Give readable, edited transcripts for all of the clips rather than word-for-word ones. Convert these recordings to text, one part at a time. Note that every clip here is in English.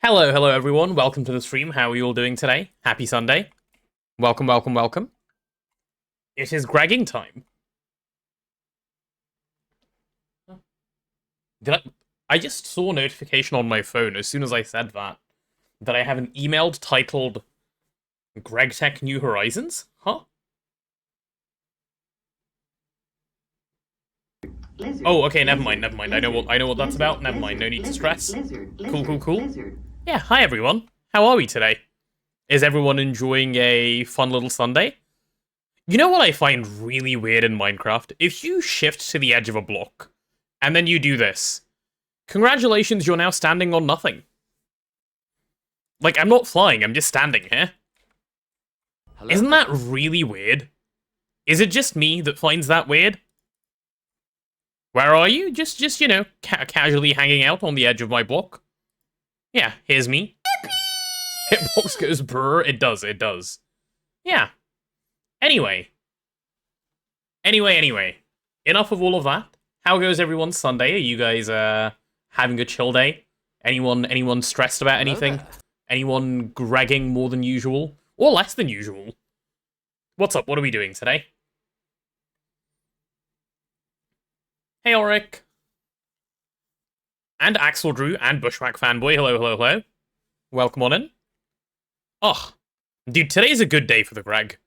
Hello everyone. Welcome to the stream. How are you all doing today? Happy Sunday. Welcome. It is Gregging time. I just saw a notification on my phone as soon as I said that I have an email titled Greg Tech New Horizons? Huh? Blizzard, Oh, okay, never blizzard, mind. I know what that's about. Never mind, no need to stress. Cool. Yeah, hi everyone. How are we today? Is everyone enjoying a fun little Sunday? You know what I find really weird in Minecraft? If you shift to the edge of a block, and then you do this, congratulations, you're now standing on nothing. Like, I'm not flying, I'm just standing here. Hello? Isn't that really weird? Is it just me that finds that weird? Where are you? Just you know, casually hanging out on the edge of my block. Yeah, here's me. Hitbox goes brr. It does. Yeah. Anyway. Enough of all of that. How goes everyone's Sunday? Are you guys having a chill day? Anyone stressed about anything? Anyone gregging more than usual? Or less than usual? What's up? What are we doing today? Hey, Auric. And Axel Drew and Bushwhack Fanboy. Hello. Welcome on in. Oh, dude, today's a good day for the Greg.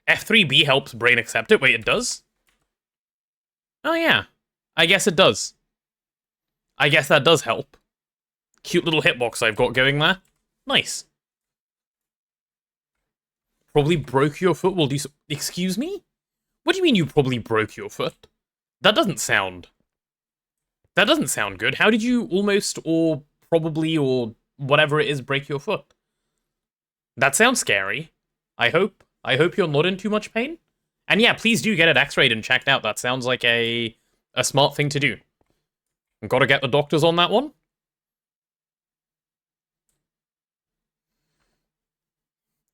F3B helps Brain accept it. Wait, it does? Oh, yeah. I guess it does. I guess that does help. Cute little hitbox I've got going there. Nice. Probably broke your foot. Will do so. Excuse me? What do you mean you probably broke your foot? That doesn't sound good. How did you almost, or probably, or whatever it is, break your foot? That sounds scary. I hope you're not in too much pain. And yeah, please do get it x-rayed and checked out. That sounds like a smart thing to do. Gotta get the doctors on that one.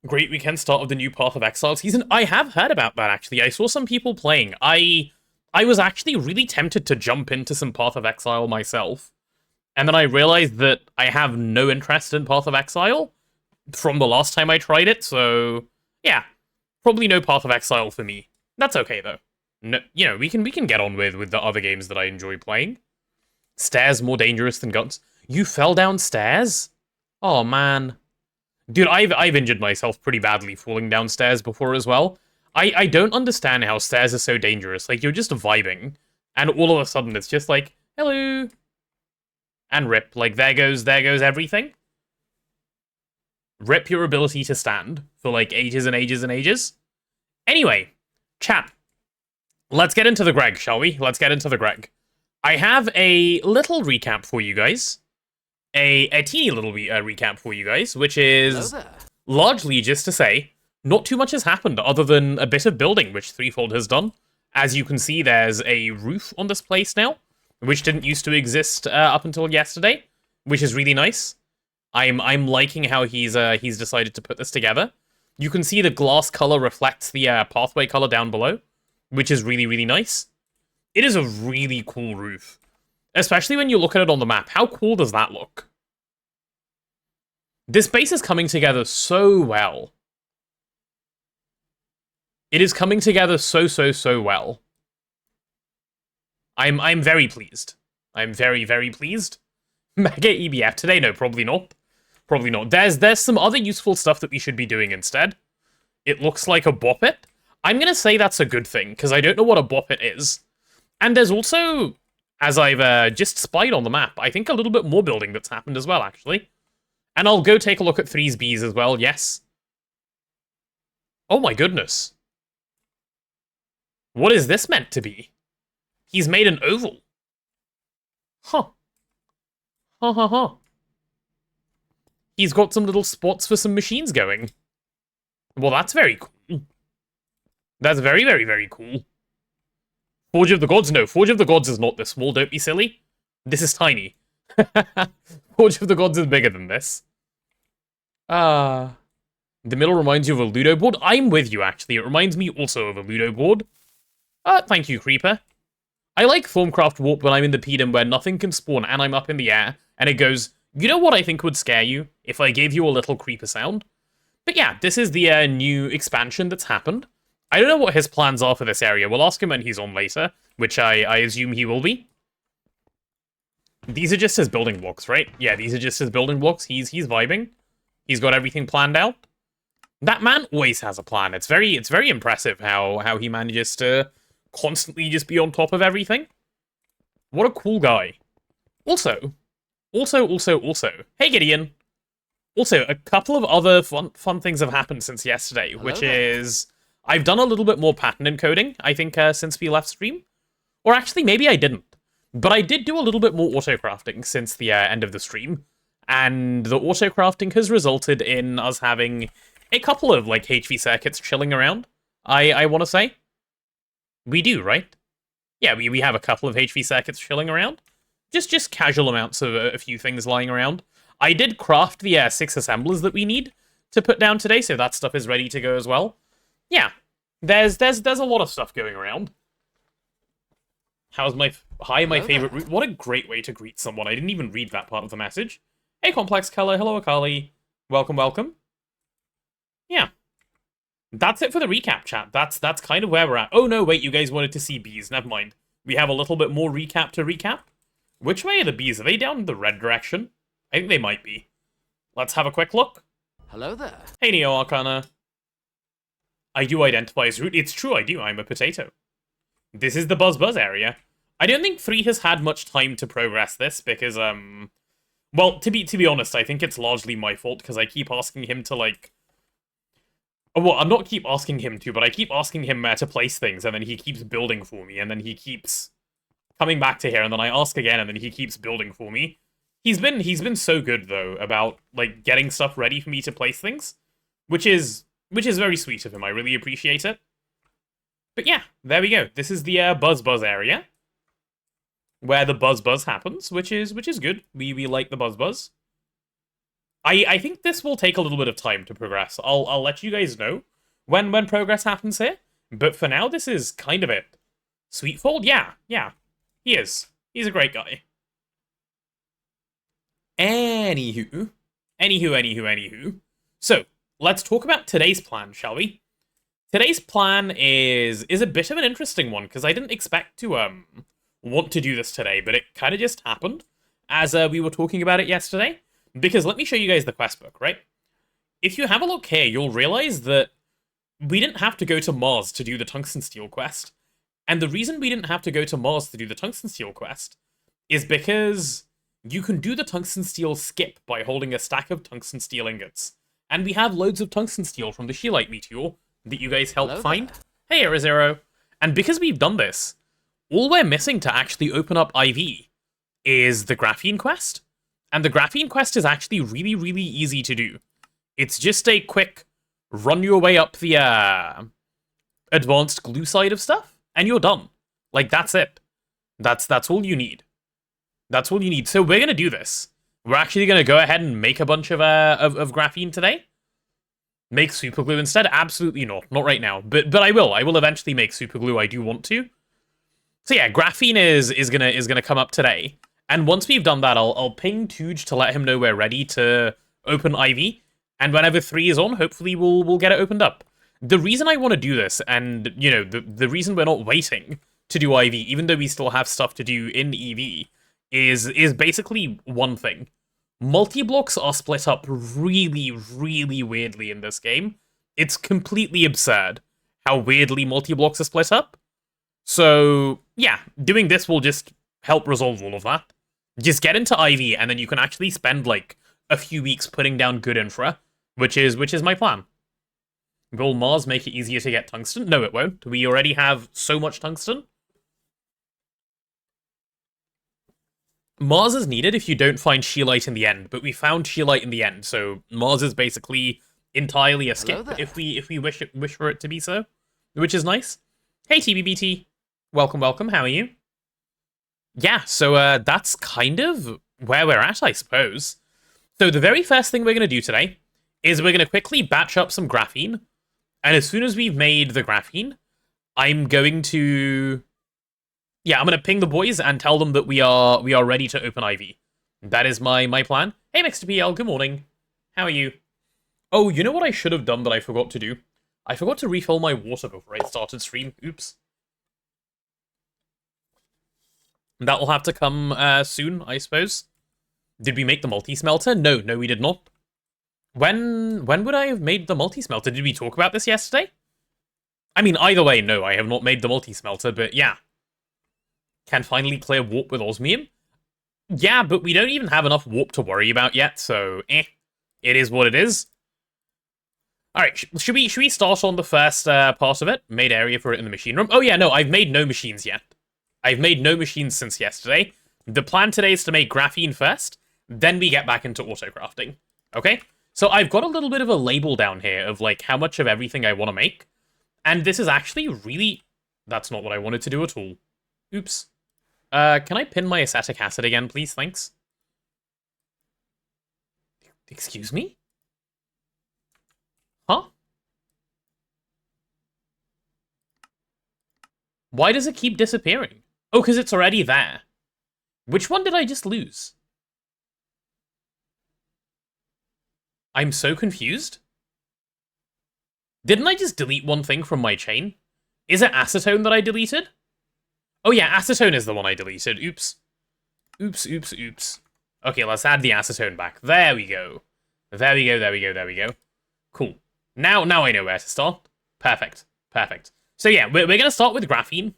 Great weekend start of the new Path of Exile season. I have heard about that, actually. I saw some people playing. I was actually really tempted to jump into some Path of Exile myself. And then I realized that I have no interest in Path of Exile from the last time I tried it, so yeah. Probably no Path of Exile for me. That's okay, though. No, you know, we can get on with the other games that I enjoy playing. Stairs more dangerous than guns. You fell downstairs? Oh, man. Dude, I've injured myself pretty badly falling downstairs before as well. I don't understand how stairs are so dangerous. Like, you're just vibing, and all of a sudden it's just like, hello, and rip. Like, there goes everything. Rip your ability to stand for, like, ages and ages. Anyway, chat. Let's get into the Greg, shall we? Let's get into the Greg. I have a little recap for you guys. A teeny little recap for you guys, which is largely just to say, not too much has happened other than a bit of building, which Threefold has done. As you can see, there's a roof on this place now, which didn't used to exist up until yesterday, which is really nice. I'm liking how he's decided to put this together. You can see the glass color reflects the pathway color down below, which is really nice. It is a really cool roof, especially when you look at it on the map. How cool does that look? This base is coming together so well. It is coming together so well. I'm very pleased. I'm very pleased. Mega EBF today? No, probably not. Probably not. There's some other useful stuff that we should be doing instead. It looks like a bop it. I'm gonna say that's a good thing, because I don't know what a bop it is. And there's also, as I've just spied on the map, I think a little bit more building that's happened as well, actually. And I'll go take a look at 3's as well, yes. Oh my goodness. What is this meant to be? He's made an oval. Huh. Ha. He's got some little spots for some machines going. Well, that's very cool. That's very cool. Forge of the Gods? No, Forge of the Gods is not this small, don't be silly. This is tiny. Forge of the Gods is bigger than this. The middle reminds you of a Ludo board? I'm with you, actually. It reminds me also of a Ludo board. Thank you, Creeper. I like Formcraft Warp when I'm in the Pedum where nothing can spawn and I'm up in the air, and it goes, You know what I think would scare you? If I gave you a little creeper sound. But yeah, this is the new expansion that's happened. I don't know what his plans are for this area. We'll ask him when he's on later, which I assume he will be. These are just his building blocks, right? Yeah, these are just his building blocks. He's vibing. He's got everything planned out. That man always has a plan. It's very impressive how he manages to constantly just be on top of everything. What a cool guy. Also, hey Gideon. Also, a couple of other fun things have happened since yesterday, which is I've done a little bit more pattern encoding, I think, since we left stream. Or actually, maybe I didn't. But I did do a little bit more auto-crafting since the end of the stream. And the auto-crafting has resulted in us having a couple of, like, HV circuits chilling around, I want to say. We do, right? Yeah, we have a couple of HV circuits chilling around. Just casual amounts of a few things lying around. I did craft the 6 assemblers that we need to put down today, so that stuff is ready to go as well. Yeah, there's a lot of stuff going around. How's my favorite route? What a great way to greet someone. I didn't even read that part of the message. Hey, Complex Color. Hello, Akali. Welcome. Yeah. That's it for the recap, chat. That's kind of where we're at. Oh, no, wait, you guys wanted to see bees. Never mind. We have a little bit more recap to recap. Which way are the bees? Are they down the red direction? I think they might be. Let's have a quick look. Hello there. Hey, Neo Arcana. I do identify as root. It's true, I do. I'm a potato. This is the Buzz area. I don't think 3 has had much time to progress this because, well, to be honest, I think it's largely my fault because I keep asking him to, like... Well, I'm not keep asking him to, but I keep asking him to place things, and then he keeps building for me, and then he keeps coming back to here, and then I ask again, and then he keeps building for me. He's been so good, though, about, like, getting stuff ready for me to place things, which is very sweet of him. I really appreciate it. But yeah, there we go. This is the Buzz area, where the Buzz happens, which is good. We like the Buzz. I think this will take a little bit of time to progress. I'll let you guys know when progress happens here. But for now, this is kind of it. Sweetfold, yeah, he is. He's a great guy. Anywho. So let's talk about today's plan, shall we? Today's plan is a bit of an interesting one, because I didn't expect to want to do this today, but it kind of just happened as we were talking about it yesterday. Because let me show you guys the quest book, right? If you have a look here, you'll realize that we didn't have to go to Mars to do the tungsten steel quest. And the reason we didn't have to go to Mars to do the tungsten steel quest is because you can do the tungsten steel skip by holding a stack of tungsten steel ingots. And we have loads of tungsten steel from the Sheelite meteor that you guys helped find. Hey, Arizero. And because we've done this, all we're missing to actually open up IV is the graphene quest. And the graphene quest is actually really easy to do. It's just a quick run your way up the advanced glue side of stuff, and you're done. Like, that's it. That's all you need. That's all you need. So we're gonna do this. We're actually gonna go ahead and make a bunch of graphene today. Make super glue instead? Absolutely not. Not right now. But I will. I will eventually make super glue. I do want to. So yeah, graphene is gonna come up today. And once we've done that, I'll ping Tooge to let him know we're ready to open IV. And whenever 3 is on, hopefully we'll get it opened up. The reason I want to do this, and, you know, the reason we're not waiting to do IV, even though we still have stuff to do in EV, is basically one thing. Multi-blocks are split up really weirdly in this game. It's completely absurd how weirdly multi-blocks are split up. So, yeah, doing this will just help resolve all of that. Just get into IV, and then you can actually spend, like, a few weeks putting down good infra, which is my plan. Will Mars make it easier to get tungsten? No, it won't. We already have so much tungsten. Mars is needed if you don't find Sheelite in the end, but we found Sheelite in the end, so Mars is basically entirely a skip if we wish for it to be so, which is nice. Hey, TBBT. Welcome. How are you? Yeah, so that's kind of where we're at, I suppose. So the very first thing we're going to do today is we're going to quickly batch up some graphene. And as soon as we've made the graphene, I'm going to... Yeah, I'm going to ping the boys and tell them that we are ready to open IV. That is my plan. Hey, Mr. PL, good morning. How are you? Oh, you know what I should have done that I forgot to do? I forgot to refill my water before I started stream. Oops. That will have to come soon, I suppose. Did we make the multi-smelter? No, we did not. When would I have made the multi-smelter? Did we talk about this yesterday? I mean, either way, no, I have not made the multi-smelter, but yeah. Can finally clear warp with osmium? Yeah, but we don't even have enough warp to worry about yet, so It is what it is. Alright, should we start on the first part of it? Made area for it in the machine room? Oh yeah, no, I've made no machines yet. I've made no machines since yesterday. The plan today is to make graphene first, then we get back into auto-crafting. Okay? So I've got a little bit of a label down here of, like, how much of everything I want to make. And this is actually really... That's not what I wanted to do at all. Oops. Can I pin my acetic acid again, please? Thanks. Excuse me? Huh? Why does it keep disappearing? Oh, because it's already there. Which one did I just lose? I'm so confused. Didn't I just delete one thing from my chain? Is it acetone that I deleted? Oh yeah, acetone is the one I deleted. Oops. Oops. Okay, let's add the acetone back. There we go. There we go. Cool. Now I know where to start. Perfect. So yeah, we're going to start with graphene.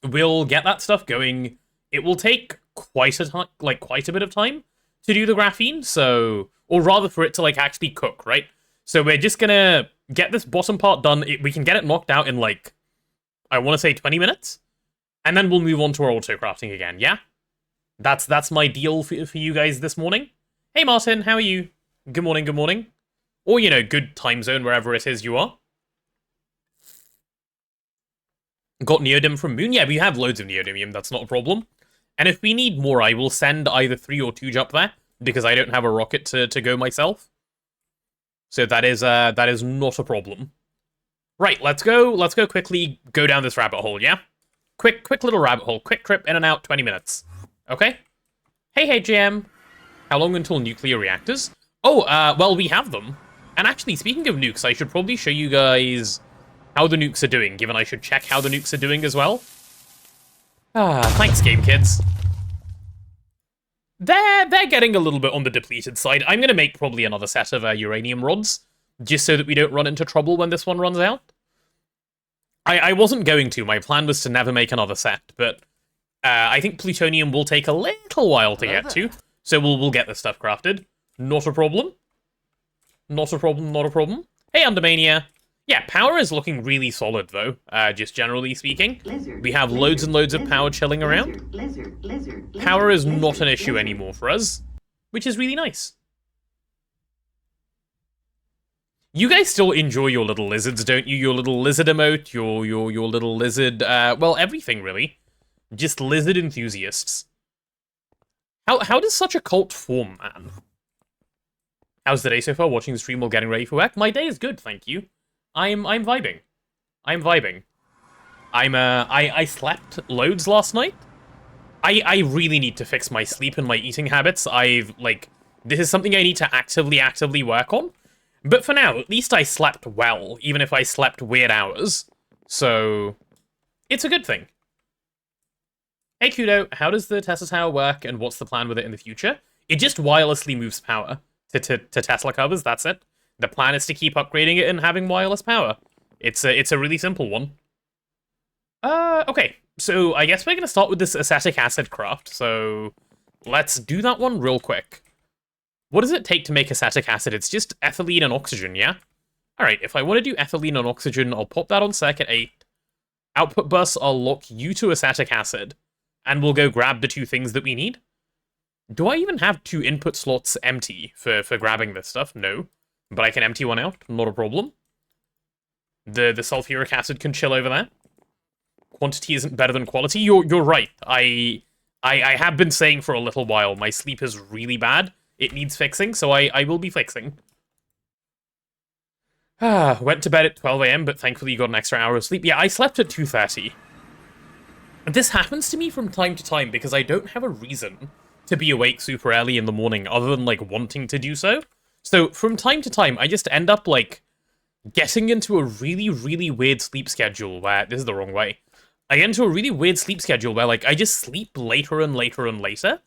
We'll get that stuff going. It will take quite a bit of time to do the graphene, so... Or rather for it to, like, actually cook, right? So we're just going to get this bottom part done. We can get it knocked out in, like, I want to say 20 minutes. And then we'll move on to our auto-crafting again, yeah? That's my deal for you guys this morning. Hey, Martin, how are you? Good morning. Or, you know, good time zone wherever it is you are. Got neodymium from Moon? Yeah, we have loads of neodymium, that's not a problem. And if we need more, I will send either 3 or 2 up there, because I don't have a rocket to go myself. So that is not a problem. Right, let's go quickly go down this rabbit hole, yeah? Quick little rabbit hole, quick trip in and out, 20 minutes. Okay? Hey, GM. How long until nuclear reactors? Oh, well, we have them. And actually, speaking of nukes, I should probably show you guys how the nukes are doing, given I should check how the nukes are doing as well. Thanks, game kids. They're getting a little bit on the depleted side. I'm going to make probably another set of uranium rods, just so that we don't run into trouble when this one runs out. I wasn't going to. My plan was to never make another set, but I think plutonium will take a little while to get to, so we'll get this stuff crafted. Not a problem. Not a problem. Hey, Undermania. Yeah, power is looking really solid, though, just generally speaking. We have loads and loads of power chilling around. Power is not an issue anymore for us, which is really nice. You guys still enjoy your little lizards, don't you? Your little lizard emote, your little lizard, well, everything, really. Just lizard enthusiasts. How does such a cult form, man? How's the day so far? Watching the stream while getting ready for work? My day is good, thank you. I'm vibing. I slept loads last night. I really need to fix my sleep and my eating habits. This is something I need to actively work on. But for now, at least I slept well, even if I slept weird hours. So, it's a good thing. Hey Kudo, how does the Tesla Tower work, and what's the plan with it in the future? It just wirelessly moves power to Tesla covers, that's it. The plan is to keep upgrading it and having wireless power. It's a really simple one. Okay, so I guess we're gonna start with this acetic acid craft, so let's do that one real quick. What does it take to make acetic acid? It's just ethylene and oxygen, yeah? Alright, if I want to do ethylene and oxygen, I'll pop that on circuit 8. Output bus, I'll lock you to acetic acid. And we'll go grab the 2 things that we need. Do I even have 2 input slots empty for grabbing this stuff? No. But I can empty one out, not a problem. The sulfuric acid can chill over there. Quantity isn't better than quality. You're right. I have been saying for a little while, my sleep is really bad. It needs fixing, so I will be fixing. Went to bed at 12 AM, but thankfully got an extra hour of sleep. Yeah, I slept at 2:30. This happens to me from time to time because I don't have a reason to be awake super early in the morning other than, like, wanting to do so. So, from time to time, I just end up, like, getting into a really, really weird sleep schedule where... This is the wrong way. I get into a really weird sleep schedule where, like, I just sleep later and later and later.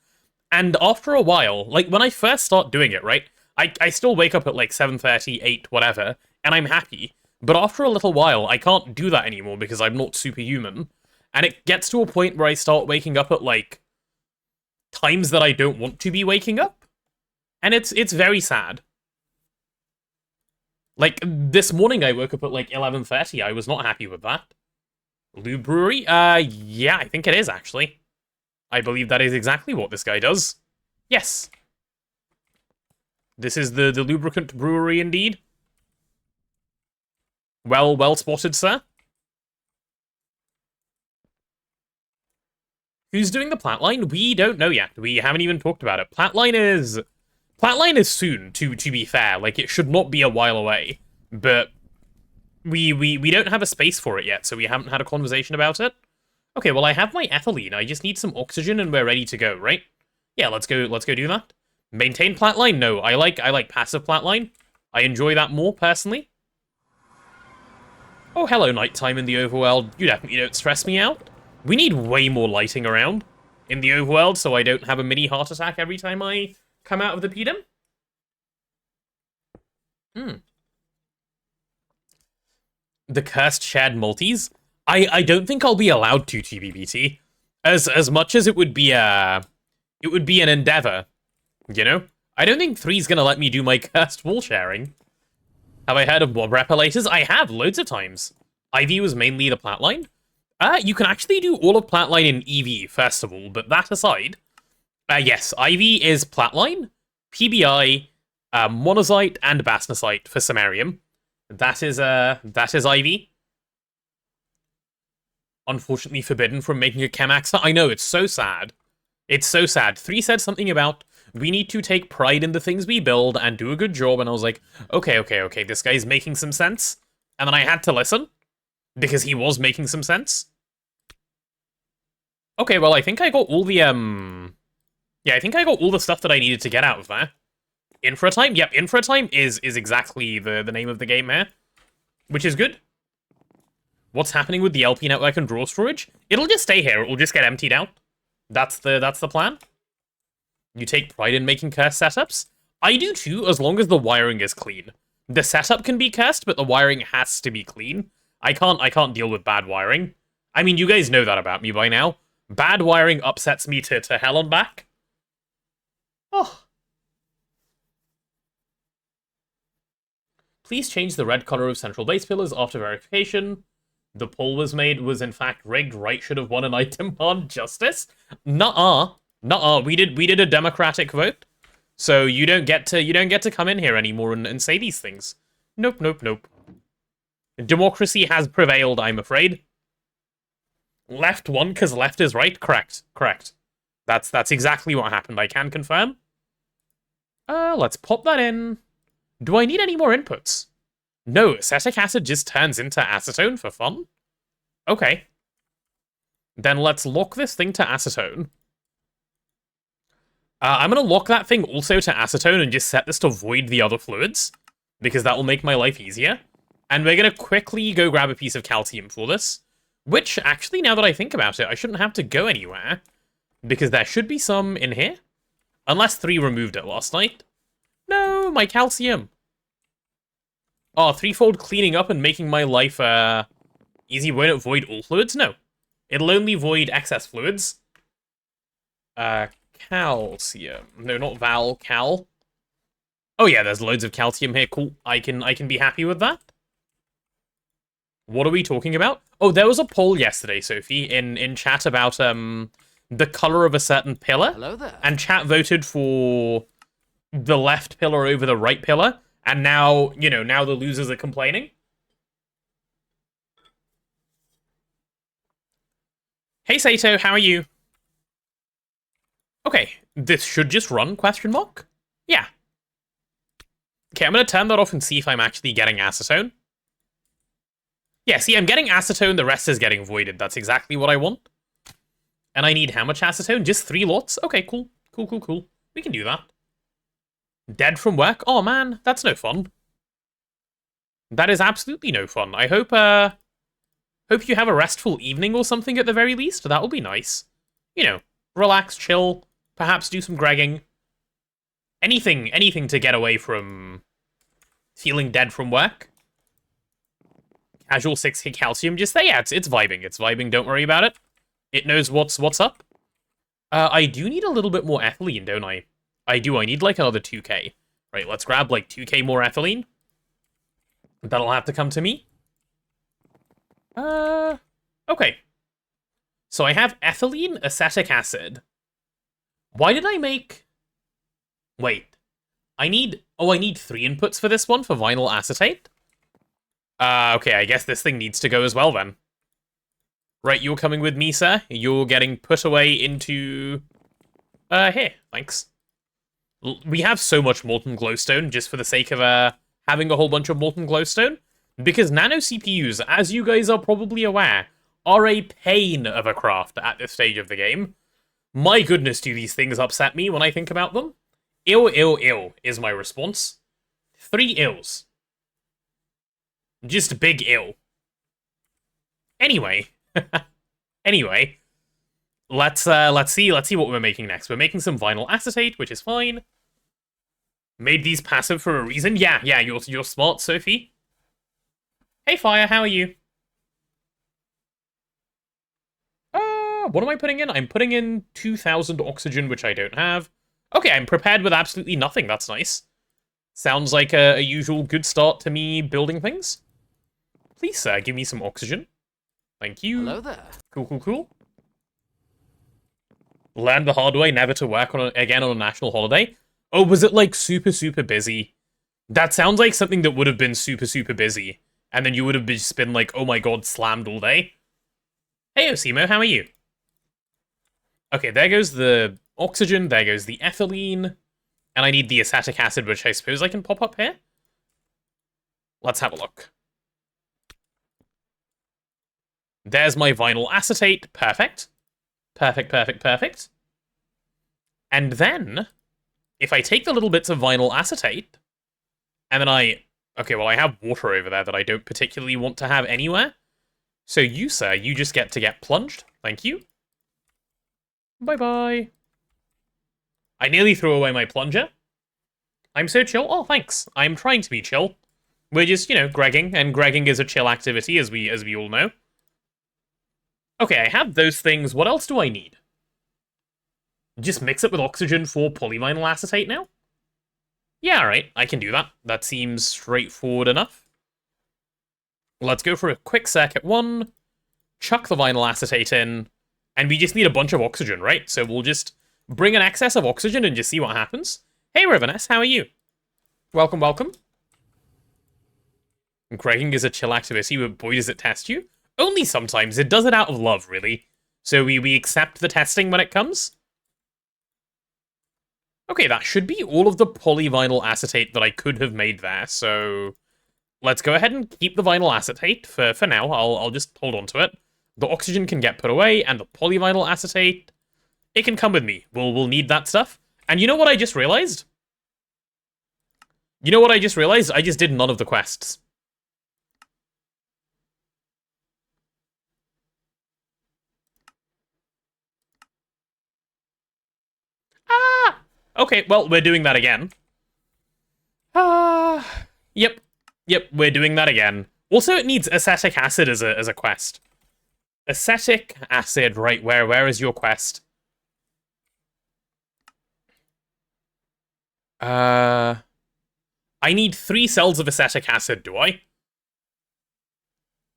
And after a while, like, when I first start doing it, right, I still wake up at, like, 7:30, 8, whatever, and I'm happy. But after a little while, I can't do that anymore because I'm not superhuman. And it gets to a point where I start waking up at, like, times that I don't want to be waking up. And it's very sad. Like, this morning I woke up at, like, 11:30. I was not happy with that. Lube Brewery? Yeah, I think it is, actually. I believe that is exactly what this guy does. Yes. This is the lubricant brewery, indeed. Well spotted, sir. Who's doing the plotline? We don't know yet. We haven't even talked about it. Plotline is soon, to be fair. Like, it should not be a while away. But we don't have a space for it yet, so we haven't had a conversation about it. Okay, well, I have my ethylene. I just need some oxygen and we're ready to go, right? Yeah, let's go do that. Maintain plotline? No, I like passive plotline. I enjoy that more, personally. Oh, hello, nighttime in the overworld. You definitely don't stress me out. We need way more lighting around in the overworld so I don't have a mini heart attack every time I come out of the pedum. The cursed shared multis? I don't think I'll be allowed to, TBBT. As much as it would be an endeavor, you know? I don't think 3's gonna let me do my cursed wall sharing. Have I heard of mob repellators? I have, loads of times. Ivy was mainly the plotline. You can actually do all of plotline in EV, first of all, but that aside, yes, Ivy is plotline, PBI, monazite, and basnasite for samarium. That is Ivy. Unfortunately forbidden from making a chemaxa. I know, it's so sad. It's so sad. 3 said something about, we need to take pride in the things we build and do a good job, and I was like, okay, this guy's making some sense. And then I had to listen, because he was making some sense. Okay, well, I think I got all the, yeah, I think I got all the stuff that I needed to get out of there. Infratime? Yep, Infratime is exactly the name of the game here, which is good. What's happening with the LP network and draw storage? It'll just stay here. It will just get emptied out. That's the plan. You take pride in making cursed setups? I do too, as long as the wiring is clean. The setup can be cursed, but the wiring has to be clean. I can't deal with bad wiring. I mean, you guys know that about me by now. Bad wiring upsets me to hell and back. Oh. Please change the red color of central base pillars after verification. The poll was in fact rigged. Right should have won and I demand justice. Nuh-uh. We did a democratic vote. So you don't get to come in here anymore and say these things. Nope. Democracy has prevailed, I'm afraid. Left won because left is right? Correct. That's exactly what happened, I can confirm. Let's pop that in. Do I need any more inputs? No, acetic acid just turns into acetone for fun? Okay. Then let's lock this thing to acetone. I'm gonna lock that thing also to acetone and just set this to void the other fluids, because that will make my life easier. And we're gonna quickly go grab a piece of calcium for this, which, actually, now that I think about it, I shouldn't have to go anywhere, because there should be some in here. Unless 3 removed it last night. No, my calcium. Oh, threefold cleaning up and making my life, easy. Won't it void all fluids? No. It'll only void excess fluids. Calcium. No, not Val, Cal. Oh yeah, there's loads of calcium here. Cool. I can be happy with that. What are we talking about? Oh, there was a poll yesterday, Sophie, in chat about, the color of a certain pillar. Hello there. And chat voted for the left pillar over the right pillar. And now, you know, now the losers are complaining. Hey, Sato, how are you? Okay, this should just run, question mark? Yeah. Okay, I'm gonna turn that off and see if I'm actually getting acetone. Yeah, see, I'm getting acetone, the rest is getting voided. That's exactly what I want. And I need how much acetone? Just 3 lots? Okay, cool. Cool, cool, cool. We can do that. Dead from work? Oh man, that's no fun. That is absolutely no fun. I hope you have a restful evening or something at the very least. That will be nice. You know, relax, chill, perhaps do some gregging. Anything to get away from feeling dead from work. Casual 6k calcium, just say, yeah, it's vibing. It's vibing, don't worry about it. It knows what's up. I do need a little bit more ethylene, don't I? I do, I need like another 2k. Right, let's grab like 2k more ethylene. That'll have to come to me. Okay. So I have ethylene, acetic acid. Why did I make... Wait. I need 3 inputs for this one, for vinyl acetate? Okay, I guess this thing needs to go as well, then. Right, you're coming with me, sir. You're getting put away into... here, thanks. We have so much molten glowstone, just for the sake of, having a whole bunch of molten glowstone. Because nano CPUs, as you guys are probably aware, are a pain of a craft at this stage of the game. My goodness, do these things upset me when I think about them. Ill, ill, ill is my response. 3 ills. Just big ill. Anyway. Anyway. Let's see what we're making next. We're making some vinyl acetate, which is fine. Made these passive for a reason. Yeah, you're smart, Sophie. Hey, Fire, how are you? What am I putting in? I'm putting in 2,000 oxygen, which I don't have. Okay, I'm prepared with absolutely nothing. That's nice. Sounds like a usual good start to me building things. Please, sir, give me some oxygen. Thank you. Hello there. Cool, cool, cool. Learned the hard way never to work again on a national holiday. Oh, was it, like, super, super busy? That sounds like something that would have been super, super busy. And then you would have just been like, oh my god, slammed all day. Hey, Osimo, how are you? Okay, there goes the oxygen, there goes the ethylene. And I need the acetic acid, which I suppose I can pop up here. Let's have a look. There's my vinyl acetate. Perfect. Perfect, perfect, perfect. And then, if I take the little bits of vinyl acetate, and then okay, well, I have water over there that I don't particularly want to have anywhere. So you, sir, you just get to get plunged. Thank you. Bye-bye. I nearly threw away my plunger. I'm so chill. Oh, thanks. I'm trying to be chill. We're just, you know, gregging, and gregging is a chill activity, as we all know. Okay, I have those things. What else do I need? Just mix it with oxygen for polyvinyl acetate now? Yeah, alright, I can do that. That seems straightforward enough. Let's go for a quick circuit 1, chuck the vinyl acetate in, and we just need a bunch of oxygen, right? So we'll just bring an excess of oxygen and just see what happens. Hey, Riverness, how are you? Welcome, welcome. Gregging is a chill activity, but boy does it test you. Only sometimes. It does it out of love, really. So we accept the testing when it comes. Okay, that should be all of the polyvinyl acetate that I could have made there, so... Let's go ahead and keep the vinyl acetate for now. I'll just hold on to it. The oxygen can get put away, and the polyvinyl acetate... It can come with me. We'll need that stuff. And you know what I just realized? You know what I just realized? I just did none of the quests. Ah! Okay, well, we're doing that again. Yep, we're doing that again. Also, it needs acetic acid as a quest. Acetic acid, right, where is your quest? I need 3 cells of acetic acid, do I?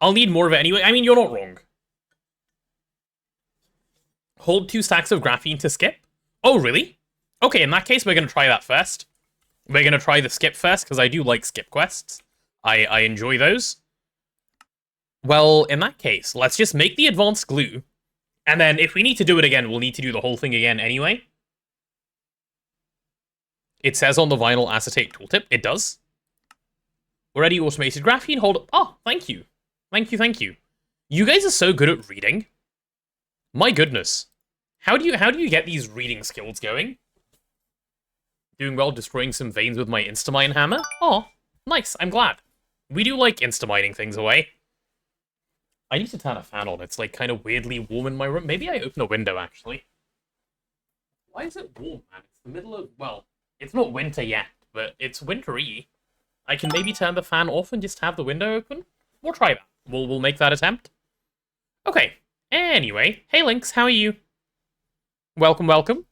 I'll need more of it anyway. I mean, you're not wrong. Hold 2 stacks of graphene to skip? Oh, really? Okay, in that case, we're going to try that first. We're going to try the skip first, because I do like skip quests. I enjoy those. Well, in that case, let's just make the advanced glue. And then if we need to do it again, we'll need to do the whole thing again anyway. It says on the vinyl acetate tooltip. It does. Already automated graphene. Hold up. Oh, thank you. Thank you, thank you. You guys are so good at reading. My goodness. How do you get these reading skills going? Doing well, destroying some veins with my Instamine hammer. Oh, nice, I'm glad. We do like Instamining things away. I need to turn a fan on. It's like kind of weirdly warm in my room. Maybe I open a window, actually. Why is it warm, man? It's the middle of... Well, it's not winter yet, but it's wintry. I can maybe turn the fan off and just have the window open? We'll try that. We'll make that attempt. Okay. Anyway. Hey, Lynx. How are you? Welcome, welcome.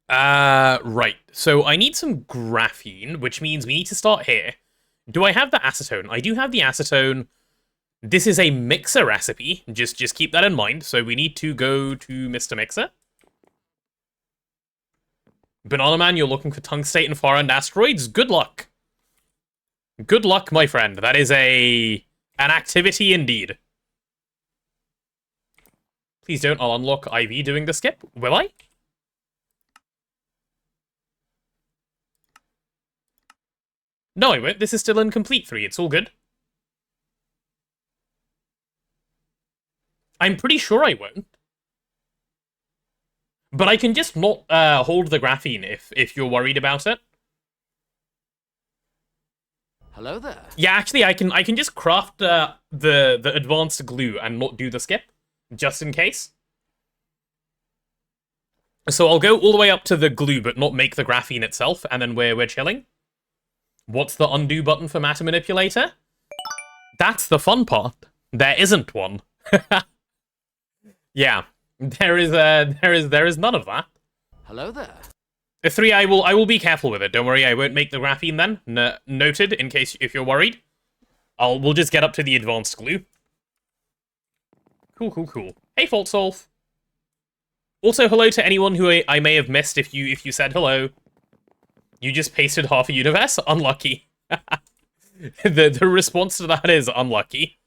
Right. So I need some graphene, which means we need to start here. Do I have the acetone? I do have the acetone. This is a mixer recipe. Just keep that in mind. So we need to go to Mr. Mixer. Banana Man, you're looking for tungstate and far-end asteroids? Good luck. Good luck, my friend. That is an activity indeed. Please don't. I'll unlock IV doing the skip. Will I? No, I won't. This is still incomplete 3. It's all good. I'm pretty sure I won't. But I can just not hold the graphene if you're worried about it. Hello there. Yeah, actually, I can just craft the advanced glue and not do the skip, just in case. So I'll go all the way up to the glue, but not make the graphene itself, and then we're chilling. What's the undo button for matter manipulator? That's the fun part. There isn't one. Yeah, there is none of that. Hello there. 3, I will be careful with it. Don't worry, I won't make the graphene then. Noted, in case if you're worried. We'll just get up to the advanced glue. Cool. Hey, Fault Solve. Also, hello to anyone who I may have missed if you said hello. You just pasted half a universe? Unlucky. The response to that is unlucky.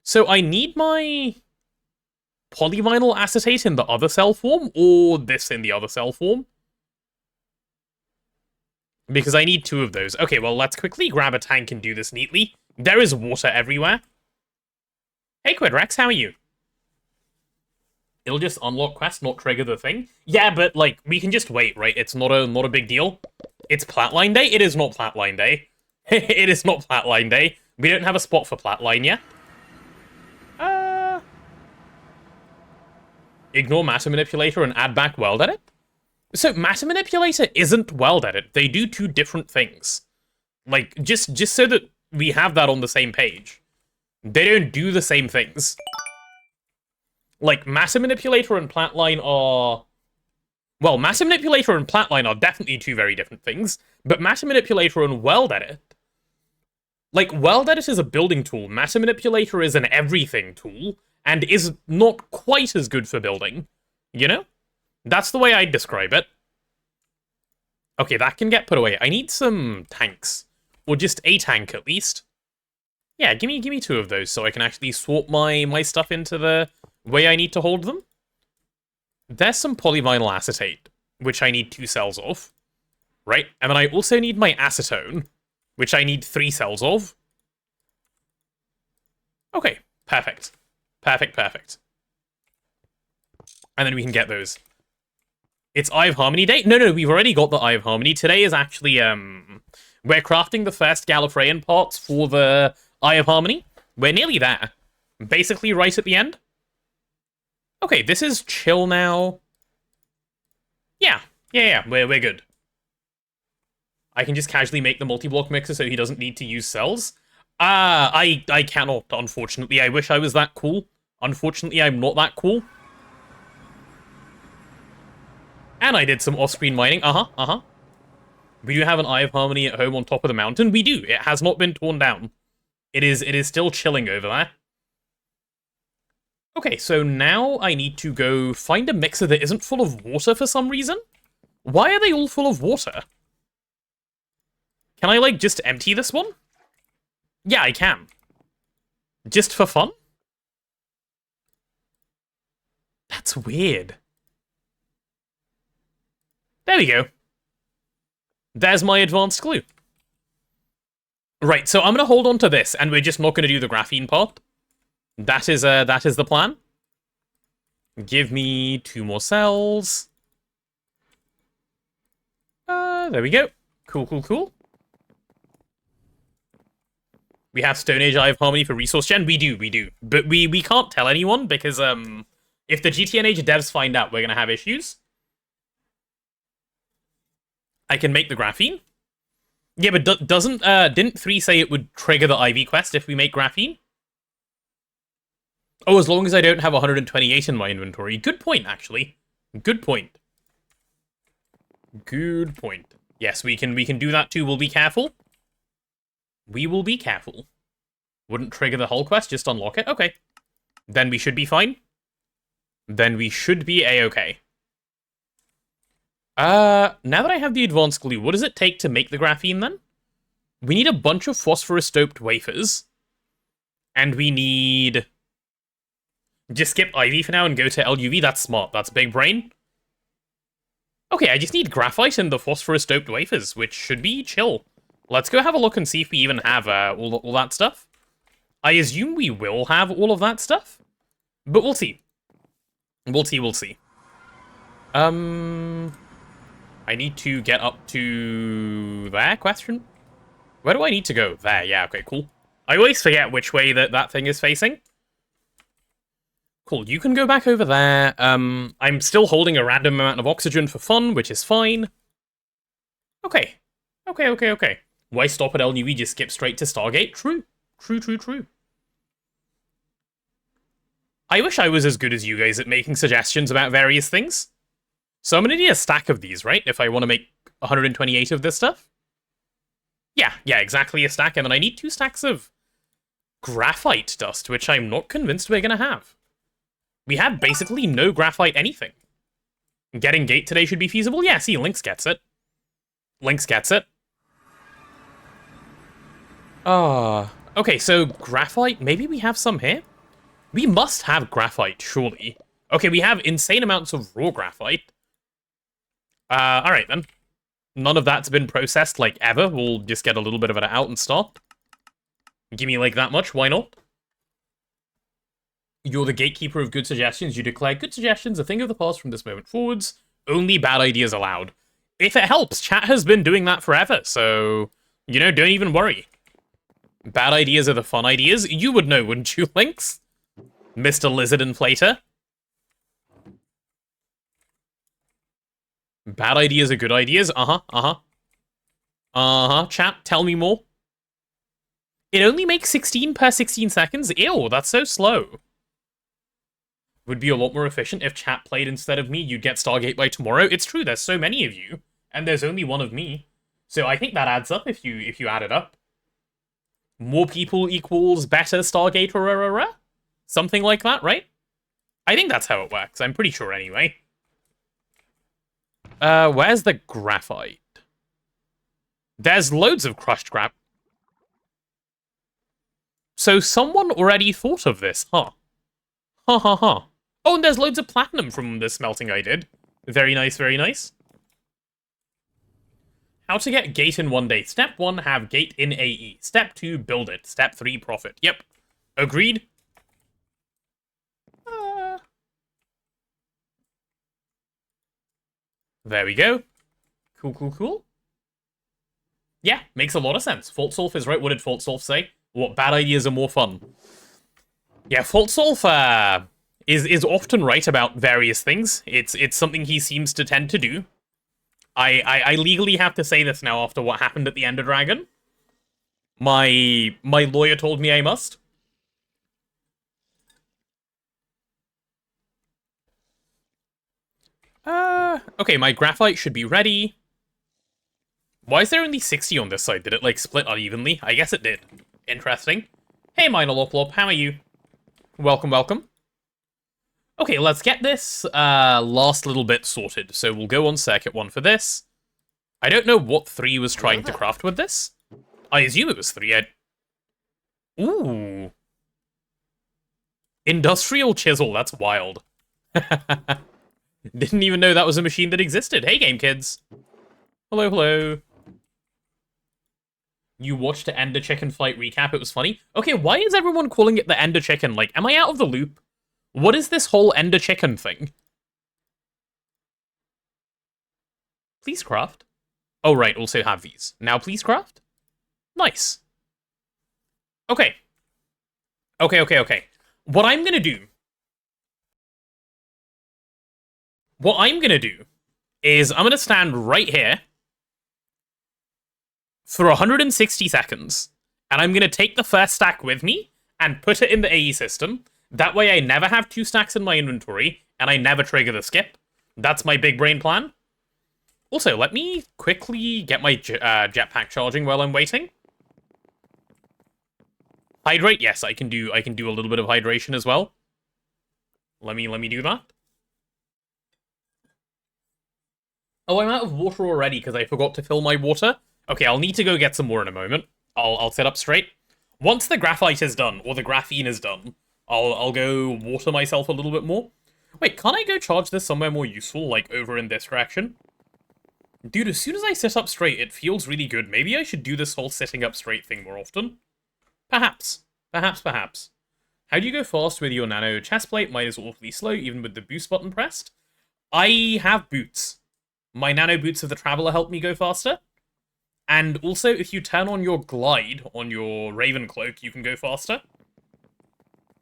So I need my polyvinyl acetate in the other cell form, or this in the other cell form? Because I need 2 of those. Okay, well, let's quickly grab a tank and do this neatly. There is water everywhere. Hey, Quidrex, how are you? It'll just unlock quest, not trigger the thing. Yeah, but, like, we can just wait, right? It's not a big deal. It's Flatline Day? It is not Flatline Day. It is not Flatline Day. We don't have a spot for Flatline yet. Ignore Matter Manipulator and add back Weld Edit? So, Matter Manipulator isn't Weld Edit. They do 2 different things. Like, just so that we have that on the same page. They don't do the same things. Like, Matter Manipulator and Flatline are... Well, Matter Manipulator and Flatline are definitely 2 very different things, but Matter Manipulator and Weld Edit... Like, Weld Edit is a building tool, Matter Manipulator is an everything tool, and is not quite as good for building. You know? That's the way I'd describe it. Okay, that can get put away. I need some tanks. Or just a tank, at least. Yeah, give me 2 of those, so I can actually swap my stuff into the way I need to hold them. There's some polyvinyl acetate, which I need 2 cells of. Right? And then I also need my acetone, which I need 3 cells of. Okay, perfect. Perfect. And then we can get those. It's Eye of Harmony Day? No, we've already got the Eye of Harmony. Today is actually, we're crafting the first Gallifreyan parts for the Eye of Harmony. We're nearly there. Basically right at the end. Okay, this is chill now. Yeah, we're good. I can just casually make the multi-block mixer so he doesn't need to use cells. I cannot, unfortunately. I wish I was that cool. Unfortunately, I'm not that cool. And I did some off-screen mining. We do have an Eye of Harmony at home on top of the mountain. We do. It has not been torn down. It is still chilling over there. Okay, so now I need to go find a mixer that isn't full of water for some reason. Why are they all full of water? Can I, like, just empty this one? Yeah, I can. Just for fun? That's weird. There we go. There's my advanced glue. Right, so I'm gonna hold on to this, and we're just not gonna do the graphene part. That is the plan. Give me 2 more cells. There we go. Cool, cool, cool. We have Stone Age Eye of Harmony for resource gen. We do. But we can't tell anyone because if the GTNH devs find out, we're gonna have issues. I can make the graphene. Yeah, but didn't 3 say it would trigger the IV quest if we make graphene? Oh, as long as I don't have 128 in my inventory. Good point, actually. Good point. Good point. Yes, we can do that too. We'll be careful. We will be careful. Wouldn't trigger the whole quest, just unlock it. Okay. Then we should be fine. Then we should be a-okay. Now that I have the advanced glue, what does it take to make the graphene then? We need a bunch of phosphorus-doped wafers. And we need... Just skip IV for now and go to LUV. That's smart. That's big brain. Okay, I just need graphite and the phosphorus-doped wafers, which should be chill. Let's go have a look and see if we even have all that stuff. I assume we will have all of that stuff, but we'll see. We'll see. I need to get up to there, question? Where do I need to go? There, yeah, okay, cool. I always forget which way that thing is facing. Cool, you can go back over there. I'm still holding a random amount of oxygen for fun, which is fine. Okay. Why stop at LUV, just skip straight to Stargate? True. I wish I was as good as you guys at making suggestions about various things. So I'm gonna need a stack of these, right? If I want to make 128 of this stuff? Yeah, exactly a stack. And then I need 2 stacks of graphite dust, which I'm not convinced we're gonna have. We have basically no graphite anything. Getting gate today should be feasible? Yeah, see, Lynx gets it. Okay, so graphite, maybe we have some here? We must have graphite, surely. Okay, we have insane amounts of raw graphite. Alright then. None of that's been processed, like, ever. We'll just get a little bit of it out and start. Give me, like, that much, why not? You're the gatekeeper of good suggestions. You declare good suggestions a thing of the past from this moment forwards. Only bad ideas allowed. If it helps, chat has been doing that forever, so, you know, don't even worry. Bad ideas are the fun ideas. You would know, wouldn't you, Lynx? Mr. Lizard Inflator. Bad ideas are good ideas. Chat, tell me more. It only makes 16 per 16 seconds? Ew, that's so slow. Would be a lot more efficient if chat played instead of me. You'd get Stargate by tomorrow. It's true, there's so many of you, and there's only one of me. So I think that adds up if you add it up. More people equals better Stargate, something like that, right? I think that's how it works. I'm pretty sure anyway. Where's the graphite? There's loads of crushed graph. So someone already thought of this, huh? Oh, and there's loads of platinum from the smelting I did. Very nice, very nice. How to get gate in 1 day. Step 1, have gate in AE. Step 2, build it. Step 3, profit. Yep. Agreed. There we go. Cool. Yeah, makes a lot of sense. FaltSolve is right. What did FaltSolve say? What, bad ideas are more fun? Yeah, FaltSolve is often right about various things. It's something he seems to tend to do. I legally have to say this now after what happened at the Ender Dragon. My lawyer told me I must. Okay, my graphite should be ready. Why is there only 60 on this side? Did it, like, split unevenly? I guess it did. Interesting. Hey, Minoloplop, how are you? Welcome. Okay, let's get this last little bit sorted. So we'll go on circuit 1 for this. I don't know what 3 was trying to craft with this. I assume it was 3. Ooh. Industrial chisel, that's wild. Didn't even know that was a machine that existed. Hey, game kids. Hello. You watched the Ender Chicken fight recap, it was funny. Okay, why is everyone calling it the Ender Chicken? Like, am I out of the loop? What is this whole ender chicken thing? Please craft. Oh, right, also have these. Now please craft. Nice. Okay. Okay. What I'm gonna do... What I'm gonna do is I'm gonna stand right here for 160 seconds, and I'm gonna take the first stack with me and put it in the AE system. That way I never have 2 stacks in my inventory, and I never trigger the skip. That's my big brain plan. Also, let me quickly get my jetpack charging while I'm waiting. Hydrate, yes, I can do a little bit of hydration as well. Let me do that. Oh, I'm out of water already because I forgot to fill my water. Okay, I'll need to go get some more in a moment. I'll sit up straight. Once the graphite is done, or the graphene is done, I'll go water myself a little bit more. Wait, can't I go charge this somewhere more useful, like over in this direction? Dude, as soon as I sit up straight, it feels really good. Maybe I should do this whole sitting up straight thing more often. Perhaps. Perhaps. How do you go fast with your nano chestplate? Mine is awfully slow, even with the boost button pressed. I have boots. My nano boots of the Traveler help me go faster. And also, if you turn on your glide on your Raven cloak, you can go faster.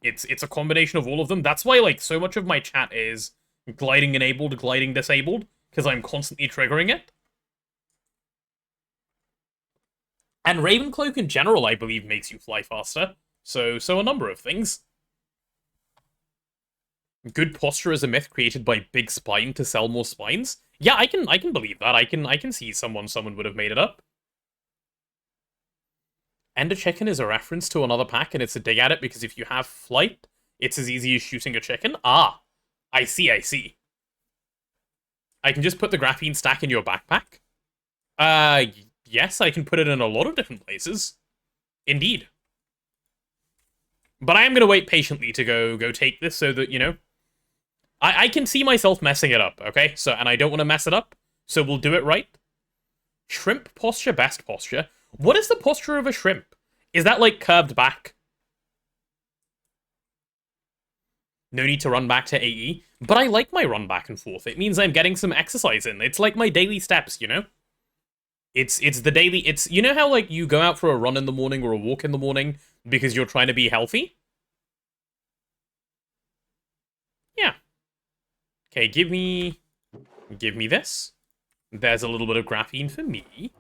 It's a combination of all of them. That's why, like, so much of my chat is gliding enabled, gliding disabled, because I'm constantly triggering it. And Ravencloak in general, I believe, makes you fly faster. So a number of things. Good posture is a myth created by Big Spine to sell more spines. Yeah, I can believe that. I can see someone would have made it up. Ender Chicken is a reference to another pack, and it's a dig at it because if you have flight, it's as easy as shooting a chicken. Ah, I see. I can just put the graphene stack in your backpack. Yes, I can put it in a lot of different places. Indeed. But I am going to wait patiently to go take this so that, you know, I can see myself messing it up, okay? And I don't want to mess it up, so we'll do it right. Shrimp posture, best posture. What is the posture of a shrimp? Is that, like, curved back? No need to run back to AE. But I like my run back and forth. It means I'm getting some exercise in. It's like my daily steps, you know? It's the daily... You know how, like, you go out for a run in the morning or a walk in the morning because you're trying to be healthy? Yeah. Okay, give me this. There's a little bit of graphene for me.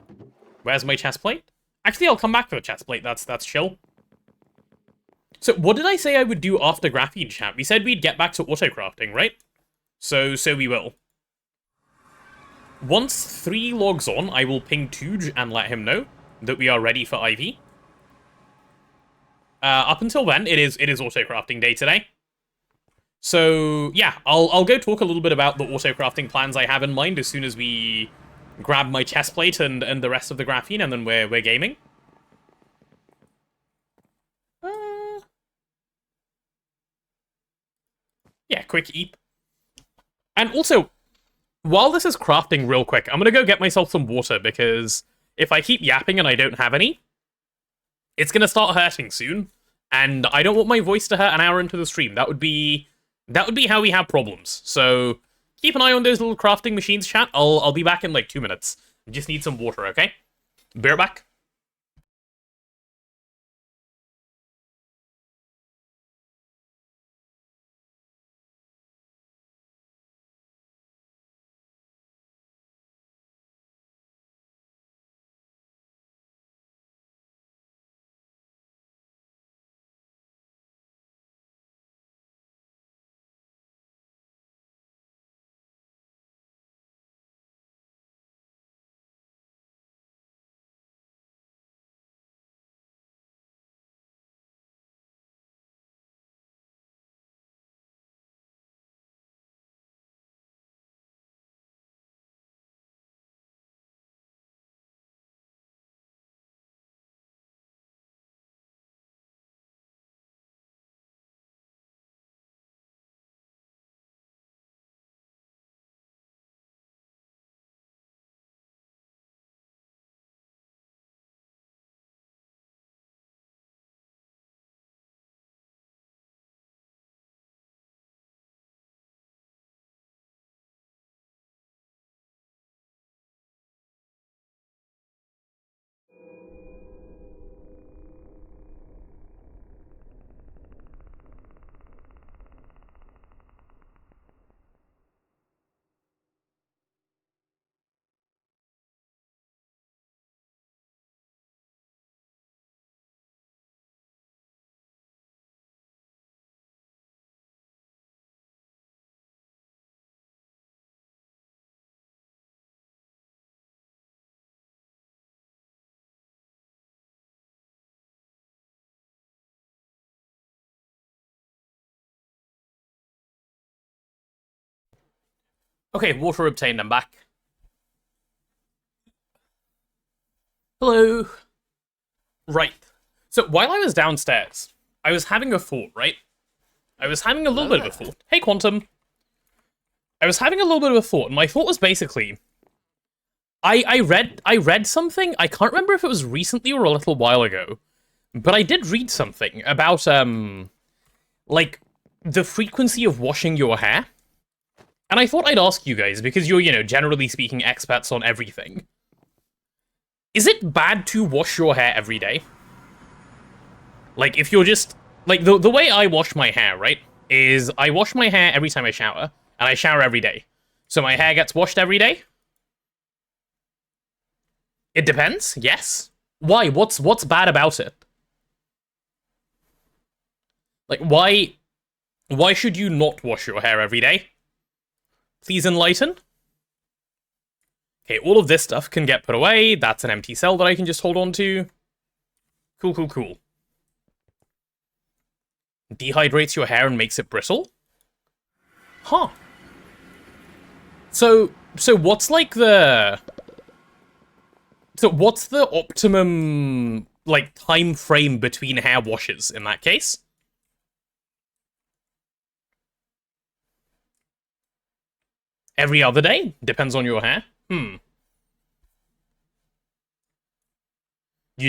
Where's my chest plate? Actually, I'll come back for the chest plate. That's chill. So, what did I say I would do after graphene, chat? We said we'd get back to auto-crafting, right? So we will. Once 3 logs on, I will ping Tooge and let him know that we are ready for IV. Up until then, it is auto-crafting day today. So, yeah, I'll go talk a little bit about the auto-crafting plans I have in mind as soon as we grab my chest plate and the rest of the graphene, and then we're gaming. Yeah, quick eep. And also, while this is crafting real quick, I'm gonna go get myself some water, because if I keep yapping and I don't have any, it's gonna start hurting soon, and I don't want my voice to hurt an hour into the stream. That would be how we have problems. So keep an eye on those little crafting machines, chat. I'll be back in like 2 minutes. Just need some water, okay? Bear back. Okay, water obtained, I'm back. Hello. Right. So, while I was downstairs, I was having a thought, right? I was having a little Hello bit of a there. thought. Hey, Quantum. I was having a little bit of a thought, and my thought was basically... I read something, I can't remember if it was recently or a little while ago, but I did read something about, like, the frequency of washing your hair. And I thought I'd ask you guys, because you're, generally speaking, experts on everything. Is it bad to wash your hair every day? Like, if you're just... Like, the way I wash my hair, right, is I wash my hair every time I shower, and I shower every day. So my hair gets washed every day? It depends, yes. Why? What's bad about it? Like, why should you not wash your hair every day? Please enlighten. Okay, all of this stuff can get put away. That's an empty cell that I can just hold on to. Cool, cool, cool. Dehydrates your hair and makes it brittle? Huh. So what's like the... So what's the optimum, like, time frame between hair washes in that case? Every other day? Depends on your hair? You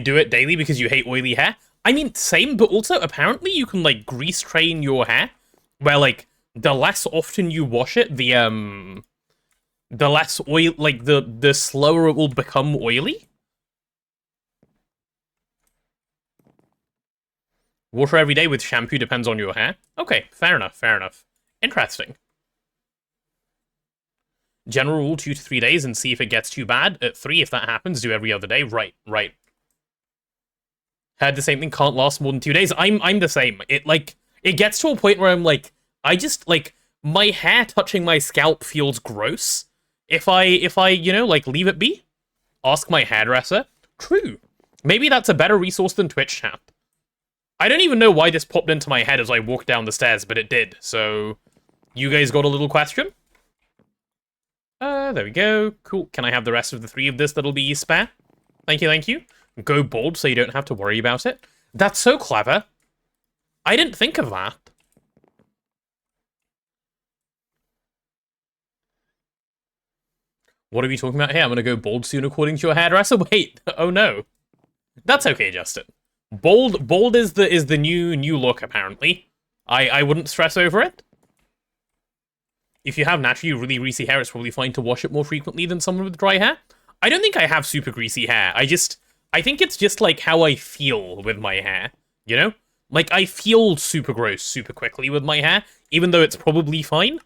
do it daily because you hate oily hair? I mean, same, but also apparently you can, like, grease train your hair, where, like, the less often you wash it, the less oil, like, the slower it will become oily. Water every day with shampoo depends on your hair. Okay, fair enough, fair enough. Interesting. General rule, 2 to 3 days and see if it gets too bad. At 3, if that happens, do every other day. Right. Had the same thing, can't last more than 2 days. I'm the same. It gets to a point where I'm like, I just, like, my hair touching my scalp feels gross. If I, like, leave it be. Ask my hairdresser. True. Maybe that's a better resource than Twitch chat. I don't even know why this popped into my head as I walked down the stairs, but it did. So, you guys got a little question? There we go. Cool. Can I have the rest of the 3 of this that'll be spare? Thank you, thank you. Go bald so you don't have to worry about it. That's so clever. I didn't think of that. What are we talking about here? I'm gonna go bald soon according to your hairdresser? Wait, oh no. That's okay, Justin. Bald is the new look, apparently. I wouldn't stress over it. If you have naturally really greasy hair, it's probably fine to wash it more frequently than someone with dry hair. I don't think I have super greasy hair. I think it's just like how I feel with my hair, you know? Like, I feel super gross super quickly with my hair, even though it's probably fine.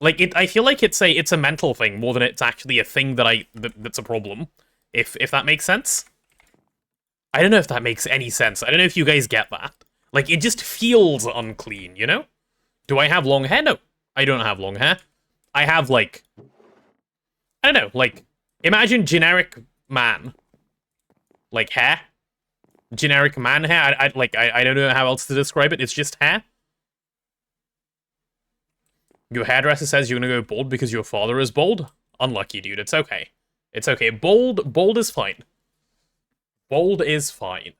Like, I feel like it's a mental thing more than it's actually a thing that's a problem, if that makes sense. I don't know if that makes any sense. I don't know if you guys get that. Like, it just feels unclean, you know? Do I have long hair? No. I don't have long hair. I have, like... I don't know, like... Imagine generic man. Like, hair. Generic man hair. I don't know how else to describe it. It's just hair. Your hairdresser says you're gonna go bald because your father is bald? Unlucky, dude. It's okay. It's okay. Bald is fine. Bald is fine.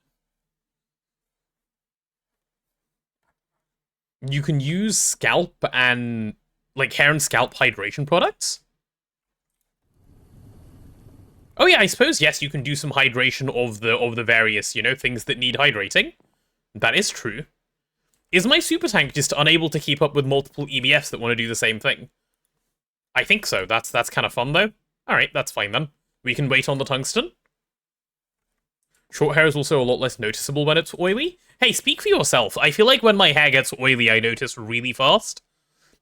You can use scalp and, like, hair and scalp hydration products? Oh yeah, I suppose, yes, you can do some hydration of the various, things that need hydrating. That is true. Is my super tank just unable to keep up with multiple EBFs that want to do the same thing? I think so. That's kind of fun, though. Alright, that's fine, then. We can wait on the tungsten. Short hair is also a lot less noticeable when it's oily. Hey, speak for yourself. I feel like when my hair gets oily, I notice really fast.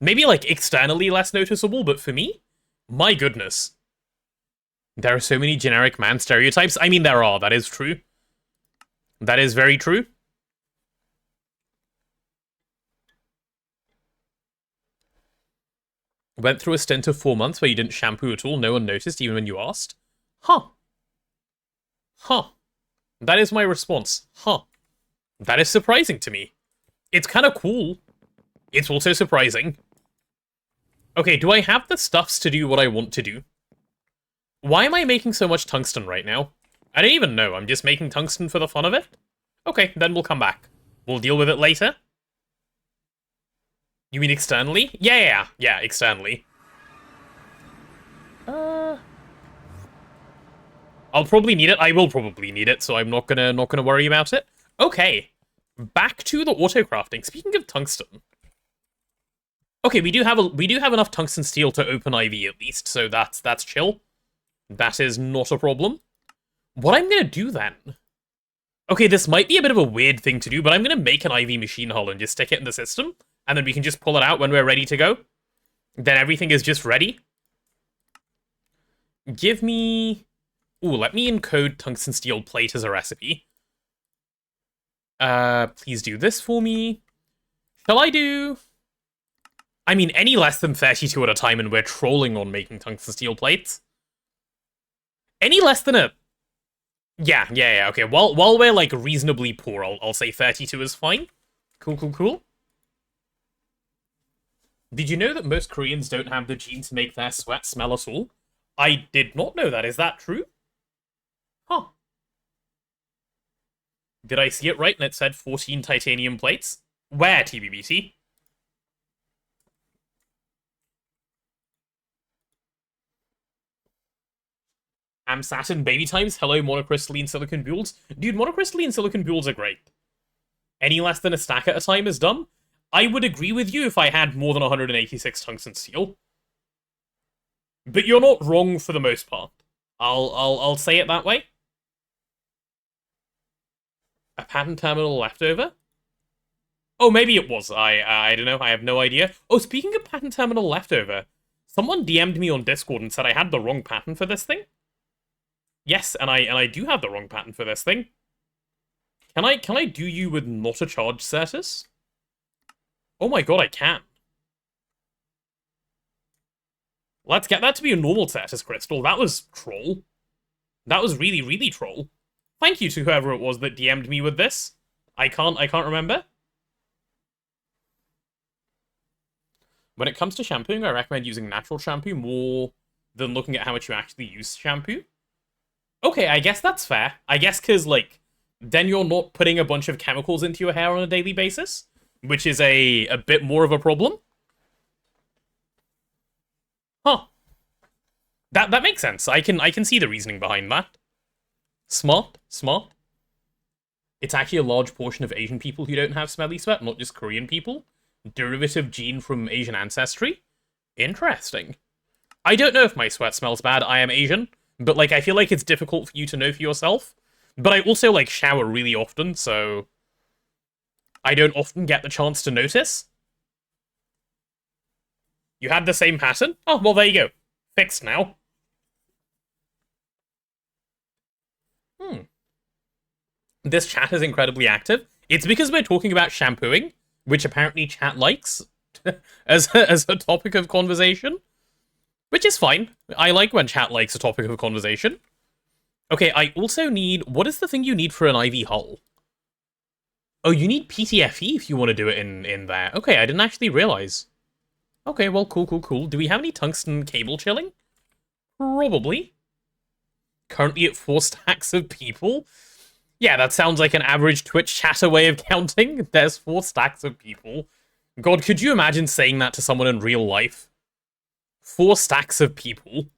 Maybe, like, externally less noticeable, but for me? My goodness. There are so many generic man stereotypes. I mean, there are. That is true. That is very true. Went through a stint of 4 months where you didn't shampoo at all. No one noticed, even when you asked. Huh. Huh. That is my response. Huh. That is surprising to me. It's kind of cool. It's also surprising. Okay, do I have the stuffs to do what I want to do? Why am I making so much tungsten right now? I don't even know. I'm just making tungsten for the fun of it? Okay, then we'll come back. We'll deal with it later. You mean externally? Yeah, externally. I'll probably need it. I will probably need it, so I'm not gonna worry about it. Okay, back to the auto crafting. Speaking of tungsten, okay, we do have enough tungsten steel to open IV at least, so that's chill. That is not a problem. What I'm gonna do then? Okay, this might be a bit of a weird thing to do, but I'm gonna make an IV machine hull and just stick it in the system, and then we can just pull it out when we're ready to go. Then everything is just ready. Give me... Ooh, let me encode tungsten steel plate as a recipe. Please do this for me. Shall I do... I mean, any less than 32 at a time and we're trolling on making tungsten steel plates. Any less than a... Yeah, okay. While we're, like, reasonably poor, I'll say 32 is fine. Cool. Did you know that most Koreans don't have the gene to make their sweat smell at all? I did not know that. Is that true? Huh. Did I see it right and it said 14 titanium plates? Where, TBBT? Saturn baby times. Hello, monocrystalline silicon builds. Dude, monocrystalline silicon builds are great. Any less than a stack at a time is dumb. I would agree with you if I had more than 186 tungsten steel. But you're not wrong for the most part. I'll say it that way. A patent terminal leftover? Oh, maybe it was. I don't know. I have no idea. Oh, speaking of patent terminal leftover, someone DM'd me on Discord and said I had the wrong patent for this thing. Yes, and I do have the wrong patent for this thing. Can I do you with not a charge Certus? Oh my god, I can. Let's get that to be a normal Certus crystal. That was troll. That was really, really troll. Thank you to whoever it was that DM'd me with this. I can't remember. When it comes to shampooing, I recommend using natural shampoo more than looking at how much you actually use shampoo. Okay, I guess that's fair. I guess because, like, then you're not putting a bunch of chemicals into your hair on a daily basis, which is a bit more of a problem. Huh. That makes sense. I can see the reasoning behind that. Smart. It's actually a large portion of Asian people who don't have smelly sweat, not just Korean people. Derivative gene from Asian ancestry. Interesting. I don't know if my sweat smells bad. I am Asian. But, like, I feel like it's difficult for you to know for yourself. But I also, like, shower really often, so... I don't often get the chance to notice. You had the same pattern? Oh, well, there you go. Fixed now. This chat is incredibly active. It's because we're talking about shampooing, which apparently chat likes as a topic of conversation. Which is fine. I like when chat likes a topic of conversation. Okay, I also need... What is the thing you need for an IV hull? Oh, you need PTFE if you want to do it in there. Okay, I didn't actually realize. Okay, well, cool. Do we have any tungsten cable chilling? Probably. Currently at 4 stacks of people? Yeah, that sounds like an average Twitch chatter way of counting. There's 4 stacks of people. God, could you imagine saying that to someone in real life? 4 stacks of people.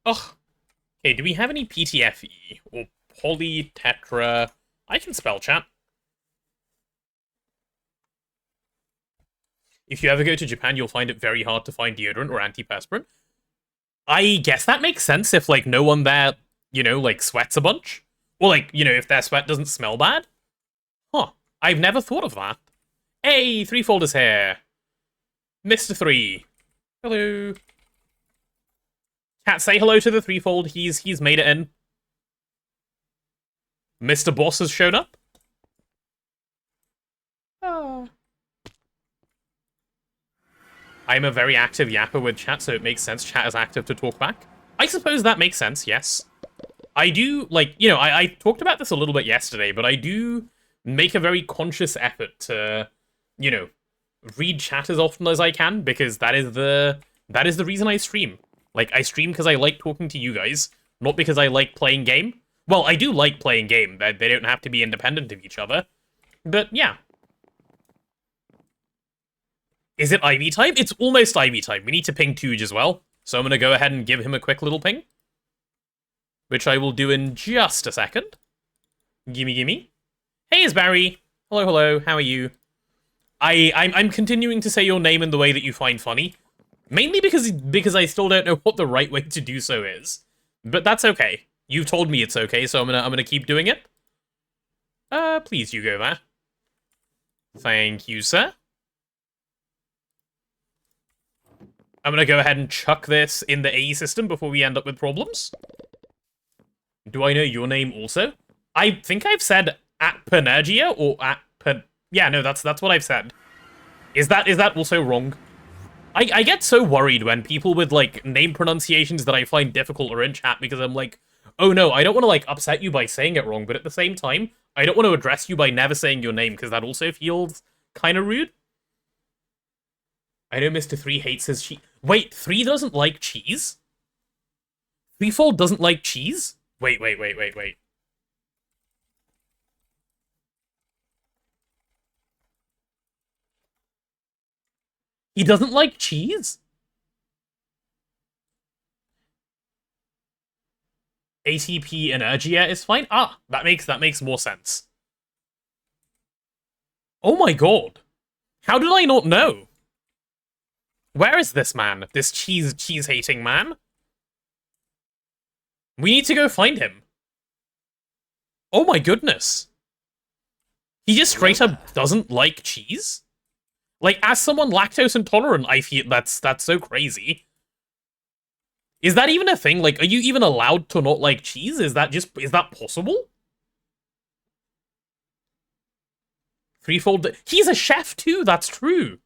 Ugh. Okay, do we have any PTFE? Or polytetra? I can spell chat. If you ever go to Japan, you'll find it very hard to find deodorant or antiperspirant. I guess that makes sense if, like, no one there, you know, like, sweats a bunch. Or, like, you know, if their sweat doesn't smell bad. Huh. I've never thought of that. Hey, Threefold is here. Mr. 3. Hello. Chat, say hello to the Threefold. He's made it in. Mr. Boss has shown up. Oh. I'm a very active yapper with chat, so it makes sense chat is active to talk back. I suppose that makes sense, yes. I do, like, you know, I talked about this a little bit yesterday, but I do make a very conscious effort to, you know, read chat as often as I can, because that is the reason I stream. Like, I stream because I like talking to you guys, not because I like playing game. Well, I do like playing game. They don't have to be independent of each other. But, yeah. Is it IV time? It's almost IV time. We need to ping Tooge as well. So I'm going to go ahead and give him a quick little ping. Which I will do in just a second. Gimme, gimme. Hey, it's Barry. Hello, hello. How are you? I'm continuing to say your name in the way that you find funny. Mainly because I still don't know what the right way to do so is. But that's okay. You've told me it's okay, so I'm gonna keep doing it. Please you go there. Thank you, sir. I'm gonna go ahead and chuck this in the AE system before we end up with problems. Do I know your name also? I think I've said at Panergia or at yeah, no, that's what I've said. Is that also wrong? I get so worried when people with, like, name pronunciations that I find difficult are in chat, because I'm like, oh no, I don't want to, like, upset you by saying it wrong, but at the same time, I don't want to address you by never saying your name, because that also feels kind of rude. I know Mr. 3 hates his cheese. Wait, 3 doesn't like cheese? Threefold doesn't like cheese? Wait. He doesn't like cheese? ATP Energia is fine? Ah, that makes more sense. Oh my god. How did I not know? Where is this man? This cheese-hating man? We need to go find him. Oh my goodness. He just straight up doesn't like cheese? Like, as someone lactose intolerant, I feel that's so crazy. Is that even a thing? Like, are you even allowed to not like cheese? Is that possible? Threefold. He's a chef too, that's true.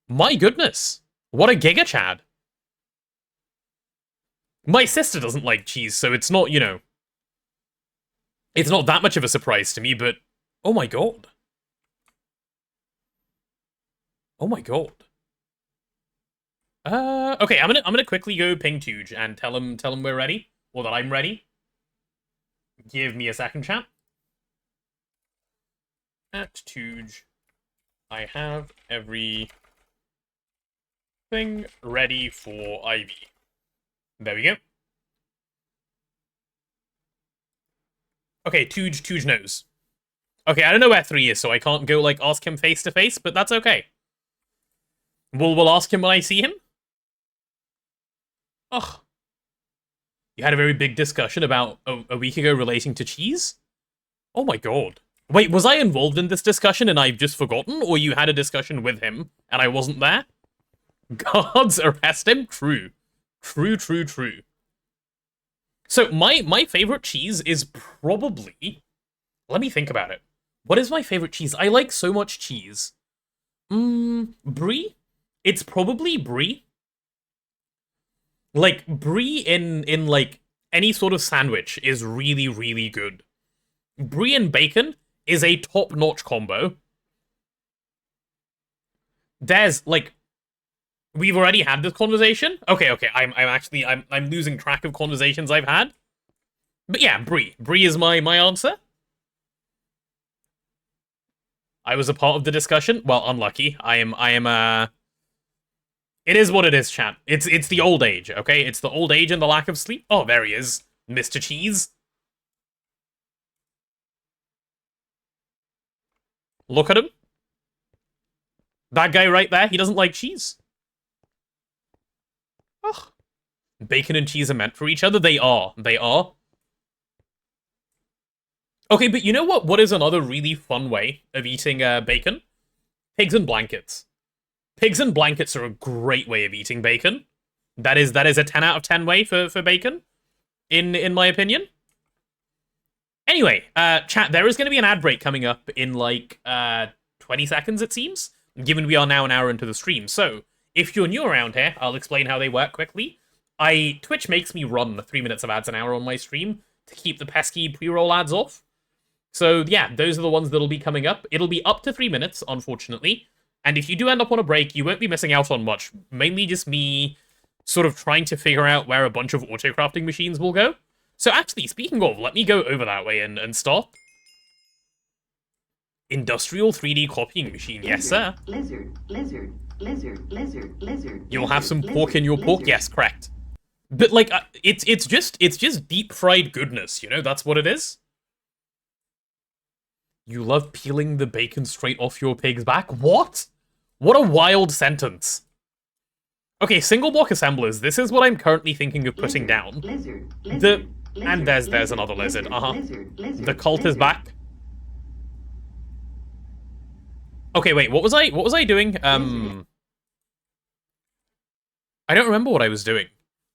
My goodness. What a giga chad. My sister doesn't like cheese, so it's not, you know, it's not that much of a surprise to me, but oh my god. Oh my god. Okay, I'm gonna quickly go ping Tooge and tell him we're ready, or that I'm ready. Give me a second, chat. At Tooge, I have everything ready for IV. There we go. Okay, Tooge knows. Okay, I don't know where 3 is, so I can't go, like, ask him face to face, but that's okay. We'll ask him when I see him. Ugh. You had a very big discussion about a week ago relating to cheese? Oh my god. Wait, was I involved in this discussion and I've just forgotten? Or you had a discussion with him and I wasn't there? Guards arrest him? True. True. So my favorite cheese is probably... Let me think about it. What is my favorite cheese? I like so much cheese. Brie? It's probably brie. Like, brie in like, any sort of sandwich is really, really good. Brie and bacon is a top-notch combo. There's, like... We've already had this conversation? Okay, I'm losing track of conversations I've had. But yeah, brie. Brie is my answer. I was a part of the discussion. Well, unlucky. I am It is what it is, chat. It's the old age, okay? It's the old age and the lack of sleep. Oh, there he is. Mr. Cheese. Look at him. That guy right there, he doesn't like cheese. Ugh. Bacon and cheese are meant for each other? They are. Okay, but you know what? What is another really fun way of eating bacon? Pigs in blankets. Pigs in blankets are a great way of eating bacon. That is a 10 out of 10 way for bacon, in my opinion. Anyway, chat, there is going to be an ad break coming up in, like, 20 seconds, it seems, given we are now an hour into the stream. So, if you're new around here, I'll explain how they work quickly. Twitch makes me run 3 minutes of ads an hour on my stream to keep the pesky pre-roll ads off. So, yeah, those are the ones that'll be coming up. It'll be up to 3 minutes, unfortunately. And if you do end up on a break, you won't be missing out on much. Mainly just me sort of trying to figure out where a bunch of auto-crafting machines will go. So actually, speaking of, let me go over that way and start. Industrial 3D copying machine, yes sir. Lizard. You'll have some pork in your pork, yes, correct. But like, it's just deep fried goodness, you know. That's what it is. You love peeling the bacon straight off your pig's back. What? What a wild sentence. Okay, single block assemblers. This is what I'm currently thinking of putting down. And there's another lizard. The cult is back. Okay, wait. What was I doing? I don't remember what I was doing.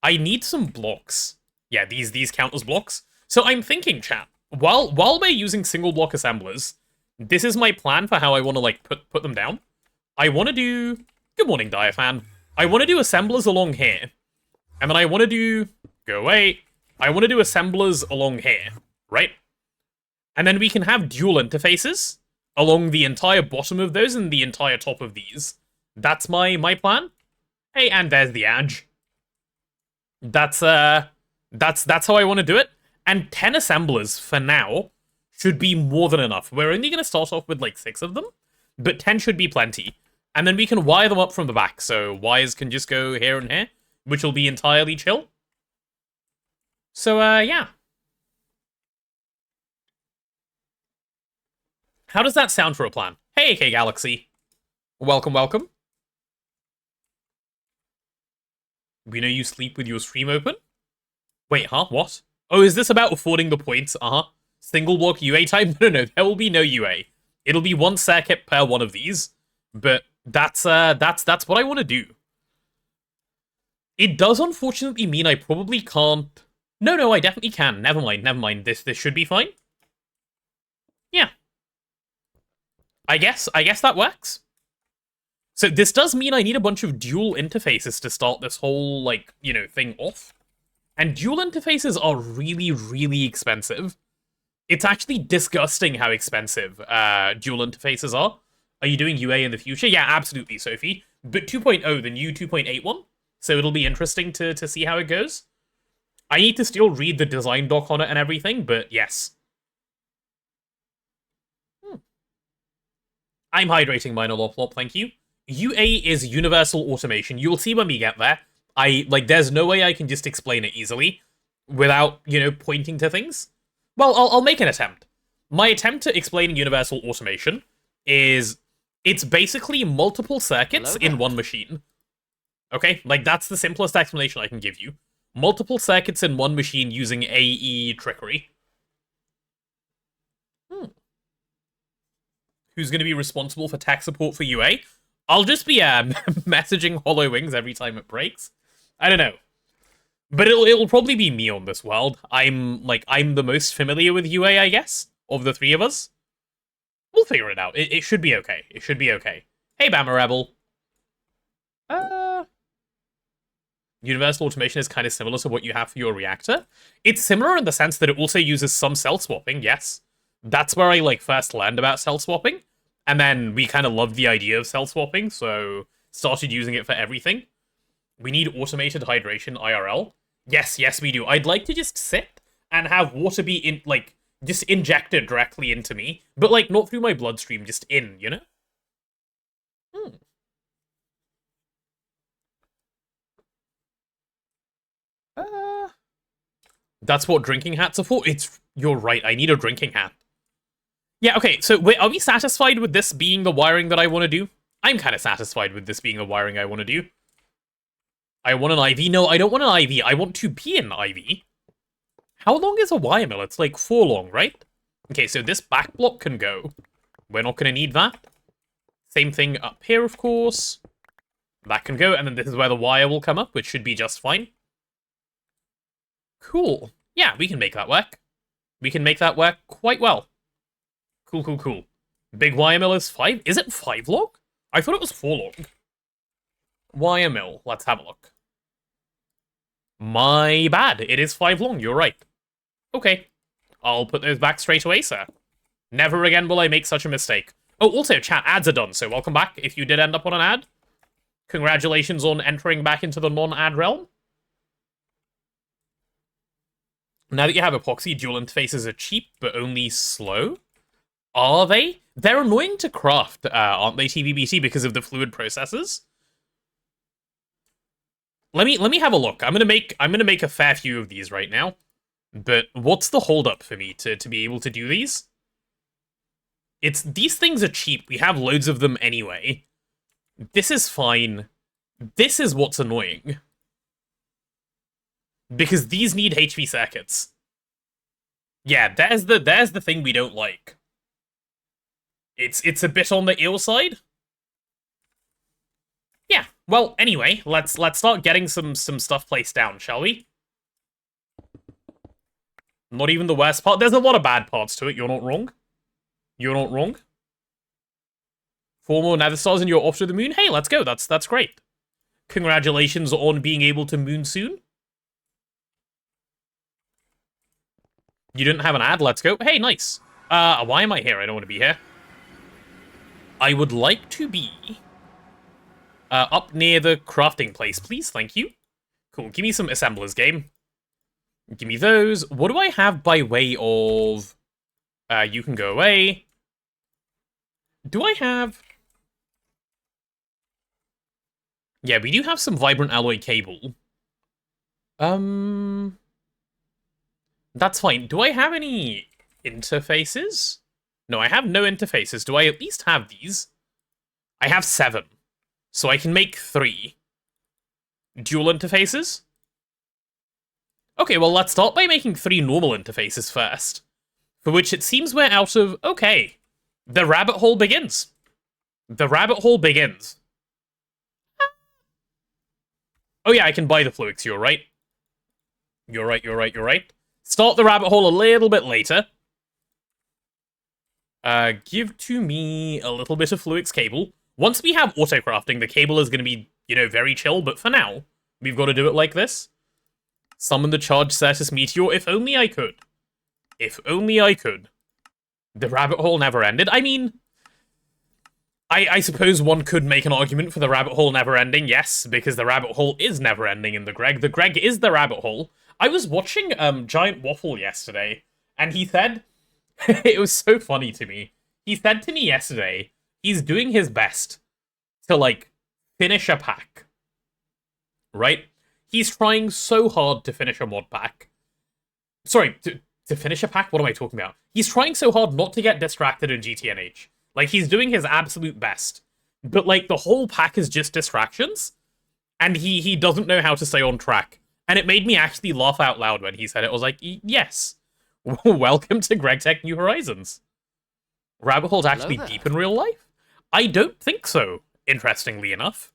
I need some blocks. Yeah, these count as blocks. So I'm thinking, chat, while we're using single block assemblers, this is my plan for how I want to like put them down. I want to do... Good morning, Diaphan. I want to do assemblers along here. And then I want to do... Go away. I want to do assemblers along here, right? And then we can have dual interfaces along the entire bottom of those and the entire top of these. That's my plan. Hey, and there's the edge. That's how I want to do it. And 10 assemblers for now should be more than enough. We're only going to start off with like 6 of them, but 10 should be plenty. And then we can wire them up from the back, so wires can just go here and here, which will be entirely chill. So, yeah. How does that sound for a plan? Hey, AK Galaxy. Welcome, welcome. We know you sleep with your stream open? Wait, huh? What? Oh, is this about affording the points? Single block UA type? No, there will be no UA. It'll be 1 circuit per one of these. But that's what I want to do. It does unfortunately mean I probably can't... No, I definitely can. Never mind. This should be fine. Yeah. I guess that works. So this does mean I need a bunch of dual interfaces to start this whole, like, you know, thing off. And dual interfaces are really, really expensive. It's actually disgusting how expensive dual interfaces are. Are you doing UA in the future? Yeah, absolutely, Sophie. But 2.0, the new 2.81. So it'll be interesting to see how it goes. I need to still read the design doc on it and everything, but yes. I'm hydrating mine a lot, thank you. UA is universal automation. You'll see when we get there. There's no way I can just explain it easily without, you know, pointing to things. Well, I'll make an attempt. My attempt to explain universal automation is it's basically multiple circuits in one machine. Okay? Like, that's the simplest explanation I can give you. Multiple circuits in one machine using AE trickery. Who's going to be responsible for tech support for UA? I'll just be messaging Hollow Wings every time it breaks. I don't know. But it'll probably be me on this world. I'm the most familiar with UA, I guess, of the three of us. We'll figure it out. It should be okay. It should be okay. Hey, Bama Rebel. Universal automation is kind of similar to what you have for your reactor. It's similar in the sense that it also uses some cell swapping, yes. That's where I, first learned about cell swapping. And then we kind of loved the idea of cell swapping, so started using it for everything. We need automated hydration IRL. Yes, we do. I'd like to just sit and have water be just injected directly into me. But, not through my bloodstream, just in, you know? That's what drinking hats are for? You're right, I need a drinking hat. Yeah, okay, so are we satisfied with this being the wiring that I want to do? I'm kind of satisfied with this being the wiring I want to do. I want an IV? No, I don't want an IV. I want to be an IV. How long is a wire mill? It's 4 long, right? Okay, so this back block can go. We're not going to need that. Same thing up here, of course. That can go, and then this is where the wire will come up, which should be just fine. Cool. Yeah, we can make that work. We can make that work quite well. Cool. Big wire mill is 5? Is it 5 long? I thought it was 4 long. Wire mill. Let's have a look. My bad. It is 5 long. You're right. Okay. I'll put those back straight away, sir. Never again will I make such a mistake. Oh, also, chat, ads are done, so welcome back if you did end up on an ad. Congratulations on entering back into the non-ad realm. Now that you have epoxy, dual interfaces are cheap, but only slow. Are they? They're annoying to craft, aren't they, TVBT, because of the fluid processes? Let me have a look. I'm gonna make a fair few of these right now. But what's the holdup for me to be able to do these? These things are cheap. We have loads of them anyway. This is fine. This is what's annoying. Because these need HP circuits. Yeah, there's the thing we don't like. It's a bit on the ill side. Yeah. Well, anyway, let's start getting some stuff placed down, shall we? Not even the worst part. There's a lot of bad parts to it. You're not wrong. You're not wrong. 4 more nether stars and you're off to the moon. Hey, let's go. That's great. Congratulations on being able to moon soon. You didn't have an ad. Let's go. Hey, nice. Why am I here? I don't want to be here. I would like to be up near the crafting place, please. Thank you. Cool. Give me some assemblers, game. Give me those. What do I have by way of... you can go away. Do I have... Yeah, we do have some vibrant alloy cable. That's fine. Do I have any interfaces? No, I have no interfaces. Do I at least have these? I have 7. So I can make 3. Dual interfaces? Okay, well, let's start by making 3 normal interfaces first. For which it seems we're out of... Okay. The rabbit hole begins. The rabbit hole begins. Oh yeah, I can buy the fluix, you're right. You're right. Start the rabbit hole a little bit later. Give to me a little bit of fluix cable. Once we have auto-crafting, the cable is going to be, very chill, but for now, we've got to do it like this. Summon the charged Certus meteor. If only I could. If only I could. The rabbit hole never ended. I mean, I suppose one could make an argument for the rabbit hole never ending, yes, because the rabbit hole is never ending in the Greg. The Greg is the rabbit hole. I was watching Giant Waffle yesterday, and he said, it was so funny to me. He said to me yesterday, he's doing his best to, finish a pack. Right? He's trying so hard to finish a mod pack. Sorry, to finish a pack? What am I talking about? He's trying so hard not to get distracted in GTNH. He's doing his absolute best. But, the whole pack is just distractions. And he doesn't know how to stay on track. And it made me actually laugh out loud when he said it. I was like, yes. Welcome to GregTech New Horizons. Rabbit holes actually deep in real life? I don't think so, interestingly enough.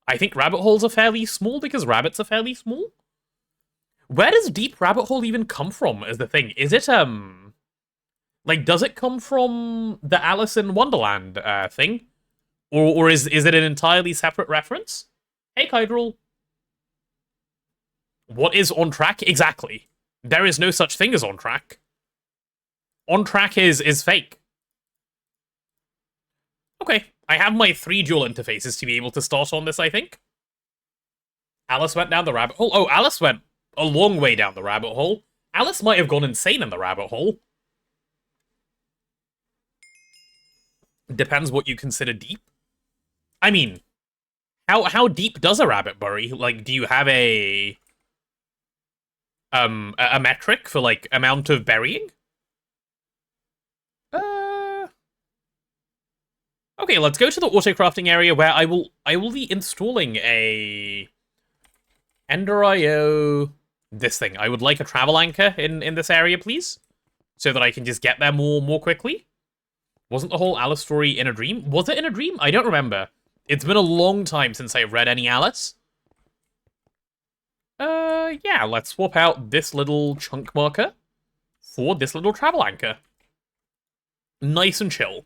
I think rabbit holes are fairly small because rabbits are fairly small. Where does deep rabbit hole even come from as the thing? Is it, does it come from the Alice in Wonderland, thing? Or is it an entirely separate reference? Hey, Kydrel. What is on track? Exactly. There is no such thing as on track. On track is fake. Okay, I have my 3 dual interfaces to be able to start on this, I think. Alice went down the rabbit hole. Oh, Alice went a long way down the rabbit hole. Alice might have gone insane in the rabbit hole. Depends what you consider deep. I mean, how deep does a rabbit bury? Do you have a metric for, amount of burying? Okay, let's go to the auto-crafting area where I will be installing a Ender.io this thing. I would like a travel anchor in this area, please. So that I can just get there more quickly. Wasn't the whole Alice story in a dream? Was it in a dream? I don't remember. It's been a long time since I've read any Alice. Yeah, let's swap out this little chunk marker for this little travel anchor. Nice and chill.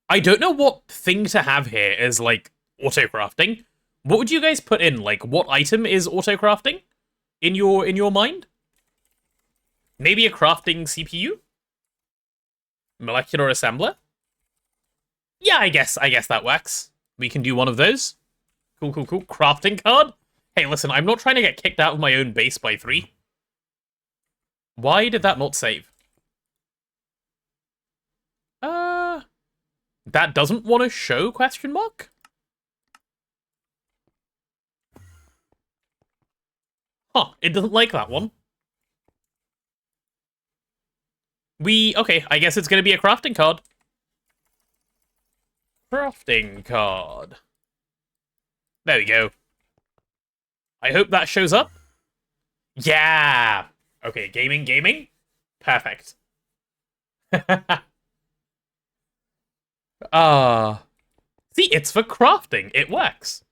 I don't know what thing to have here as, auto-crafting. What would you guys put in? What item is auto-crafting in your mind? Maybe a crafting CPU? Molecular assembler? Yeah, I guess that works. We can do one of those. Cool, cool, cool. Crafting card? Hey, listen, I'm not trying to get kicked out of my own base by 3. Why did that not save? That doesn't want to show, question mark? Huh, it doesn't like that one. Okay, I guess it's gonna be a crafting card. Crafting card. There we go. I hope that shows up. Yeah! Okay, gaming. Perfect. See, it's for crafting. It works.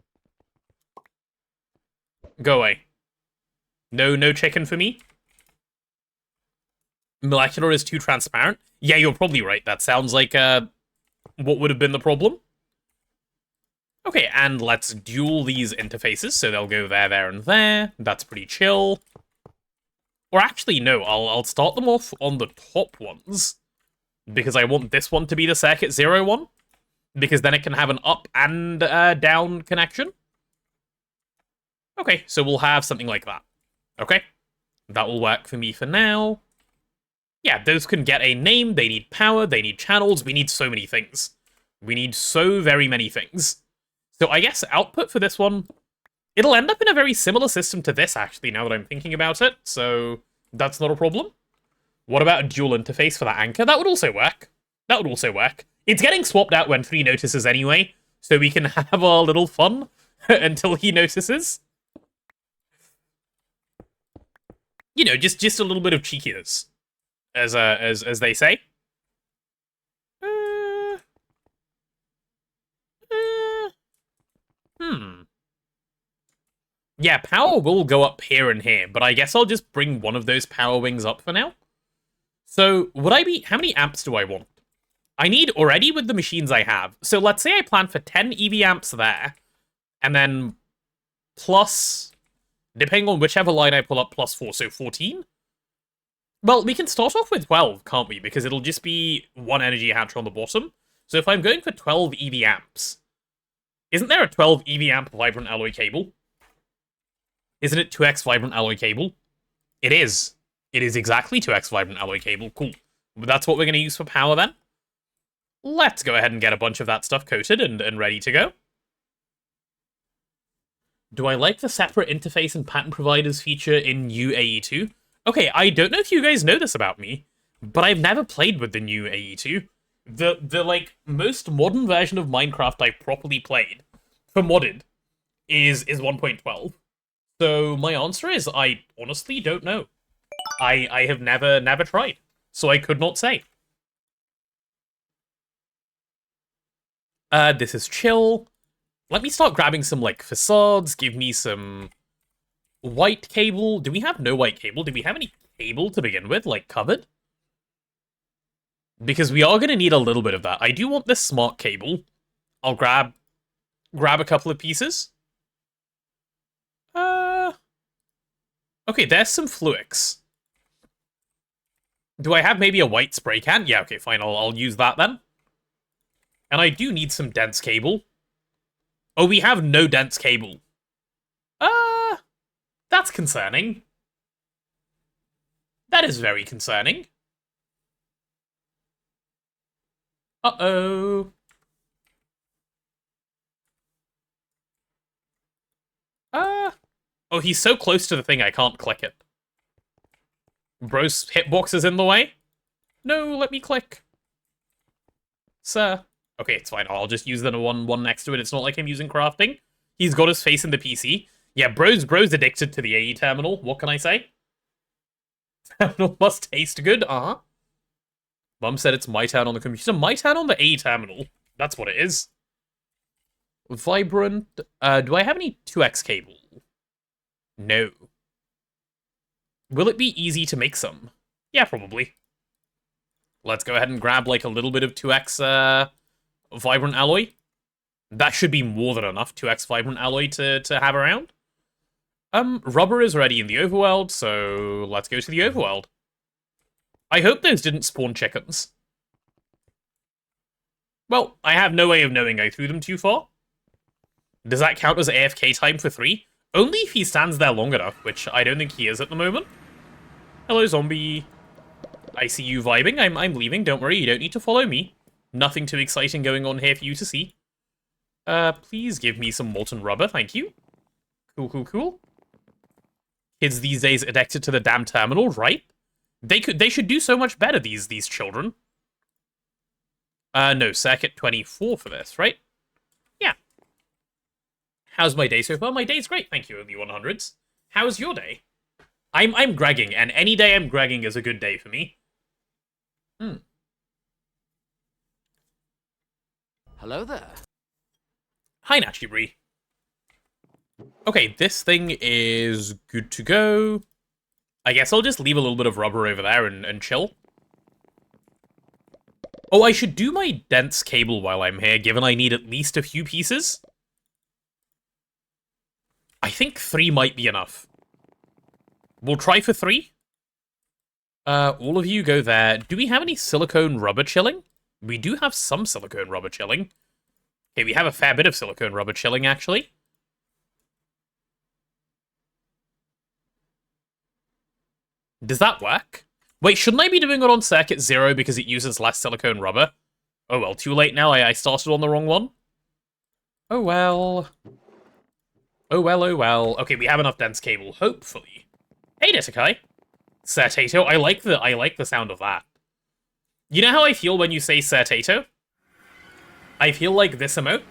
Go away. No chicken for me. Molecular is too transparent. Yeah, you're probably right. That sounds like what would have been the problem. Okay, and let's dual these interfaces, so they'll go there, and there. That's pretty chill. Or actually, no, I'll start them off on the top ones, because I want this one to be the circuit 0 one, because then it can have an up and down connection. Okay, so we'll have something like that. Okay, that will work for me for now. Yeah, those can get a name, they need power, they need channels, we need so many things. We need so very many things. So I guess output for this one, it'll end up in a very similar system to this, actually, now that I'm thinking about it, so that's not a problem. What about a dual interface for that anchor? That would also work. That would also work. It's getting swapped out when 3 notices anyway, so we can have our little fun until he notices. You know, just a little bit of cheekiness, as they say. Yeah, power will go up here and here, but I guess I'll just bring one of those power wings up for now. So, how many amps do I want? I need already with the machines I have. So let's say I plan for 10 EV amps there, and then plus, depending on whichever line I pull up, plus 4, so 14? Well, we can start off with 12, can't we? Because it'll just be one energy hatcher on the bottom. So if I'm going for 12 EV amps, isn't there a 12 EV amp vibrant alloy cable? Isn't it 2x vibrant alloy cable? It is. It is exactly 2x vibrant alloy cable. Cool. That's what we're going to use for power then. Let's go ahead and get a bunch of that stuff coated and ready to go. Do I like the separate interface and pattern providers feature in new AE2? Okay, I don't know if you guys know this about me, but I've never played with the new AE2. The like, most modern version of Minecraft I've properly played, for modded, is 1.12. So my answer is, I honestly don't know. I have never tried, so I could not say. This is chill. Let me start grabbing some, like, facades, give me some white cable. Do we have no white cable? Do we have any cable to begin with, like, covered? Because we are going to need a little bit of that. I do want this smart cable. I'll grab a couple of pieces. Okay, there's some fluix. Do I have maybe a white spray can? Yeah, okay, fine. I'll use that then. And I do need some dense cable. Oh, we have no dense cable. That's concerning. That is very concerning. Uh-oh. Oh, he's so close to the thing I can't click it. Bro's hitbox is in the way? No, let me click. Sir. Okay, it's fine. I'll just use the one next to it. It's not like I'm using crafting. He's got his face in the PC. Yeah, bro's addicted to the AE terminal. What can I say? Terminal must taste good. Uh-huh. Mum said it's my turn on the computer. My turn on the AE terminal. That's what it is. Vibrant. Do I have any 2x cable? No. Will it be easy to make some? Yeah, probably. Let's go ahead and grab, like, a little bit of 2x, vibrant alloy. That should be more than enough 2x vibrant alloy to have around. Rubber is already in the overworld, so let's go to the overworld. I hope those didn't spawn chickens. Well, I have no way of knowing I threw them too far. Does that count as AFK time for 3? Only if he stands there long enough, which I don't think he is at the moment. Hello, zombie. I see you vibing. I'm leaving. Don't worry, you don't need to follow me. Nothing too exciting going on here for you to see. Please give me some molten rubber, thank you. Cool, cool, cool. Kids these days addicted to the damn terminal, right? They should do so much better, these children. No, circuit 24 for this, right? Yeah. How's my day so far? My day's great, thank you, the 100s. How's your day? I'm gregging, and any day I'm gregging is a good day for me. Hello there. Hi, Natchy Bree. Okay, this thing is good to go. I guess I'll just leave a little bit of rubber over there and chill. Oh, I should do my dense cable while I'm here, given I need at least a few pieces. I think 3 might be enough. We'll try for 3. All of you go there. Do we have any silicone rubber chilling? We do have some silicone rubber chilling. Okay, we have a fair bit of silicone rubber chilling, actually. Does that work? Wait, shouldn't I be doing it on circuit 0 because it uses less silicone rubber? Oh well, too late now, I started on the wrong one. Oh well. Oh well, oh well. Okay, we have enough dense cable, hopefully. Hey, Desikai. Certato, I like the sound of that. You know how I feel when you say Certato? I feel like this emote.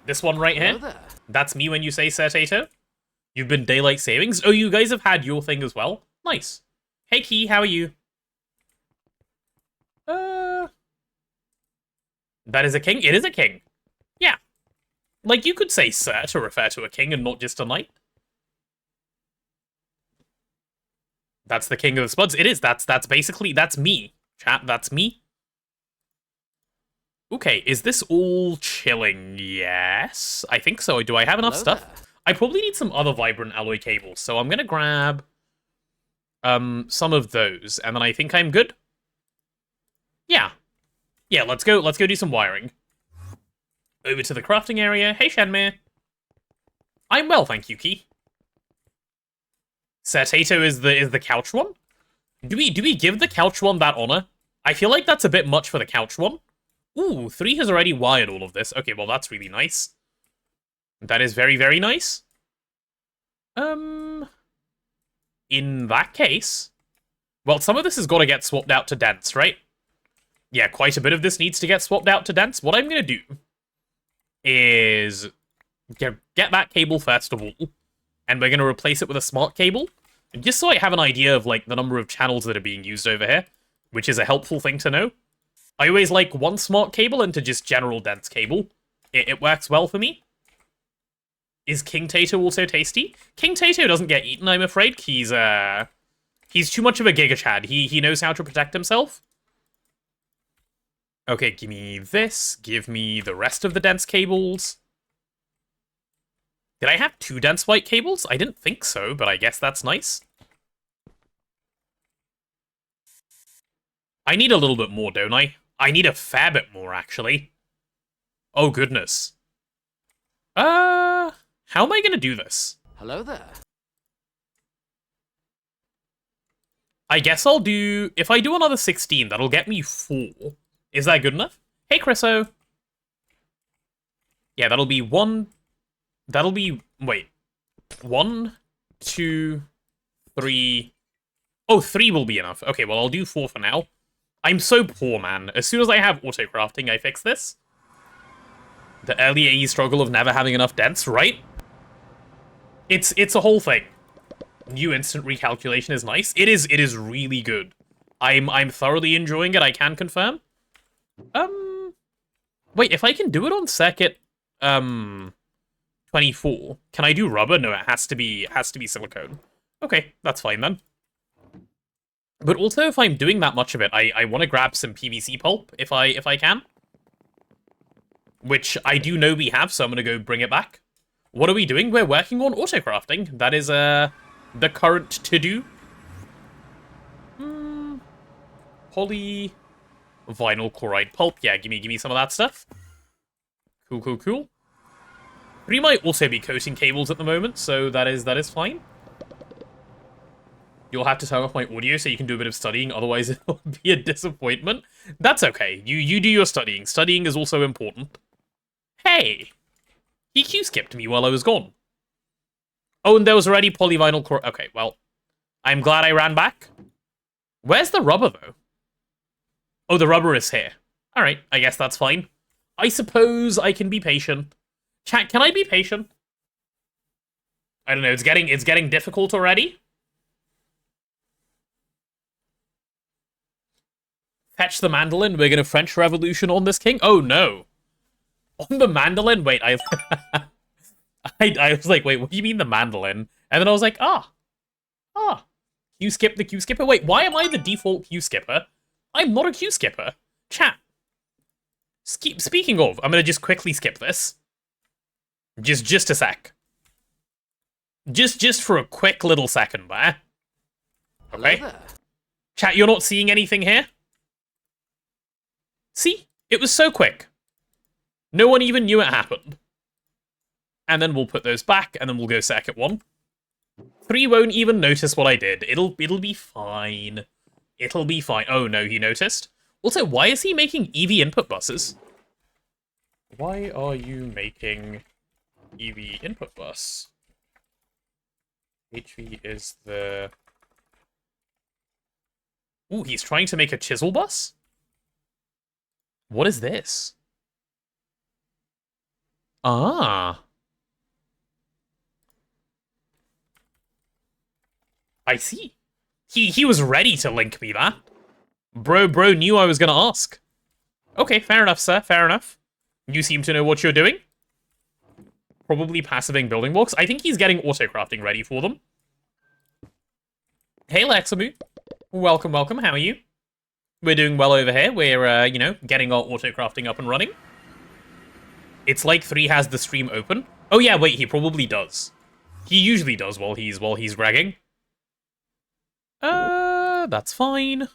This one right here. That's me when you say Certato. You've been daylight savings. Oh, you guys have had your thing as well? Nice. Hey, Key, how are you? That is a king? It is a king. Yeah. Like, you could say sir to refer to a king and not just a knight. That's the king of the spuds. It is. That's basically, that's me. Chat, that's me. Okay, is this all chilling? Yes. I think so. Do I have enough stuff? I probably need some other vibrant alloy cables, so I'm gonna grab some of those, and then I think I'm good. Yeah. Yeah, let's go do some wiring. Over to the crafting area. Hey, Shenmere. I'm well, thank you, Key. Certato is the couch one? Do we give the couch one that honor? I feel like that's a bit much for the couch one. Ooh, 3 has already wired all of this. Okay, well, that's really nice. That is very, very nice. In that case... Well, some of this has got to get swapped out to dense, right? Yeah, quite a bit of this needs to get swapped out to dense. What I'm going to do is get that cable first of all, and we're going to replace it with a smart cable, just so I have an idea of, like, the number of channels that are being used over here, which is a helpful thing to know. I always like one smart cable into just general dense cable. It works well for me. Is King Tato also tasty? King Tato doesn't get eaten, I'm afraid. He's too much of a Giga Chad. He knows how to protect himself. Okay, give me this. Give me the rest of the dense cables. Did I have 2 dense white cables? I didn't think so, but I guess that's nice. I need a little bit more, don't I? I need a fair bit more, actually. Oh, goodness. How am I gonna do this? Hello there. I guess I'll do... If I do another 16, that'll get me 4. Is that good enough? Hey, Chriso. Yeah, that'll be 1... That'll be... Wait. 1, 2, 3... Oh, 3 will be enough. Okay, well, I'll do 4 for now. I'm so poor, man. As soon as I have auto-crafting, I fix this. The early AE struggle of never having enough dense, right? It's a whole thing. New instant recalculation is nice. It is really good. I'm thoroughly enjoying it, I can confirm. Wait, if I can do it on circuit 24, can I do rubber? No, it has to be silicone. Okay, that's fine then. But also, if I'm doing that much of it, I want to grab some PVC pulp if I can. Which I do know we have, so I'm gonna go bring it back. What are we doing? We're working on auto-crafting. That is the current to-do. Poly... Vinyl chloride pulp. Yeah, give me some of that stuff. Cool, cool, cool. 3 might also be coating cables at the moment, so that is fine. You'll have to turn off my audio so you can do a bit of studying, otherwise it'll be a disappointment. That's okay. You do your studying. Studying is also important. Hey! He Q-skipped me while I was gone. Oh, and there was already polyvinyl core. Okay, well, I'm glad I ran back. Where's the rubber, though? Oh, the rubber is here. Alright, I guess that's fine. I suppose I can be patient. Chat, can I be patient? I don't know, it's getting difficult already. Fetch the mandolin, we're gonna French Revolution on this king? Oh no. On the mandolin? Wait, I was like, wait, what do you mean the mandolin? And then I was like, Q-skip the Q-skipper? Wait, why am I the default Q-skipper? I'm not a Q-skipper. Chat. Speaking of, I'm gonna just quickly skip this. Just a sec. Just for a quick little second there. Okay. Chat, you're not seeing anything here? See? It was so quick. No one even knew it happened. And then we'll put those back, and then we'll go circuit 1. 3 won't even notice what I did. It'll be fine. It'll be fine. Oh no, he noticed. Also, why is he making EV input buses? Why are you making EV input bus? HV is the... Ooh, he's trying to make a chisel bus? What is this? Ah. I see. He was ready to link me that. Bro knew I was gonna ask. Okay, fair enough, sir. Fair enough. You seem to know what you're doing. Probably passiving building blocks. I think he's getting auto-crafting ready for them. Hey, Lexamu. Welcome, welcome. How are you? We're doing well over here. We're, you know, getting our auto-crafting up and running. It's like 3 has the stream open. Oh yeah, wait, he probably does. He usually does while he's ragging. That's fine.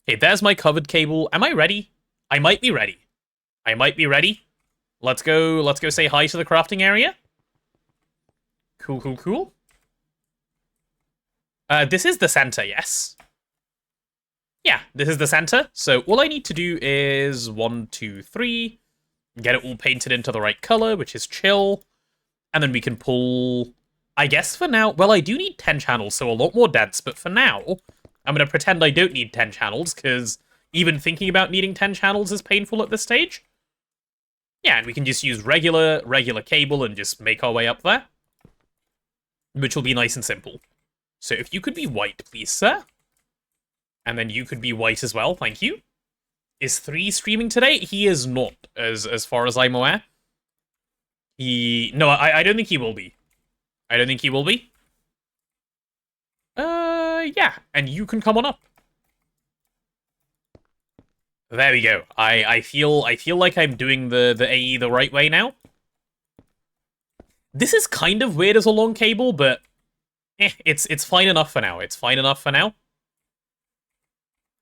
Hey, there's my covered cable. Am I ready? I might be ready. I might be ready. Let's go say hi to the crafting area. Cool, cool, cool. This is the center, yes. Yeah, this is the center. So all I need to do is 1, 2, 3. Get it all painted into the right color, which is chill. And then we can pull... I guess for now... Well, I do need 10 channels, so a lot more deads. But for now, I'm going to pretend I don't need 10 channels, because even thinking about needing 10 channels is painful at this stage. Yeah, and we can just use regular cable and just make our way up there. Which will be nice and simple. So if you could be white, please, sir. And then you could be white as well, thank you. Is 3 streaming today? He is not, as far as I'm aware. No, I don't think he will be. I don't think he will be. Yeah, and you can come on up. There we go. I feel like I'm doing the AE the right way now. This is kind of weird as a long cable, but it's fine enough for now. It's fine enough for now.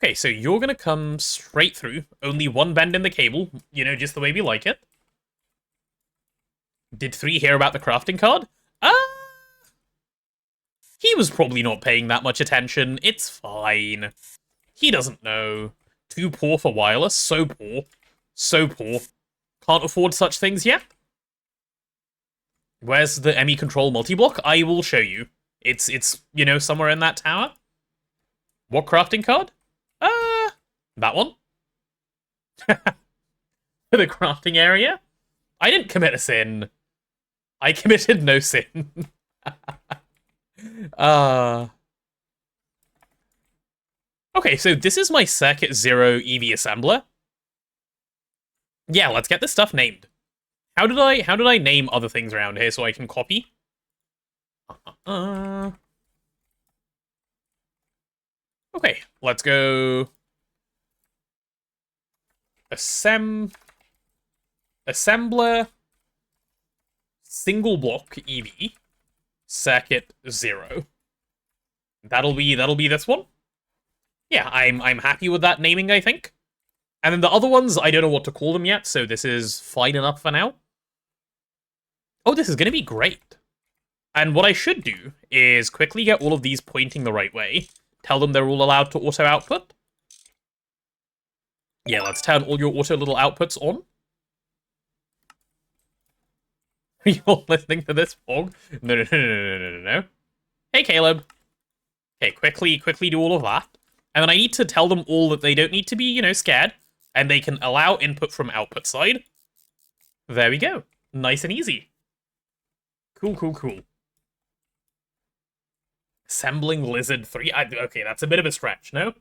Okay, so you're gonna come straight through. Only 1 bend in the cable, you know, just the way we like it. Did 3 hear about the crafting card? He was probably not paying that much attention. It's fine. He doesn't know. Too poor for wireless. So poor. So poor. Can't afford such things yet. Where's the ME control multi-block? I will show you. It's you know, somewhere in that tower. What crafting card? That one. For the crafting area. I didn't commit a sin. I committed no sin. Okay, so this is my Circuit 0 EV assembler. Yeah, let's get this stuff named. How did I name other things around here so I can copy? Okay, let's go. Assembler. Single block EV. Circuit 0. That'll be this one. Yeah, I'm happy with that naming, I think. And then the other ones, I don't know what to call them yet, so this is fine enough for now. Oh, this is going to be great. And what I should do is quickly get all of these pointing the right way. Tell them they're all allowed to auto-output. Yeah, let's turn all your auto little outputs on. You're listening to this, Fog? No. Hey, Caleb. Okay, quickly do all of that. And then I need to tell them all that they don't need to be, scared. And they can allow input from output side. There we go. Nice and easy. Cool. Assembling Lizard 3. Okay, that's a bit of a stretch, no?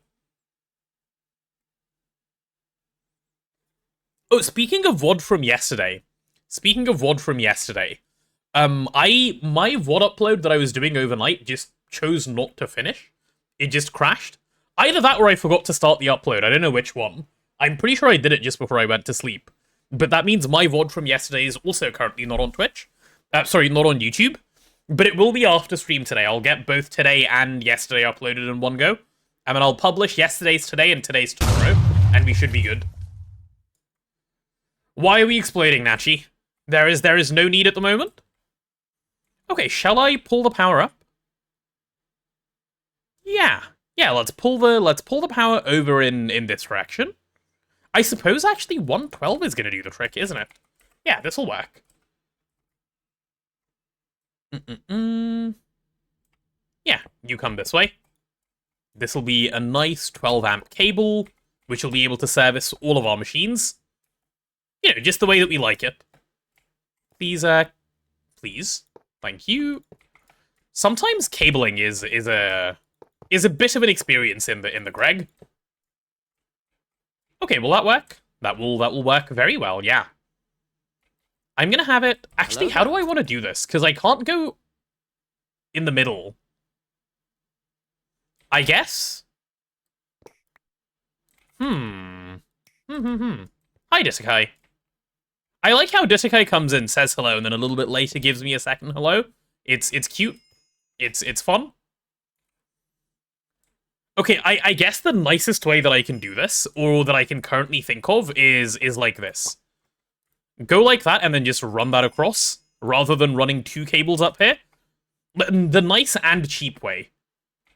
Oh, speaking of VOD from yesterday. My VOD upload that I was doing overnight just chose not to finish. It just crashed. Either that or I forgot to start the upload. I don't know which one. I'm pretty sure I did it just before I went to sleep. But that means my VOD from yesterday is also currently not on Twitch. Sorry, not on YouTube. But it will be after stream today. I'll get both today and yesterday uploaded in one go. And then I'll publish yesterday's today and today's tomorrow. And we should be good. Why are we exploiting, Nachi? There is no need at the moment? Okay, shall I pull the power up? Yeah, let's pull the power over in this direction. I suppose actually 112 is going to do the trick, isn't it? Yeah, this will work. Yeah, you come this way. This will be a nice 12 amp cable, which will be able to service all of our machines. Just the way that we like it. Please, please. Thank you. Sometimes cabling is a bit of an experience in the Greg. Okay, will that work? That will work very well, yeah. I'm gonna have it... Actually, how do I want to do this? Because I can't go in the middle. I guess? Hi, Disakai. I like how Disakai comes in, says hello, and then a little bit later gives me a second hello. It's cute. It's fun. Okay, I guess the nicest way that I can do this, or that I can currently think of, is like this. Go like that, and then just run that across, rather than running two cables up here. The nice and cheap way.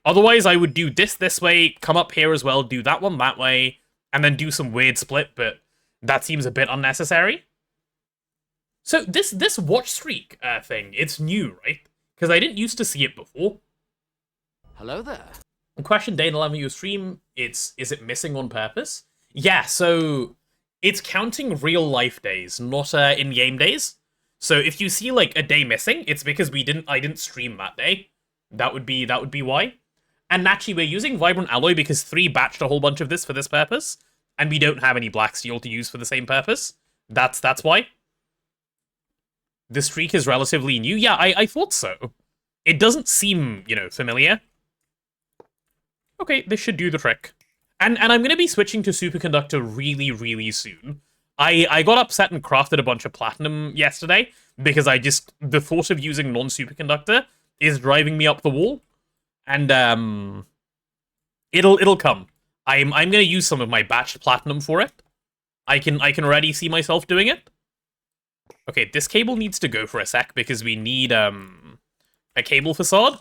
Otherwise, I would do this way, come up here as well, do that one that way, and then do some weird split, but that seems a bit unnecessary. So this watch streak thing, it's new, right? Because I didn't used to see it before. Hello there. Question day in 11 your stream, is it missing on purpose? Yeah, so it's counting real life days, not in-game days. So if you see like a day missing, it's because I didn't stream that day. That would be why. And naturally, we're using Vibrant Alloy because 3 batched a whole bunch of this for this purpose, and we don't have any black steel to use for the same purpose. That's why. The streak is relatively new. Yeah, I thought so. It doesn't seem, familiar. Okay, this should do the trick. And I'm going to be switching to Superconductor really, really soon. I got upset and crafted a bunch of Platinum yesterday, because the thought of using non-Superconductor is driving me up the wall. And, it'll come. I'm going to use some of my batched Platinum for it. I can already see myself doing it. Okay, this cable needs to go for a sec, because we need, a cable facade,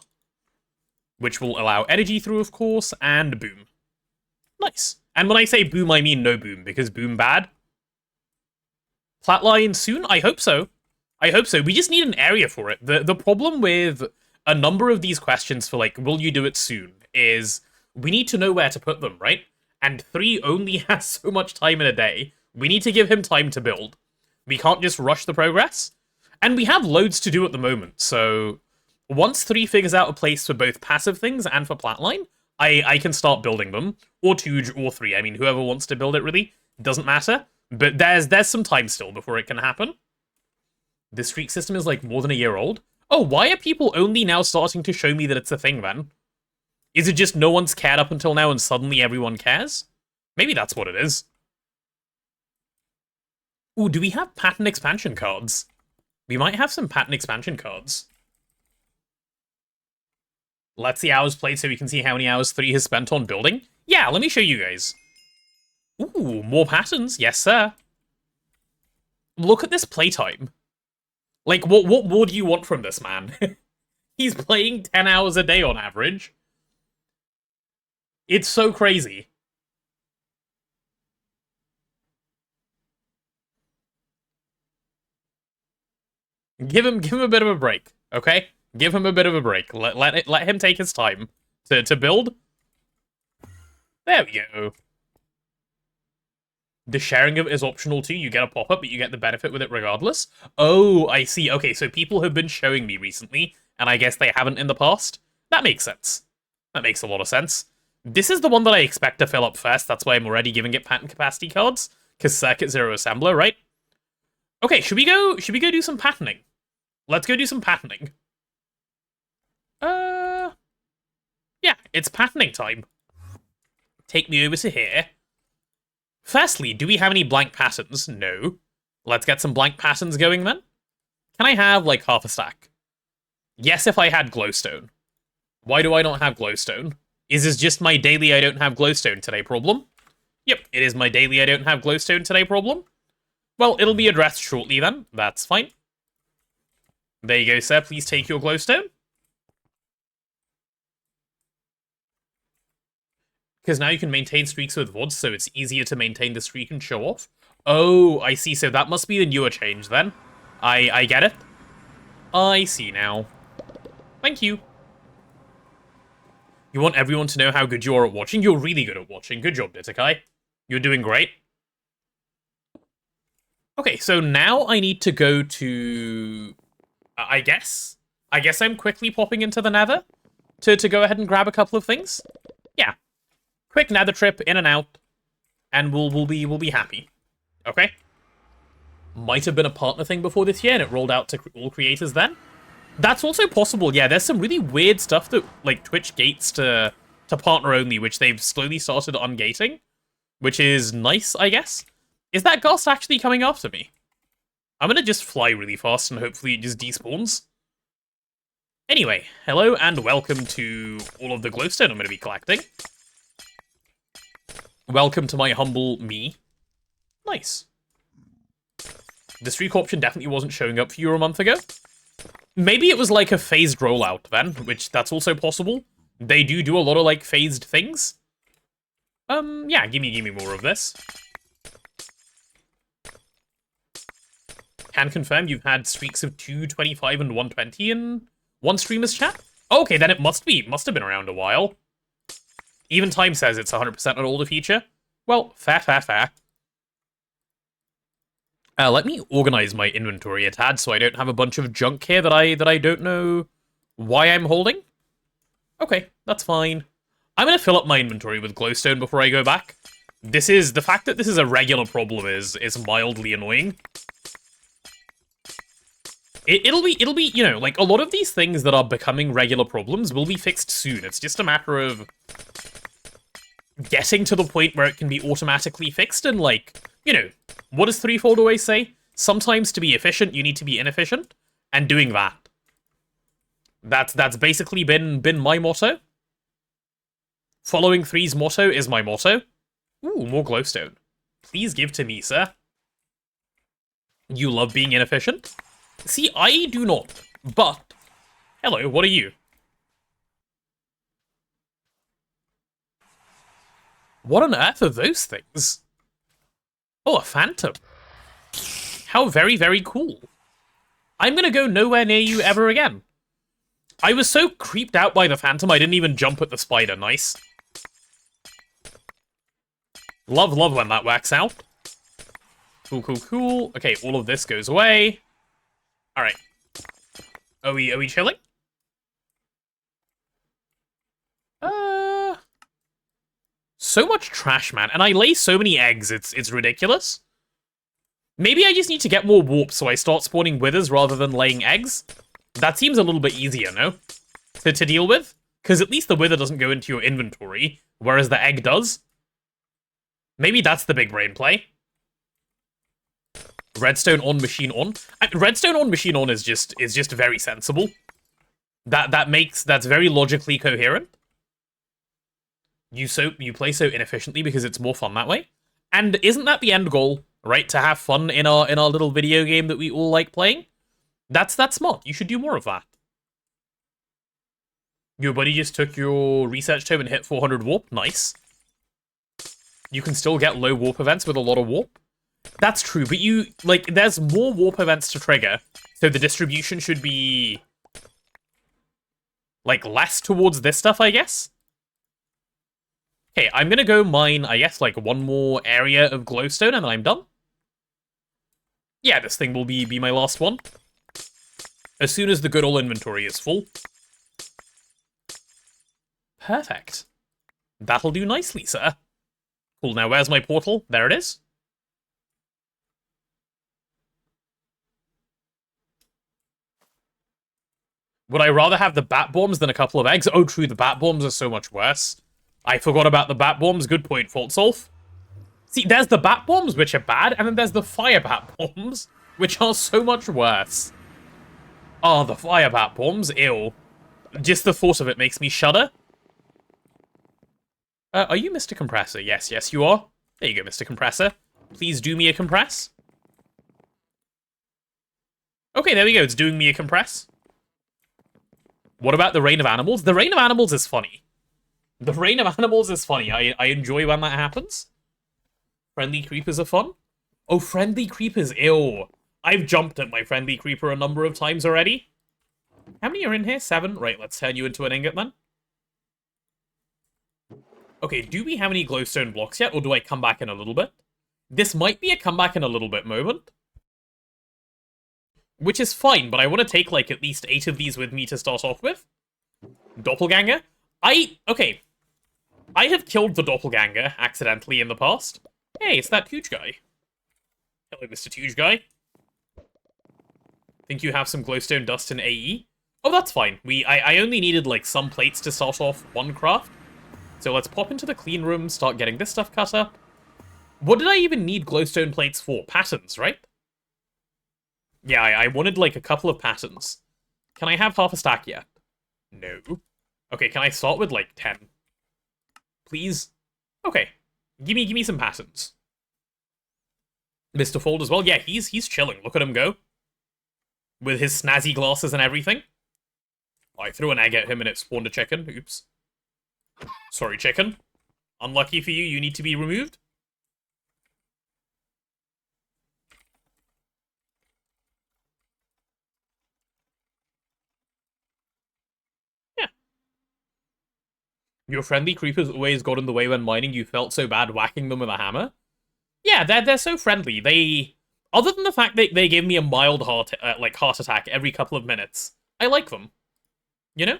which will allow energy through, of course, and boom. Nice. And when I say boom, I mean no boom, because boom bad. Flatline soon? I hope so. I hope so. We just need an area for it. The problem with a number of these questions for, like, will you do it soon, is we need to know where to put them, right? And 3 only has so much time in a day. We need to give him time to build. We can't just rush the progress. And we have loads to do at the moment, so once 3 figures out a place for both passive things and for Flatline, I can start building them. Or 2 or 3. I mean, whoever wants to build it, really. Doesn't matter. But there's some time still before it can happen. This streak system is, like, more than a year old. Oh, why are people only now starting to show me that it's a thing, then? Is it just no one's cared up until now and suddenly everyone cares? Maybe that's what it is. Ooh, do we have pattern expansion cards? We might have some pattern expansion cards. Let's see hours played so we can see how many hours 3 has spent on building. Yeah, let me show you guys. Ooh, more patterns. Yes, sir. Look at this playtime. Like, what more do you want from this man? He's playing 10 hours a day on average. It's so crazy. Give him a bit of a break, okay? Give him a bit of a break. Let him take his time to build. There we go. The sharing of it is optional too. You get a pop-up, but you get the benefit with it regardless. Oh, I see. Okay, so people have been showing me recently, and I guess they haven't in the past. That makes sense. That makes a lot of sense. This is the one that I expect to fill up first. That's why I'm already giving it pattern capacity cards, because Circuit Zero Assembler, right? Okay, should we go do some patterning? Let's go do some patterning. Yeah, it's patterning time. Take me over to here. Firstly, do we have any blank patterns? No. Let's get some blank patterns going then. Can I have, like, half a stack? Yes, if I had glowstone. Why do I not have glowstone? Is this just my daily I don't have glowstone today problem? Yep, it is my daily I don't have glowstone today problem. Well, it'll be addressed shortly then. That's fine. There you go, sir. Please take your glowstone. Because now you can maintain streaks with VODs, so it's easier to maintain the streak and show off. Oh, I see. So that must be the newer change then. I get it. I see now. Thank you. You want everyone to know how good you are at watching? You're really good at watching. Good job, Ditakai. You're doing great. Okay, so now I need to go to... I guess I'm quickly popping into the nether to go ahead and grab a couple of things. Yeah. Quick nether trip, in and out, and we'll be happy. Okay? Might have been a partner thing before this year, and it rolled out to all creators then. That's also possible, yeah. There's some really weird stuff that, like, Twitch gates to partner only, which they've slowly started ungating, which is nice, I guess. Is that ghost actually coming after me? I'm gonna just fly really fast, and hopefully it just despawns. Anyway, hello and welcome to all of the glowstone I'm gonna be collecting. Welcome to my humble me. Nice. The streak option definitely wasn't showing up for you a month ago. Maybe it was like a phased rollout then, which that's also possible. They do a lot of like phased things. Yeah, give me more of this. Can confirm you've had streaks of 225 and 120 in one streamer's chat? Okay, then it must have been around a while. Even Time says it's 100% an older feature. Well, fair. Let me organize my inventory a tad so I don't have a bunch of junk here that I don't know why I'm holding. Okay, that's fine. I'm gonna fill up my inventory with glowstone before I go back. The fact that this is a regular problem is mildly annoying. It'll be, you know, like, a lot of these things that are becoming regular problems will be fixed soon. It's just a matter of getting to the point where it can be automatically fixed and, like, you know, what does Threefold always say? Sometimes to be efficient, you need to be inefficient, and doing that. That's basically been my motto. Following Three's motto is my motto. Ooh, more glowstone. Please give to me, sir. You love being inefficient? See, I do not, but... Hello, what are you? What on earth are those things? Oh, a phantom. How very, very cool. I'm gonna go nowhere near you ever again. I was so creeped out by the phantom, I didn't even jump at the spider. Nice. Love when that works out. Cool. Okay, all of this goes away. Alright. Are we chilling? So much trash, man. And I lay so many eggs, it's ridiculous. Maybe I just need to get more warp so I start spawning withers rather than laying eggs. That seems a little bit easier, no? To deal with? Because at least the wither doesn't go into your inventory, whereas the egg does. Maybe that's the big brain play. Redstone on, machine on. Redstone on, machine on is just very sensible. That's very logically coherent. You play so inefficiently because it's more fun that way. And isn't that the end goal, right? To have fun in our little video game that we all like playing? That's smart. You should do more of that. Your buddy just took your research tome and hit 400 warp. Nice. You can still get low warp events with a lot of warp. That's true, but there's more warp events to trigger, so the distribution should be, less towards this stuff, I guess? Okay, I'm gonna go mine, I guess, one more area of glowstone, and then I'm done. Yeah, this thing will be my last one. As soon as the good old inventory is full. Perfect. That'll do nicely, sir. Cool, now where's my portal? There it is. Would I rather have the bat bombs than a couple of eggs? Oh, true, the bat bombs are so much worse. I forgot about the bat bombs. Good point, Faultsolf. See, there's the bat bombs, which are bad, and then there's the fire bat bombs, which are so much worse. Oh, the fire bat bombs? Ew. Just the thought of it makes me shudder. Are you Mr. Compressor? Yes, yes, you are. There you go, Mr. Compressor. Please do me a compress. Okay, there we go. It's doing me a compress. What about the Rain of Animals? The Rain of Animals is funny. The Rain of Animals is funny. I enjoy when that happens. Friendly creepers are fun. Oh, friendly creepers. Ew. I've jumped at my friendly creeper a number of times already. How many are in here? 7? Right, let's turn you into an ingot then. Okay, do we have any glowstone blocks yet, or do I come back in a little bit? This might be a come back in a little bit moment. Which is fine, but I want to take, at least 8 of these with me to start off with. Doppelganger? Okay. I have killed the Doppelganger accidentally in the past. Hey, it's that huge guy. Hello, Mr. Huge Guy. Think you have some glowstone dust in AE? Oh, that's fine. I only needed, some plates to start off one craft. So let's pop into the clean room, start getting this stuff cut up. What did I even need glowstone plates for? Patterns, right? Yeah, I wanted, a couple of patterns. Can I have half a stack yet? No. Okay, can I start with, 10? Please? Okay. Give me some patterns. Mr. Fold as well? Yeah, he's chilling. Look at him go. With his snazzy glasses and everything. I threw an egg at him and it spawned a chicken. Oops. Sorry, chicken. Unlucky for you, you need to be removed. Yeah. Your friendly creepers always got in the way when mining. You felt so bad whacking them with a hammer. Yeah, they're so friendly. Other than the fact that they give me a mild heart attack every couple of minutes, I like them. You know?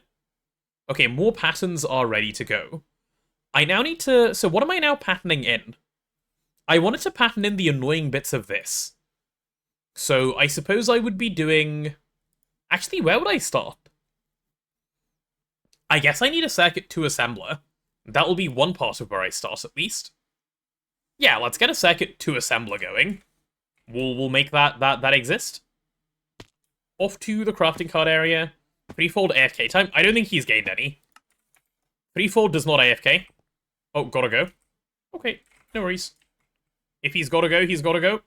Okay, more patterns are ready to go. I now need to... So what am I now patterning in? I wanted to pattern in the annoying bits of this. So I suppose I would be doing... Actually, where would I start? I guess I need a Circuit 2 assembler. That will be one part of where I start, at least. Yeah, let's get a Circuit 2 assembler going. We'll make that exist. Off to the crafting card area. Threefold AFK time. I don't think he's gained any. Threefold does not AFK. Oh, gotta go. Okay, no worries. If he's gotta go, he's gotta go.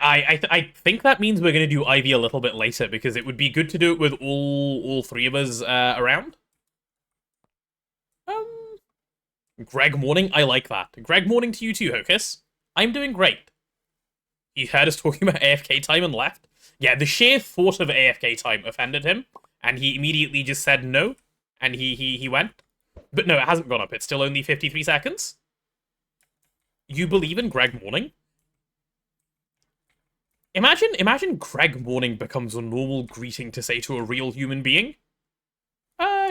I think that means we're going to do Ivy a little bit later, because it would be good to do it with all 3 of us around. Greg Morning, I like that. Greg Morning to you too, Hocus. I'm doing great. He heard us talking about AFK time and left. Yeah, the sheer thought of AFK time offended him, and he immediately just said no, and he went. But no, it hasn't gone up. It's still only 53 seconds. You believe in Greg Morning? Imagine Greg Morning becomes a normal greeting to say to a real human being.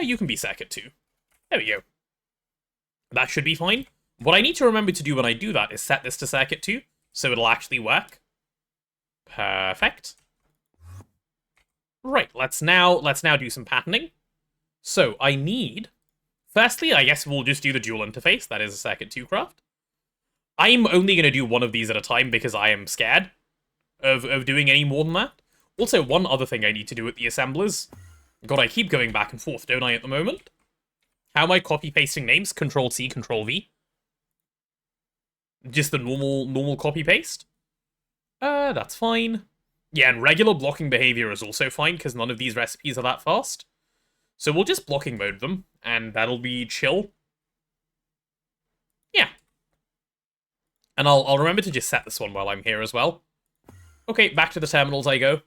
You can be Circuit 2. There we go. That should be fine. What I need to remember to do when I do that is set this to Circuit 2, so it'll actually work. Perfect. Right, let's now do some patterning. So, I need Firstly, I guess we'll just do the dual interface. That is a circuit 2 craft. I'm only going to do one of these at a time because I am scared of doing any more than that. Also, one other thing I need to do with the assemblers. God, I keep going back and forth, don't I, at the moment? How am I copy-pasting names? Control-C, Control-V. Just the normal copy-paste. That's fine. Yeah, and regular blocking behavior is also fine, because none of these recipes are that fast. So we'll just blocking mode them, and that'll be chill. Yeah. And I'll remember to just set this one while I'm here as well. Okay, back to the terminals I go.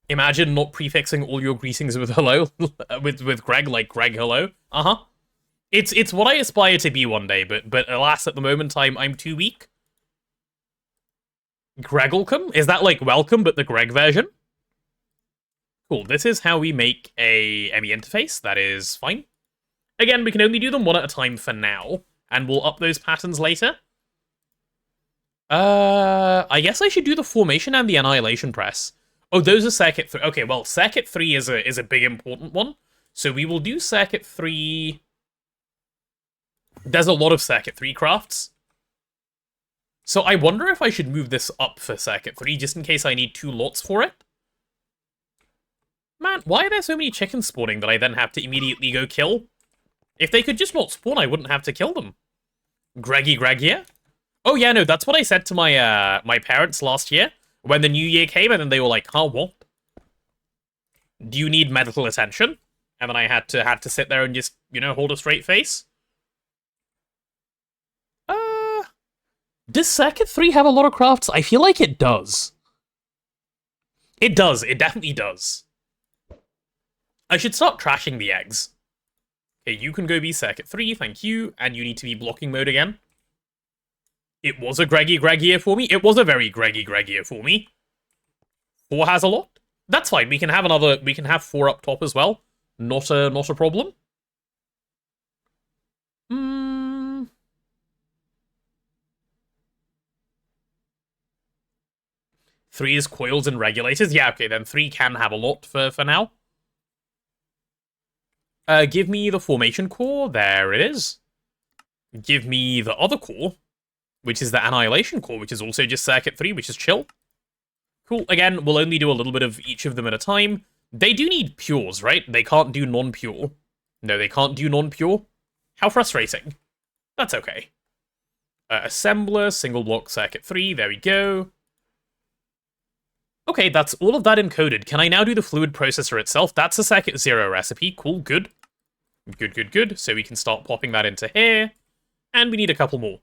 Imagine not prefixing all your greetings with hello, with Greg, like Greg hello. Uh-huh. It's what I aspire to be one day, but alas, at the moment I'm too weak. Gregulcome? Is that like welcome, but the Greg version? Cool, this is how we make a ME interface, that is fine. Again, we can only do them one at a time for now, and we'll up those patterns later. I guess I should do the formation and the annihilation press. Oh, those are circuit 3. Okay, well, circuit 3 is a big important one. So we will do circuit 3. There's a lot of circuit 3 crafts. So I wonder if I should move this up for circuit 3, just in case I need 2 lots for it. Man, why are there so many chickens spawning that I then have to immediately go kill? If they could just not spawn, I wouldn't have to kill them. Greggy Greg here? Oh yeah, no, that's what I said to my my parents last year, when the new year came, and then they were like, huh, what? Do you need medical attention? And then I had to sit there and just, you know, hold a straight face. Does Circuit 3 have a lot of crafts? I feel like it does. It does, it definitely does. I should start trashing the eggs. Okay, you can go be Circuit 3, thank you, and you need to be blocking mode again. It was a Greggy Greg year for me. It was a very Greggy Greg year for me. 4 has a lot. That's fine. We can have 4 up top as well. Not a problem. 3 is coils and regulators. Yeah, okay, then 3 can have a lot for now. Give me the formation core. There it is. Give me the other core, which is the annihilation core, which is also just circuit 3, which is chill. Cool. Again, we'll only do a little bit of each of them at a time. They do need pures, right? They can't do non-pure. No, they can't do non-pure. How frustrating. That's okay. Assembler, single block circuit 3. There we go. Okay, that's all of that encoded. Can I now do the fluid processor itself? That's a circuit 0 recipe. Cool, good. Good. So we can start popping that into here. And we need a couple more.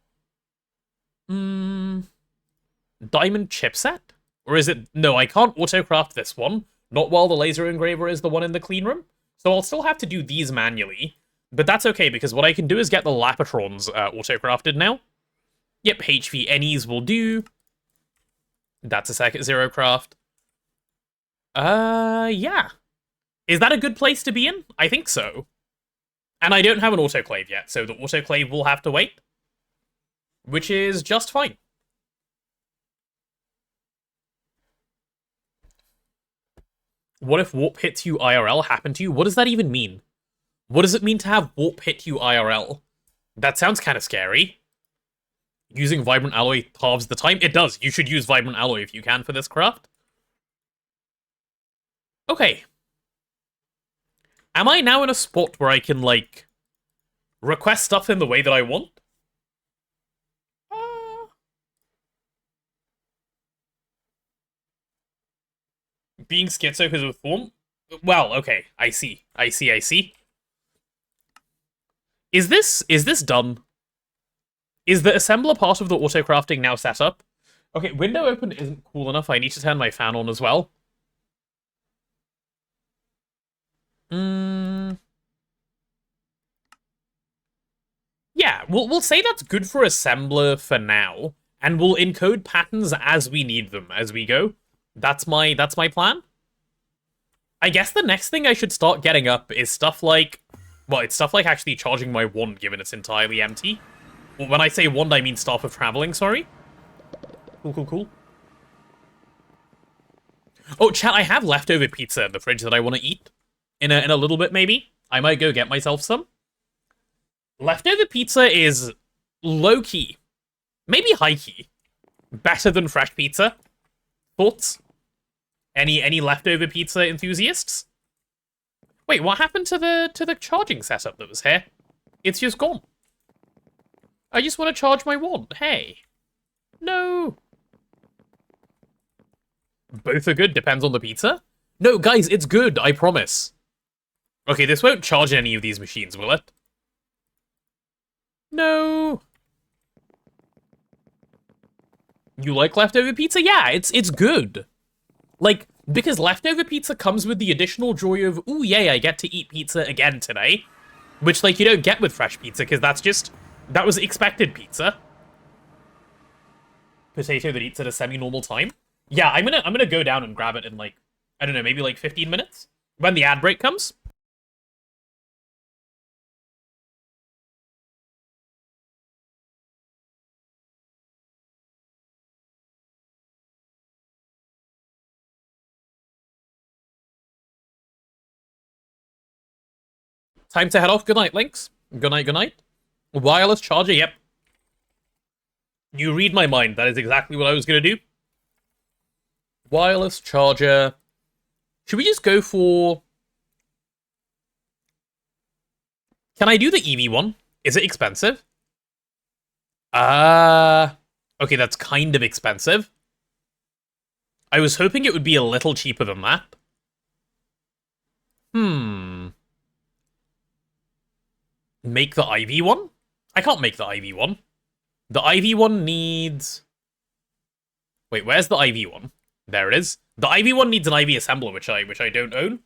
Diamond chipset? Or is it... No, I can't autocraft this one. Not while the laser engraver is the one in the clean room. So I'll still have to do these manually. But that's okay, because what I can do is get the Lapatrons autocrafted now. Yep, HV-NEs will do. That's a circuit 0 craft. Yeah. Is that a good place to be in? I think so. And I don't have an autoclave yet, so the autoclave will have to wait. Which is just fine. What if warp hits you IRL happen to you? What does that even mean? What does it mean to have warp hit you IRL? That sounds kind of scary. Using Vibrant Alloy halves the time? It does. You should use Vibrant Alloy if you can for this craft. Okay. Am I now in a spot where I can, like, request stuff in the way that I want? Being schizo because of form? Well, okay. I see. Is this done? Is the assembler part of the autocrafting now set up? Okay, window open isn't cool enough. I need to turn my fan on as well. Yeah, we'll say that's good for assembler for now, and we'll encode patterns as we need them as we go. That's my plan. I guess the next thing I should start getting up is stuff like... Well, it's stuff like actually charging my wand, given it's entirely empty. Well, when I say wand, I mean Staff of Traveling, sorry. Cool. Oh, chat, I have leftover pizza in the fridge that I want to eat. In a little bit, maybe. I might go get myself some. Leftover pizza is low-key. Maybe high-key. Better than fresh pizza. Thoughts? Any leftover pizza enthusiasts? Wait, what happened to the charging setup that was here? It's just gone. I just want to charge my wand. Hey. No. Both are good, depends on the pizza. No, guys, it's good, I promise. Okay, this won't charge any of these machines, will it? No. You like leftover pizza? Yeah, it's good. Like, because leftover pizza comes with the additional joy of, ooh, yay, I get to eat pizza again today. Which, like, you don't get with fresh pizza, because that was expected pizza. Potato that eats at a semi-normal time. Yeah, I'm gonna go down and grab it in, like, I don't know, maybe like 15 minutes? When the ad break comes? Time to head off. Good night, Lynx. Good night, good night. Wireless charger, yep. You read my mind. That is exactly what I was gonna do. Wireless charger. Should we just go for... Can I do the EV one? Is it expensive? Okay, that's kind of expensive. I was hoping it would be a little cheaper than that. Make the IV one? I can't make the IV one. The IV one needs... Wait, where's the IV one? There it is. The IV one needs an IV assembler, which I don't own.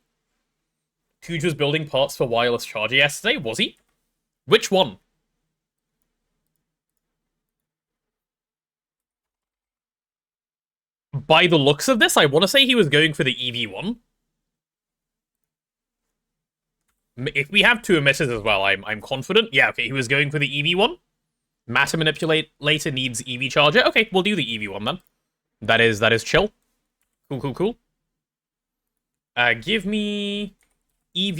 Kuj was building parts for wireless charger yesterday, was he? Which one? By the looks of this, I want to say he was going for the EV one. If we have two emitters as well, I'm confident. Yeah, okay, he was going for the EV one. Matter manipulator needs EV charger. Okay, we'll do the EV one then. That is chill. Cool. Give me EV,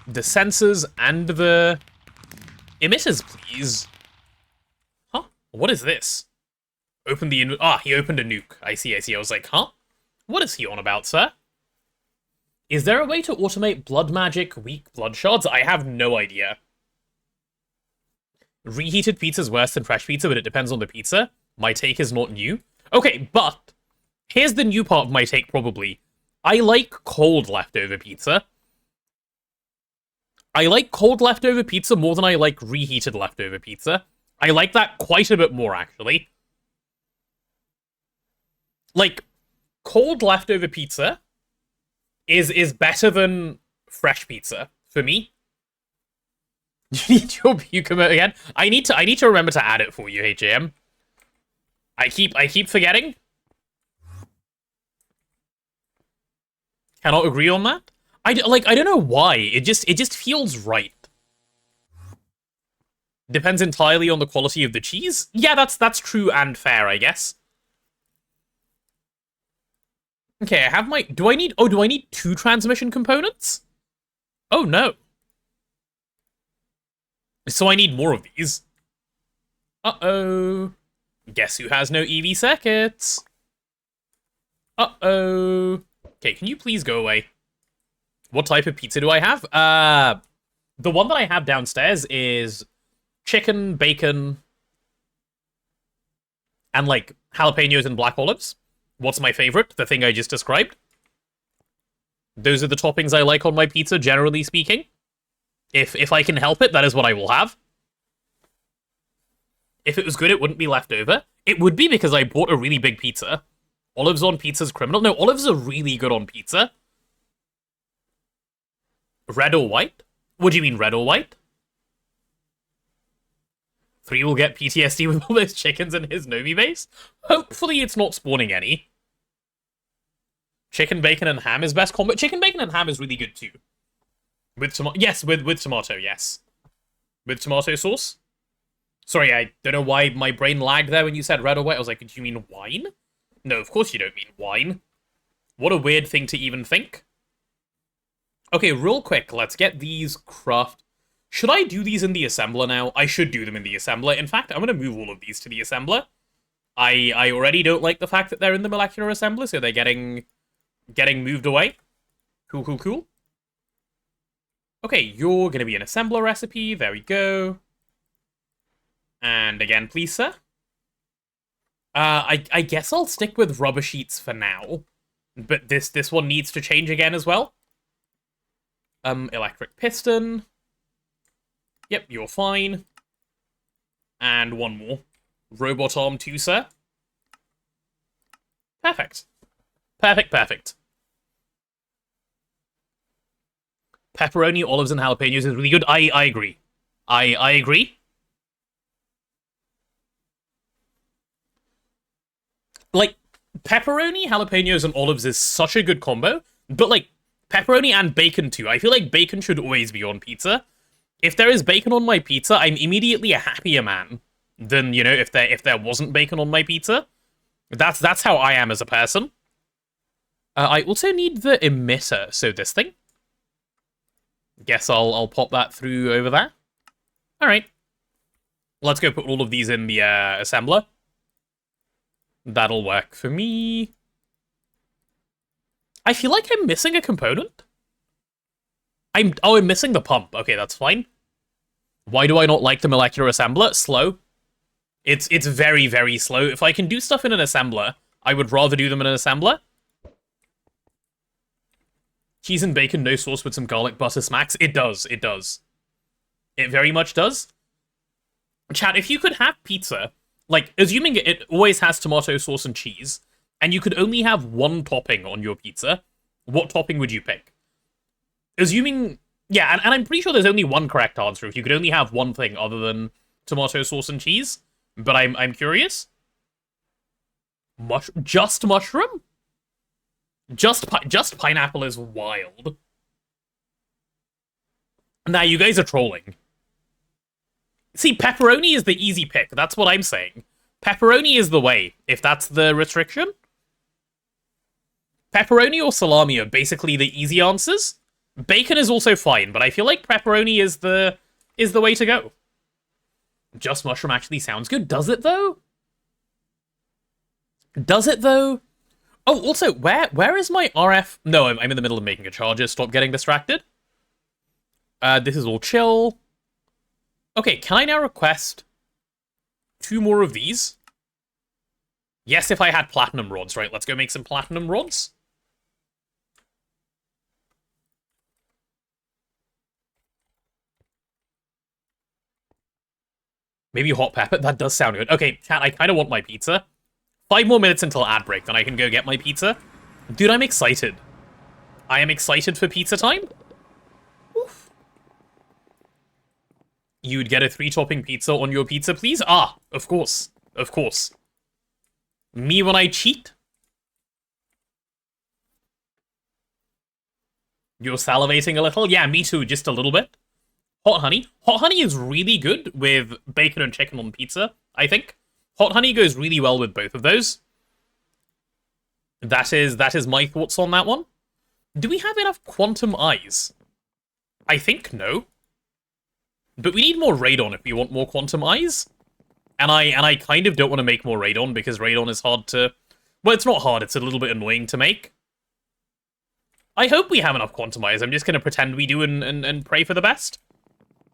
the sensors and the emitters, please. Huh? What is this? Open the he opened a nuke. I see. I was like, huh? What is he on about, sir? Is there a way to automate blood magic, weak blood shards? I have no idea. Reheated pizza is worse than fresh pizza, but it depends on the pizza. My take is not new. Okay, but here's the new part of my take, probably. I like cold leftover pizza. I like cold leftover pizza more than I like reheated leftover pizza. I like that quite a bit more, actually. Like, cold leftover pizza is better than fresh pizza, for me. You need your puke emote again? I need to remember to add it for you, HJM. I keep forgetting. Cannot agree on that. I don't know why. It just feels right. Depends entirely on the quality of the cheese. Yeah, that's true and fair, I guess. Okay, I have my... Do I need two transmission components? Oh, no. So I need more of these. Uh-oh. Guess who has no EV circuits? Uh-oh. Okay, can you please go away? What type of pizza do I have? The one that I have downstairs is chicken, bacon, and, like, jalapenos and black olives. What's my favorite? The thing I just described. Those are the toppings I like on my pizza, generally speaking. If I can help it, that is what I will have. If it was good, it wouldn't be left over. It would be because I bought a really big pizza. Olives on pizza's criminal. No, olives are really good on pizza. Red or white? What do you mean, red or white? 3 will get PTSD with all those chickens in his Nomi base? Hopefully it's not spawning any. Chicken, bacon, and ham is best combo. Chicken, bacon, and ham is really good too. With tomato, yes, with tomato, yes. With tomato sauce? Sorry, I don't know why my brain lagged there when you said red or white. I was like, do you mean wine? No, of course you don't mean wine. What a weird thing to even think. Okay, real quick, let's get these craft... Should I do these in the assembler now? I should do them in the assembler. In fact, I'm going to move all of these to the assembler. I already don't like the fact that they're in the molecular assembler, so they're getting moved away. Cool, cool, cool. Okay, you're going to be an assembler recipe. There we go. And again, please, sir. I guess I'll stick with rubber sheets for now. But this one needs to change again as well. Electric piston. Yep, you're fine. And one more. Robot arm 2, sir. Perfect. Perfect, perfect. Pepperoni, olives, and jalapenos is really good. I agree. I agree. Like, pepperoni, jalapenos, and olives is such a good combo. But, like, pepperoni and bacon, too. I feel like bacon should always be on pizza. If there is bacon on my pizza, I'm immediately a happier man than, you know, if there wasn't bacon on my pizza. That's how I am as a person. I also need the emitter, so this thing. Guess I'll pop that through over there. Alright. Let's go put all of these in the assembler. That'll work for me. I feel like I'm missing a component. I'm missing the pump. Okay, that's fine. Why do I not like the molecular assembler? Slow. It's very, very slow. If I can do stuff in an assembler, I would rather do them in an assembler. Cheese and bacon, no sauce with some garlic butter smacks. It does. It does. It very much does. Chat, if you could have pizza, like, assuming it always has tomato sauce and cheese, and you could only have one topping on your pizza, what topping would you pick? Assuming... Yeah, and I'm pretty sure there's only one correct answer if you could only have one thing other than tomato sauce and cheese. But I'm curious. Just mushroom? Just pineapple is wild. Nah, you guys are trolling. See, pepperoni is the easy pick. That's what I'm saying. Pepperoni is the way, if that's the restriction. Pepperoni or salami are basically the easy answers. Bacon is also fine, but I feel like pepperoni is the way to go. Just mushroom actually sounds good. Does it, though? Does it, though? Oh, also, where is my RF? No, I'm in the middle of making a charger. Stop getting distracted. This is all chill. Okay, can I now request 2 more of these? Yes, if I had platinum rods, right? Let's go make some platinum rods. Maybe hot pepper? That does sound good. Okay, chat, I kind of want my pizza. 5 more minutes until ad break, then I can go get my pizza. Dude, I'm excited. I am excited for pizza time. Oof. You'd get a 3-topping pizza on your pizza, please? Ah, of course. Of course. Me when I cheat? You're salivating a little? Yeah, me too, just a little bit. Hot honey. Hot honey is really good with bacon and chicken on pizza, I think. Hot honey goes really well with both of those. That is my thoughts on that one. Do we have enough quantum eyes? I think no. But we need more radon if we want more quantum eyes. And I kind of don't want to make more radon because radon is hard to... Well, it's not hard, it's a little bit annoying to make. I hope we have enough quantum eyes. I'm just going to pretend we do and pray for the best.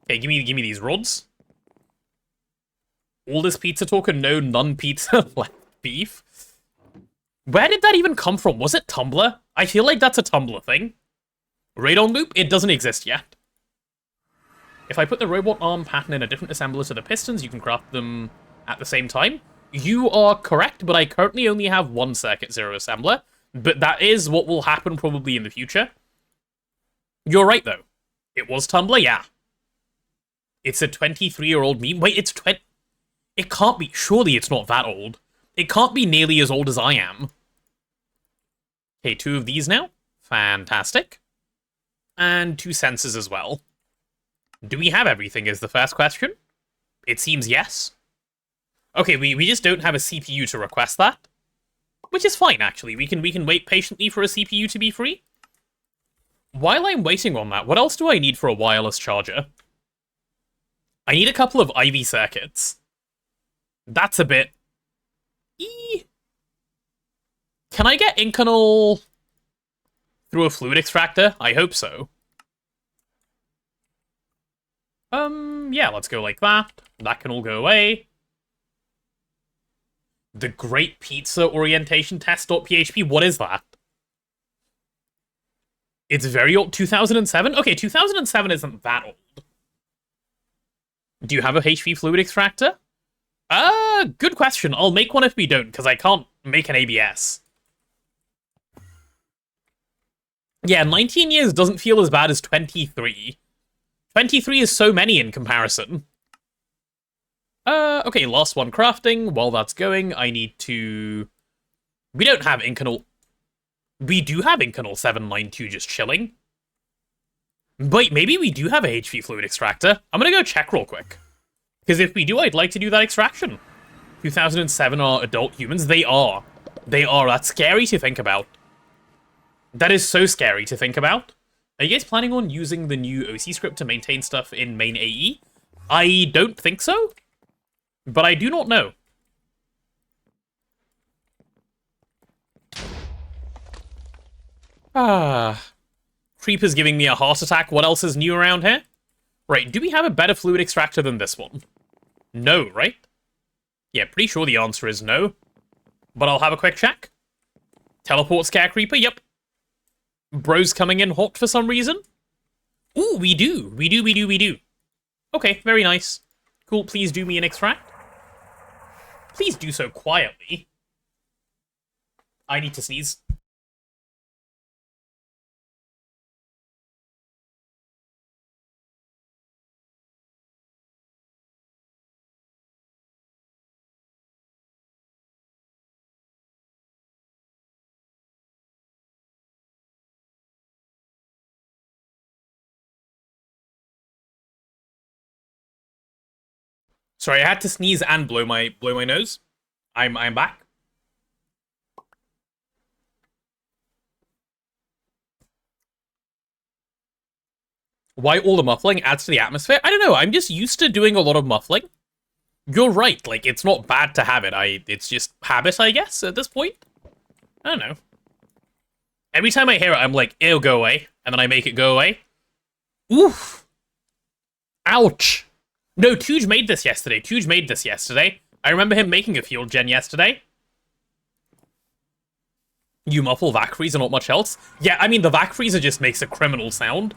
Okay, give me these rods. All this pizza talk and no non-pizza like beef. Where did that even come from? Was it Tumblr? I feel like that's a Tumblr thing. Radon loop? It doesn't exist yet. If I put the robot arm pattern in a different assembler to the pistons, you can craft them at the same time. You are correct, but I currently only have one Circuit Zero assembler. But that is what will happen probably in the future. You're right, though. It was Tumblr, yeah. It's a 23-year-old meme. Wait, it's 20... It can't be. Surely it's not that old. It can't be nearly as old as I am. Okay, 2 of these now. Fantastic. And 2 sensors as well. Do we have everything is the first question? It seems yes. Okay, we just don't have a CPU to request that. Which is fine, actually. We can wait patiently for a CPU to be free. While I'm waiting on that, what else do I need for a wireless charger? I need a couple of IV circuits. That's a bit... Can I get Incanol through a fluid extractor? I hope so. Yeah, let's go like that. That can all go away. The Great Pizza Orientation Test.php, what is that? It's very old. 2007? Okay, 2007 isn't that old. Do you have a HP fluid extractor? Good question. I'll make one if we don't, because I can't make an ABS. Yeah, 19 years doesn't feel as bad as 23. 23 is so many in comparison. Okay, last one crafting. While that's going, I need to... We don't have Incanol... We do have Incanol 792 just chilling. Wait, maybe we do have a HP fluid extractor. I'm gonna go check real quick. Because if we do, I'd like to do that extraction. 2007 are adult humans. They are. They are. That's scary to think about. That is so scary to think about. Are you guys planning on using the new OC script to maintain stuff in main AE? I don't think so. But I do not know. Creeper's giving me a heart attack. What else is new around here? Right, do we have a better fluid extractor than this one? No, right? Yeah, pretty sure the answer is no. But I'll have a quick check. Teleport Scare Creeper, yep. Bro's coming in hot for some reason. Ooh, we do. We do. Okay, very nice. Cool, please do me an extract. Please do so quietly. I need to sneeze. Sorry, I had to sneeze and blow my nose. I'm back. Why all the muffling adds to the atmosphere? I don't know, I'm just used to doing a lot of muffling. You're right, like, it's not bad to have it. It's just habit, I guess, at this point. I don't know. Every time I hear it, I'm like, it'll go away. And then I make it go away. Oof. Ouch. No, Tooge made this yesterday. I remember him making a field gen yesterday. You muffle vac freezer, not much else. Yeah, I mean, the vac freezer just makes a criminal sound.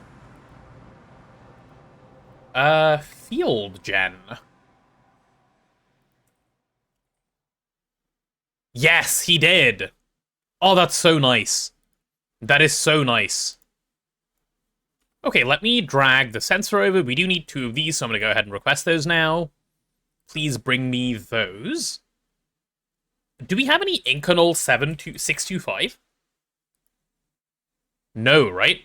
Field gen. Yes, he did. Oh, that's so nice. That is so nice. Okay, let me drag the sensor over. We do need 2 of these, so I'm going to go ahead and request those now. Please bring me those. Do we have any Incanol 625? No, right?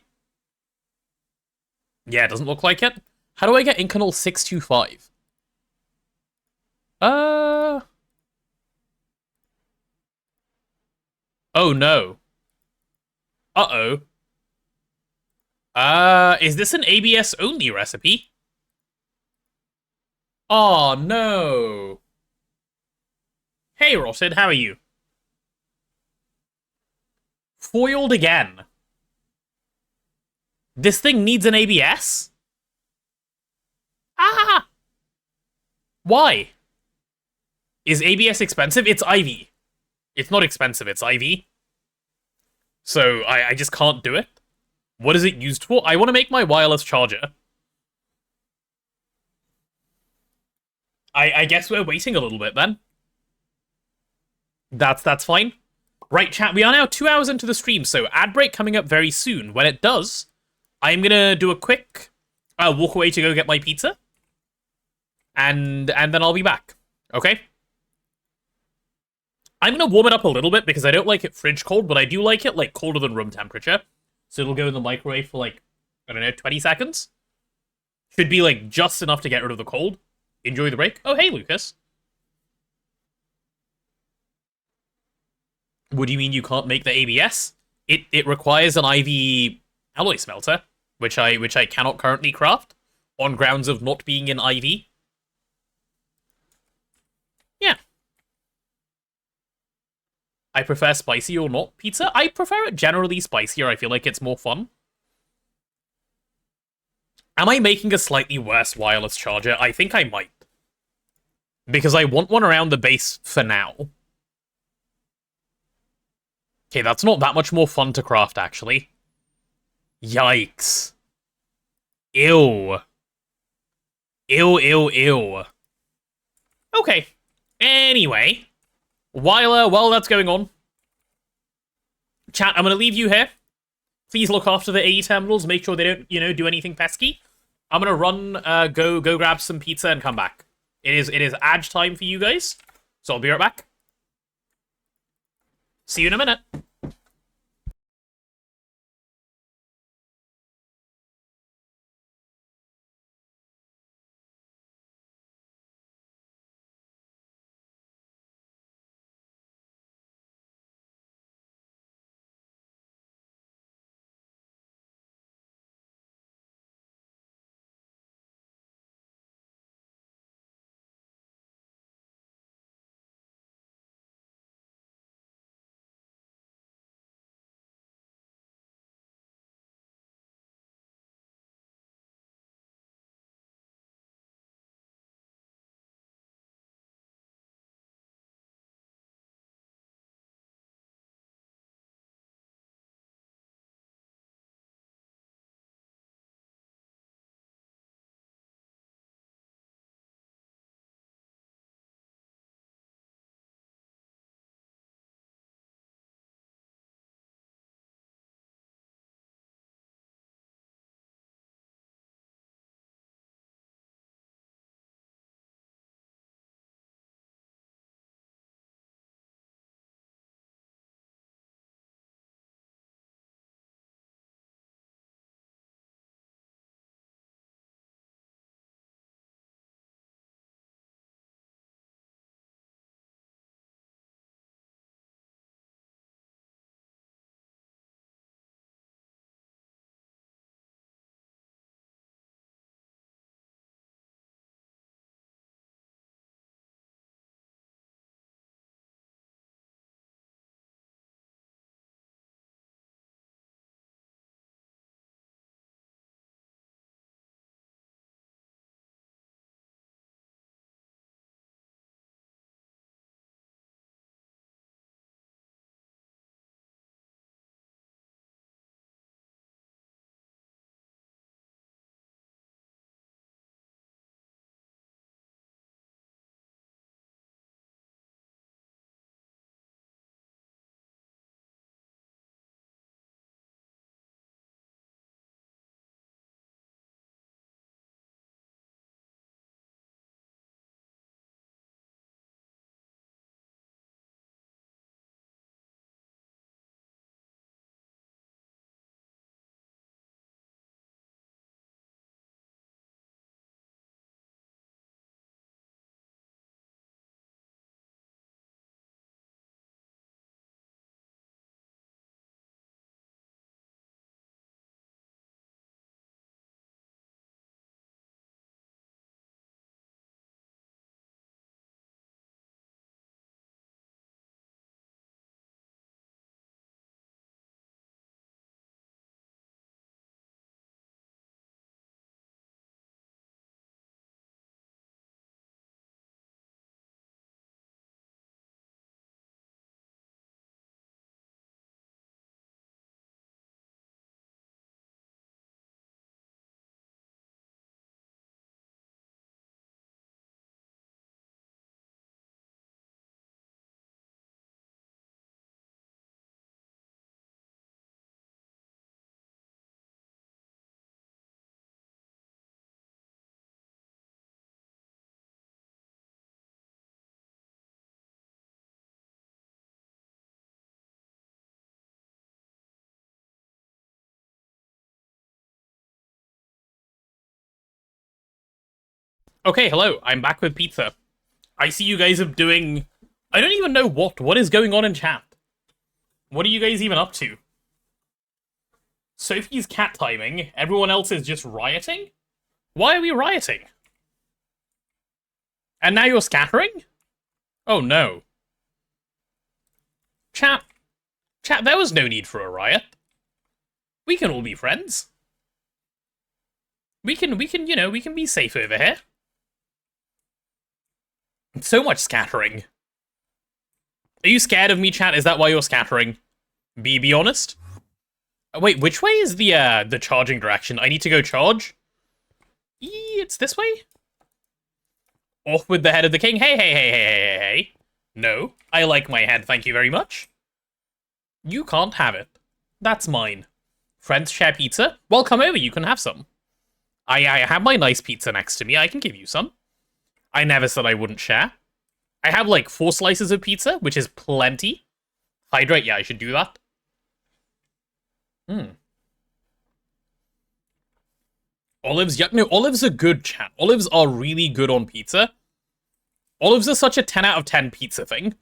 Yeah, it doesn't look like it. How do I get Incanol 625? Oh, no. Uh-oh. Is this an ABS-only recipe? Oh, no. Hey, Rotted, how are you? Foiled again. This thing needs an ABS? Ah! Why? Is ABS expensive? It's IV. It's not expensive, it's IV. So, I just can't do it. What is it used for? I want to make my wireless charger. I guess we're waiting a little bit, then. That's fine. Right, chat, we are now 2 hours into the stream, so ad break coming up very soon. When it does, I'm gonna do a quick walk away to go get my pizza. And then I'll be back. Okay? I'm gonna warm it up a little bit because I don't like it fridge cold, but I do like it, like, colder than room temperature. So it'll go in the microwave for, like, I don't know, 20 seconds? Should be, like, just enough to get rid of the cold. Enjoy the break. Oh, hey, Lucas. What do you mean you can't make the ABS? It requires an IV alloy smelter, which I cannot currently craft on grounds of not being in IV. Yeah. I prefer spicy or not pizza. I prefer it generally spicier. I feel like it's more fun. Am I making a slightly worse wireless charger? I think I might. Because I want one around the base for now. Okay, that's not that much more fun to craft, actually. Yikes. Ew. Ew. Okay. Anyway. While that's going on, chat, I'm going to leave you here. Please look after the AE terminals. Make sure they don't, do anything pesky. I'm going to run, go grab some pizza and come back. It is Adge time for you guys. So I'll be right back. See you in a minute. Okay, hello. I'm back with pizza. I see you guys are doing... I don't even know what. What is going on in chat? What are you guys even up to? Sophie's cat timing. Everyone else is just rioting? Why are we rioting? And now you're scattering? Oh no. Chat, there was no need for a riot. We can all be friends. We can, you know, we can be safe over here. So much scattering. Are you scared of me, chat? Is that why you're scattering? Be honest. Wait, which way is the charging direction? I need to go charge? It's this way? Off with the head of the king. Hey. No, I like my head, thank you very much. You can't have it. That's mine. Friends share pizza? Well, come over, you can have some. I have my nice pizza next to me, I can give you some. I never said I wouldn't share. I have like 4 slices of pizza, which is plenty. Hydrate, yeah, I should do that. Olives, yeah, no, olives are good, chat. Olives are really good on pizza. Olives are such a 10 out of 10 pizza thing.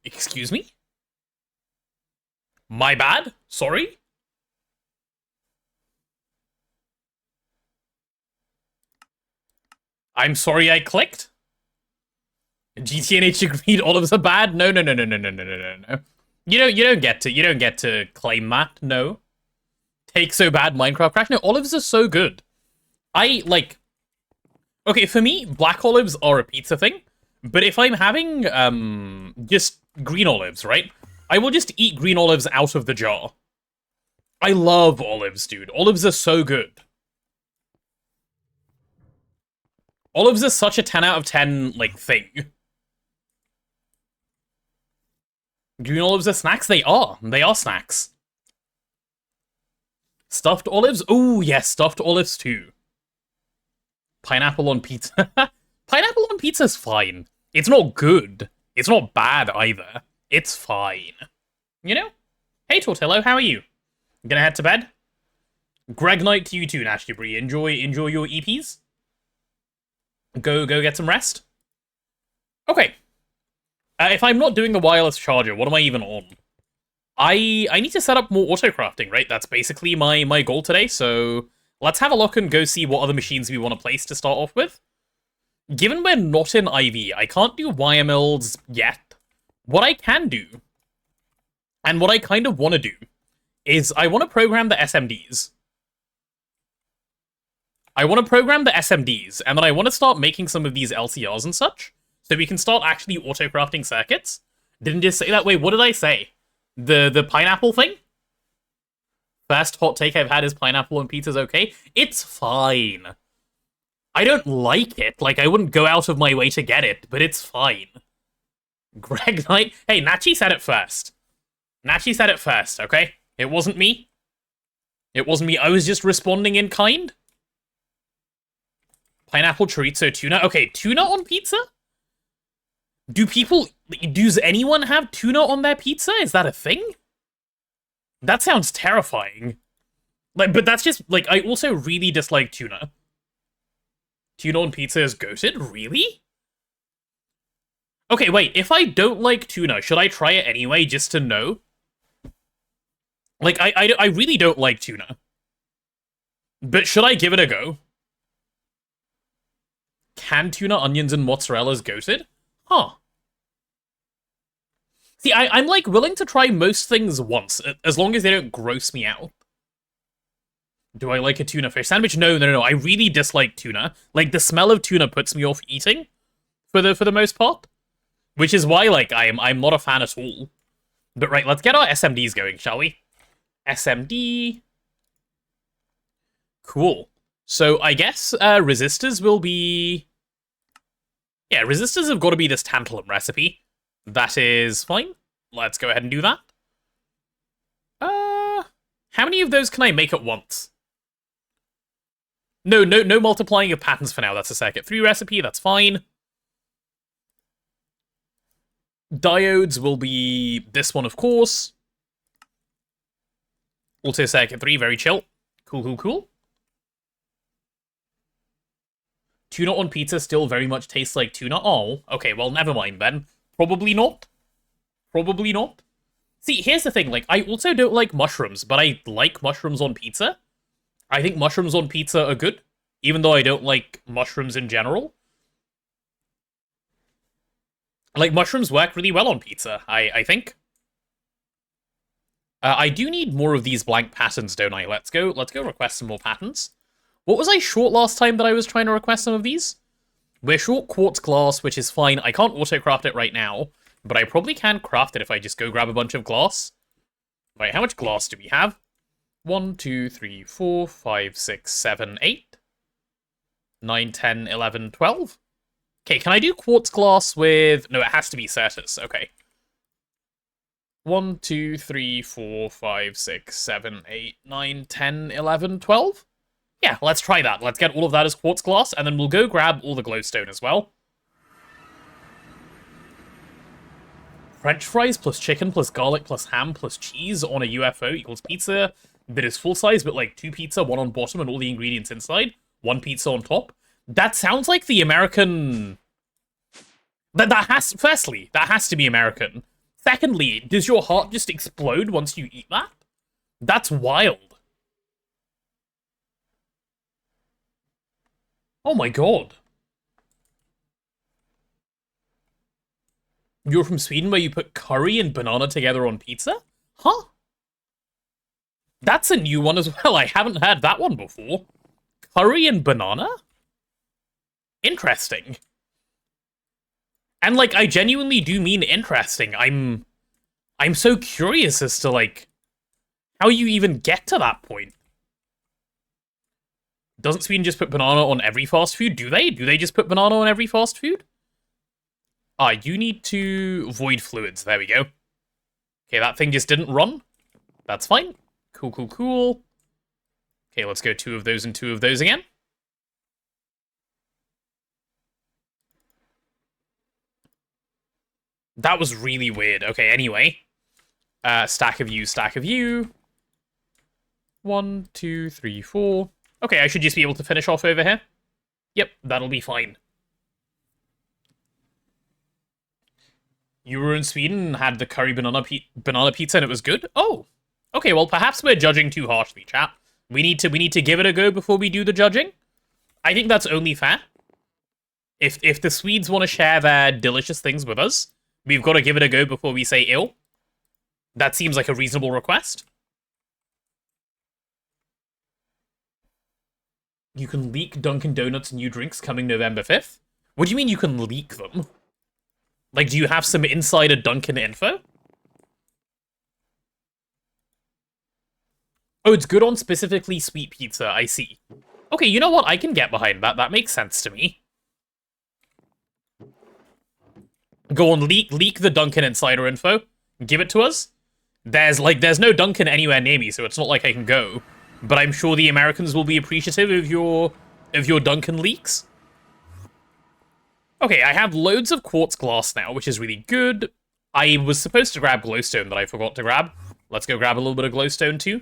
Excuse me? My bad? Sorry? I'm sorry I clicked? GTNH agreed olives are bad? No. You don't get to claim that, no. Take so bad Minecraft crash. No, olives are so good. Okay, for me, black olives are a pizza thing, but if I'm having, just green olives, right? I will just eat green olives out of the jar. I love olives, dude. Olives are so good. Olives are such a 10 out of 10, like, thing. Green olives are snacks? They are. They are snacks. Stuffed olives? Ooh, yes, stuffed olives too. Pineapple on pizza. Pineapple on pizza's fine. It's not good. It's not bad either. It's fine. You know? Hey, Tortillo, how are you? Gonna head to bed? Greg Knight to you too, Nasty Bree. Enjoy your EPs. Go get some rest. Okay. If I'm not doing the wireless charger, what am I even on? I need to set up more auto-crafting, right? That's basically my goal today, so let's have a look and go see what other machines we want to place to start off with. Given we're not in IV, I can't do wire mills yet. What I can do, and what I kind of want to do, is I want to program the SMDs. And then I want to start making some of these LCRs and such, so we can start actually auto-crafting circuits. Didn't just say that. Wait, what did I say? The pineapple thing? First hot take I've had is pineapple on pizza's okay. It's fine. I don't like it. Like, I wouldn't go out of my way to get it, but it's fine. Greg Knight? Hey, Nachi said it first. Okay? It wasn't me. I was just responding in kind. Pineapple chorizo tuna. Okay, tuna on pizza? Does anyone have tuna on their pizza? Is that a thing? That sounds terrifying. Like, but that's just, like, I also really dislike tuna. Tuna on pizza is goated? Really? Okay, wait, if I don't like tuna, should I try it anyway, just to know? Like, I really don't like tuna. But should I give it a go? Canned tuna, onions, and mozzarella's goated? Huh. See, I'm, like, willing to try most things once, as long as they don't gross me out. Do I like a tuna fish sandwich? No. I really dislike tuna. Like, the smell of tuna puts me off eating, for the most part. Which is why, like, I'm not a fan at all. But right, let's get our SMDs going, shall we? SMD. Cool. So I guess resistors will be... Yeah, resistors have got to be this tantalum recipe. That is fine. Let's go ahead and do that. How many of those can I make at once? No multiplying of patterns for now. That's a circuit 3 recipe. That's fine. Diodes will be this one, of course. Also circuit 3, very chill. Cool. Tuna on pizza still very much tastes like tuna. Oh, okay, well, never mind then. Probably not. Probably not. See, here's the thing, like, I also don't like mushrooms, but I like mushrooms on pizza. I think mushrooms on pizza are good, even though I don't like mushrooms in general. Like, mushrooms work really well on pizza, I think. I do need more of these blank patterns, don't I? Let's go request some more patterns. What was I short last time that I was trying to request some of these? We're short quartz glass, which is fine. I can't auto-craft it right now, but I probably can craft it if I just go grab a bunch of glass. Right, how much glass do we have? 1, 2, 3, 4, 5, 6, 7, 8, 9, 10, 11, 12. Okay, can I do quartz glass with... No, it has to be Certus. Okay. 1, 2, 3, 4, 5, 6, 7, 8, 9, 10, 11, 12? Yeah, let's try that. Let's get all of that as quartz glass, and then we'll go grab all the glowstone as well. French fries plus chicken plus garlic plus ham plus cheese on a UFO equals pizza that is full size, but like 2 pizza, 1 on bottom and all the ingredients inside, 1 pizza on top. That sounds like the American... Firstly, that has to be American. Secondly, does your heart just explode once you eat that? That's wild. Oh my god. You're from Sweden where you put curry and banana together on pizza? Huh? That's a new one as well. I haven't had that one before. Curry and banana? Interesting. And, like, I genuinely do mean interesting. I'm so curious as to, like, how you even get to that point. Doesn't Sweden just put banana on every fast food? Do they? Do they just put banana on every fast food? Ah, you need to void fluids. There we go. Okay, that thing just didn't run. That's fine. Cool, cool, cool. Okay, let's go 2 of those and 2 of those again. That was really weird. Okay, anyway. Stack of you, stack of you. 1, 2, 3, 4. Okay, I should just be able to finish off over here. Yep, that'll be fine. You were in Sweden and had the curry banana pizza and it was good? Oh, okay, well, perhaps we're judging too harshly, chat. We need to give it a go before we do the judging. I think that's only fair. If the Swedes want to share their delicious things with us, we've got to give it a go before we say ill. That seems like a reasonable request. You can leak Dunkin' Donuts new drinks coming November 5th? What do you mean you can leak them? Like, do you have some insider Dunkin' info? Oh, it's good on specifically sweet pizza, I see. Okay, you know what? I can get behind that. That makes sense to me. Go on, leak the Dunkin' insider info. Give it to us. There's no Dunkin' anywhere near me, so it's not like I can go. But I'm sure the Americans will be appreciative of your Dunkin' leaks. Okay, I have loads of quartz glass now, which is really good. I was supposed to grab glowstone that I forgot to grab. Let's go grab a little bit of glowstone too.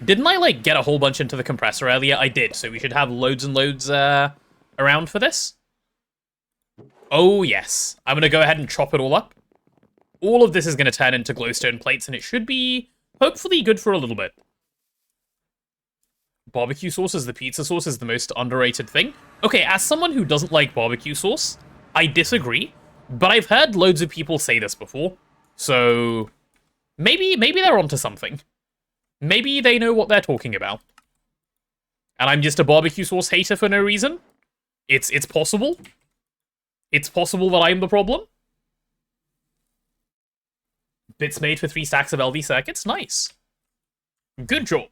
Didn't I, like, get a whole bunch into the compressor earlier? I did, so we should have loads and loads around for this. Oh, yes. I'm going to go ahead and chop it all up. All of this is going to turn into glowstone plates, and it should be, hopefully, good for a little bit. Barbecue sauce as the pizza sauce is the most underrated thing. Okay, as someone who doesn't like barbecue sauce, I disagree, but I've heard loads of people say this before, so maybe they're onto something. Maybe they know what they're talking about. And I'm just a barbecue sauce hater for no reason. It's possible. It's possible that I'm the problem. Bits made for 3 stacks of LV circuits. Nice. Good job.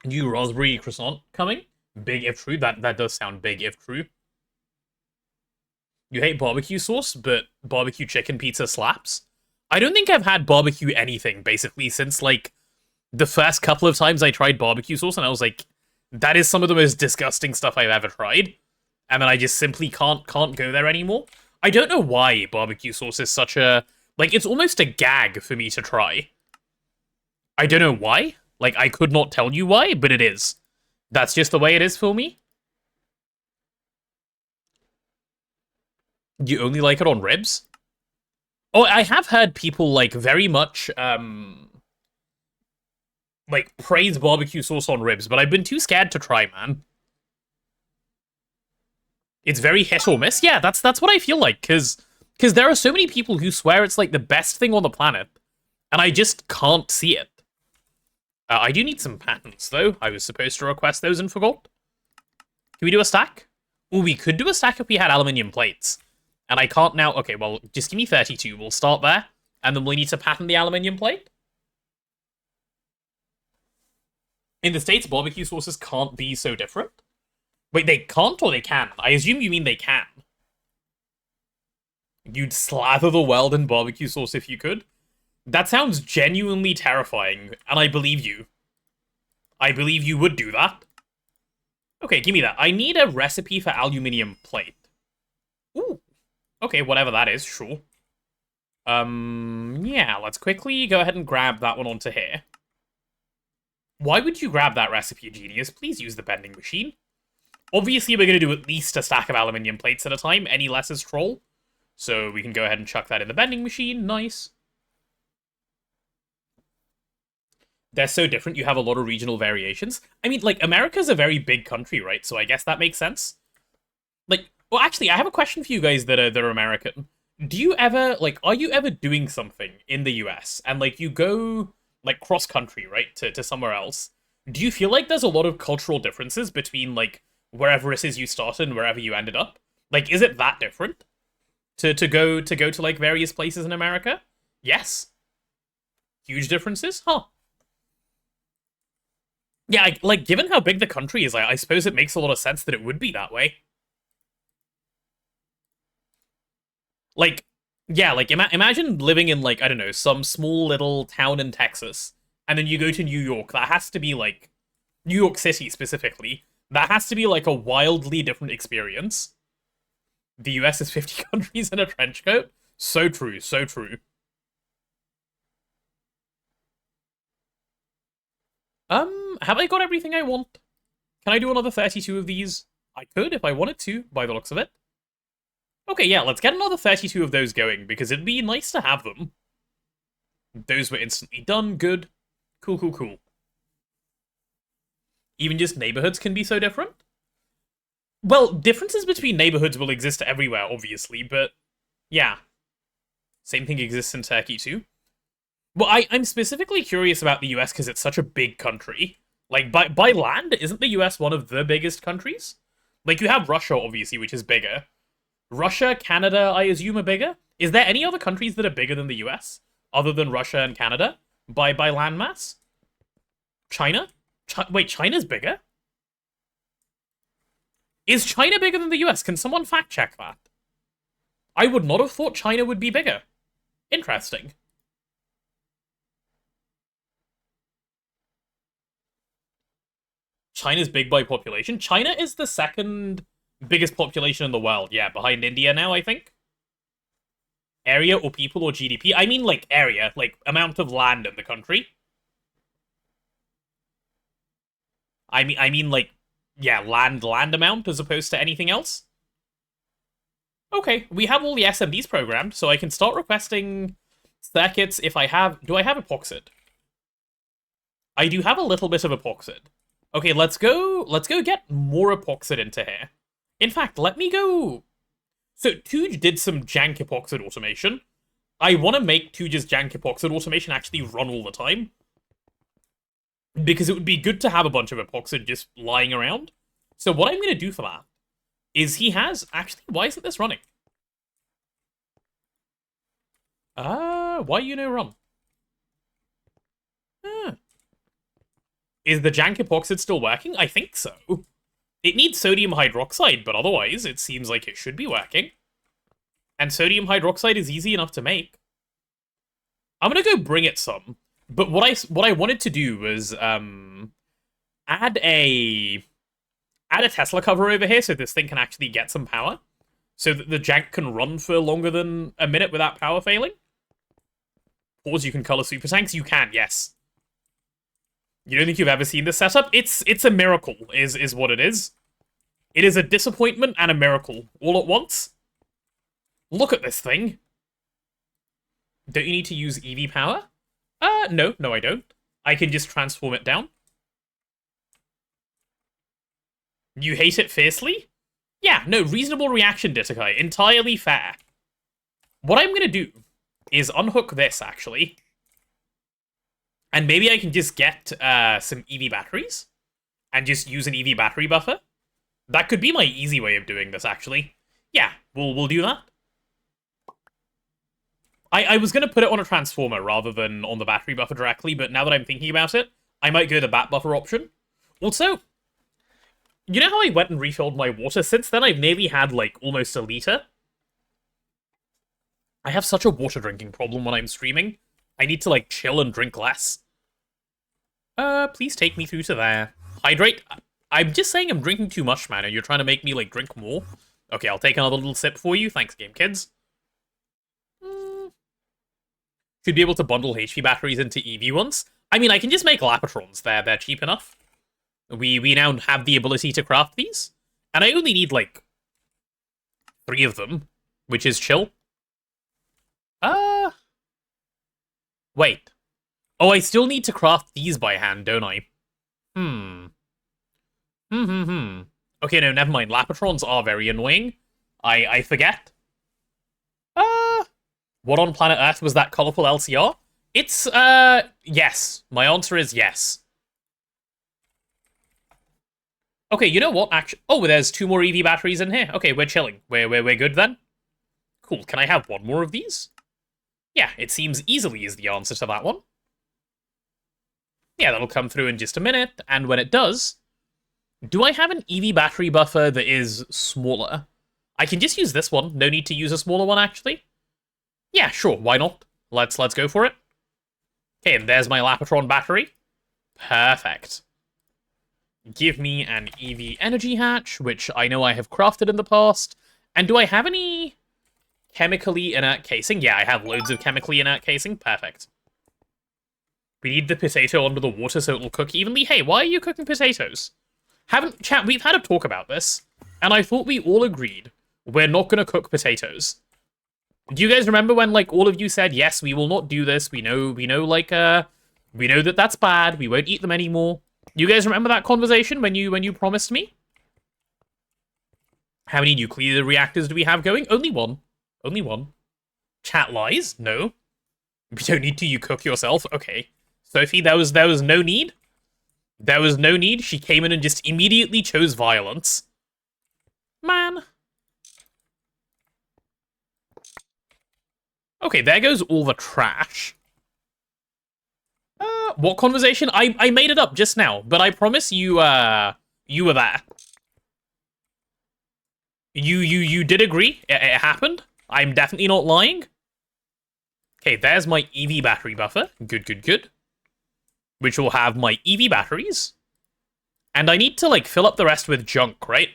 New raspberry croissant coming. Big if true. That does sound big if true. You hate barbecue sauce, but barbecue chicken pizza slaps. I don't think I've had barbecue anything, basically, since, like, the first couple of times I tried barbecue sauce, and I was like, that is some of the most disgusting stuff I've ever tried. And then I just simply can't go there anymore. I don't know why barbecue sauce is such a... Like, it's almost a gag for me to try. I don't know why. Like, I could not tell you why, but it is. That's just the way it is for me. You only like it on ribs? Oh, I have heard people, like, very much, like, praise barbecue sauce on ribs, but I've been too scared to try, man. It's very hit or miss. Yeah, that's what I feel like, because there are so many people who swear it's, like, the best thing on the planet, and I just can't see it. I do need some patents, though. I was supposed to request those and forgot. Can we do a stack? Ooh, we could do a stack if we had aluminium plates. And I can't now... Okay, well, just give me 32. We'll start there. And then we'll need to patent the aluminium plate. In the States, barbecue sauces can't be so different. Wait, they can't or they can? I assume you mean they can. You'd slather the world in barbecue sauce if you could? That sounds genuinely terrifying, and I believe you. I believe you would do that. Okay, give me that. I need a recipe for aluminium plate. Ooh. Okay, whatever that is, sure. Yeah, let's quickly go ahead and grab that one onto here. Why would you grab that recipe, genius? Please use the bending machine. Obviously, we're going to do at least a stack of aluminium plates at a time. Any less is troll. So we can go ahead and chuck that in the bending machine. Nice. They're so different, you have a lot of regional variations. I mean, like, America's a very big country, right? So I guess that makes sense. Like, well, actually, I have a question for you guys that are American. Do you ever, like, are you ever doing something in the US, and, like, you go, like, cross-country, right, to somewhere else? Do you feel like there's a lot of cultural differences between, like, wherever it is you started and wherever you ended up? Like, is it that different? To go to, like, various places in America? Yes. Huge differences? Huh. Yeah, like, given how big the country is, I suppose it makes a lot of sense that it would be that way. Like, yeah, like, imagine living in, like, I don't know, some small little town in Texas, and then you go to New York. That has to be, like, New York City, specifically. That has to be, like, a wildly different experience. The US is 50 countries in a trench coat? So true, so true. Have I got everything I want? Can I do another 32 of these? I could if I wanted to, by the looks of it. Okay, yeah, let's get another 32 of those going, because it'd be nice to have them. Those were instantly done, good. Cool, cool, cool. Even just neighborhoods can be so different? Well, differences between neighborhoods will exist everywhere, obviously, but... yeah. Same thing exists in Turkey, too. Well, I'm specifically curious about the US because it's such a big country. Like, by land, isn't the US one of the biggest countries? Like, you have Russia, obviously, which is bigger. Russia, Canada, I assume, are bigger? Is there any other countries that are bigger than the US? Other than Russia and Canada? By landmass? China? Wait, China's bigger? Is China bigger than the US? Can someone fact check that? I would not have thought China would be bigger. Interesting. China's big by population. China is the second biggest population in the world. Yeah, behind India now, I think. Area or people or GDP? I mean, like, area. Like, amount of land in the country. I mean, like, yeah, land amount as opposed to anything else. Okay, we have all the SMDs programmed, so I can start requesting circuits if I have... Do I have epoxid? I do have a little bit of epoxid. Okay, let's go get more epoxid into here. In fact, let me go... So, Tooge did some jank epoxid automation. I want to make Tooge's jank epoxid automation actually run all the time. Because it would be good to have a bunch of epoxid just lying around. So what I'm going to do for that is he has... Actually, why isn't this running? Why you no run? Is the jank epoxid still working? I think so. It needs sodium hydroxide, but otherwise it seems like it should be working. And sodium hydroxide is easy enough to make. I'm gonna go bring it some. But what I wanted to do was add a Tesla cover over here so this thing can actually get some power. So that the jank can run for longer than a minute without power failing. Pause, you can color super tanks? You can, yes. You don't think you've ever seen this setup? It's a miracle, is what it is. It is a disappointment and a miracle, all at once. Look at this thing. Don't you need to use EV power? No, I don't. I can just transform it down. You hate it fiercely? Yeah, no, reasonable reaction, Ditakai. Entirely fair. What I'm gonna do is unhook this, actually. And maybe I can just get some EV batteries and just use an EV battery buffer. That could be my easy way of doing this, actually. Yeah, we'll do that. I was gonna put it on a transformer rather than on the battery buffer directly, but now that I'm thinking about it, I might go the bat buffer option. Also, you know how I went and refilled my water? Since then, I've nearly had, like, almost a liter. I have such a water drinking problem when I'm streaming. I need to, like, chill and drink less. Please take me through to there. Hydrate? I'm just saying I'm drinking too much, man, and you're trying to make me, like, drink more. Okay, I'll take another little sip for you. Thanks, game kids. Should be able to bundle HP batteries into EV ones. I mean, I can just make Lapatrons. They're cheap enough. We now have the ability to craft these. And I only need, like, 3 of them, which is chill. Wait. Oh, I still need to craft these by hand, don't I? Okay, no, never mind. Lapatrons are very annoying. I forget. What on planet Earth was that colorful LCR? It's, yes. My answer is yes. Okay, you know what? Actually, oh, there's 2 more EV batteries in here. Okay, we're chilling. We're good then? Cool. Can I have 1 more of these? Yeah, it seems easily is the answer to that one. Yeah, that'll come through in just a minute, and when it does, do I have an EV battery buffer that is smaller? I can just use this one. No need to use a smaller one, actually. Yeah, sure, why not? Let's go for it. Okay, and there's my Lapatron battery. Perfect. Give me an EV energy hatch, which I know I have crafted in the past. And do I have any chemically inert casing? Yeah, I have loads of chemically inert casing. Perfect. We need the potato under the water so it'll cook evenly. Hey, why are you cooking potatoes? Chat, we've had a talk about this, and I thought we all agreed we're not going to cook potatoes. Do you guys remember when, like, all of you said, yes, we will not do this, we know, like, we know that that's bad, we won't eat them anymore? You guys remember that conversation when you promised me? How many nuclear reactors do we have going? Only one. Only one. Chat lies? No. We don't need to, you cook yourself? Okay. Sophie, there was no need? There was no need? She came in and just immediately chose violence. Man. Okay, there goes all the trash. What conversation? I made it up just now, but I promise you were there. You did agree? It happened? I'm definitely not lying? Okay, there's my EV battery buffer. Good. Which will have my EV batteries. And I need to, like, fill up the rest with junk, right?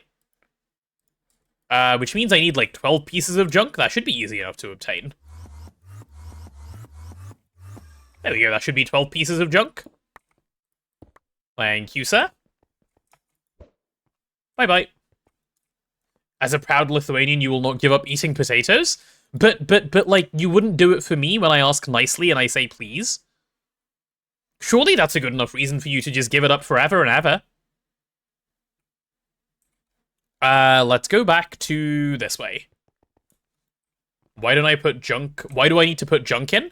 Which means I need, like, 12 pieces of junk. That should be easy enough to obtain. There we go, that should be 12 pieces of junk. Thank you, sir. Bye-bye. As a proud Lithuanian, you will not give up eating potatoes? But, like, you wouldn't do it for me when I ask nicely and I say please? Surely that's a good enough reason for you to just give it up forever and ever. Let's go back to this way. Why don't I put junk? Why do I need to put junk in?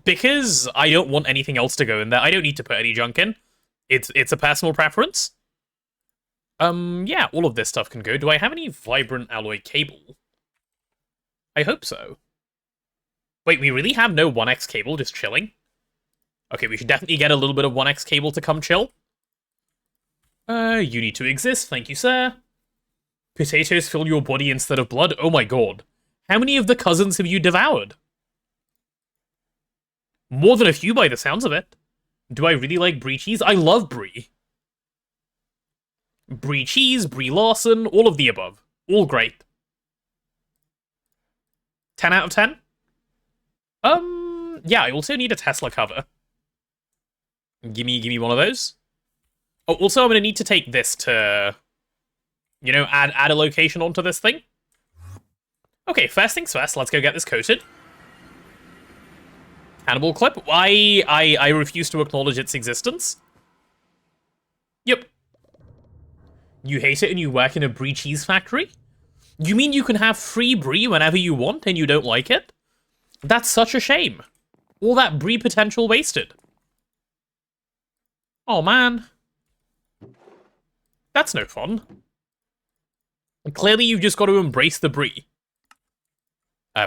Because I don't want anything else to go in there. I don't need to put any junk in. It's a personal preference. Yeah, all of this stuff can go. Do I have any vibrant alloy cable? I hope so. Wait, we really have no 1x cable just chilling? Okay, we should definitely get a little bit of 1x cable to come chill. You need to exist, thank you, sir. Potatoes fill your body instead of blood? Oh my god. How many of the cousins have you devoured? More than a few by the sounds of it. Do I really like brie cheese? I love brie. Brie cheese, Brie Larson, all of the above. All great. 10 out of 10? Yeah, I also need a Tesla cover. Gimme one of those. Oh, also I'm gonna need to take this to, you know, add a location onto this thing. Okay, first things first, let's go get this coated. Cannibal clip. I refuse to acknowledge its existence. Yep. You hate it and you work in a brie cheese factory? You mean you can have free brie whenever you want and you don't like it? That's such a shame. All that brie potential wasted. Oh man. That's no fun. Clearly you've just got to embrace the brie.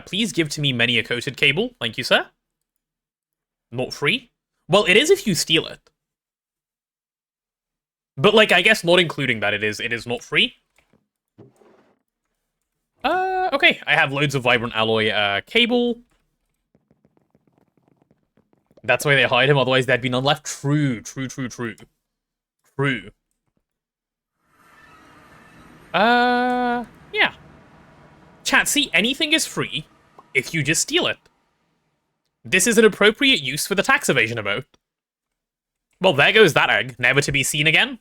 Please give to me many a coated cable. Thank you, sir. Not free? Well, it is if you steal it. But, like, I guess not including that, it is not free. Okay. I have loads of vibrant alloy, cable. That's why they hired him, otherwise there'd be none left. True. Yeah. Chat, see, anything is free if you just steal it. This is an appropriate use for the tax evasion emote. Well, there goes that egg, never to be seen again.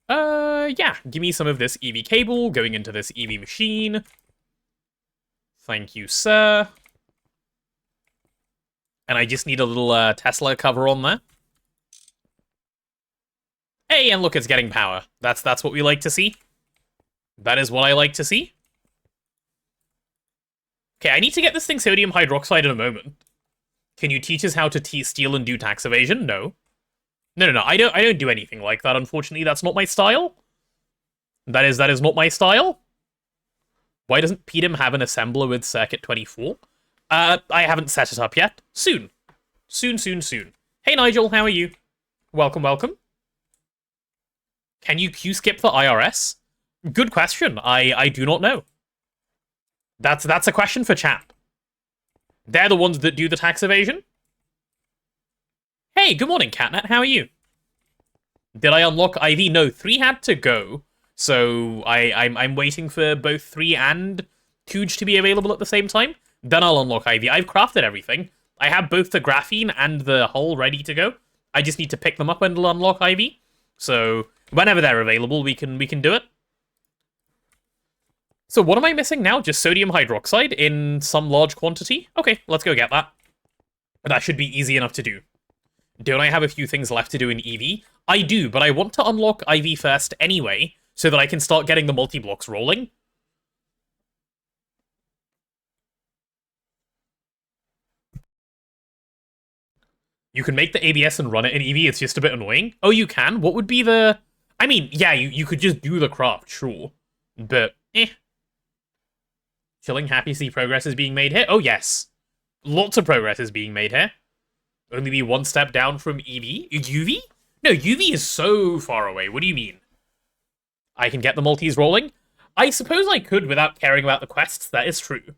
Yeah, give me some of this EV cable going into this EV machine. Thank you, sir. And I just need a little Tesla cover on there. Hey, and look, it's getting power. That's what we like to see. That is what I like to see. Okay, I need to get this thing sodium hydroxide in a moment. Can you teach us how to steal and do tax evasion? No. No. I don't do anything like that, unfortunately. That's not my style. That is not my style. Why doesn't PDM have an assembler with circuit 24? I haven't set it up yet. Soon. Soon. Hey, Nigel, how are you? Welcome. Can you Q-skip the IRS? Good question. I do not know. That's a question for chat. They're the ones that do the tax evasion. Hey, good morning, Catnet. How are you? Did I unlock IV? No, 3 had to go. So I'm waiting for both 3 and Tooge to be available at the same time. Then I'll unlock IV. I've crafted everything. I have both the graphene and the hull ready to go. I just need to pick them up and unlock IV. So whenever they're available, we can do it. So what am I missing now? Just sodium hydroxide in some large quantity? Okay, let's go get that. That should be easy enough to do. Don't I have a few things left to do in EV? I do, but I want to unlock IV first anyway, so that I can start getting the multi-blocks rolling. You can make the ABS and run it in EV, it's just a bit annoying. Oh, you can? What would be the... I mean, yeah, you could just do the craft, sure. But, Chilling, happy to see progress is being made here. Oh, yes. Lots of progress is being made here. Only be one step down from EV? UV? No, UV is so far away. What do you mean? I can get the multis rolling? I suppose I could without caring about the quests. That is true.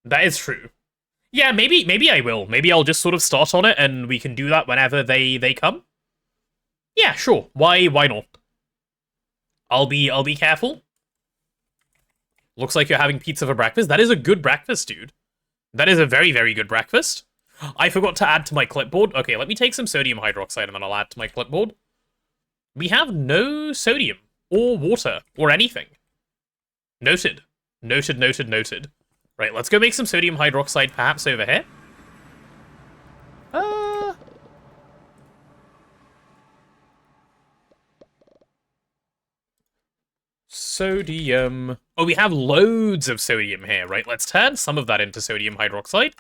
That is true. Yeah, maybe I will. Maybe I'll just sort of start on it and we can do that whenever they come. Yeah, sure. Why not? I'll be careful. Looks like you're having pizza for breakfast. That is a good breakfast, dude. That is a very, very good breakfast. I forgot to add to my clipboard. Okay, let me take some sodium hydroxide and then I'll add to my clipboard. We have no sodium or water or anything. Noted. Right, let's go make some sodium hydroxide perhaps over here. Sodium. Oh, we have loads of sodium here, right? Let's turn some of that into sodium hydroxide.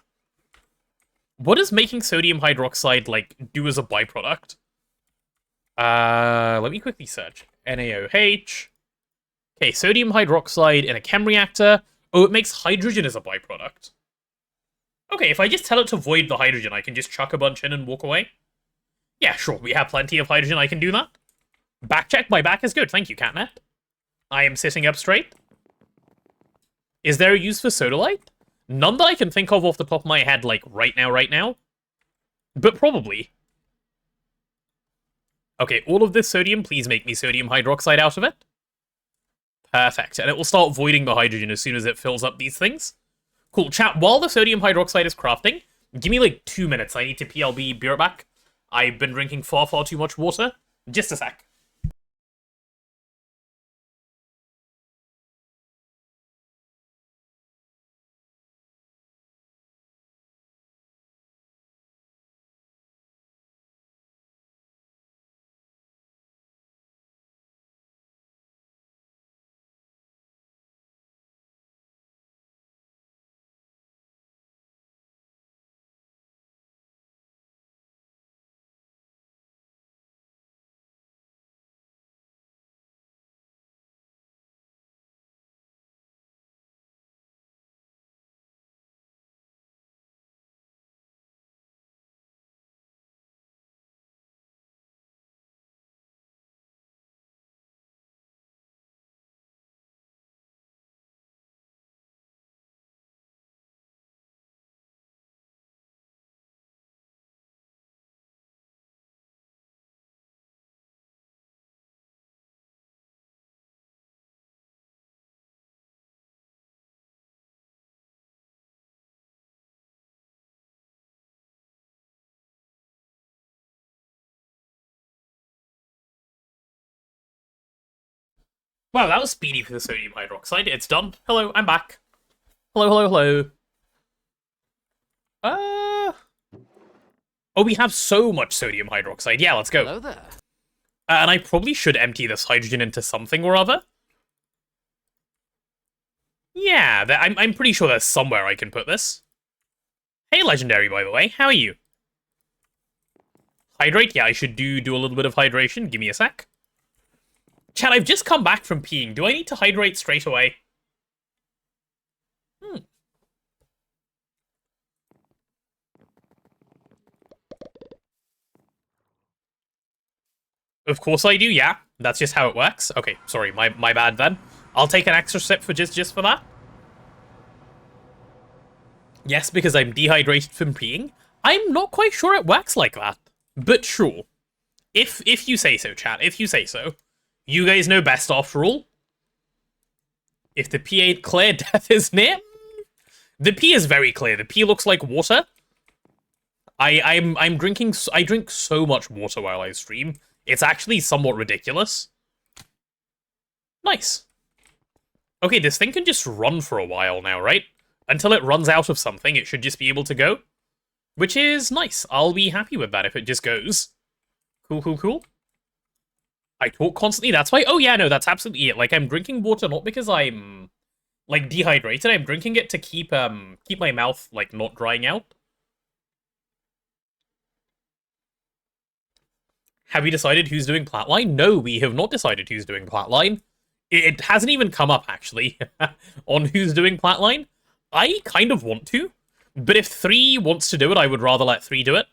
What does making sodium hydroxide, like, do as a byproduct? Let me quickly search. NaOH. Okay, sodium hydroxide in a chem reactor. Oh, it makes hydrogen as a byproduct. Okay, if I just tell it to void the hydrogen, I can just chuck a bunch in and walk away? Yeah, sure, we have plenty of hydrogen, I can do that. Backcheck, my back is good, thank you, Catnet. I am sitting up straight. Is there a use for sodalite? None that I can think of off the top of my head, like, right now. But probably. Okay, all of this sodium, please make me sodium hydroxide out of it. Perfect, and it will start voiding the hydrogen as soon as it fills up these things. Cool, chat, while the sodium hydroxide is crafting, give me, like, 2 minutes. I need to PLB, be right back. I've been drinking far too much water. Just a sec. Wow, that was speedy for the sodium hydroxide. It's done. Hello, I'm back. Hello, hello, hello. Oh, we have so much sodium hydroxide. Yeah, let's go. Hello there. And I probably should empty this hydrogen into something or other. Yeah, I'm pretty sure there's somewhere I can put this. Hey, Legendary, by the way. How are you? Hydrate? Yeah, I should do a little bit of hydration. Give me a sec. Chat, I've just come back from peeing. Do I need to hydrate straight away? Of course I do, yeah. That's just how it works. Okay, sorry, my bad then. I'll take an extra sip for just for that. Yes, because I'm dehydrated from peeing. I'm not quite sure it works like that. But sure. If you say so, chat, if you say so. You guys know best after all. If the pee ain't clear, death is near. The pee is very clear. The pee looks like water. I drink so much water while I stream. It's actually somewhat ridiculous. Nice. Okay, this thing can just run for a while now, right? Until it runs out of something, it should just be able to go. Which is nice. I'll be happy with that if it just goes. Cool, cool, cool. I talk constantly, that's why. Oh yeah, no, that's absolutely it. Like, I'm drinking water not because I'm, like, dehydrated. I'm drinking it to keep my mouth, like, not drying out. Have we decided who's doing Platline? No, we have not decided who's doing Platline. It hasn't even come up, actually, on who's doing Platline. I kind of want to, but if 3 wants to do it, I would rather let 3 do it,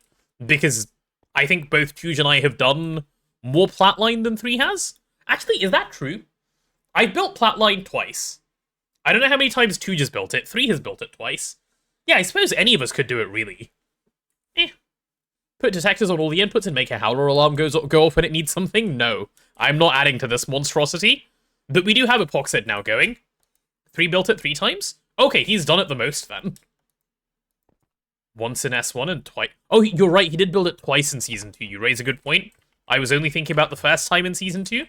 because I think both Tuj and I have done more Platline than 3 has. Actually, is that true? I've built Platline twice. I don't know how many times Tuj has built it. 3 has built it twice. Yeah, I suppose any of us could do it, really. Put detectors on all the inputs and make a howler alarm go off when it needs something? No. I'm not adding to this monstrosity. But we do have Epoxid now going. 3 built it 3 times? Okay, he's done it the most then. Once in S1 and twice. Oh, you're right, he did build it twice in Season 2. You raise a good point. I was only thinking about the first time in Season 2.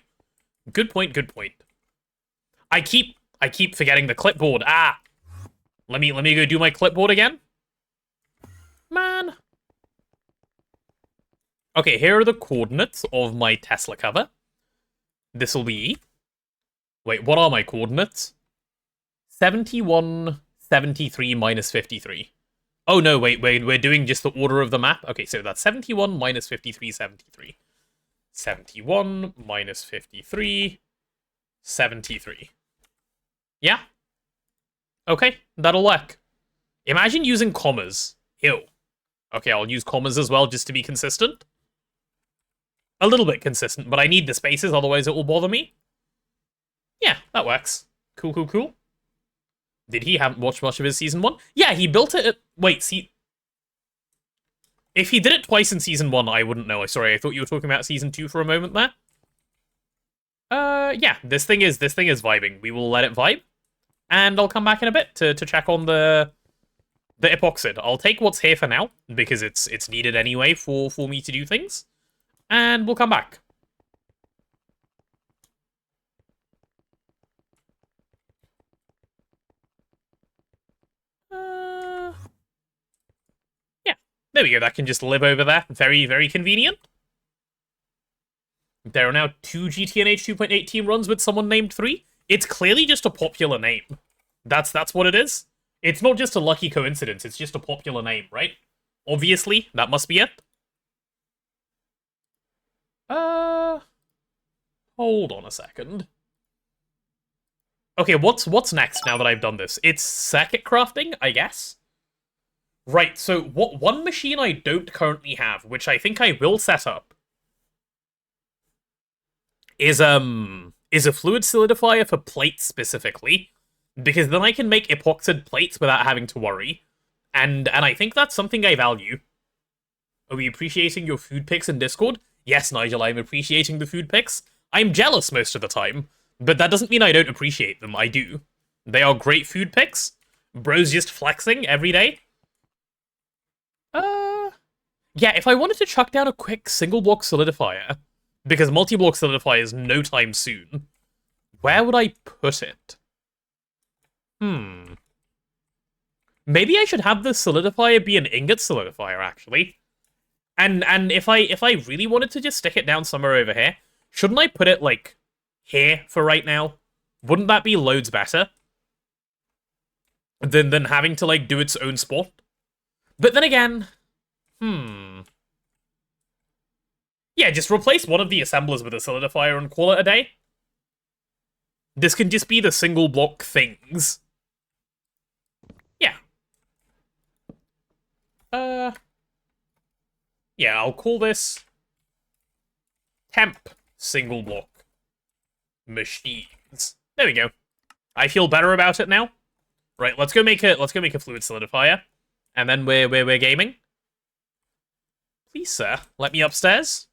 Good point, good point. I keep forgetting the clipboard. Ah! Let me go do my clipboard again. Man. Okay, here are the coordinates of my Tesla cover. This'll be... Wait, what are my coordinates? 71, 73, minus 53. Oh no, wait, we're doing just the order of the map? Okay, so that's 71, minus 53, 73. 71, minus 53, 73. Yeah? Okay, that'll work. Imagine using commas. Ew. Okay, I'll use commas as well, just to be consistent. A little bit consistent, but I need the spaces, otherwise it will bother me. Yeah, that works. Cool, cool, cool. Did he haven't watched much of his Season 1? Yeah, he built it at... Wait, see... If he did it twice in Season 1, I wouldn't know. Sorry, I thought you were talking about Season 2 for a moment there. Yeah, this thing is vibing. We will let it vibe. And I'll come back in a bit to check on the epoxid. I'll take what's here for now, because it's needed anyway for me to do things. And we'll come back. Yeah, there we go. That can just live over there. Very, very convenient. There are now 2 GTNH 2.8 team runs with someone named 3. It's clearly just a popular name. That's what it is. It's not just a lucky coincidence. It's just a popular name, right? Obviously, that must be it. Hold on a second. Okay, what's next now that I've done this? It's circuit crafting, I guess? Right, so one machine I don't currently have, which I think I will set up, is a fluid solidifier for plates specifically, because then I can make epoxid plates without having to worry. And I think that's something I value. Are we appreciating your food pics in Discord? Yes, Nigel, I'm appreciating the food pics. I'm jealous most of the time, but that doesn't mean I don't appreciate them. I do. They are great food pics. Bro's just flexing every day. Yeah, if I wanted to chuck down a quick single block solidifier, because multi-block solidifier is no time soon, Where would I put it? Maybe I should have the solidifier be an ingot solidifier, actually. And if I really wanted to just stick it down somewhere over here, shouldn't I put it, like, here for right now? Wouldn't that be loads better? Than having to, like, do its own spot? But then again... Yeah, just replace one of the assemblers with a solidifier and call it a day. This can just be the single block things. Yeah. Yeah, I'll call this temp single block machines. There we go. I feel better about it now. Right, let's go make a fluid solidifier, and then we're gaming. Please, sir, let me upstairs.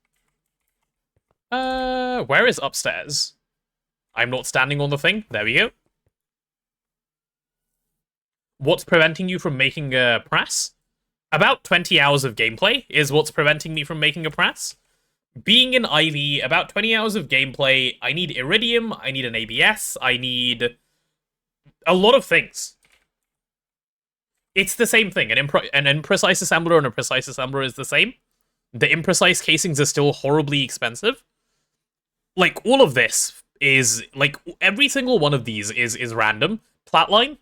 Where is upstairs? I'm not standing on the thing. There we go. What's preventing you from making a press? About 20 hours of gameplay is what's preventing me from making a press. Being in IV, about 20 hours of gameplay, I need iridium, I need an ABS, I need a lot of things. It's the same thing. An imprecise assembler and a precise assembler is the same. The imprecise casings are still horribly expensive. Like, all of this is, like, every single one of these is random. Flatline.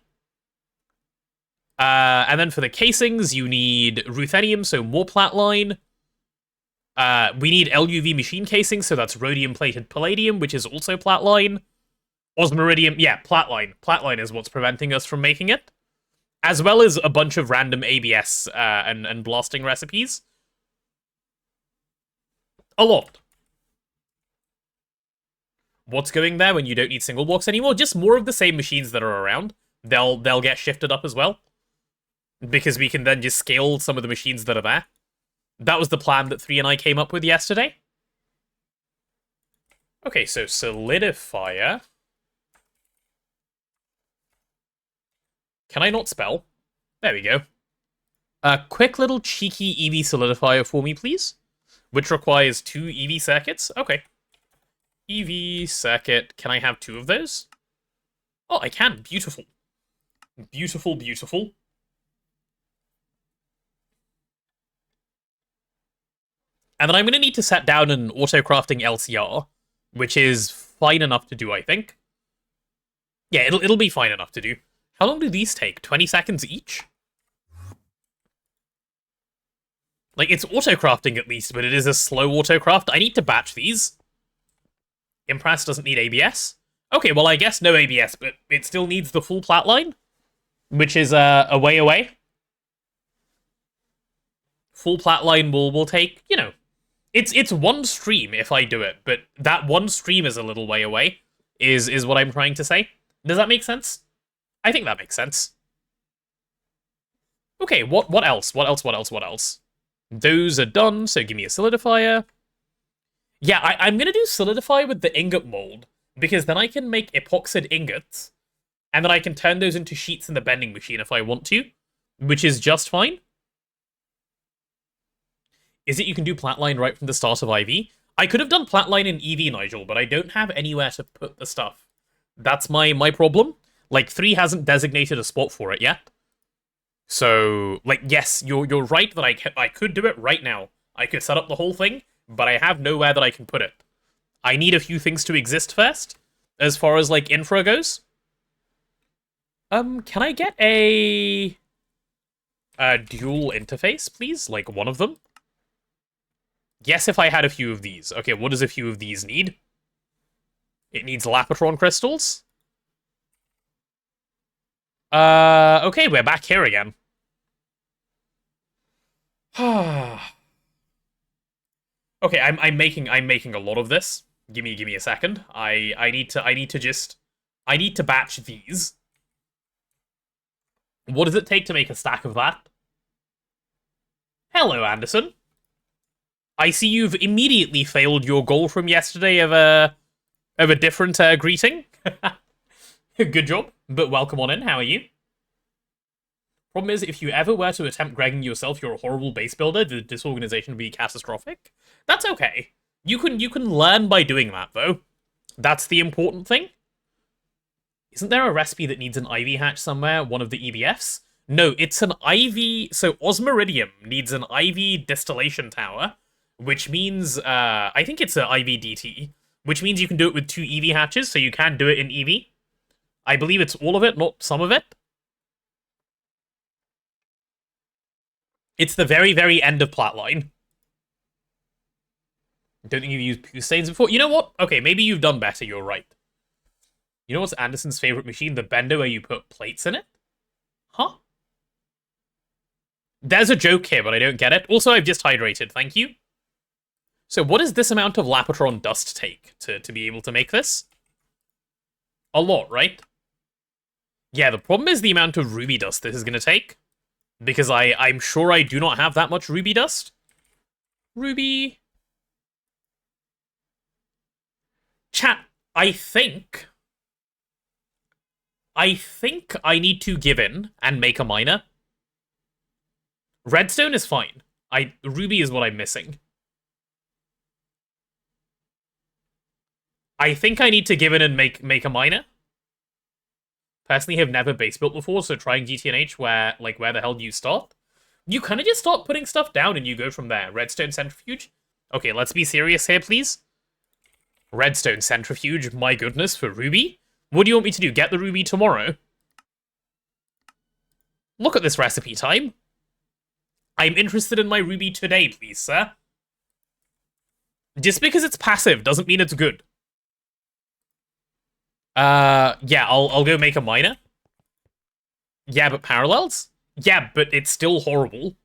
And then for the casings, you need ruthenium, so more platline. We need LUV machine casings, so that's rhodium-plated palladium, which is also platline. Osmiridium, yeah, platline. Platline is what's preventing us from making it. As well as a bunch of random ABS and blasting recipes. A lot. What's going there when you don't need single blocks anymore? Just more of the same machines that are around. They'll get shifted up as well. Because we can then just scale some of the machines that are there. That was the plan that 3 and I came up with yesterday. Okay, so solidifier. Can I not spell? There we go. A quick little cheeky EV solidifier for me, please. Which requires 2 EV circuits. Okay. EV circuit. Can I have 2 of those? Oh, I can. Beautiful. Beautiful, beautiful. And then I'm going to need to set down an auto-crafting LCR, which is fine enough to do, I think. Yeah, it'll be fine enough to do. How long do these take? 20 seconds each? Like, it's auto-crafting at least, but it is a slow auto-craft. I need to batch these. Impress doesn't need ABS. Okay, well, I guess no ABS, but it still needs the full platline, which is a way away. Full platline will take, you know, it's one stream if I do it, but that one stream is a little way away, is what I'm trying to say. Does that make sense? I think that makes sense. Okay, what else? What else? Those are done, so give me a solidifier. Yeah, I'm gonna do solidify with the ingot mold, because then I can make epoxid ingots, and then I can turn those into sheets in the bending machine if I want to, which is just fine. Is it you can do platline right from the start of IV? I could have done platline in EV, Nigel, but I don't have anywhere to put the stuff. That's my problem. Like, 3 hasn't designated a spot for it yet. So, like, yes, you're right that I could do it right now. I could set up the whole thing, but I have nowhere that I can put it. I need a few things to exist first, as far as, like, infra goes. Can I get a dual interface, please? Like, one of them? Yes, if I had a few of these. Okay, what does a few of these need? It needs Lapotron crystals. Okay, we're back here again. Okay, I'm making a lot of this. Give me a second. I need to batch these. What does it take to make a stack of that? Hello, Anderson. I see you've immediately failed your goal from yesterday of a different greeting. Good job, but welcome on in. How are you? Problem is, if you ever were to attempt gregging yourself, you're a horrible base builder. The disorganization would be catastrophic. That's okay. You can learn by doing that, though. That's the important thing. Isn't there a recipe that needs an IV hatch somewhere? One of the EBFs? No, it's an IV... So Osmiridium needs an IV distillation tower, which means... I think it's an IV DT, which means you can do it with 2 EV hatches, so you can do it in EV. I believe it's all of it, not some of it. It's the very, very end of Platline. Don't think you've used poo stains before. You know what? Okay, maybe you've done better, you're right. You know what's Anderson's favorite machine? The bender where you put plates in it? Huh? There's a joke here, but I don't get it. Also, I've just hydrated, thank you. So what does this amount of Lapotron dust take to be able to make this? A lot, right? Yeah, the problem is the amount of ruby dust this is going to take. Because I'm sure I do not have that much ruby dust. Ruby. Chat, I think I need to give in and make a miner. Redstone is fine. Ruby is what I'm missing. I think I need to give in and make a miner. Personally, have never base built before, so trying GTNH where the hell do you start? You kind of just start putting stuff down and you go from there. Redstone centrifuge? Okay, let's be serious here, please. Redstone centrifuge, my goodness, for ruby? What do you want me to do? Get the ruby tomorrow? Look at this recipe time. I'm interested in my ruby today, please, sir. Just because it's passive doesn't mean it's good. Yeah, I'll go make a miner. Yeah, but parallels? Yeah, but it's still horrible.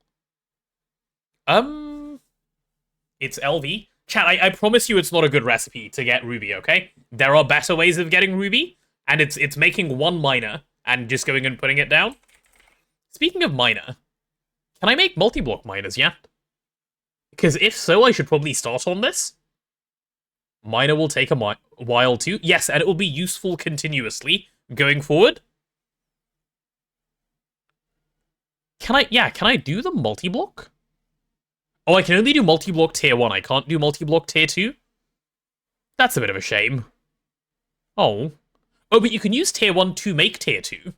It's LV. Chat, I promise you it's not a good recipe to get ruby, okay? There are better ways of getting ruby, and it's making one miner and just going and putting it down. Speaking of miner, can I make multi-block miners yet? Because if so, I should probably start on this. Miner will take a while too. Yes, and it will be useful continuously going forward. Can I do the multi-block? Oh, I can only do multi-block tier 1. I can't do multi-block tier 2? That's a bit of a shame. Oh. Oh, but you can use tier 1 to make tier 2.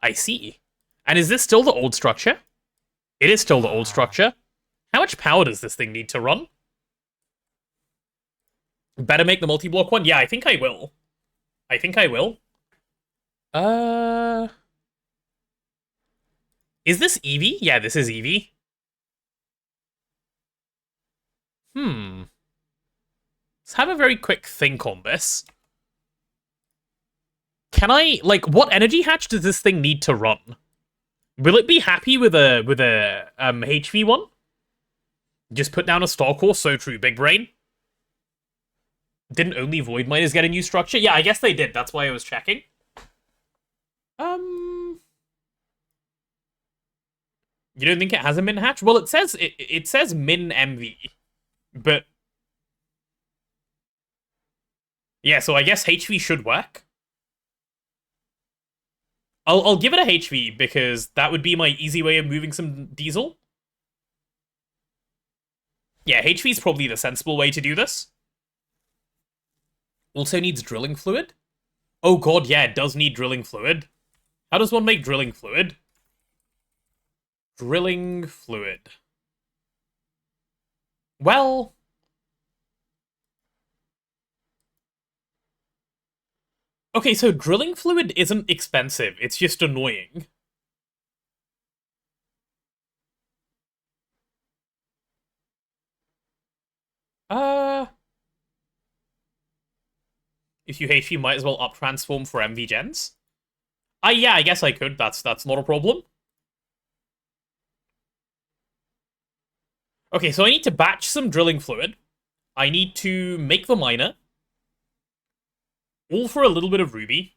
I see. And is this still the old structure? It is still the old structure. How much power does this thing need to run? Better make the multi-block one? Yeah, I think I will. I think I will. Is this Eevee? Yeah, this is Eevee. Let's have a very quick think on this. Can I, what energy hatch does this thing need to run? Will it be happy with a HV one? Just put down a star core, so true, big brain. Didn't only void miners get a new structure? Yeah, I guess they did. That's why I was checking. You don't think it has a min hatch? Well, it says min MV, but yeah. So I guess HV should work. I'll give it a HV because that would be my easy way of moving some diesel. Yeah, HV is probably the sensible way to do this. Also needs drilling fluid? Oh god, yeah, it does need drilling fluid. How does one make drilling fluid? Drilling fluid. Well... Okay, so drilling fluid isn't expensive, it's just annoying. If you HV, might as well up transform for MV gens. Yeah, I guess I could. That's not a problem. Okay, so I need to batch some drilling fluid. I need to make the miner. All for a little bit of ruby.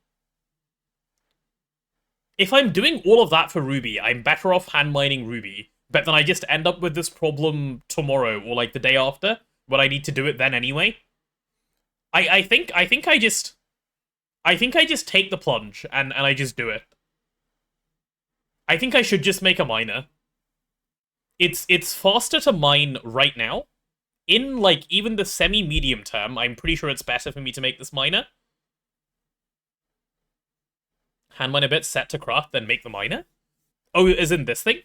If I'm doing all of that for ruby, I'm better off hand mining ruby. But then I just end up with this problem tomorrow or the day after, when I need to do it then anyway. I think I just take the plunge and I just do it. I think I should just make a miner. It's faster to mine right now. In even the semi-medium term, I'm pretty sure it's better for me to make this miner. Hand mine a bit, set to craft, then make the miner. Oh, is in this thing?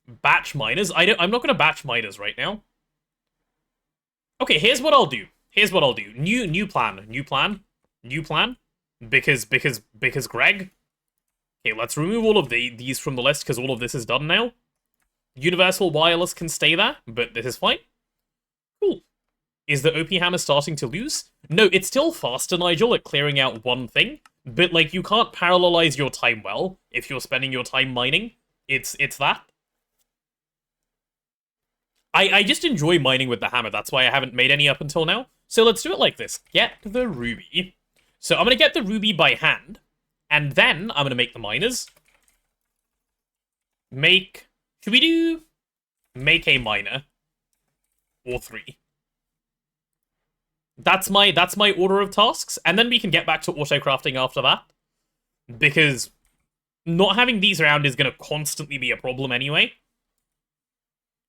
Batch miners? I'm not gonna batch miners right now. Okay, here's what I'll do. New plan. Because Greg. Okay, let's remove all of these from the list because all of this is done now. Universal wireless can stay there, but this is fine. Cool. Is the OP hammer starting to lose? No, it's still faster, Nigel, at clearing out one thing. But, like, you can't parallelize your time well if you're spending your time mining. It's that. I just enjoy mining with the hammer. That's why I haven't made any up until now. So let's do it like this. Get the ruby. So I'm going to get the ruby by hand. And then I'm going to make the miners. Should we do... Make a miner. Or 3. That's my order of tasks. And then we can get back to auto-crafting after that. Because not having these around is going to constantly be a problem anyway.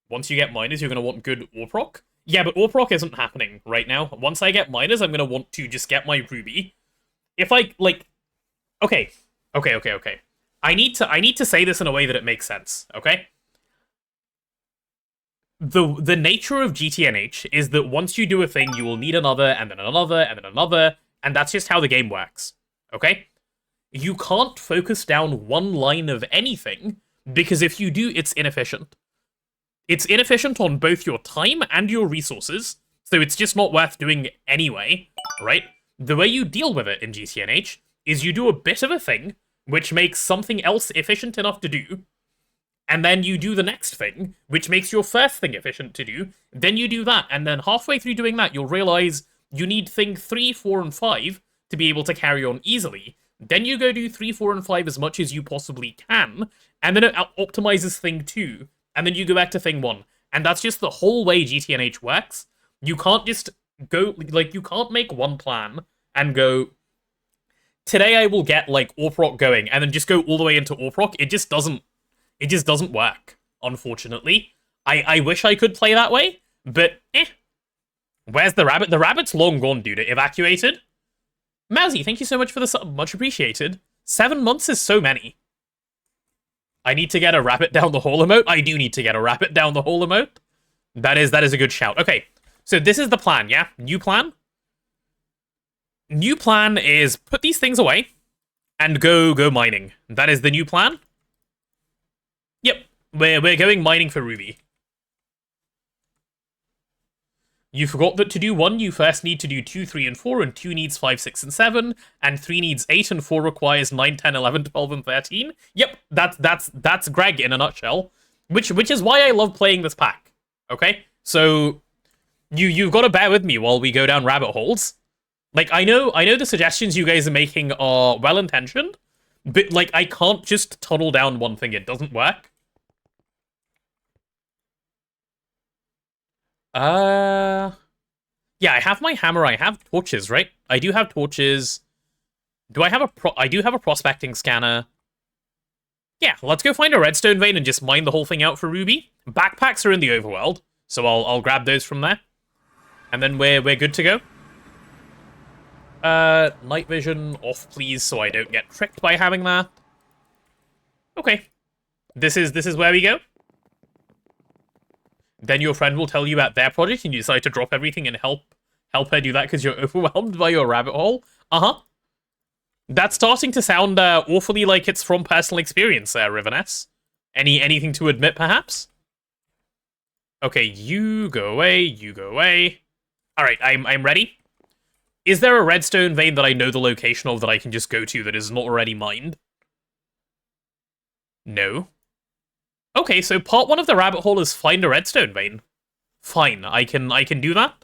Once you get miners, you're going to want good ore proc. Yeah, but ore proc isn't happening right now. Once I get miners, I'm going to want to just get my ruby. If I, like... Okay. I need to say this in a way that it makes sense, okay? The nature of GTNH is that once you do a thing, you will need another, and then another, and then another, and that's just how the game works, okay? You can't focus down one line of anything, because if you do, it's inefficient. It's inefficient on both your time and your resources, so it's just not worth doing anyway, right? The way you deal with it in GTNH is you do a bit of a thing, which makes something else efficient enough to do, and then you do the next thing, which makes your first thing efficient to do, then you do that, and then halfway through doing that, you'll realize you need thing 3, 4, and 5 to be able to carry on easily. Then you go do 3, 4, and 5 as much as you possibly can, and then it optimizes thing 2, and then you go back to thing 1. And that's just the whole way GTNH works. You can't just go, like, you can't make one plan and go, today I will get, like, ore proc going, and then just go all the way into ore proc. It just doesn't work, unfortunately. I wish I could play that way, but Where's the rabbit? The rabbit's long gone, dude. It evacuated. Mousy, thank you so much for the sub. Much appreciated. 7 months is so many. I need to get a rabbit down the hole emote. I do need to get a rabbit down the hole emote. That is a good shout. Okay, so this is the plan, yeah? New plan? New plan is put these things away and go mining. That is the new plan. Yep, we're going mining for ruby. You forgot that to do 1, you first need to do 2, 3, and 4, and 2 needs 5, 6, and 7, and 3 needs 8, and 4 requires 9, 10, 11, 12, and 13. Yep, that's Greg in a nutshell. Which is why I love playing this pack. Okay? So you've got to bear with me while we go down rabbit holes. Like, I know the suggestions you guys are making are well-intentioned, but, like, I can't just tunnel down one thing. It doesn't work. Yeah, I have my hammer, I have torches, right? I do have torches. Do I have I do have a prospecting scanner. Yeah, let's go find a redstone vein and just mine the whole thing out for ruby. Backpacks are in the overworld, so I'll grab those from there. And then we're good to go. Night vision off, please, so I don't get tricked by having that. Okay. This is where we go. Then your friend will tell you about their project and you decide to drop everything and help her do that because you're overwhelmed by your rabbit hole. Uh-huh. That's starting to sound awfully like it's from personal experience there, Riveness. Anything to admit, perhaps? Okay, you go away, you go away. Alright, I'm ready. Is there a redstone vein that I know the location of that I can just go to that is not already mined? No. Okay, so part 1 of the rabbit hole is find a redstone vein. Fine, I can do that.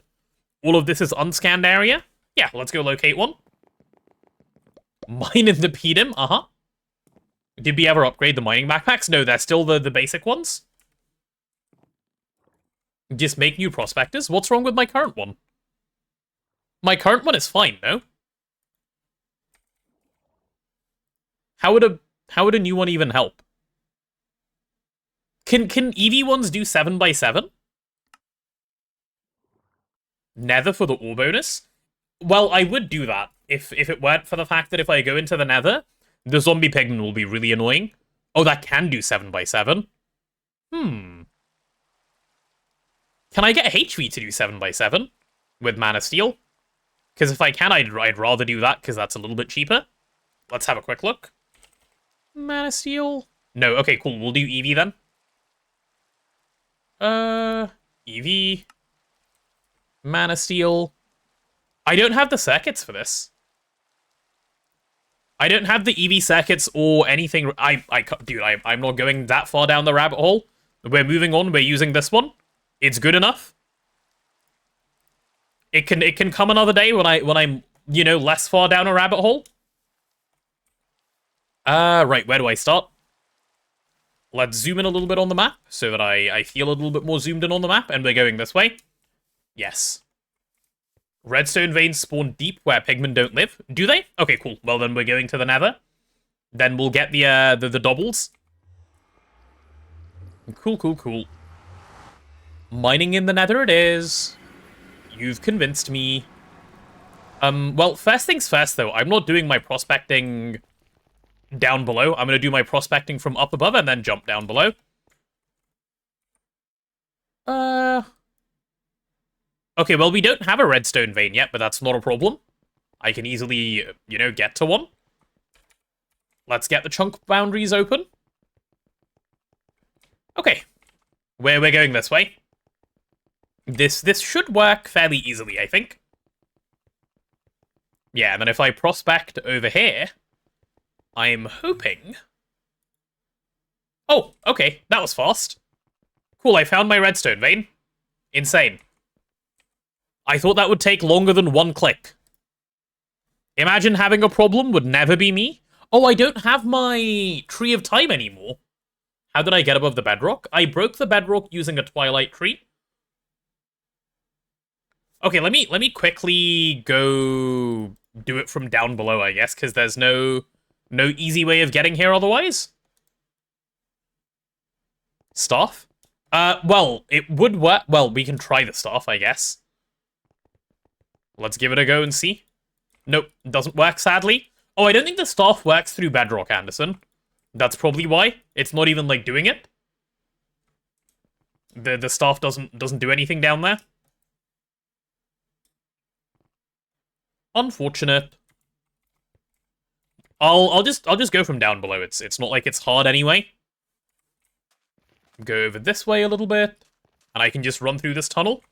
All of this is unscanned area. Yeah, let's go locate one. Mine in the pedum, uh-huh. Did we ever upgrade the mining backpacks? No, they're still the basic ones. Just make new prospectors? What's wrong with my current one? My current one is fine, no? How would a new one even help? Can EV ones do 7x7? Nether for the ore bonus? Well, I would do that if it weren't for the fact that if I go into the nether, the zombie pigman will be really annoying. Oh, that can do 7x7. Hmm. Can I get HV to do 7x7 with Mana Steel? Because if I can, I'd rather do that, because that's a little bit cheaper. Let's have a quick look. Mana Steel? No, okay, cool. We'll do EV then. EV. Mana Steel. I don't have the circuits for this. I don't have the EV circuits or anything. Dude, I'm not going that far down the rabbit hole. We're moving on. We're using this one. It's good enough. It can come another day when I'm, you know, less far down a rabbit hole. Right, where do I start? Let's zoom in a little bit on the map so that I feel a little bit more zoomed in on the map, and we're going this way. Yes. Redstone veins spawn deep where pigmen don't live. Do they? Okay, cool. Well, then we're going to the nether. Then we'll get the doubles. Cool. Mining in the nether it is. You've convinced me. Well, first things first, though. I'm not doing my prospecting down below. I'm going to do my prospecting from up above and then jump down below. Okay, well, we don't have a redstone vein yet, but that's not a problem. I can easily, you know, get to one. Let's get the chunk boundaries open. Okay. We're going this way. This should work fairly easily, I think. Yeah, and then if I prospect over here, I'm hoping... Oh, okay, that was fast. Cool, I found my redstone vein. Insane. I thought that would take longer than one click. Imagine having a problem would never be me. Oh, I don't have my Tree of Time anymore. How did I get above the bedrock? I broke the bedrock using a Twilight Tree. Okay, let me quickly go do it from down below, I guess, because there's no easy way of getting here otherwise. Staff? Well, it would work. Well, we can try the staff, I guess. Let's give it a go and see. Nope, doesn't work, sadly. Oh, I don't think the staff works through bedrock, Anderson. That's probably why. It's not even, like, doing it. The staff doesn't do anything down there. Unfortunate. I'll just go from down below. It's not like it's hard anyway. Go over this way a little bit, and I can just run through this tunnel.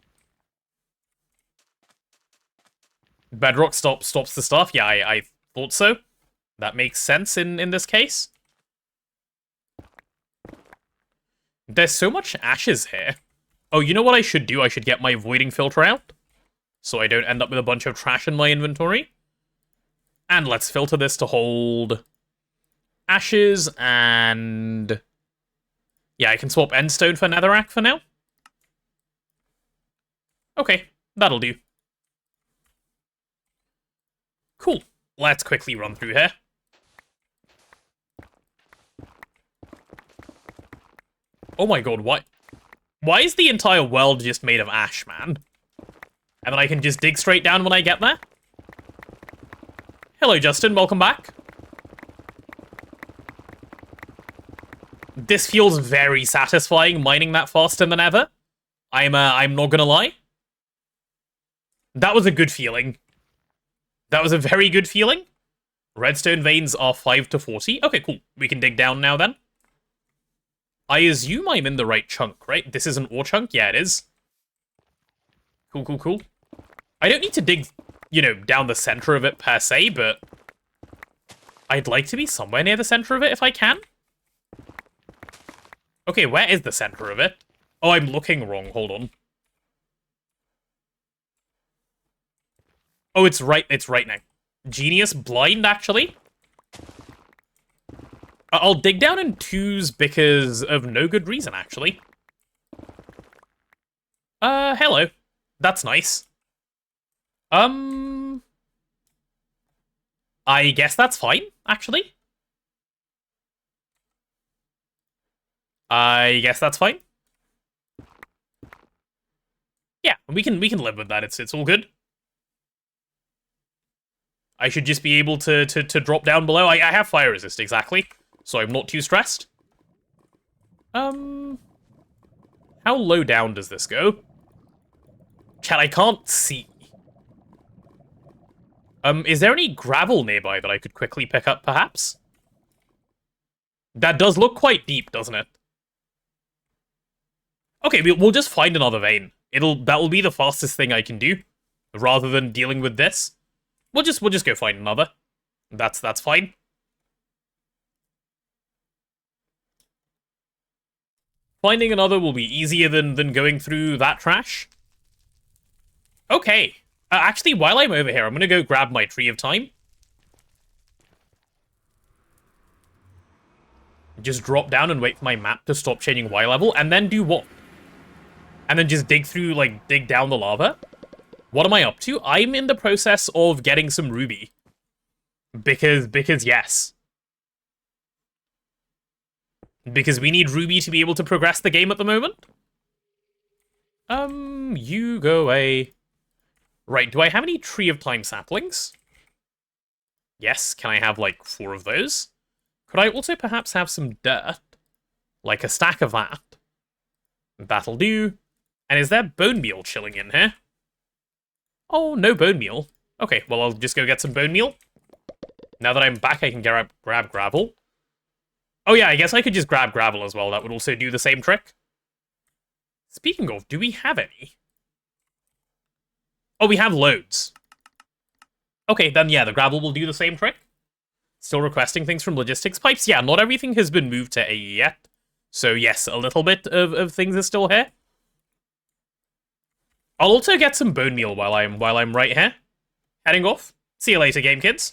Bedrock stops the stuff. Yeah, I thought so. That makes sense in this case. There's so much ashes here. Oh, you know what I should do? I should get my voiding filter out, so I don't end up with a bunch of trash in my inventory. And let's filter this to hold ashes, and... yeah, I can swap endstone for netherrack for now. Okay, that'll do. Cool. Let's quickly run through here. Oh my god, what? Why is the entire world just made of ash, man? And then I can just dig straight down when I get there? Hello, Justin. Welcome back. This feels very satisfying, mining that fast in the nether. I'm not gonna lie. That was a good feeling. That was a very good feeling. Redstone veins are 5 to 40. Okay, cool. We can dig down now, then. I assume I'm in the right chunk, right? This is an ore chunk? Yeah, it is. Cool. I don't need to dig, you know, down the center of it per se, but I'd like to be somewhere near the center of it if I can. Okay, where is the center of it? Oh, I'm looking wrong. Hold on. Oh, it's right now. Genius blind, actually. I'll dig down in twos because of no good reason, actually. Hello. That's nice. I guess that's fine, actually. I guess that's fine. Yeah, we can live with that. It's all good. I should just be able to drop down below. I have fire resist, exactly. So I'm not too stressed. How low down does this go? Chat, I can't see. Is there any gravel nearby that I could quickly pick up, perhaps? That does look quite deep, doesn't it? Okay, we'll just find another vein. That will be the fastest thing I can do, rather than dealing with this. We'll just go find another. That's fine. Finding another will be easier than going through that trash. Okay. Actually, while I'm over here, I'm gonna go grab my Tree of Time. Just drop down and wait for my map to stop changing Y level, and then do what? And then just dig through, like, dig down the lava? What am I up to? I'm in the process of getting some ruby. Because yes. Because we need ruby to be able to progress the game at the moment. You go away. Right, do I have any Tree of Time saplings? Yes, can I have, like, 4 of those? Could I also perhaps have some dirt? Like a stack of that? That'll do. And is there bone meal chilling in here? Oh, no bone meal. Okay, well, I'll just go get some bone meal. Now that I'm back, I can grab gravel. Oh yeah, I guess I could just grab gravel as well. That would also do the same trick. Speaking of, do we have any? Oh, we have loads. Okay, then yeah, the gravel will do the same trick. Still requesting things from logistics pipes. Yeah, not everything has been moved to AE yet. So yes, a little bit of things are still here. I'll also get some bone meal while I'm right here. Heading off. See you later, game kids.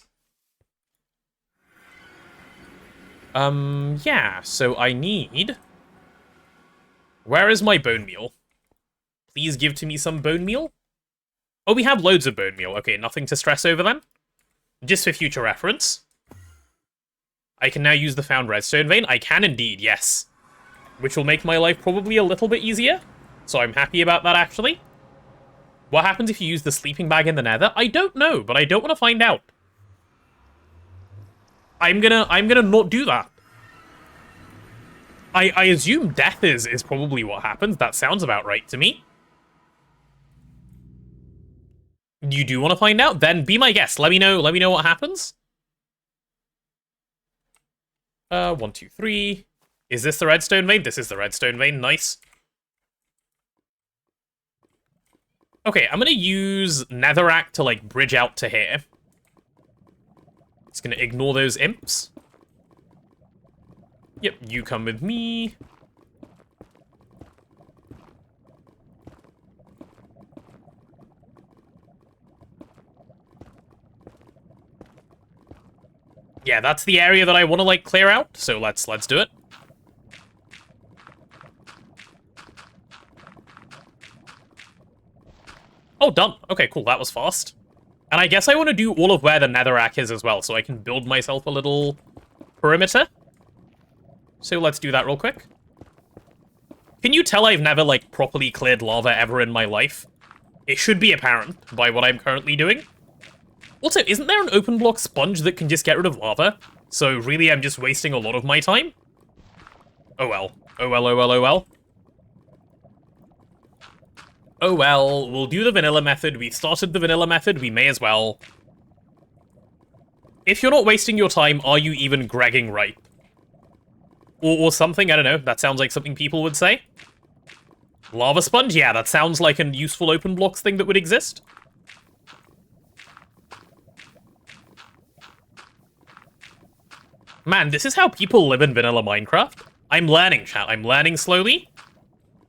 Yeah, so I need... Where is my bone meal? Please give to me some bone meal. Oh, we have loads of bone meal. Okay, nothing to stress over then. Just for future reference. I can now use the found redstone vein. I can indeed, yes. Which will make my life probably a little bit easier. So I'm happy about that, actually. What happens if you use the sleeping bag in the nether? I don't know, but I don't want to find out. I'm gonna not do that. I assume death is probably what happens. That sounds about right to me. You do want to find out? Then be my guest. Let me know what happens. 1, 2, 3. Is this the redstone vein? This is the redstone vein. Nice. Okay, I'm gonna use netherrack to, like, bridge out to here. It's gonna ignore those imps. Yep, you come with me. Yeah, that's the area that I want to, like, clear out, so let's do it. Oh, done. Okay, cool, that was fast. And I guess I want to do all of where the netherrack is as well, so I can build myself a little perimeter. So let's do that real quick. Can you tell I've never, like, properly cleared lava ever in my life? It should be apparent by what I'm currently doing. Also, isn't there an open block sponge that can just get rid of lava? So really, I'm just wasting a lot of my time? Oh well. Oh well, oh well, oh well. Oh well, we'll do the vanilla method. We started the vanilla method, we may as well. If you're not wasting your time, are you even Gregging right? Or something, I don't know. That sounds like something people would say. Lava sponge? Yeah, that sounds like a useful open blocks thing that would exist. Man, this is how people live in vanilla Minecraft. I'm learning, chat. I'm learning slowly.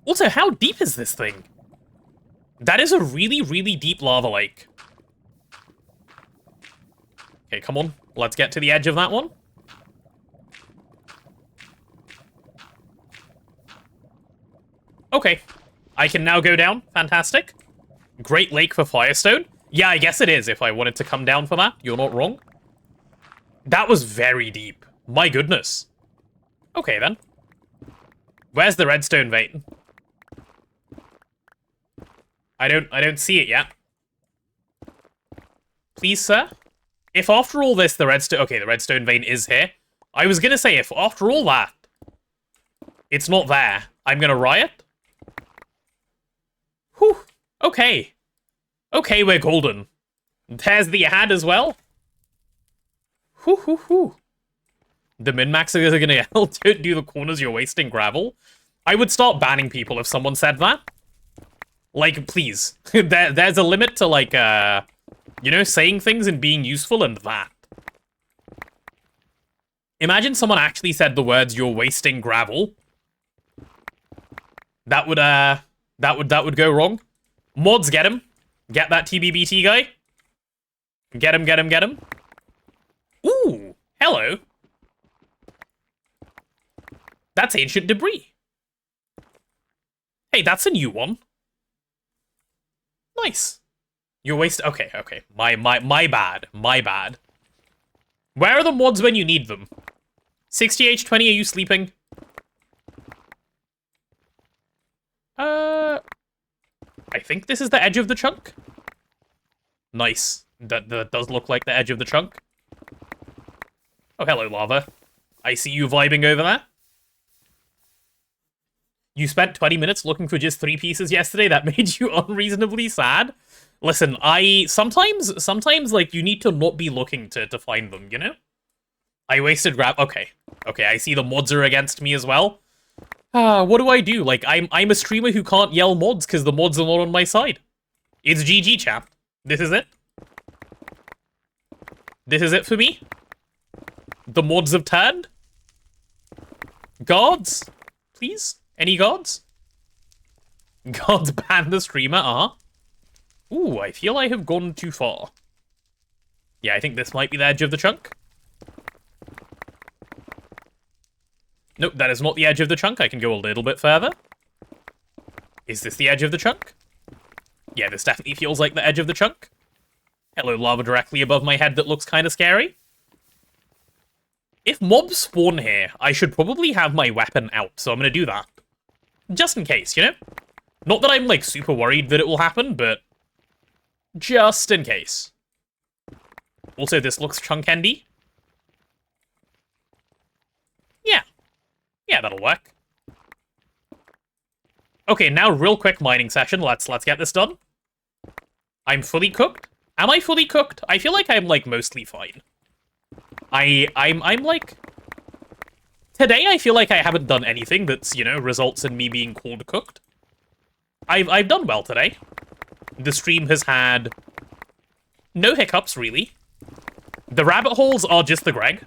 Also, how deep is this thing? That is a really, really deep lava lake. Okay, come on. Let's get to the edge of that one. Okay. I can now go down. Fantastic. Great lake for Firestone. Yeah, I guess it is if I wanted to come down for that. You're not wrong. That was very deep. My goodness. Okay, then. Where's the redstone vein? I don't see it yet. Please, sir? If after all this, the redstone... Okay, the redstone vein is here. I was gonna say, if after all that, it's not there, I'm gonna riot. Whew. Okay. Okay, we're golden. There's the ad as well. Whew, whew, whew. The min-maxers are gonna yell, don't do the corners, you're wasting gravel. I would start banning people if someone said that. Like, please. There's a limit to, like, you know, saying things and being useful and that. Imagine someone actually said the words, you're wasting gravel. That would go wrong. Mods, get him. Get that TBBT guy. Get him, get him, get him. Ooh, hello. That's ancient debris. Hey, that's a new one. Nice. You're wasting... Okay, okay. My bad. My bad. Where are the mods when you need them? 60H20, are you sleeping? I think this is the edge of the chunk. Nice. That does look like the edge of the chunk. Oh, hello, lava. I see you vibing over there. You spent 20 minutes looking for just 3 pieces yesterday? That made you unreasonably sad? Listen, sometimes, like, you need to not be looking to find them, you know? I wasted okay. Okay, I see the mods are against me as well. What do I do? Like, I'm a streamer who can't yell mods because the mods are not on my side. It's GG, chap. This is it. This is it for me. The mods have turned. Guards? Please? Any guards? Guards ban the streamer, Ooh, I feel I have gone too far. Yeah, I think this might be the edge of the chunk. Nope, that is not the edge of the chunk. I can go a little bit further. Is this the edge of the chunk? Yeah, this definitely feels like the edge of the chunk. Hello, lava directly above my head that looks kind of scary. If mobs spawn here, I should probably have my weapon out, so I'm gonna do that. Just in case, you know? Not that I'm, like, super worried that it will happen, but just in case. Also, this looks chunk-endy. Yeah. Yeah, that'll work. Okay, now real quick mining session. Let's get this done. I'm fully cooked. Am I fully cooked? I feel like I'm, like, mostly fine. I'm like... Today, I feel like I haven't done anything that's, you know, results in me being called cooked. I've done well today. The stream has had no hiccups, really. The rabbit holes are just the Greg.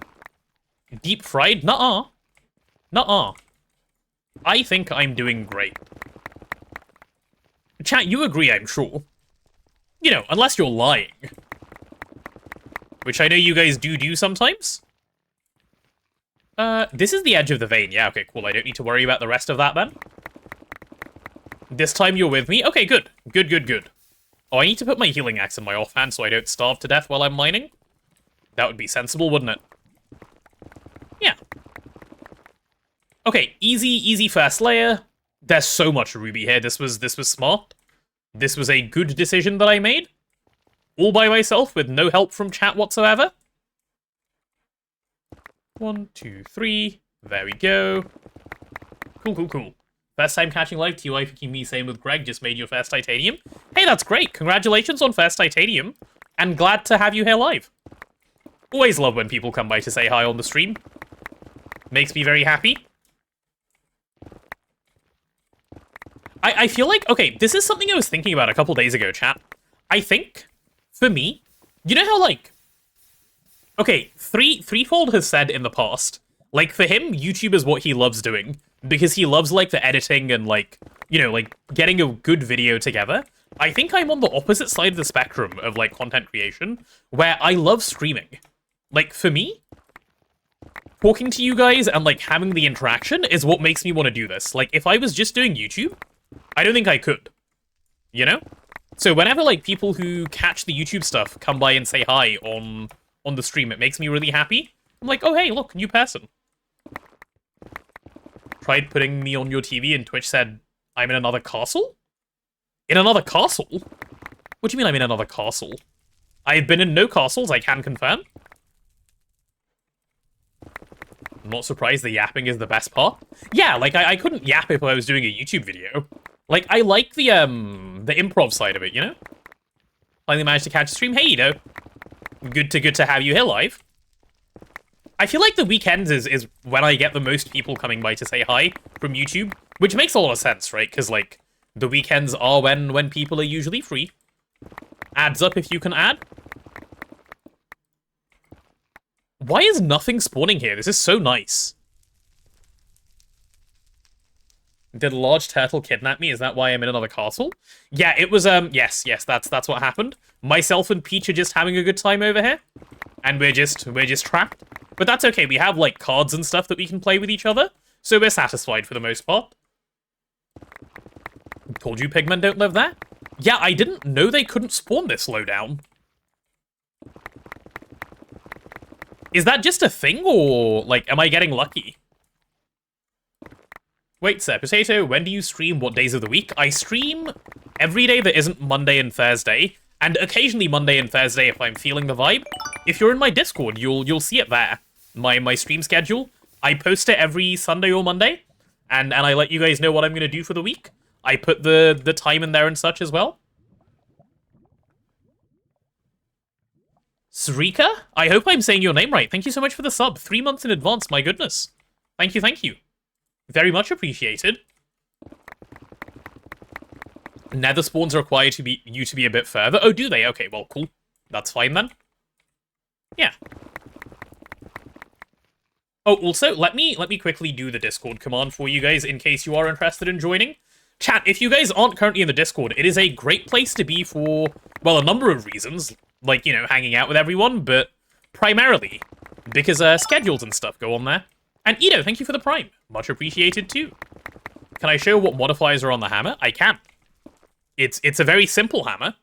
Deep fried? Nuh-uh. Nuh-uh. I think I'm doing great. Chat, you agree, I'm sure. You know, unless you're lying. Which I know you guys do sometimes. This is the edge of the vein. Yeah, okay, cool. I don't need to worry about the rest of that, then. This time you're with me? Okay, good. Good, good, good. Oh, I need to put my healing axe in my offhand so I don't starve to death while I'm mining. That would be sensible, wouldn't it? Yeah. Okay, easy first layer. There's so much ruby here. This was smart. This was a good decision that I made. All by myself with no help from chat whatsoever. 1, 2, 3. There we go. Cool, cool, cool. First time catching live, TY for me, same with Greg, just made your first titanium. Hey, that's great. Congratulations on first titanium. And glad to have you here live. Always love when people come by to say hi on the stream. Makes me very happy. I feel like, okay, this is something I was thinking about a couple days ago, chat. I think, for me, you know how, like, okay, Threefold has said in the past, like, for him, YouTube is what he loves doing, because he loves, like, the editing and, like, you know, like, getting a good video together. I think I'm on the opposite side of the spectrum of, like, content creation, where I love streaming. Like, for me, talking to you guys and, like, having the interaction is what makes me want to do this. Like, if I was just doing YouTube, I don't think I could. You know? So whenever, like, people who catch the YouTube stuff come by and say hi on the stream, it makes me really happy. I'm like, oh, hey, look, new person. Tried putting me on your TV and Twitch said, I'm in another castle? In another castle? What do you mean I'm in another castle? I've been in no castles, I can confirm. I'm not surprised the yapping is the best part. Yeah, like, I couldn't yap if I was doing a YouTube video. Like, I like the improv side of it, you know? Finally managed to catch a stream. Hey, Ito. Good to have you here live. I feel like the weekends is when I get the most people coming by to say hi from YouTube, which makes a lot of sense, right? Because, like, the weekends are when people are usually free. Adds up if you can add. Why is nothing spawning here? This is so nice. Did a large turtle kidnap me? Is that why I'm in another castle? Yeah, it was, yes, that's what happened. Myself and Peach are just having a good time over here. And we're just trapped. But that's okay, we have, like, cards and stuff that we can play with each other. So we're satisfied for the most part. Told you pigmen don't live there? Yeah, I didn't know they couldn't spawn this low down. Is that just a thing, or, like, am I getting lucky? Wait, Sir Potato, when do you stream? What days of the week? I stream every day that isn't Monday and Thursday, and occasionally Monday and Thursday if I'm feeling the vibe. If you're in my Discord, you'll see it there. My stream schedule. I post it every Sunday or Monday, and I let you guys know what I'm gonna do for the week. I put the time in there and such as well. Srika? I hope I'm saying your name right. Thank you so much for the sub. 3 months in advance, my goodness. Thank you. Very much appreciated. Nether spawns require you to be a bit further. Oh, do they? Okay, well, cool. That's fine then. Yeah. Oh, also, let me quickly do the Discord command for you guys in case you are interested in joining. Chat, if you guys aren't currently in the Discord, it is a great place to be for, well, a number of reasons. Like, you know, hanging out with everyone, but primarily because schedules and stuff go on there. And Ito, thank you for the Prime. Much appreciated too. Can I show what modifiers are on the hammer? I can. It's a very simple hammer.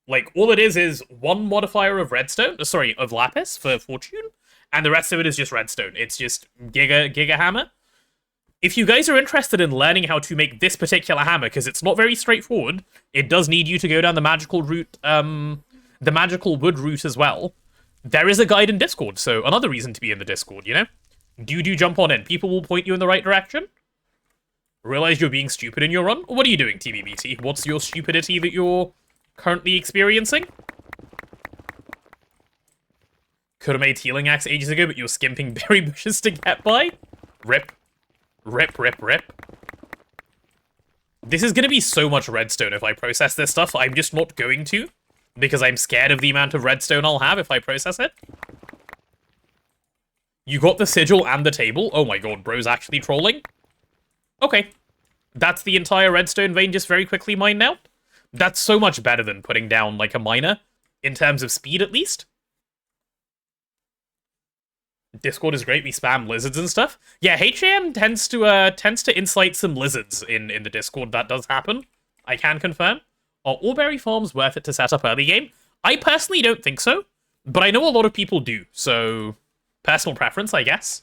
Like, all it is one modifier of redstone, sorry, of lapis for fortune, and the rest of it is just redstone. It's just giga hammer. If you guys are interested in learning how to make this particular hammer, because it's not very straightforward, it does need you to go down the magical route, the magical wood route as well. There is a guide in Discord, so another reason to be in the Discord, you know? Do jump on in. People will point you in the right direction. Realize you're being stupid in your run? What are you doing, TBBT? What's your stupidity that you're currently experiencing? Could have made healing axe ages ago, but you were skimping berry bushes to get by? Rip. This is gonna be so much redstone if I process this stuff. I'm just not going to, because I'm scared of the amount of redstone I'll have if I process it. You got the sigil and the table? Oh my god, bro's actually trolling? Okay. That's the entire redstone vein just very quickly mined out? That's so much better than putting down, like, a miner, in terms of speed, at least. Discord is great, we spam lizards and stuff. Yeah, HAM tends to incite some lizards in the Discord. That does happen. I can confirm. Are all berry farms worth it to set up early game? I personally don't think so, but I know a lot of people do, so personal preference, I guess.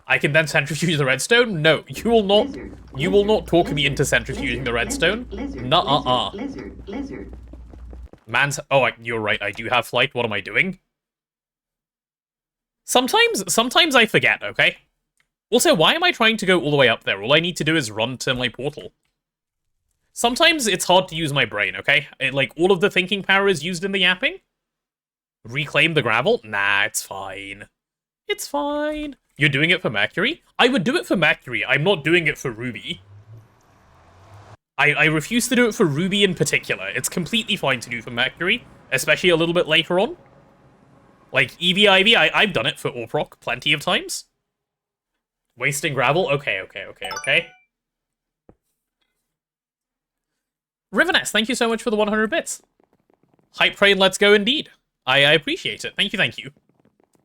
I can then centrifuge the redstone? No, you will not talk me into centrifuging the redstone. Nuh-uh-uh. Man's... Oh, you're right, I do have flight. What am I doing? Sometimes I forget, okay? Also, why am I trying to go all the way up there? All I need to do is run to my portal. Sometimes it's hard to use my brain, okay? Like, all of the thinking power is used in the yapping. Reclaim the gravel? Nah, it's fine. It's fine. You're doing it for Mercury? I would do it for Mercury. I'm not doing it for Ruby. I refuse to do it for Ruby in particular. It's completely fine to do for Mercury, especially a little bit later on. Like, EVIV, I've done it for Orproc plenty of times. Wasting gravel? Okay. Riveness, thank you so much for the 100 bits. Hype train, let's go indeed. I appreciate it. Thank you.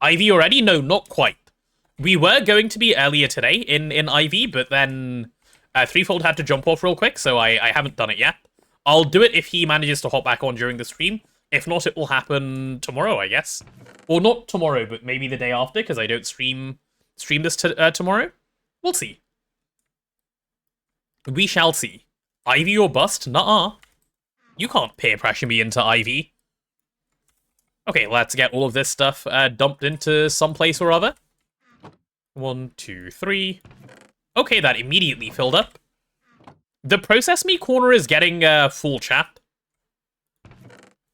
IV already? No, not quite. We were going to be earlier today in IV, but then Threefold had to jump off real quick, so I haven't done it yet. I'll do it if he manages to hop back on during the stream. If not, it will happen tomorrow, I guess. Or not tomorrow, but maybe the day after, because I don't stream this tomorrow. We'll see. We shall see. Ivy or bust? Nuh-uh. You can't peer pressure me into IV. Okay, let's get all of this stuff dumped into some place or other. 1, 2, 3. Okay, that immediately filled up. The process me corner is getting full, chat.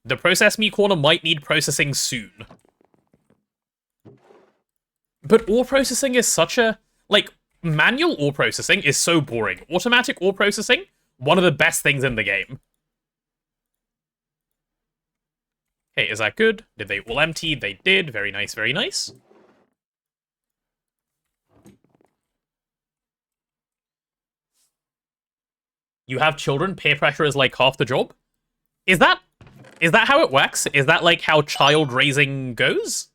The process me corner might need processing soon. But ore processing is such a... Like, manual ore processing is so boring. Automatic ore processing, one of the best things in the game. Okay, is that good? Did they all empty? They did. Very nice, very nice. You have children, peer pressure is like half the job? Is that how it works? Is that like how child raising goes?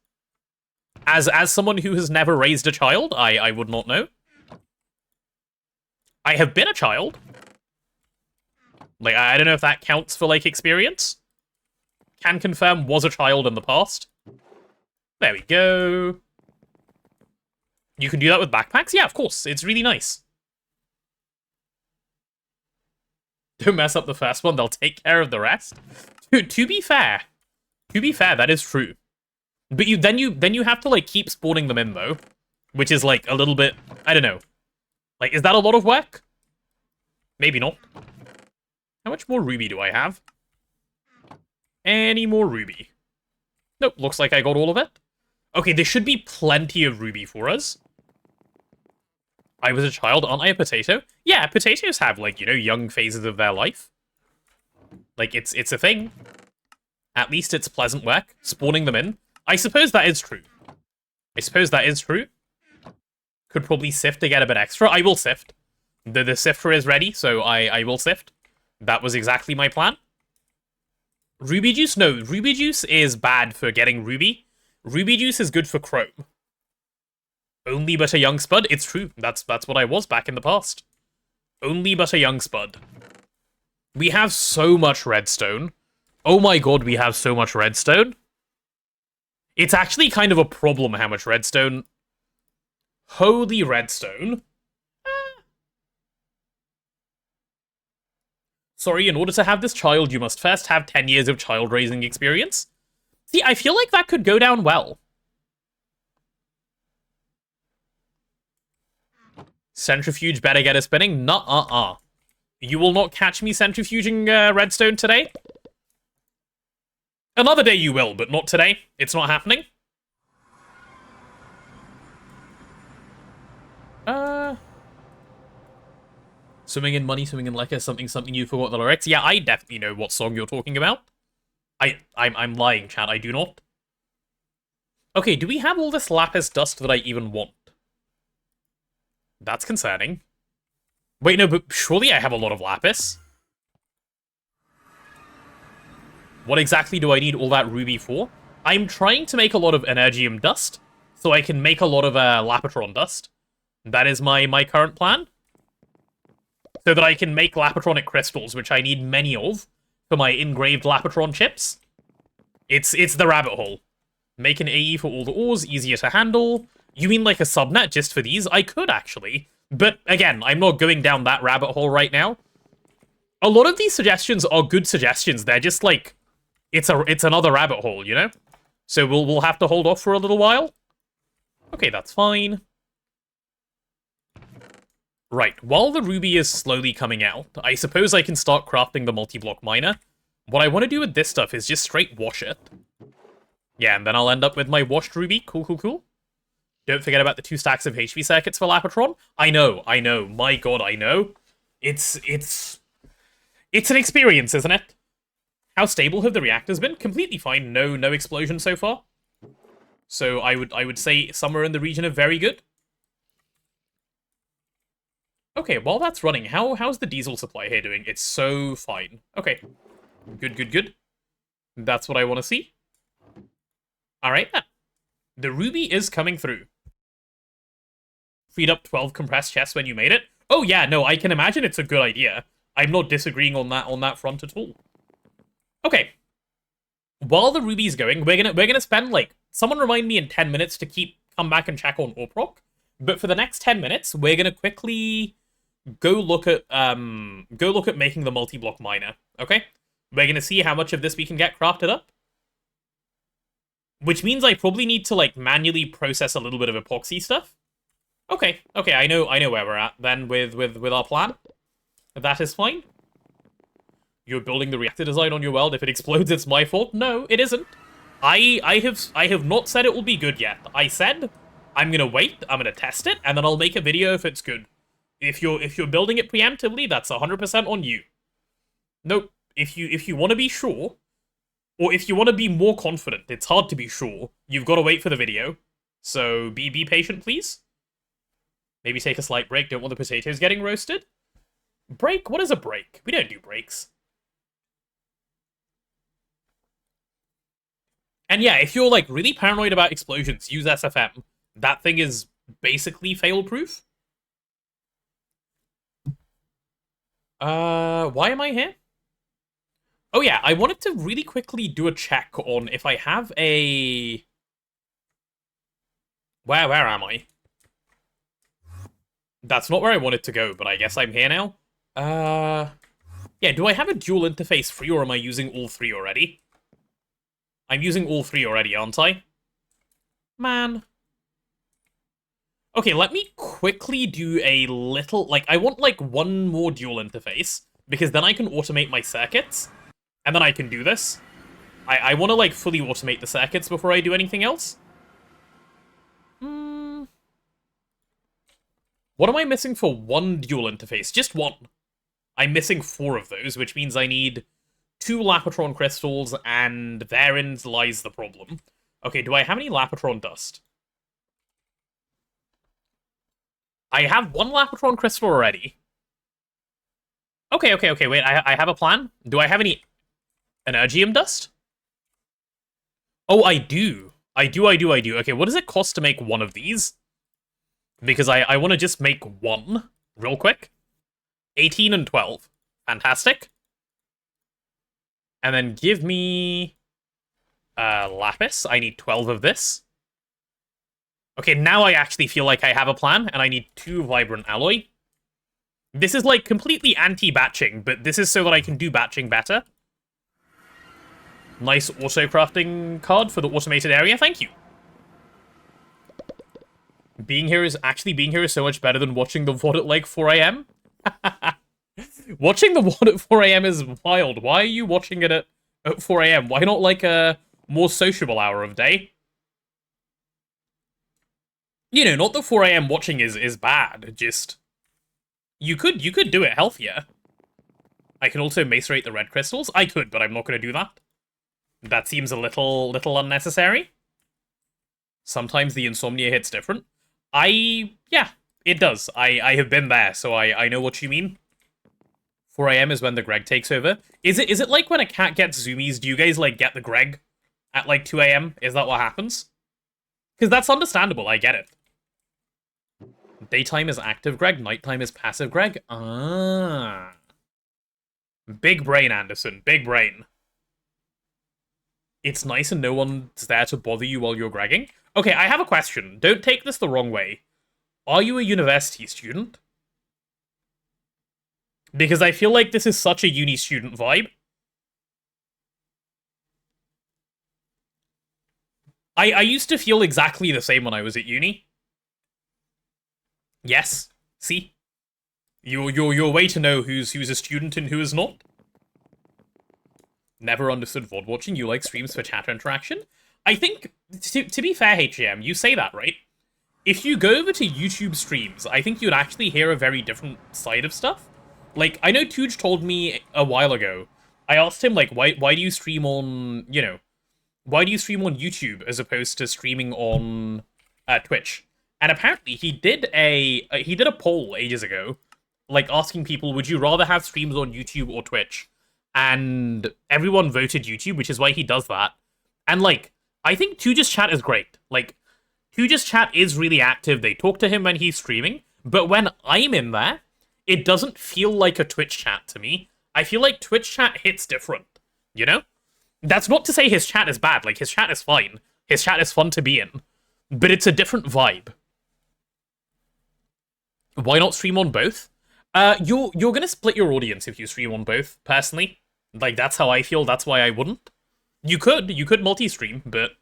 As someone who has never raised a child, I would not know. I have been a child. Like, I don't know if that counts for, like, experience. Can confirm was a child in the past. There we go. You can do that with backpacks? Yeah, of course. It's really nice. Don't mess up the first one, they'll take care of the rest. To be fair, that is true. But then you have to like keep spawning them in though, which is like a little bit, I don't know. Like, is that a lot of work? Maybe not. How much more ruby do I have? Any more ruby? Nope, looks like I got all of it. Okay, there should be plenty of ruby for us. I was a child, aren't I a potato? Yeah, potatoes have, like, you know, young phases of their life. Like, it's a thing. At least it's pleasant work, spawning them in. I suppose that is true. Could probably sift to get a bit extra. I will sift. The sifter is ready, so I will sift. That was exactly my plan. Ruby juice? No, ruby juice is bad for getting ruby. Ruby juice is good for chrome. Only but a young spud? It's true. That's what I was back in the past. Only but a young spud. We have so much redstone. Oh my god, we have so much redstone. It's actually kind of a problem how much redstone. Holy redstone. Sorry, in order to have this child, you must first have 10 years of child-raising experience. See, I feel like that could go down well. Centrifuge better get a spinning? Nuh-uh-uh. You will not catch me centrifuging redstone today. Another day you will, but not today. It's not happening. Swimming in money, swimming in liquor, something you forgot the lyrics. Yeah, I definitely know what song you're talking about. I'm lying, chat, I do not. Okay, do we have all this lapis dust that I even want? That's concerning. Wait, no, but surely I have a lot of lapis. What exactly do I need all that ruby for? I'm trying to make a lot of energium dust, so I can make a lot of lapitron dust. That is my current plan. So that I can make lapitronic crystals, which I need many of for my engraved lapitron chips. It's the rabbit hole. Make an AE for all the ores, easier to handle. You mean like a subnet just for these? I could, actually. But, again, I'm not going down that rabbit hole right now. A lot of these suggestions are good suggestions. They're just, like, it's another rabbit hole, you know? So we'll have to hold off for a little while. Okay, that's fine. Right, while the ruby is slowly coming out, I suppose I can start crafting the multi-block miner. What I want to do with this stuff is just straight wash it. Yeah, and then I'll end up with my washed ruby. Cool. Don't forget about the 2 stacks of HV circuits for Lapitron. I know. My god, I know. It's an experience, isn't it? How stable have the reactors been? Completely fine. No explosion so far. So I would say somewhere in the region of very good. Okay, while that's running, how's the diesel supply here doing? It's so fine. Okay. Good. That's what I want to see. Alright then. The ruby is coming through. Freed up 12 compressed chests when you made it. Oh yeah, no, I can imagine it's a good idea. I'm not disagreeing on that front at all. Okay. While the ruby's going, we're gonna spend like, someone remind me in 10 minutes to come back and check on Orproc. But for the next 10 minutes, we're gonna quickly go look at making the multi-block miner. Okay? We're gonna see how much of this we can get crafted up. Which means I probably need to, like, manually process a little bit of epoxy stuff. Okay, I know where we're at then with our plan. That is fine. You're building the reactor design on your world. If it explodes, it's my fault. No, it isn't. I have not said it will be good yet. I said I'm gonna wait, I'm gonna test it, and then I'll make a video if it's good. If you're building it preemptively, that's 100% on you. Nope. If you want to be sure, or if you want to be more confident, it's hard to be sure. You've got to wait for the video. So be patient, please. Maybe take a slight break. Don't want the potatoes getting roasted. Break? What is a break? We don't do breaks. And yeah, if you're, like, really paranoid about explosions, use SFM. That thing is basically fail-proof. Why am I here? Oh yeah, I wanted to really quickly do a check on if I have a... Where am I? That's not where I wanted to go, but I guess I'm here now. Yeah, do I have a dual interface free, or am I using all three already? I'm using all three already, aren't I? Man. Okay, let me quickly do a little... Like, I want, like, one more dual interface, because then I can automate my circuits, and then I can do this. I want to, like, fully automate the circuits before I do anything else. What am I missing for one dual interface? Just one. I'm missing 4 of those, which means I need 2 Lapotron crystals, and therein lies the problem. Okay, do I have any Lapotron dust? I have 1 Lapotron crystal already. Okay, wait, I have a plan. Do I have any Energium dust? Oh, I do. I do. Okay, what does it cost to make 1 of these? Because I want to just make 1 real quick. 18 and 12. Fantastic. And then give me lapis. I need 12 of this. Okay, now I actually feel like I have a plan, and I need 2 vibrant alloy. This is, like, completely anti-batching, but this is so that I can do batching better. Nice auto-crafting card for the automated area, thank you. Being here is so much better than watching the VOD at, like, 4 AM. Watching the VOD at 4 AM is wild. Why are you watching it at 4 AM? Why not, like, a more sociable hour of day? You know, not that 4 AM watching is bad, just... You could do it healthier. I can also macerate the red crystals. I could, but I'm not going to do that. That seems a little unnecessary. Sometimes the insomnia hits different. Yeah, it does. I have been there, so I know what you mean. 4 AM is when the Greg takes over. Is it like when a cat gets zoomies, do you guys, like, get the Greg at, like, 2 AM? Is that what happens? Because that's understandable, I get it. Daytime is active Greg, nighttime is passive Greg. Ah. Big brain, Anderson. Big brain. It's nice and no one's there to bother you while you're Gregging. Okay, I have a question. Don't take this the wrong way. Are you a university student? Because I feel like this is such a uni student vibe. I used to feel exactly the same when I was at uni. Yes. See? Your way to know who's a student and who is not. Never understood VOD watching. You like streams for chat interaction? I think, to be fair, HM, you say that, right? If you go over to YouTube streams, I think you'd actually hear a very different side of stuff. Like, I know Tooge told me a while ago. I asked him, like, why do you stream on, you know, why do you stream on YouTube as opposed to streaming on Twitch? And apparently he did a poll ages ago, like, asking people, would you rather have streams on YouTube or Twitch? And everyone voted YouTube, which is why he does that. And, like, I think Tooge's chat is great. Like, Tooge's chat is really active. They talk to him when he's streaming. But when I'm in there, it doesn't feel like a Twitch chat to me. I feel like Twitch chat hits different, you know? That's not to say his chat is bad. Like, his chat is fine. His chat is fun to be in. But it's a different vibe. Why not stream on both? You're gonna split your audience if you stream on both, personally. Like, that's how I feel, that's why I wouldn't. You could multi-stream, but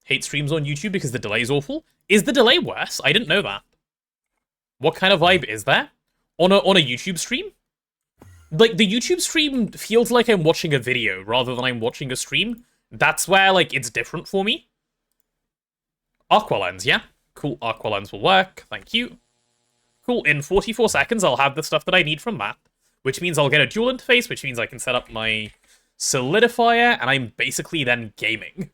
hate streams on YouTube because the delay is awful. Is the delay worse? I didn't know that. What kind of vibe is there? On a YouTube stream? Like, the YouTube stream feels like I'm watching a video rather than I'm watching a stream. That's where, like, it's different for me. Aqualens, yeah? Cool, Aqualens will work, thank you. Cool, in 44 seconds I'll have the stuff that I need from that, which means I'll get a dual interface, which means I can set up my solidifier, and I'm basically then gaming.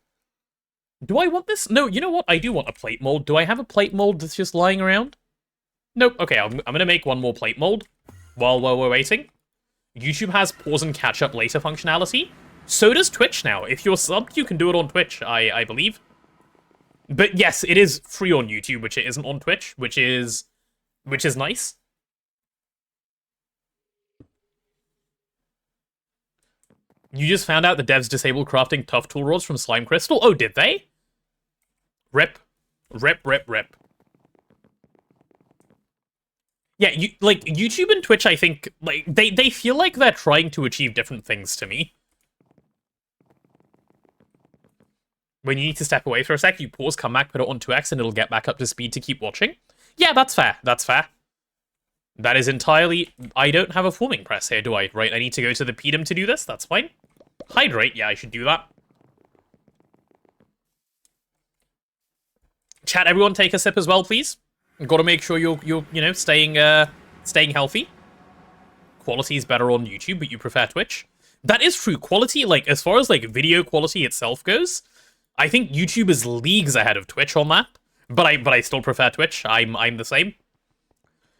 Do I want this? No, you know what? I do want a plate mold. Do I have a plate mold that's just lying around? Nope. Okay, I'm gonna make one more plate mold while we're waiting. YouTube has pause and catch up later functionality. So does Twitch now. If you're subbed, you can do it on Twitch, I believe. But yes, it is free on YouTube, which it isn't on Twitch, which is nice. You just found out the devs disable crafting tough tool rods from slime crystal? Oh, did they? Rip. Rip, rip, rip. Yeah, YouTube and Twitch, I think, like, they feel like they're trying to achieve different things to me. When you need to step away for a sec, you pause, come back, put it on 2x, and it'll get back up to speed to keep watching. Yeah, that's fair. That's fair. That is entirely... I don't have a forming press here, do I? Right, I need to go to the pedum to do this? That's fine. Hydrate, yeah, I should do that. Chat, everyone take a sip as well, please. Gotta make sure you're you know, staying healthy. Quality is better on YouTube, but you prefer Twitch. That is true. Quality, like, as far as, like, video quality itself goes, I think YouTube is leagues ahead of Twitch on that. But I still prefer Twitch. I'm the same.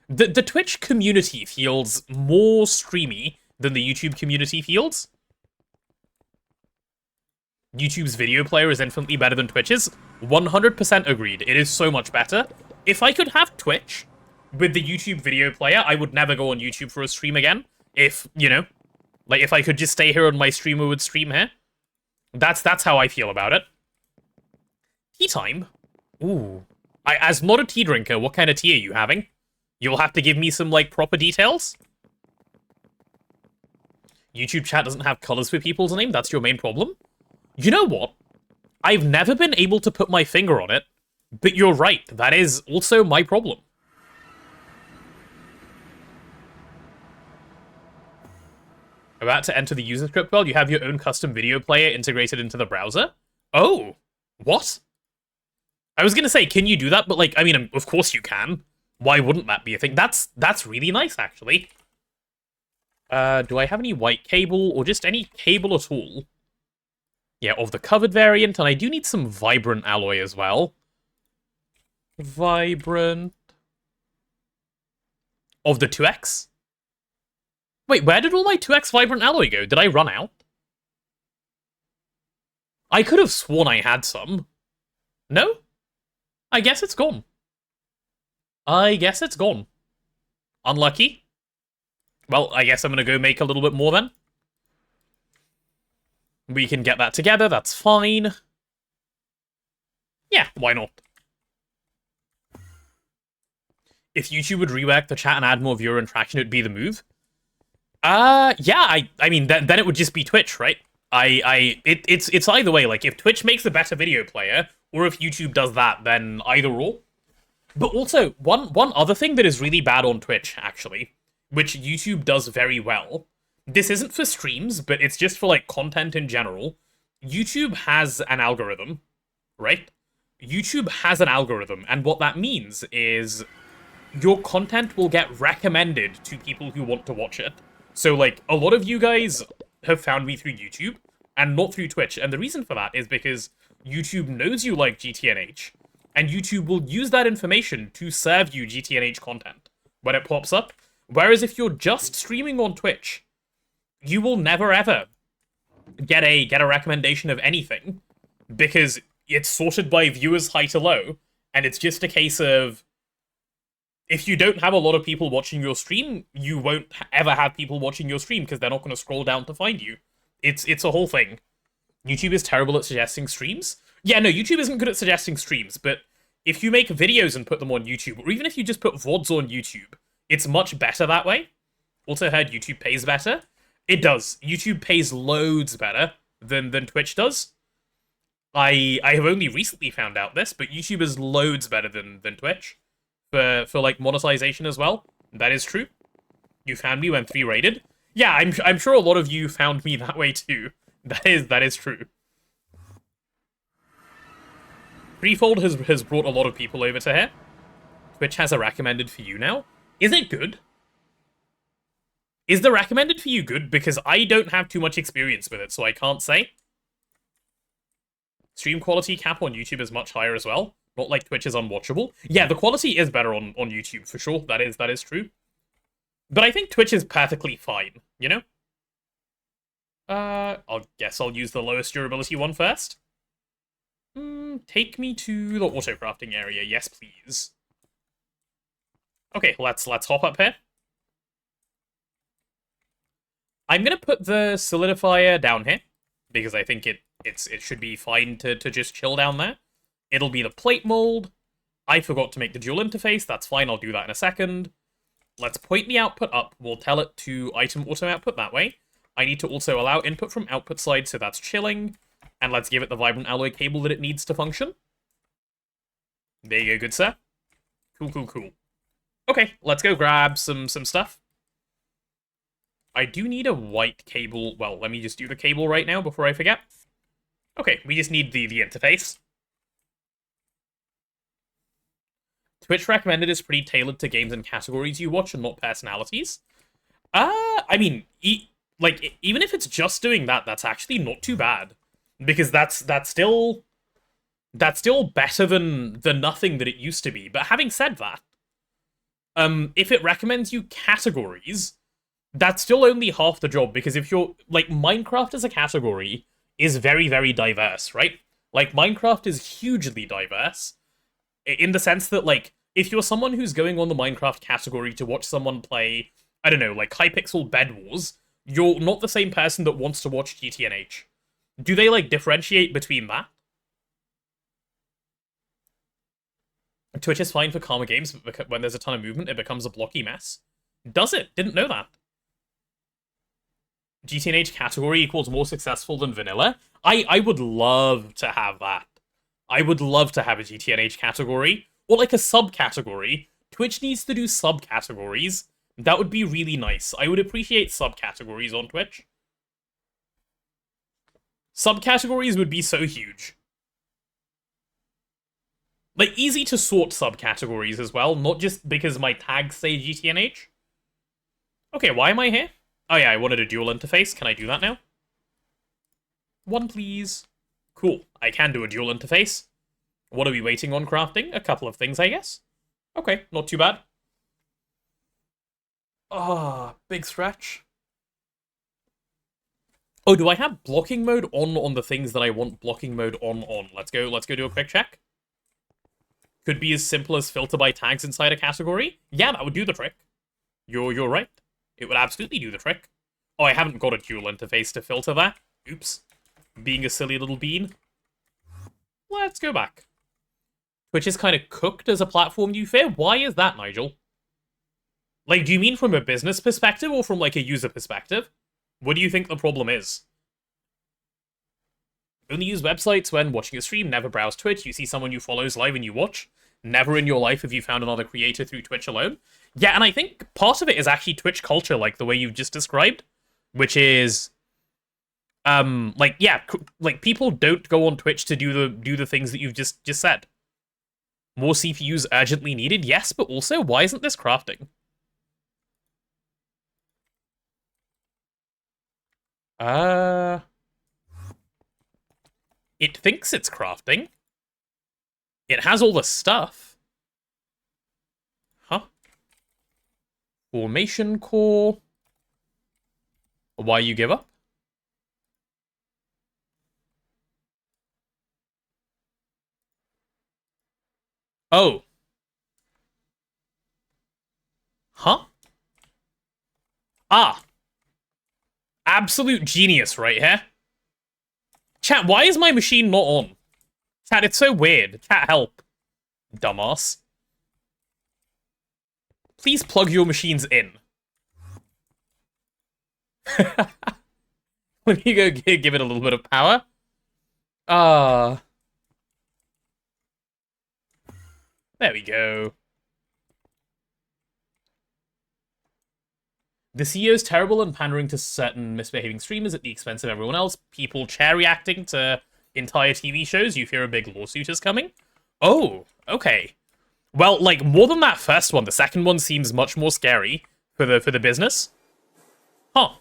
The Twitch community feels more streamy than the YouTube community feels. YouTube's video player is infinitely better than Twitch's. 100% agreed. It is so much better. If I could have Twitch with the YouTube video player, I would never go on YouTube for a stream again. If, you know, like, if I could just stay here and my streamer would stream here. That's how I feel about it. Tea time? Ooh. As not a tea drinker, what kind of tea are you having? You'll have to give me some, like, proper details. YouTube chat doesn't have colors for people's name. That's your main problem. You know what? I've never been able to put my finger on it, but you're right. That is also my problem. About to enter the user script world, you have your own custom video player integrated into the browser? Oh, what? I was gonna say, can you do that? But, like, I mean, of course you can. Why wouldn't that be a thing? That's really nice, actually. Do I have any white cable, or just any cable at all? Yeah, of the covered variant, and I do need some vibrant alloy as well. Vibrant. Of the 2x? Wait, where did all my 2x vibrant alloy go? Did I run out? I could have sworn I had some. No? I guess it's gone. I guess it's gone. Unlucky. Well, I guess I'm gonna go make a little bit more then. We can get that together, that's fine. Yeah, why not? If YouTube would rework the chat and add more viewer interaction, it'd be the move. Yeah, I mean, then it would just be Twitch, right? It's either way. Like, if Twitch makes a better video player, or if YouTube does that, then either or. But also, one other thing that is really bad on Twitch, actually, which YouTube does very well, this isn't for streams, but it's just for, like, content in general. YouTube has an algorithm, right? YouTube has an algorithm, and what that means is your content will get recommended to people who want to watch it. So, like, a lot of you guys have found me through YouTube, and not through Twitch, and the reason for that is because YouTube knows you like GTNH, and YouTube will use that information to serve you GTNH content when it pops up. Whereas if you're just streaming on Twitch, you will never ever get a recommendation of anything, because it's sorted by viewers high to low, and it's just a case of, if you don't have a lot of people watching your stream, you won't ever have people watching your stream, because they're not going to scroll down to find you. It's a whole thing. YouTube is terrible at suggesting streams. Yeah, no, YouTube isn't good at suggesting streams, but if you make videos and put them on YouTube, or even if you just put VODs on YouTube, it's much better that way. Also heard YouTube pays better. It does. YouTube pays loads better than Twitch does. I have only recently found out this, but YouTube is loads better than Twitch for like monetization as well. That is true. You found me when 3 rated. Yeah, I'm sure a lot of you found me that way too. That is true. Threefold has brought a lot of people over to here. Twitch has a recommended for you now. Is it good? Is the recommended for you good? Because I don't have too much experience with it, so I can't say. Stream quality cap on YouTube is much higher as well. Not like Twitch is unwatchable. Yeah, the quality is better on YouTube, for sure. That is true. But I think Twitch is perfectly fine, you know? I'll use the lowest durability one first. Take me to the auto-crafting area. Yes, please. Okay, let's hop up here. I'm gonna put the solidifier down here, because I think it should be fine to just chill down there. It'll be the plate mold. I forgot to make the dual interface. That's fine, I'll do that in a second. Let's point the output up. We'll tell it to item auto output that way. I need to also allow input from output side, so that's chilling. And let's give it the vibrant alloy cable that it needs to function. There you go, good sir. Cool. Okay, let's go grab some stuff. I do need a white cable. Well, let me just do the cable right now before I forget. Okay, we just need the interface. Twitch recommended is pretty tailored to games and categories you watch and not personalities. I mean, even if it's just doing that, that's actually not too bad. Because that's still better than the nothing that it used to be. But having said that, if it recommends you categories, that's still only half the job, because if you're, like, Minecraft as a category is very, very diverse, right? Like, Minecraft is hugely diverse, in the sense that, like, if you're someone who's going on the Minecraft category to watch someone play, I don't know, like, Hypixel Bed Wars, you're not the same person that wants to watch GTNH. Do they, like, differentiate between that? Twitch is fine for calmer games, but when there's a ton of movement, it becomes a blocky mess. Does it? Didn't know that. GTNH category equals more successful than vanilla? I would love to have that. I would love to have a GTNH category, or like a subcategory. Twitch needs to do subcategories. That would be really nice. I would appreciate subcategories on Twitch. Subcategories would be so huge. Like, easy to sort subcategories as well, not just because my tags say GTNH. Okay, why am I here? Oh yeah, I wanted a dual interface. Can I do that now? One, please. Cool, I can do a dual interface. What are we waiting on crafting? A couple of things, I guess. Okay, not too bad. Ah, big stretch. Oh, do I have blocking mode on the things that I want blocking mode on? Let's go do a quick check. Could be as simple as filter by tags inside a category. Yeah, that would do the trick. You're right. It would absolutely do the trick. Oh, I haven't got a dual interface to filter that. Oops. Being a silly little bean. Let's go back. Twitch is kind of cooked as a platform, you fear? Why is that, Nigel? Like, do you mean from a business perspective or from, like, a user perspective? What do you think the problem is? Only use websites when watching a stream, never browse Twitch. You see someone you follows live and you watch. Never in your life have you found another creator through Twitch alone. Yeah, and I think part of it is actually Twitch culture, like the way you've just described. Which is... like, yeah, like, people don't go on Twitch to do the things that you've just said. More CPUs urgently needed? Yes, but also, why isn't this crafting? It thinks it's crafting. It has all the stuff. Huh? Formation core. Why you give up? Oh. Huh? Ah. Absolute genius right here. Chat, why is my machine not on? Chat, it's so weird. Chat, help. Dumbass. Please plug your machines in. Let me go give it a little bit of power. Ah, there we go. The CEO's terrible and pandering to certain misbehaving streamers at the expense of everyone else. People chair reacting to entire TV shows. You fear a big lawsuit is coming. Oh, okay. Well, like, more than that first one, the second one seems much more scary for the business. Huh.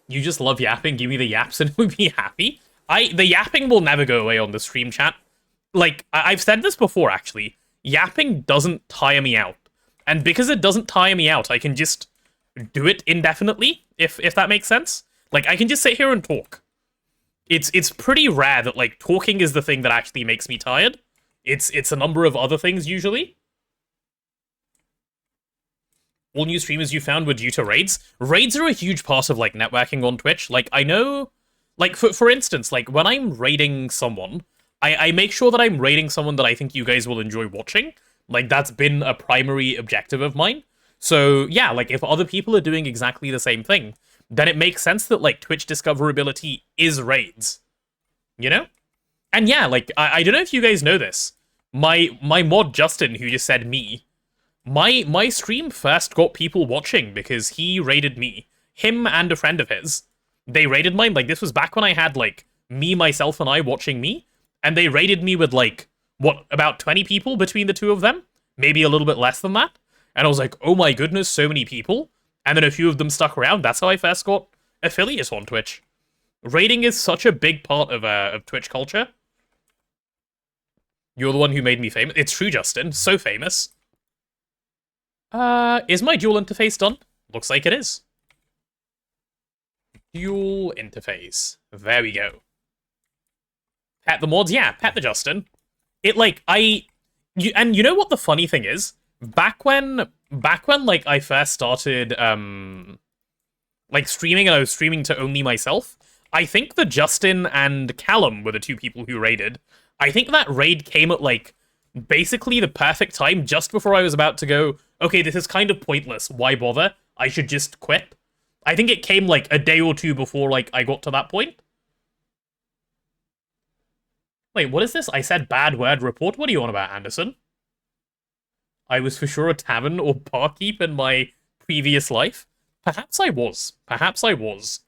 You just love yapping, give me the yaps and we'll be happy. The yapping will never go away on the stream chat. Like, I've said this before, actually. Yapping doesn't tire me out. And because it doesn't tire me out, I can just do it indefinitely, if that makes sense. Like, I can just sit here and talk. It's pretty rare that, like, talking is the thing that actually makes me tired. It's a number of other things, usually. All new streamers you found were due to raids. Raids are a huge part of, like, networking on Twitch. Like, I know... Like, for instance, like, when I'm raiding someone, I make sure that I'm raiding someone that I think you guys will enjoy watching. Like, that's been a primary objective of mine. So, yeah, like, if other people are doing exactly the same thing, then it makes sense that, like, Twitch discoverability is raids. You know? And yeah, like, I don't know if you guys know this. My mod Justin, who just said me, my stream first got people watching because he raided me. Him and a friend of his. They raided mine. Like, this was back when I had, like, me, myself, and I watching me. And they raided me with, like, what, about 20 people between the two of them? Maybe a little bit less than that. And I was like, oh my goodness, so many people. And then a few of them stuck around. That's how I first got affiliates on Twitch. Raiding is such a big part of Twitch culture. You're the one who made me famous. It's true, Justin. So famous. Is my dual interface done? Looks like it is. Dual interface. There we go. Pet the mods? Yeah, pet the Justin. It, like, and you know what the funny thing is? Back when, like, I first started, like, streaming, and I was streaming to only myself, I think the Justin and Callum were the two people who raided. I think that raid came at, like, basically the perfect time, just before I was about to go, okay, this is kind of pointless, why bother? I should just quit. I think it came, like, a day or two before, like, I got to that point. Wait, what is this? I said bad word report? What are you on about, Anderson? I was for sure a tavern or barkeep in my previous life. Perhaps I was. Perhaps I was.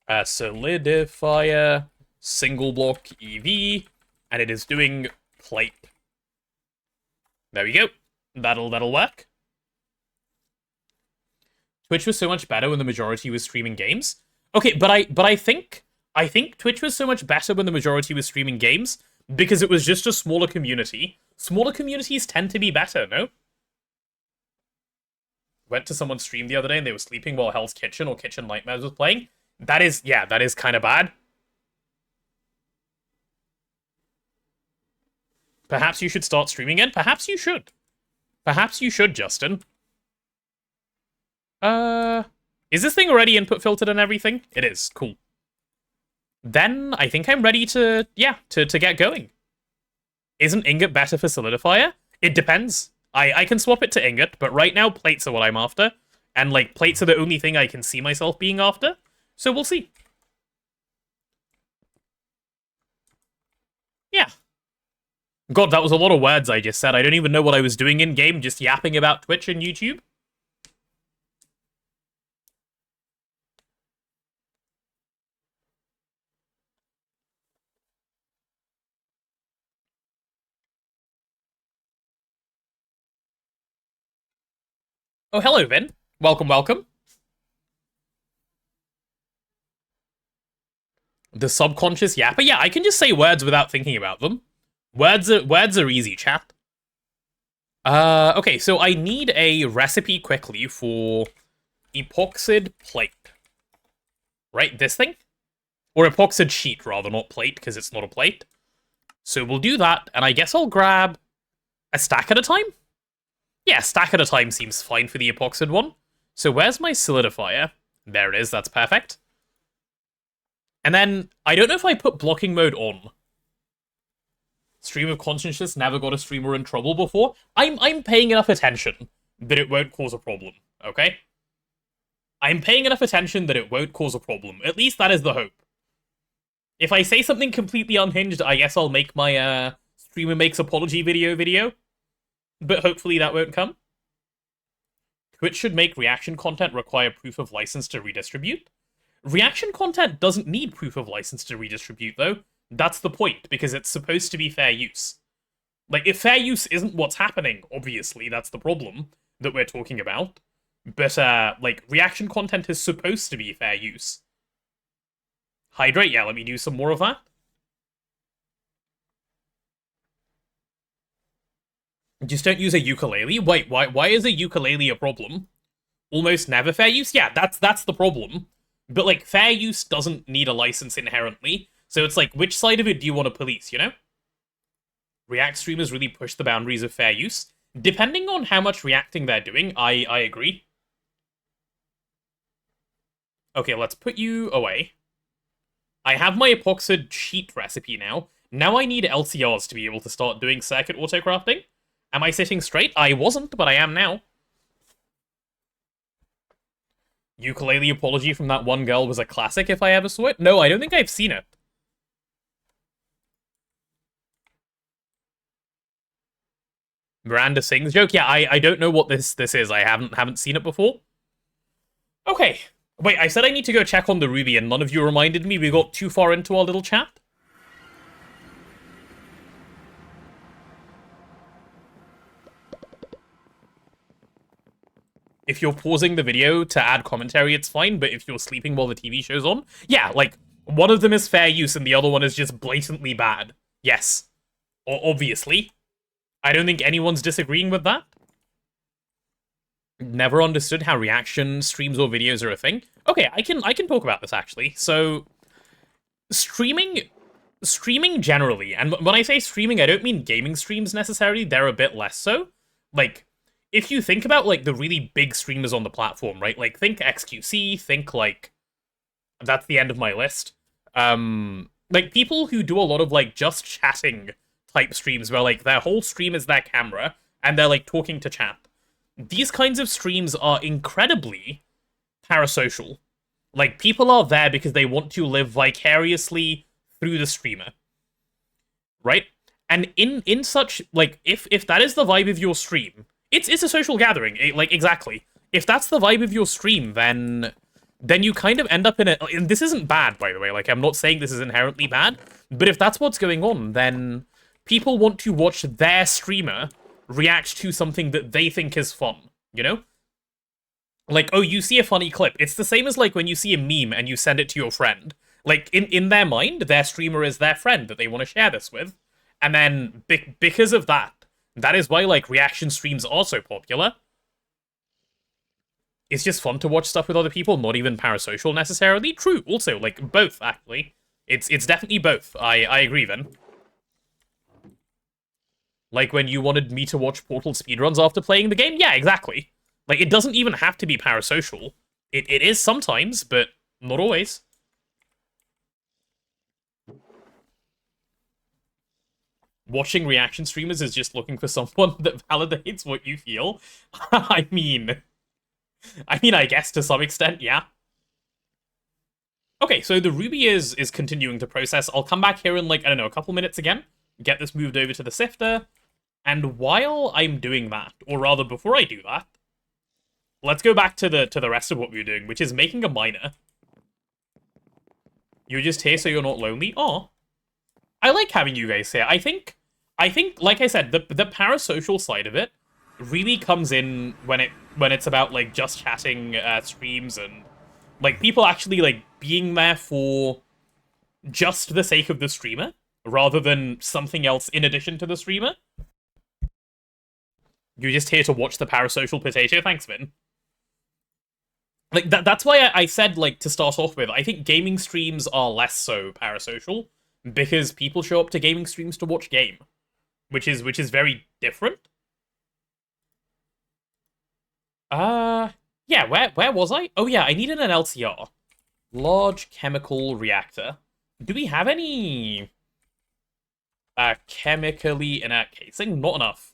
A solidifier, single block EV, and it is doing plate. There we go. That'll work. Twitch was so much better when the majority was streaming games. Okay, but I think Twitch was so much better when the majority was streaming games because it was just a smaller community. Smaller communities tend to be better, no? Went to someone's stream the other day and they were sleeping while Hell's Kitchen or Kitchen Nightmares was playing. That is kind of bad. Perhaps you should start streaming again? Perhaps you should. Perhaps you should, Justin. Is this thing already input filtered and everything? It is. Cool. Then I think I'm ready to, yeah, to get going. Isn't ingot better for solidifier? It depends. I can swap it to ingot, but right now plates are what I'm after. And, like, plates are the only thing I can see myself being after. So we'll see. Yeah. God, that was a lot of words I just said. I don't even know what I was doing in-game, just yapping about Twitch and YouTube. Oh, hello, Vin. Welcome, welcome. The subconscious yapper? Yeah, I can just say words without thinking about them. Words are easy, chat. Okay, so I need a recipe quickly for epoxid plate. Right, this thing? Or epoxid sheet, rather, not plate, because it's not a plate. So we'll do that, and I guess I'll grab a stack at a time? Yeah, stack at a time seems fine for the epoxid one. So where's my solidifier? There it is, that's perfect. And then, I don't know if I put blocking mode on. Stream of consciousness never got a streamer in trouble before. I'm paying enough attention. that it won't cause a problem, okay? I'm paying enough attention that it won't cause a problem. At least that is the hope. If I say something completely unhinged, I guess I'll make my streamer makes apology video. But hopefully that won't come. Twitch should make reaction content require proof of license to redistribute. Reaction content doesn't need proof of license to redistribute, though. That's the point, because it's supposed to be fair use. Like, if fair use isn't what's happening, obviously, that's the problem that we're talking about. But, like, reaction content is supposed to be fair use. Hydrate, yeah, let me do some more of that. Just don't use a ukulele? Wait, why is a ukulele a problem? Almost never fair use? Yeah, that's the problem. But, like, fair use doesn't need a license inherently. So it's like, which side of it do you want to police, you know? React streamers really push the boundaries of fair use. Depending on how much reacting they're doing, I agree. Okay, let's put you away. I have my epoxid sheet recipe now. Now I need LCRs to be able to start doing circuit autocrafting. Am I sitting straight? I wasn't, but I am now. Ukulele apology from that one girl was a classic if I ever saw it. No, I don't think I've seen it. Miranda sings joke? Yeah, I don't know what this is. I haven't seen it before. Okay. Wait, I said I need to go check on the Ruby and none of you reminded me we got too far into our little chat? If you're pausing the video to add commentary, it's fine, but if you're sleeping while the TV show's on, yeah, like, one of them is fair use and the other one is just blatantly bad. Yes. Obviously. I don't think anyone's disagreeing with that. Never understood how reaction streams or videos are a thing. Okay, I can talk about this, actually. So, streaming generally, and when I say streaming, I don't mean gaming streams necessarily, they're a bit less so. Like, if you think about, like, the really big streamers on the platform, right? Like, think XQC, think, like, that's the end of my list. Like, people who do a lot of, like, just chatting type streams where, like, their whole stream is their camera, and they're, like, talking to chat. These kinds of streams are incredibly parasocial. Like, people are there because they want to live vicariously through the streamer. Right? And in such, like, if that is the vibe of your stream, it's a social gathering, like, exactly. If that's the vibe of your stream, then you kind of end up in it, and this isn't bad, by the way, like, I'm not saying this is inherently bad, but if that's what's going on, then people want to watch their streamer react to something that they think is fun, you know? Like, oh, you see a funny clip. It's the same as, like, when you see a meme and you send it to your friend. Like, in their mind, their streamer is their friend that they want to share this with. And then, because of that, that is why, like, reaction streams are so popular. It's just fun to watch stuff with other people, not even parasocial necessarily. True, also, like, both, actually. It's definitely both. I agree, then. Like when you wanted me to watch Portal speedruns after playing the game? Yeah, exactly. Like, it doesn't even have to be parasocial. It is sometimes, but not always. Watching reaction streamers is just looking for someone that validates what you feel. I mean, I guess to some extent, yeah. Okay, so the Ruby is continuing to process. I'll come back here in, like, I don't know, a couple minutes again. Get this moved over to the sifter. And while I'm doing that, or rather before I do that, let's go back to the rest of what we were doing, which is making a miner. You're just here so you're not lonely? Aw. I like having you guys here. I think, like I said, the parasocial side of it really comes in when it's about, like, just chatting streams and, like, people actually, like, being there for just the sake of the streamer, rather than something else in addition to the streamer. You're just here to watch the parasocial potato? Thanks, Vin. Like, that's why I said, like, to start off with, I think gaming streams are less so parasocial, because people show up to gaming streams to watch game, which is very different. Yeah, where was I? Oh yeah, I needed an LCR. Large chemical reactor. Do we have any chemically inert casing? Not enough.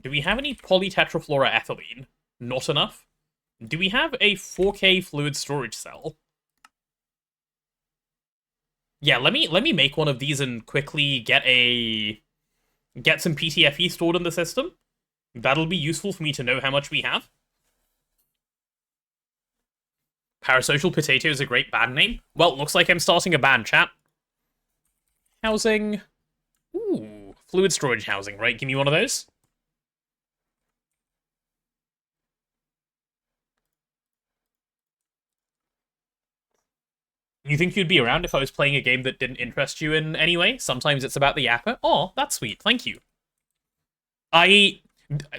Do we have any polytetrafluoroethylene? Not enough. Do we have a 4K fluid storage cell? Yeah, let me make one of these and quickly get some PTFE stored in the system. That'll be useful for me to know how much we have. Parasocial Potato is a great band name. Well, looks like I'm starting a band, chat. Housing. Ooh, fluid storage housing, right? Give me one of those. You think you'd be around if I was playing a game that didn't interest you in any way? Sometimes it's about the yapper. Oh, that's sweet. Thank you.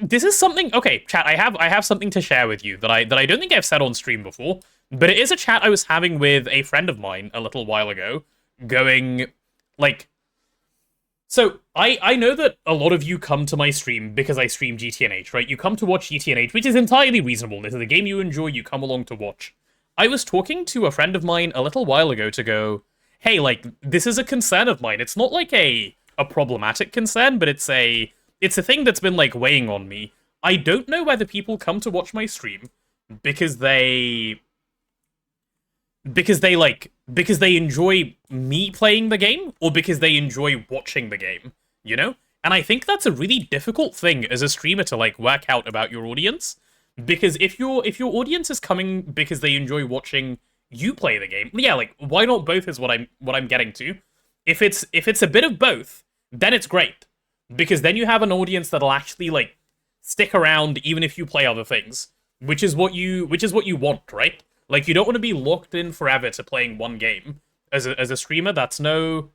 This is something. Okay, chat. I have something to share with you that I don't think I've said on stream before, but it is a chat I was having with a friend of mine a little while ago, going like. So I know that a lot of you come to my stream because I stream GTNH, right? You come to watch GTNH, which is entirely reasonable. This is a game you enjoy. You come along to watch. I was talking to a friend of mine a little while ago to go, hey, like, this is a concern of mine. It's not like a problematic concern, but it's a thing that's been, like, weighing on me. I don't know whether people come to watch my stream because they enjoy me playing the game, or because they enjoy watching the game, you know? And I think that's a really difficult thing as a streamer to, like, work out about your audience. Because if your audience is coming because they enjoy watching you play the game, yeah, like, why not both is what I'm getting to. If it's a bit of both, then it's great. Because then you have an audience that'll actually, like, stick around even if you play other things. Which is what you want, right? Like, you don't want to be locked in forever to playing one game. As a streamer, that's no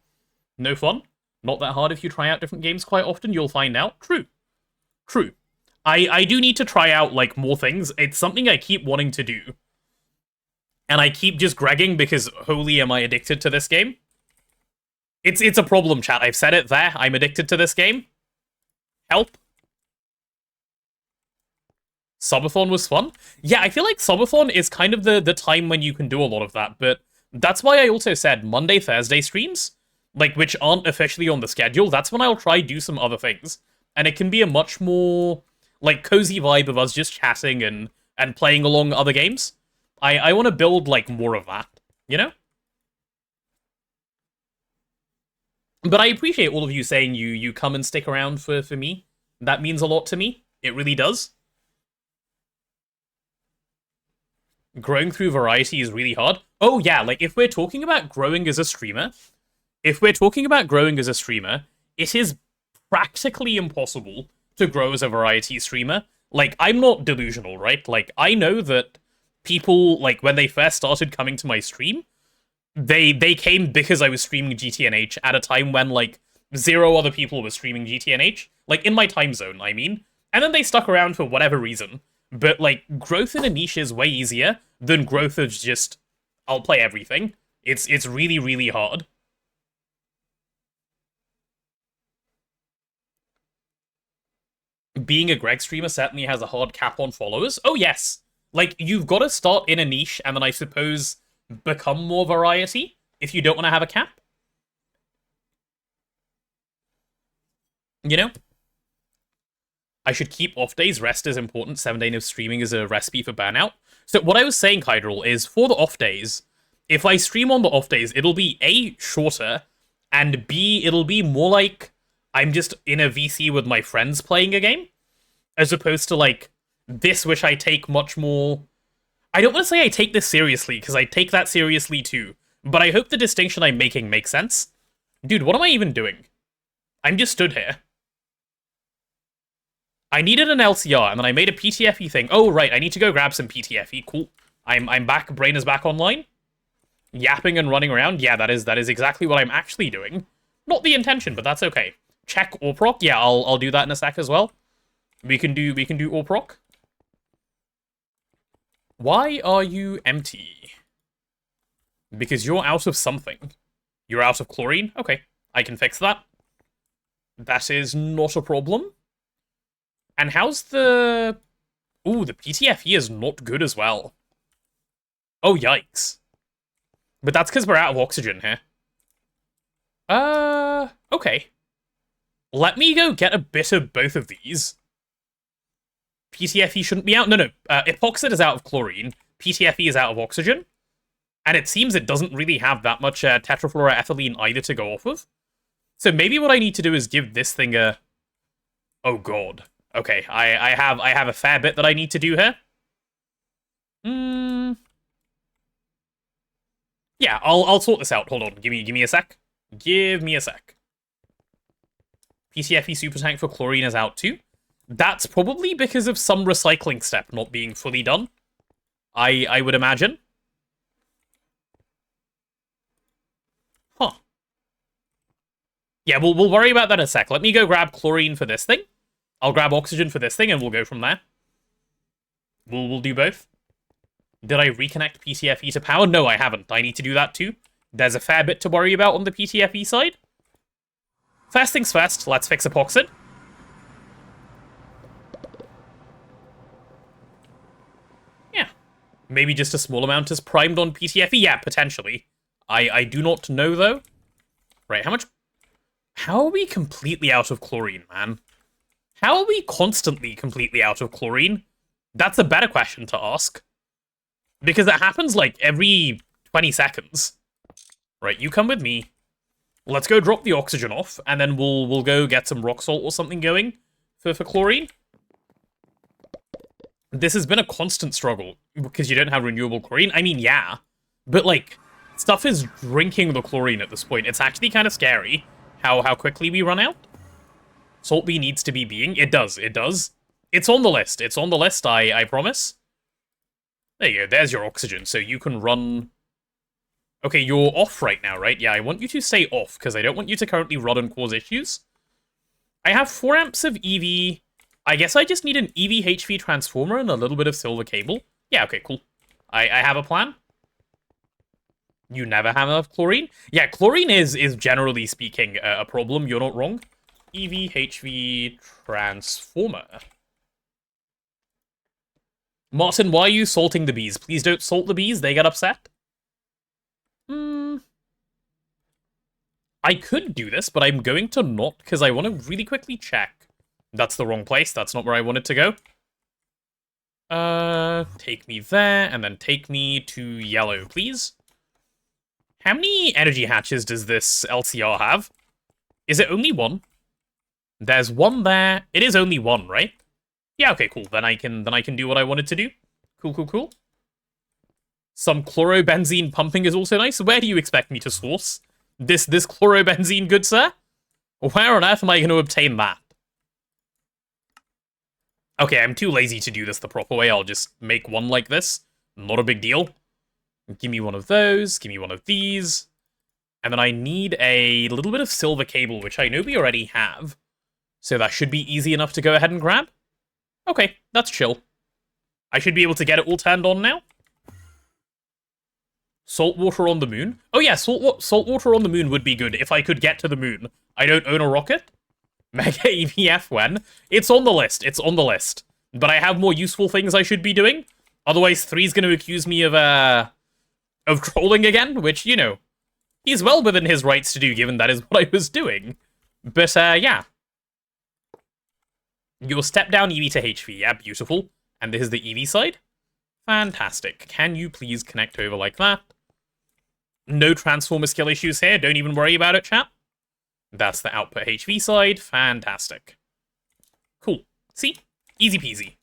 fun. Not that hard if you try out different games quite often, you'll find out. True. I do need to try out, like, more things. It's something I keep wanting to do. And I keep just gregging because, holy, am I addicted to this game? It's a problem, chat. I've said it there. I'm addicted to this game. Help. Subathon was fun. Yeah, I feel like Subathon is kind of the time when you can do a lot of that, but that's why I also said Monday, Thursday streams, like, which aren't officially on the schedule, that's when I'll try do some other things. And it can be a much more, like, cozy vibe of us just chatting and playing along other games. I want to build, like, more of that, you know? But I appreciate all of you saying you come and stick around for me. That means a lot to me. It really does. Growing through variety is really hard. Oh yeah, like, if we're talking about growing as a streamer, it is practically impossible to grow as a variety streamer. Like, I'm not delusional, right? Like, I know that people, like, when they first started coming to my stream, they came because I was streaming GTNH at a time when, like, 0 other people were streaming GTNH. Like, in my time zone, I mean. And then they stuck around for whatever reason. But, like, growth in a niche is way easier than growth of just, I'll play everything. It's really, really hard. Being a Greg streamer certainly has a hard cap on followers. Oh, yes. Like, you've got to start in a niche, and then I suppose become more variety if you don't want to have a cap. You know? I should keep off days. Rest is important. 7 days of streaming is a recipe for burnout. So what I was saying, Hydral, is for the off days, if I stream on the off days, it'll be A, shorter, and B, it'll be more like I'm just in a VC with my friends playing a game, as opposed to, like, this, which I take much more... I don't want to say I take this seriously, because I take that seriously too, but I hope the distinction I'm making makes sense. Dude, what am I even doing? I'm just stood here. I needed an LCR, and then I made a PTFE thing. Oh, right, I need to go grab some PTFE. Cool. I'm back. Brain is back online. Yapping and running around. Yeah, that is exactly what I'm actually doing. Not the intention, but that's okay. Check AWPROC. Yeah, I'll do that in a sec as well. We can do AWPROC. Why are you empty? Because you're out of something. You're out of chlorine? Okay, I can fix that. That is not a problem. And how's the... Ooh, the PTFE is not good as well. Oh, yikes. But that's because we're out of oxygen here. Okay. Let me go get a bit of both of these. PTFE shouldn't be out. No, epoxid is out of chlorine. PTFE is out of oxygen. And it seems it doesn't really have that much tetrafluoroethylene either to go off of. So maybe what I need to do is give this thing a... Oh god. Okay, I have a fair bit that I need to do here. Yeah, I'll sort this out. Hold on. Give me a sec. Give me a sec. PTFE super tank for chlorine is out too. That's probably because of some recycling step not being fully done. I would imagine. Huh. Yeah, we'll worry about that in a sec. Let me go grab chlorine for this thing. I'll grab oxygen for this thing, and we'll go from there. We'll do both. Did I reconnect PTFE to power? No, I haven't. I need to do that too. There's a fair bit to worry about on the PTFE side. First things first, let's fix epoxid. Yeah. Maybe just a small amount is primed on PTFE? Yeah, potentially. I do not know, though. Right, how much... How are we completely out of chlorine, man? How are we constantly completely out of chlorine? That's a better question to ask. Because it happens, like, every 20 seconds. Right, you come with me. Let's go drop the oxygen off, and then we'll go get some rock salt or something going for chlorine. This has been a constant struggle, because you don't have renewable chlorine. I mean, yeah. But, like, stuff is drinking the chlorine at this point. It's actually kind of scary how quickly we run out. Salt B needs to be being. It does. It's on the list. It's on the list, I promise. There you go, there's your oxygen, so you can run... Okay, you're off right now, right? Yeah, I want you to stay off, because I don't want you to currently run and cause issues. I have 4 amps of EV. I guess I just need an EV HV transformer and a little bit of silver cable. Yeah, okay, cool. I have a plan. You never have enough chlorine? Yeah, chlorine is generally speaking, a problem, you're not wrong. EV HV transformer. Martin, why are you salting the bees? Please don't salt the bees, they get upset. I could do this, but I'm going to not, because I want to really quickly check. That's the wrong place, that's not where I wanted to go. Take me there, and then take me to yellow, please. How many energy hatches does this LCR have? Is it only one? There's one there. It is only one, right? Yeah, okay, cool. Then I can do what I wanted to do. Cool. Some chlorobenzene pumping is also nice. Where do you expect me to source this chlorobenzene, good sir? Where on earth am I going to obtain that? Okay, I'm too lazy to do this the proper way. I'll just make one like this. Not a big deal. Give me one of those. Give me one of these. And then I need a little bit of silver cable, which I know we already have. So that should be easy enough to go ahead and grab. Okay, that's chill. I should be able to get it all turned on now. Salt water on the moon? Oh yeah, salt water on the moon would be good if I could get to the moon. I don't own a rocket. Mega EVF when? It's on the list, it's on the list. But I have more useful things I should be doing. Otherwise, 3's going to accuse me of trolling again, which, you know, he's well within his rights to do, given that is what I was doing. But, yeah. Your step down EV to HV, yeah, beautiful. And this is the EV side. Fantastic. Can you please connect over like that? No transformer skill issues here, don't even worry about it, chat. That's the output HV side, fantastic. Cool. See? Easy peasy.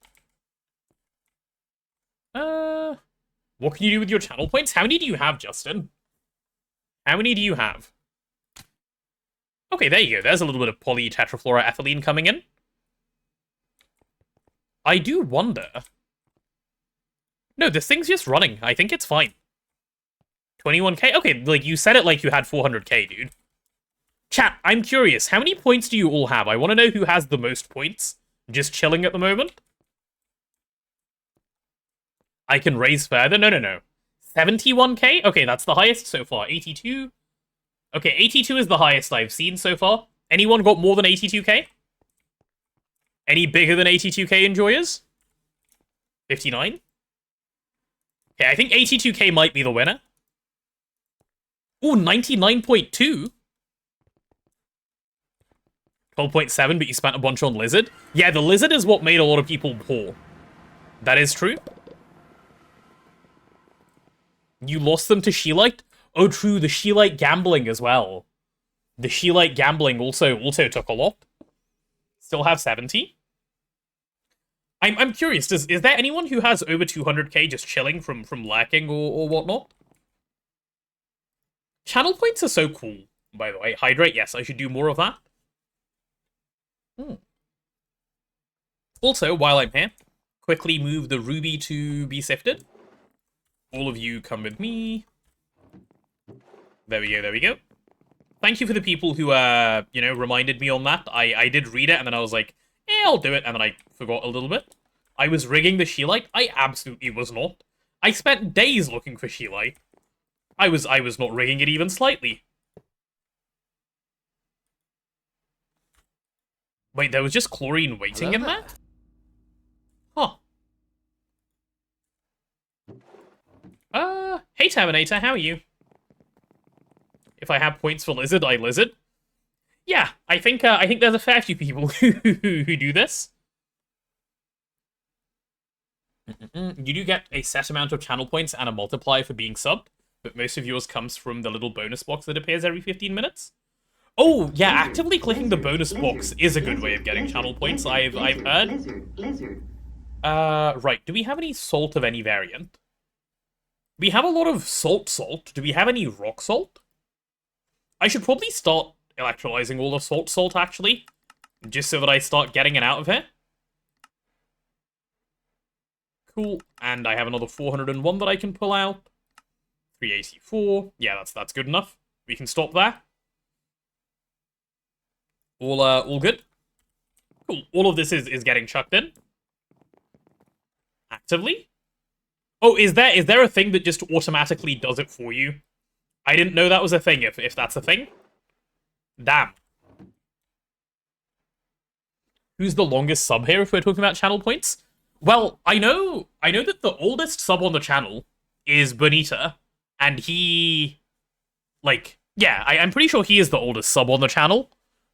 What can you do with your channel points? How many do you have, Justin? How many do you have? Okay, there you go. There's a little bit of polytetrafluoroethylene coming in. I do wonder... No, this thing's just running. I think it's fine. 21k? Okay, like, you said it like you had 400k, dude. Chat, I'm curious. How many points do you all have? I want to know who has the most points. Just chilling at the moment. I can raise further. No. 71k? Okay, that's the highest so far. 82? Okay, 82 is the highest I've seen so far. Anyone got more than 82k? Any bigger than 82k enjoyers? 59? Okay, I think 82k might be the winner. Ooh, 99.2? 12.7, but you spent a bunch on lizard. Yeah, the lizard is what made a lot of people poor. That is true. You lost them to Sheelite? Oh, true, the Sheelite gambling as well. The Sheelite gambling also took a lot. Still have 70. I'm curious, is there anyone who has over 200k just chilling from lurking or whatnot? Channel points are so cool, by the way. Hydrate, yes, I should do more of that. Also, while I'm here, quickly move the ruby to be sifted. All of you come with me. There we go, there we go. Thank you for the people who, reminded me on that. I did read it, and then I was like, I'll do it, and then I forgot a little bit. I was rigging the Sheelite. I absolutely was not. I spent days looking for Sheelite. I was not rigging it even slightly. Wait, there was just chlorine waiting in there? Huh. Hey Terminator, how are you? If I have points for lizard, I lizard. Yeah, I think there's a fair few people who do this. You do get a set amount of channel points and a multiplier for being subbed, but most of yours comes from the little bonus box that appears every 15 minutes. Oh, yeah, actively clicking the bonus box is a good way of getting channel points, I've heard. Right, do we have any salt of any variant? We have a lot of salt. Do we have any rock salt? I should probably start electrolyzing all the salt, actually. Just so that I start getting it out of here. Cool. And I have another 401 that I can pull out. 384. Yeah, that's good enough. We can stop there. All good. Cool. All of this is getting chucked in. Actively. Oh, is there a thing that just automatically does it for you? I didn't know that was a thing, if that's a thing. Damn. Who's the longest sub here if we're talking about channel points? Well, I know that the oldest sub on the channel is Bonita, and he, like, yeah, I'm pretty sure he is the oldest sub on the channel,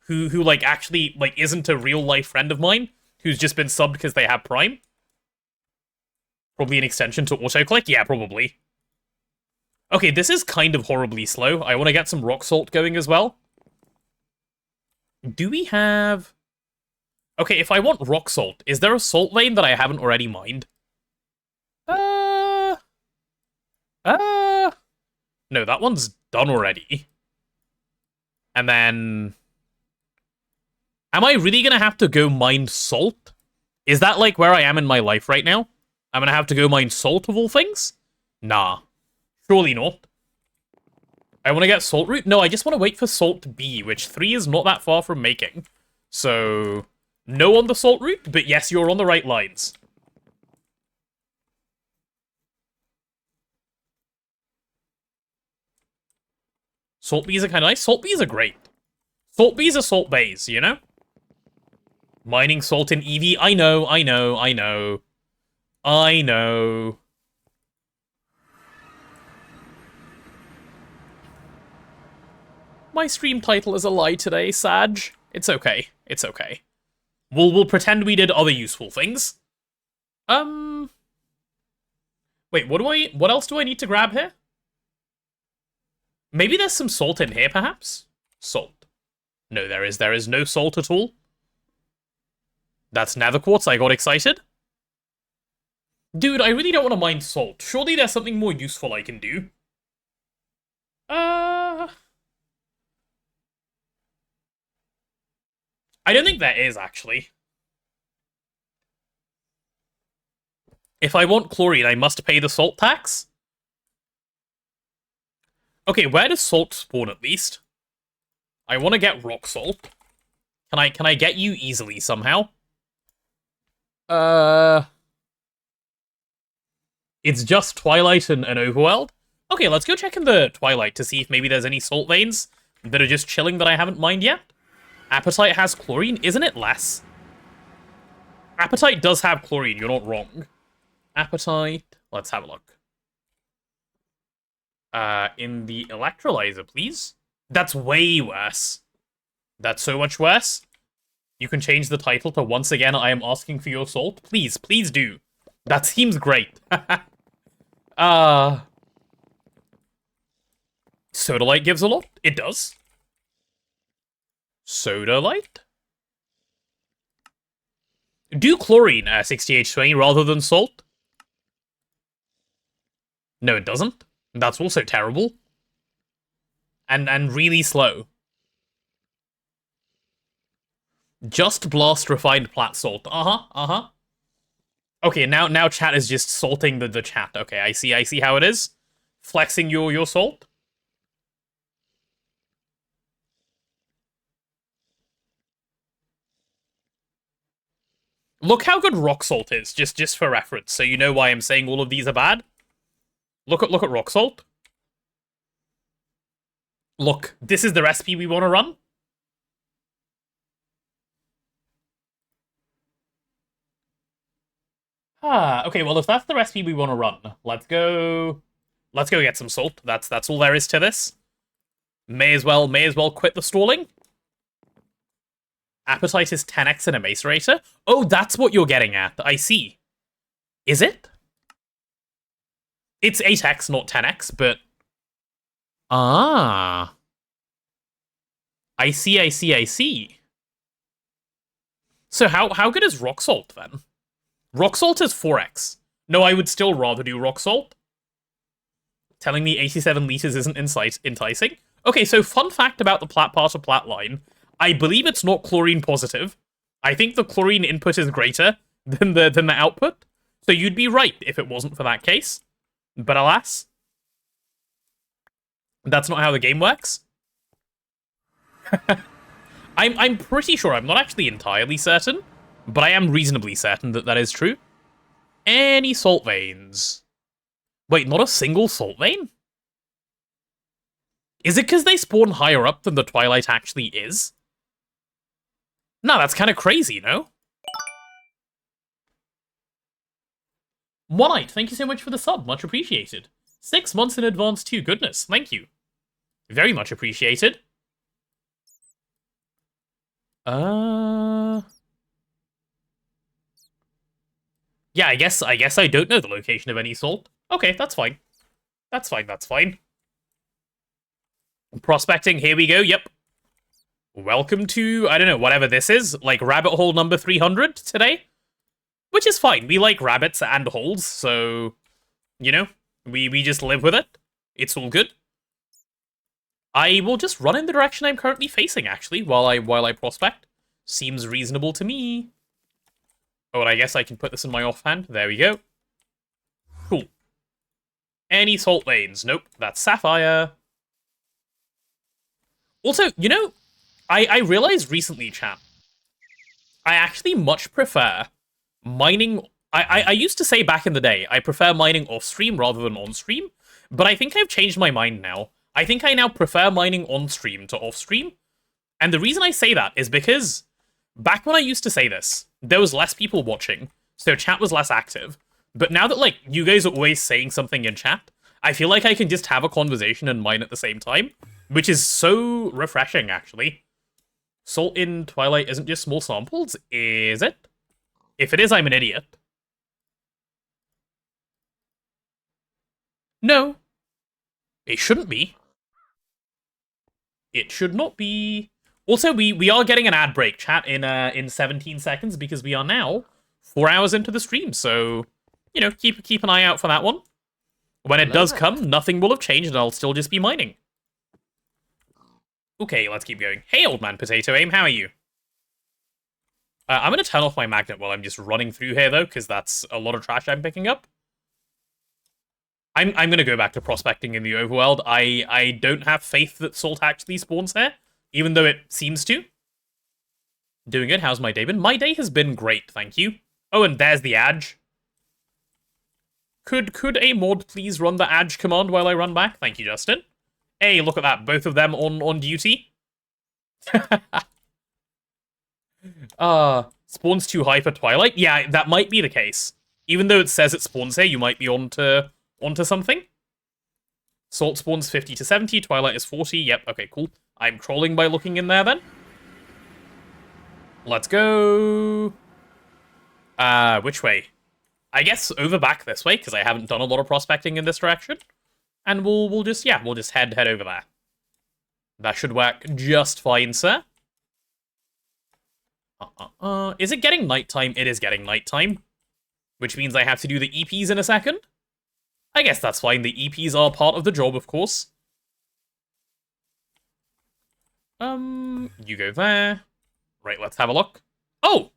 who like, actually, like, isn't a real-life friend of mine, who's just been subbed because they have Prime. Probably an extension to autoclick? Yeah, probably. Okay, this is kind of horribly slow. I want to get some rock salt going as well. Do we have... Okay, if I want rock salt, is there a salt vein that I haven't already mined? No, that one's done already. And then... Am I really gonna have to go mine salt? Is that, like, where I am in my life right now? I'm gonna have to go mine salt of all things? Nah. Surely not. I want to get salt root? No, I just want to wait for salt B, which 3 is not that far from making. So, no on the salt root, but yes, you're on the right lines. Salt Bs are kind of nice. Salt Bs are great. Salt Bs are salt bays, you know? Mining salt in EV. I know. My stream title is a lie today, Sag. It's okay. It's okay. We'll pretend we did other useful things. Wait, what else do I need to grab here? Maybe there's some salt in here, perhaps? Salt. No, there is no salt at all. That's nether quartz, I got excited. Dude, I really don't want to mine salt. Surely there's something more useful I can do. I don't think there is, actually. If I want chlorine, I must pay the salt tax? Okay, where does salt spawn, at least? I want to get rock salt. Can I get you easily, somehow? It's just Twilight and Overworld? Okay, let's go check in the Twilight to see if maybe there's any salt veins that are just chilling that I haven't mined yet. Appetite has chlorine, isn't it less? Appetite does have chlorine, you're not wrong. Appetite, let's have a look. In the electrolyzer, please. That's way worse. That's so much worse. You can change the title to Once Again I Am Asking for Your Salt. Please, please do. That seems great. Soda Light gives a lot? It does. Soda Light? Do chlorine 60H20 rather than salt? No, it doesn't. That's also terrible. And really slow. Just blast refined plat salt. Okay, now chat is just salting the chat. Okay, I see how it is. Flexing your salt. Look how good rock salt is, just for reference, so you know why I'm saying all of these are bad. Look at rock salt. Look, this is the recipe we want to run. Okay, well, if that's the recipe we want to run, let's go get some salt. That's all there is to this. May as well quit the stalling. Appetite is 10x and a macerator? Oh, that's what you're getting at. I see. Is it? It's 8x, not 10x, but... Ah. I see. So how good is rock salt, then? Rock salt is 4x. No, I would still rather do rock salt. Telling me 87 liters isn't enticing? Okay, so fun fact about the plat part of plat line. I believe it's not chlorine positive. I think the chlorine input is greater than the output. So you'd be right if it wasn't for that case. But alas, that's not how the game works. I'm pretty sure, I'm not actually entirely certain, but I am reasonably certain that that is true. Any salt veins? Wait, not a single salt vein? Is it because they spawn higher up than the Twilight actually is? No, that's kind of crazy, no? One-Eyed, thank you so much for the sub, much appreciated. 6 months in advance too, goodness, thank you. Very much appreciated. Yeah, I guess I don't know the location of any salt. Okay, that's fine. That's fine. Prospecting, here we go, yep. Welcome to, I don't know, whatever this is, like rabbit hole number 300 today? Which is fine, we like rabbits and holes, so, you know, we just live with it. It's all good. I will just run in the direction I'm currently facing, actually, while I prospect. Seems reasonable to me. Oh, and I guess I can put this in my offhand. There we go. Cool. Any salt veins? Nope, that's sapphire. Also, you know, I realized recently, chat, I actually much prefer mining... I used to say back in the day, I prefer mining off-stream rather than on-stream, but I think I've changed my mind now. I think I now prefer mining on-stream to off-stream, and the reason I say that is because back when I used to say this, there was less people watching, so chat was less active, but now that, like, you guys are always saying something in chat, I feel like I can just have a conversation and mine at the same time, which is so refreshing, actually. Salt in Twilight isn't just small samples, is it? If it is, I'm an idiot. No. It shouldn't be. It should not be. Also, we are getting an ad break, chat, in 17 seconds, because we are now 4 hours into the stream, so, you know, keep an eye out for that one. When it does come, nothing will have changed, and I'll still just be mining. Okay, let's keep going. Hey, old man Potato Aim, how are you? I'm going to turn off my magnet while I'm just running through here, though, because that's a lot of trash I'm picking up. I'm going to go back to prospecting in the overworld. I don't have faith that salt actually spawns here, even though it seems to. Doing good. How's my day been? My day has been great, thank you. Oh, and there's the Adge. Could a mod please run the Adge command while I run back? Thank you, Justin. Hey, look at that. Both of them on duty. Spawns too high for Twilight? Yeah, that might be the case. Even though it says it spawns here, you might be onto something. Salt spawns 50 to 70, Twilight is 40. Yep, okay, cool. I'm trolling by looking in there, then. Let's go. Which way? I guess over back this way, because I haven't done a lot of prospecting in this direction. And we'll just head over there. That should work just fine, sir. Is it getting nighttime? It is getting nighttime. Which means I have to do the EPs in a second. I guess that's fine. The EPs are part of the job, of course. You go there. Right, let's have a look. Oh!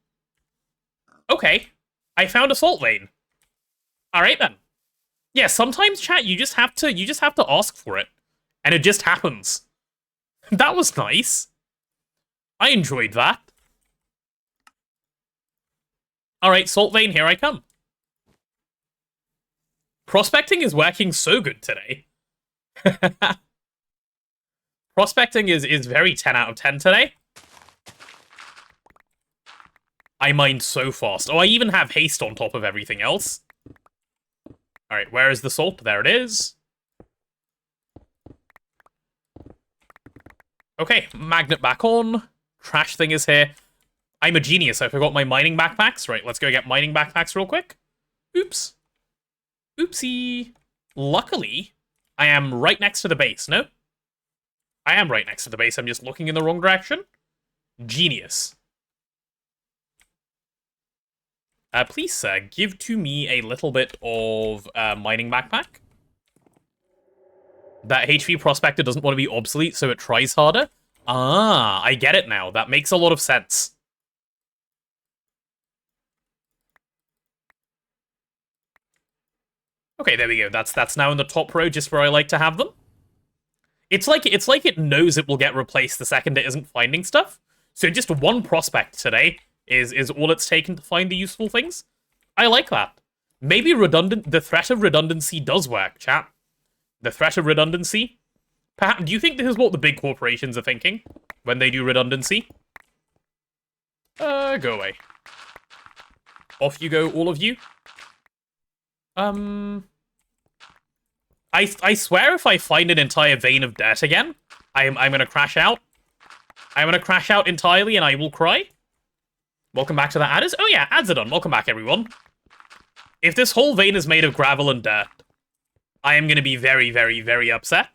Okay. I found a salt vein. Alright then. Yeah, sometimes, chat, you just have to ask for it. And it just happens. That was nice. I enjoyed that. Alright, salt vein, here I come. Prospecting is working so good today. Prospecting is very 10 out of 10 today. I mine so fast. Oh, I even have haste on top of everything else. Alright, where is the salt? There it is. Okay, magnet back on. Trash thing is here. I'm a genius, I forgot my mining backpacks. Right, let's go get mining backpacks real quick. Oops. Oopsie. Luckily, I am right next to the base, no? I am right next to the base, I'm just looking in the wrong direction. Genius. Please, sir, give to me a little bit of mining backpack. That HV prospector doesn't want to be obsolete, so it tries harder. Ah, I get it now. That makes a lot of sense. Okay, there we go. That's now in the top row, just where I like to have them. It's like it knows it will get replaced the second it isn't finding stuff. So just one prospect today is all it's taken to find the useful things. I like that. Maybe the threat of redundancy does work, chat. The threat of redundancy. Perhaps, do you think this is what the big corporations are thinking when they do redundancy? Go away. Off you go, all of you. I swear if I find an entire vein of dirt again, I'm gonna crash out. I'm gonna crash out entirely and I will cry. Welcome back to the adders. Oh yeah, ads are done. Welcome back, everyone. If this whole vein is made of gravel and dirt, I am gonna be very, very, very upset.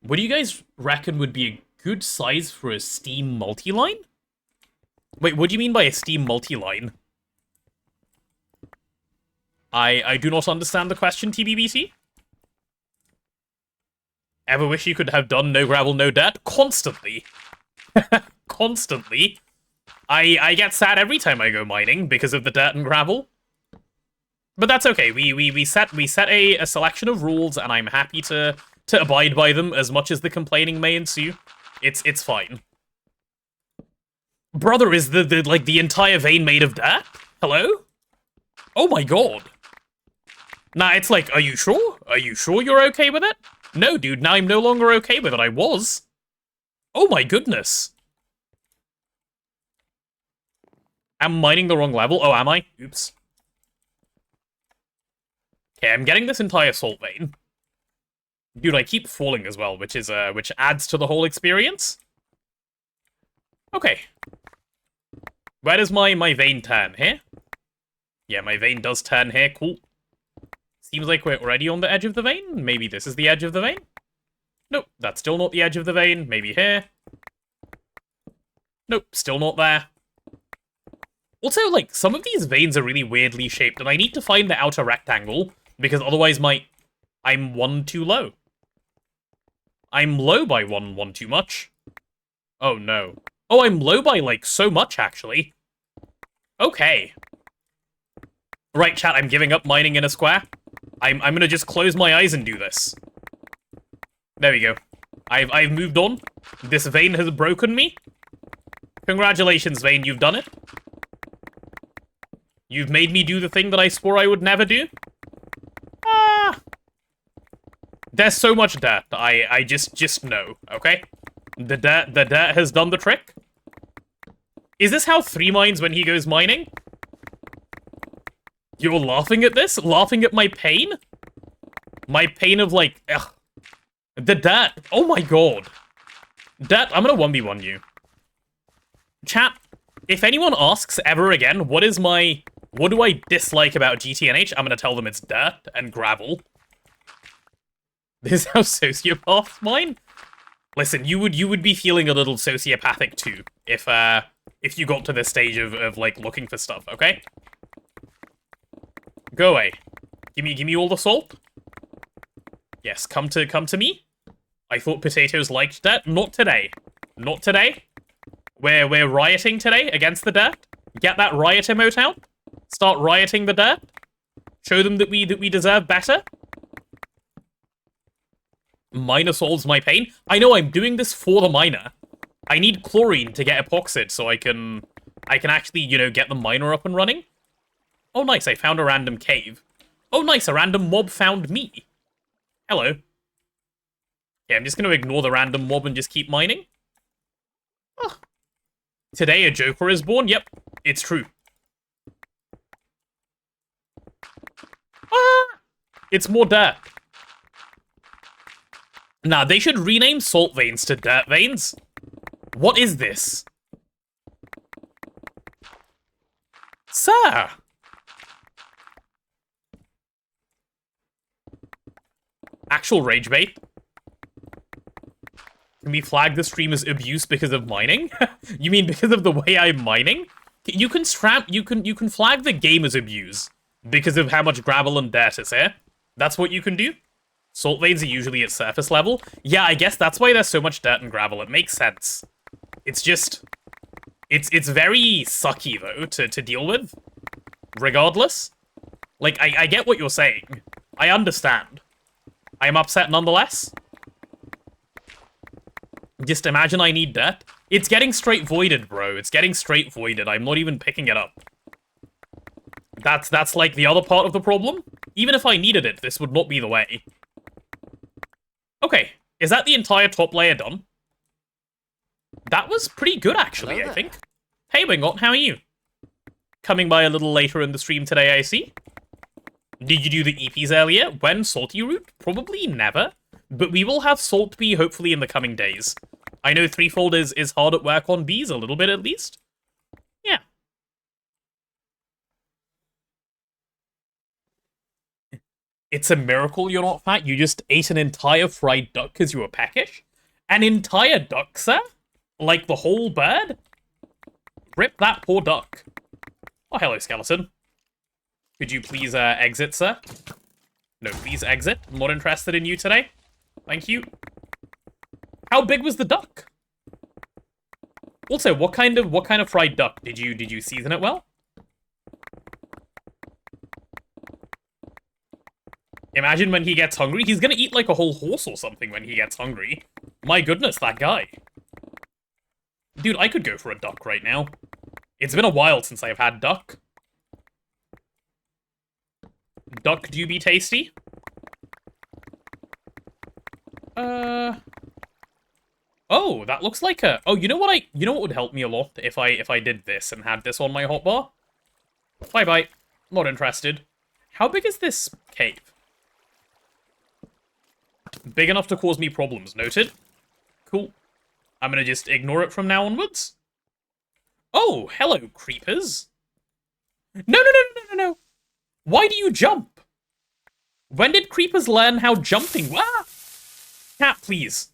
What do you guys reckon would be a good size for a Steam multi-line? Wait, what do you mean by a Steam multi-line? I do not understand the question, TBBT. Ever wish you could have done no gravel, no dirt? Constantly. Constantly. I get sad every time I go mining because of the dirt and gravel. But that's okay. We set a selection of rules, and I'm happy to abide by them as much as the complaining may ensue. It's fine. Brother, is the entire vein made of dirt? Hello? Oh my god. Nah, it's like, are you sure? Are you sure you're okay with it? No, dude, now I'm no longer okay with it. I was. Oh my goodness. I'm mining the wrong level. Oh, am I? Oops. Okay, I'm getting this entire salt vein. Dude, I keep falling as well, which adds to the whole experience. Okay. Where does my vein turn? Here? Yeah, my vein does turn here. Cool. Seems like we're already on the edge of the vein. Maybe this is the edge of the vein? Nope, that's still not the edge of the vein. Maybe here. Nope, still not there. Also, like, some of these veins are really weirdly shaped, and I need to find the outer rectangle, because otherwise I'm one too low. I'm low by one too much. Oh, no. Oh, I'm low by, like, so much, actually. Okay. Right, chat, I'm giving up mining in a square. I'm gonna just close my eyes and do this. There we go. I've moved on. This vein has broken me. Congratulations, vein, you've done it. You've made me do the thing that I swore I would never do. Ah. There's so much dirt. I just know, okay? The dirt has done the trick. Is this how 3 mines when he goes mining? You're laughing at this? Laughing at my pain? My pain of, like, ugh. The dirt. Oh my god. Dirt, I'm gonna 1v1 you. Chat, if anyone asks ever again, what do I dislike about GTNH, I'm gonna tell them it's dirt and gravel. This is how sociopaths mine? Listen, you would be feeling a little sociopathic too, if you got to this stage of like looking for stuff, okay? Go away. Give me all the salt. Yes, come to me. I thought potatoes liked dirt. Not today. Not today. We're rioting today against the dirt. Get that riot emote out. Start rioting the dirt. Show them that we deserve better. Miner solves my pain. I know I'm doing this for the miner. I need chlorine to get epoxid so I can actually, you know, get the miner up and running. Oh nice, I found a random cave. Oh nice, a random mob found me. Hello. Yeah, I'm just gonna ignore the random mob and just keep mining. Oh. Today a Joker is born? Yep, it's true. Ah! It's more dirt. Nah, they should rename salt veins to dirt veins. What is this? Sir! Actual rage bait? Can we flag the stream as abuse because of mining? You mean because of the way I'm mining? You can flag the game as abuse because of how much gravel and dirt is here. That's what you can do. Salt veins are usually at surface level. Yeah, I guess that's why there's so much dirt and gravel. It makes sense. It's just... It's very sucky, though, to deal with. Regardless. Like, I get what you're saying. I understand. I am upset nonetheless. Just imagine I need dirt. It's getting straight voided, bro. It's getting straight voided. I'm not even picking it up. That's like the other part of the problem. Even if I needed it, this would not be the way. Okay, is that the entire top layer done? That was pretty good, actually, I think. Hey, Wingot, how are you? Coming by a little later in the stream today, I see. Did you do the EPs earlier? When? Salty Root? Probably never. But we will have Salt Bee hopefully in the coming days. I know Threefold is hard at work on bees, a little bit at least. Yeah. It's a miracle you're not fat. You just ate an entire fried duck because you were peckish? An entire duck, sir? Like the whole bird? Rip that poor duck. Oh, hello, skeleton. Could you please exit, sir? No, please exit. I'm not interested in you today. Thank you. How big was the duck? Also, what kind of fried duck? Did you season it well? Imagine when he gets hungry. He's gonna eat like a whole horse or something when he gets hungry. My goodness, that guy. Dude, I could go for a duck right now. It's been a while since I've had duck. Duck do be tasty? Oh, that looks like a... Oh, you know what would help me a lot if I did this and had this on my hotbar? Bye-bye. Not interested. How big is this cave? Big enough to cause me problems. Noted. Cool. I'm gonna just ignore it from now onwards. Oh, hello, creepers. No. Why do you jump? When did creepers learn how jumping... Ah! Cat, please.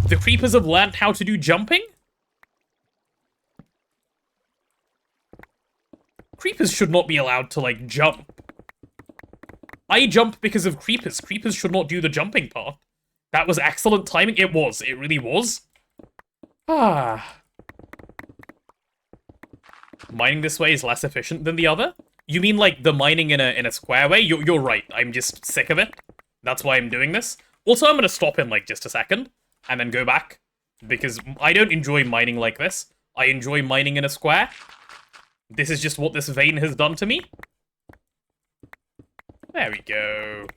The creepers have learned how to do jumping? Creepers should not be allowed to, like, jump. I jump because of creepers. Creepers should not do the jumping part. That was excellent timing. It was. It really was. Ah. Mining this way is less efficient than the other? You mean, like, the mining in a square way? You're right. I'm just sick of it. That's why I'm doing this. Also, I'm gonna stop in, like, just a second. And then go back. Because I don't enjoy mining like this. I enjoy mining in a square. This is just what this vein has done to me. There we go.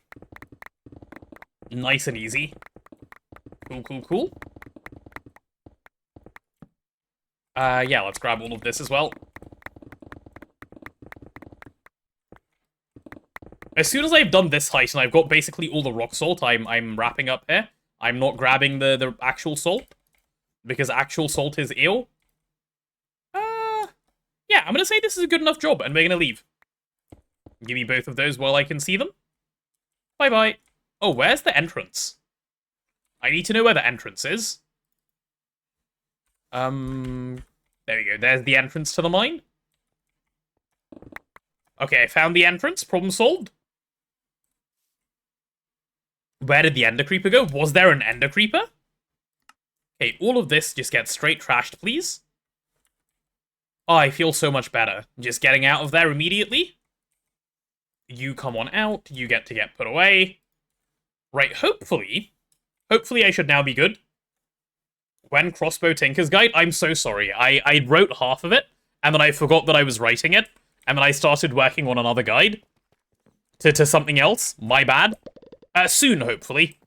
Nice and easy. Cool. Yeah, let's grab all of this as well. As soon as I've done this height and I've got basically all the rock salt, I'm wrapping up here. I'm not grabbing the actual salt, because actual salt is ill. Yeah, I'm gonna say this is a good enough job, and we're gonna leave. Give me both of those while I can see them. Bye-bye. Oh, where's the entrance? I need to know where the entrance is. There we go. There's the entrance to the mine. Okay, I found the entrance. Problem solved. Where did the Ender Creeper go? Was there an Ender Creeper? Okay, all of this just gets straight trashed, please. Oh, I feel so much better. Just getting out of there immediately. You come on out. You get to get put away. Right, hopefully I should now be good. When Crossbow Tinker's Guide, I'm so sorry. I wrote half of it, and then I forgot that I was writing it, and then I started working on another guide to something else. My bad. Soon, hopefully.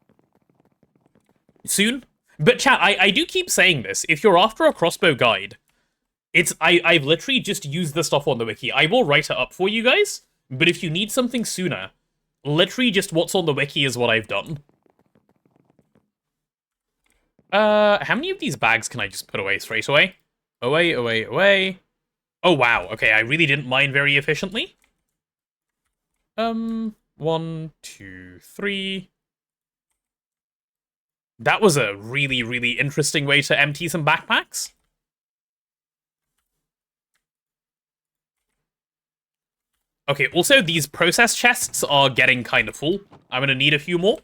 Soon? But chat, I do keep saying this. If you're after a crossbow guide, I've literally just used the stuff on the wiki. I will write it up for you guys, but if you need something sooner, literally just what's on the wiki is what I've done. How many of these bags can I just put away straight away? Away. Oh, wow. Okay, I really didn't mine very efficiently. 1, 2, 3. That was a really, really interesting way to empty some backpacks. Okay, also, these process chests are getting kind of full. I'm gonna need a few more.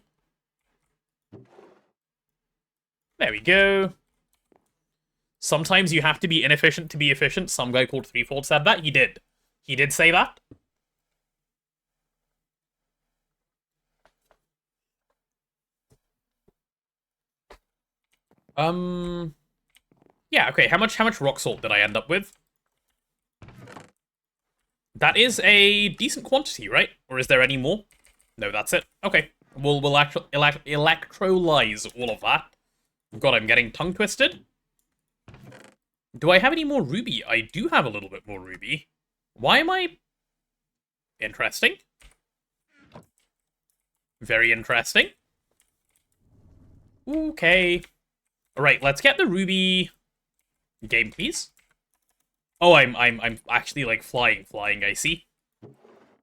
There we go. Sometimes you have to be inefficient to be efficient. Some guy called Threefold said that. He did. He did say that. Yeah, okay, how much rock salt did I end up with? That is a decent quantity, right? Or is there any more? No, that's it. Okay. We'll electrolyze all of that. God, I'm getting tongue-twisted. Do I have any more ruby? I do have a little bit more ruby. Why am I... Interesting. Very interesting. Okay. Alright, let's get the ruby... Game, please. Oh, I'm actually, like, flying, I see.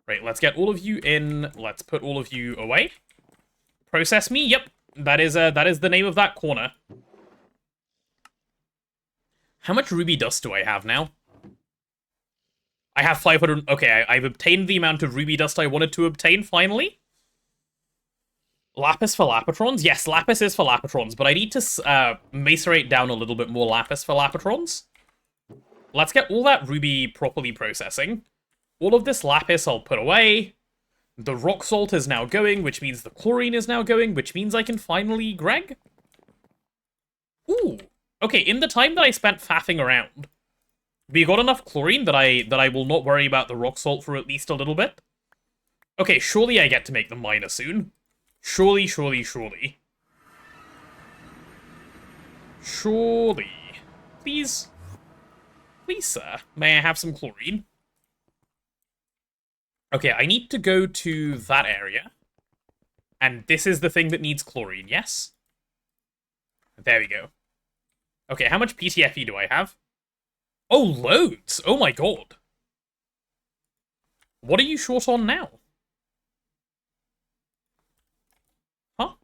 Right, let's get all of you in. Let's put all of you away. Process me, yep. That is the name of that corner. How much ruby dust do I have now? I have 500... Okay, I've obtained the amount of ruby dust I wanted to obtain, finally. Lapis for Lapitrons? Yes, lapis is for Lapitrons, but I need to macerate down a little bit more lapis for Lapitrons. Let's get all that ruby properly processing. All of this lapis I'll put away. The rock salt is now going, which means the chlorine is now going, which means I can finally Greg. Ooh. Okay, in the time that I spent faffing around, we got enough chlorine that I will not worry about the rock salt for at least a little bit. Okay, surely I get to make the miner soon. Surely. Surely, please. Please, sir, may I have some chlorine? Okay, I need to go to that area. And this is the thing that needs chlorine, yes? There we go. Okay, how much PTFE do I have? Oh, loads! Oh my god. What are you short on now? Huh?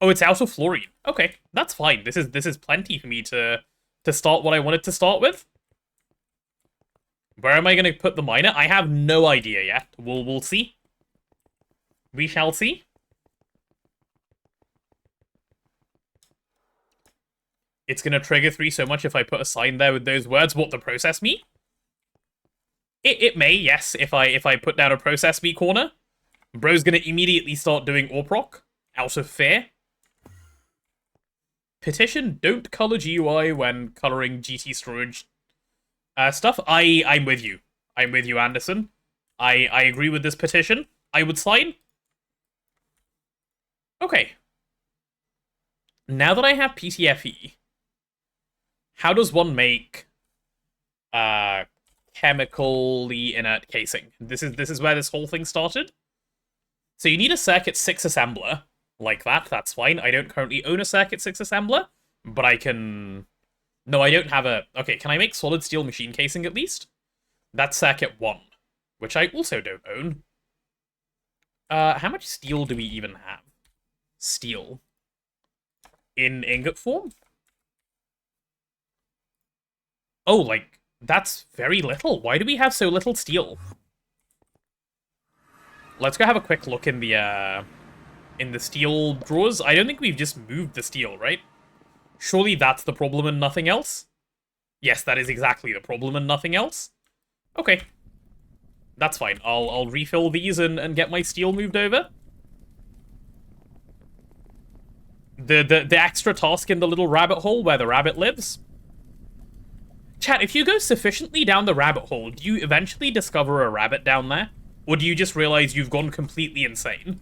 Oh, it's out of fluorine. Okay, that's fine. This is plenty for me to start what I wanted to start with. Where am I going to put the miner? I have no idea yet. We'll see. We shall see. It's going to trigger 3 so much if I put a sign there with those words. What, the process me? It may, yes, if I put down a process me corner. Bro's going to immediately start doing AWP out of fear. Petition, don't color GUI when coloring GT storage stuff. I'm with you. I'm with you, Anderson. I agree with this petition. I would sign. Okay. Now that I have PTFE, how does one make chemically inert casing? This is where this whole thing started. So you need a circuit 6 assembler, Like that, that's fine. I don't currently own a Circuit 6 assembler, but I can... No, I don't have a... Okay, can I make solid steel machine casing at least? That's Circuit 1, which I also don't own. How much steel do we even have? Steel. In ingot form? Oh, like, that's very little. Why do we have so little steel? Let's go have a quick look in the steel drawers. I don't think we've just moved the steel, right? Surely that's the problem and nothing else? Yes, that is exactly the problem and nothing else. Okay. That's fine. I'll refill these and get my steel moved over. The extra task in the little rabbit hole where the rabbit lives. Chat, if you go sufficiently down the rabbit hole, do you eventually discover a rabbit down there? Or do you just realize you've gone completely insane?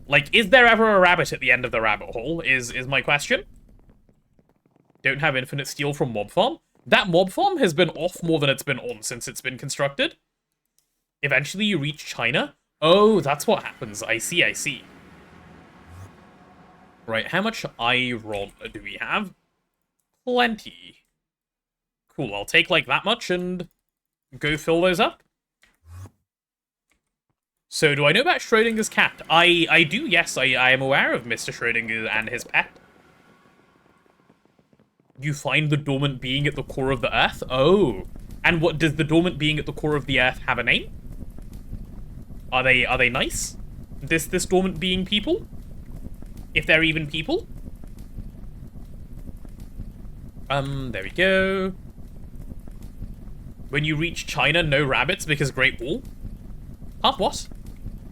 Like, is there ever a rabbit at the end of the rabbit hole, is my question. Don't have infinite steel from Mob Farm. That Mob Farm has been off more than it's been on since it's been constructed. Eventually you reach China. Oh, that's what happens. I see, I see. Right, how much iron do we have? Plenty. Cool, I'll take like that much and go fill those up. So, do I know about Schrodinger's cat? I do, yes, I am aware of Mr. Schrodinger and his pet. You find the dormant being at the core of the Earth? Oh. And what, does the dormant being at the core of the Earth have a name? Are they nice? This dormant being people? If they're even people? There we go. When you reach China, no rabbits because Great Wall? Huh, what?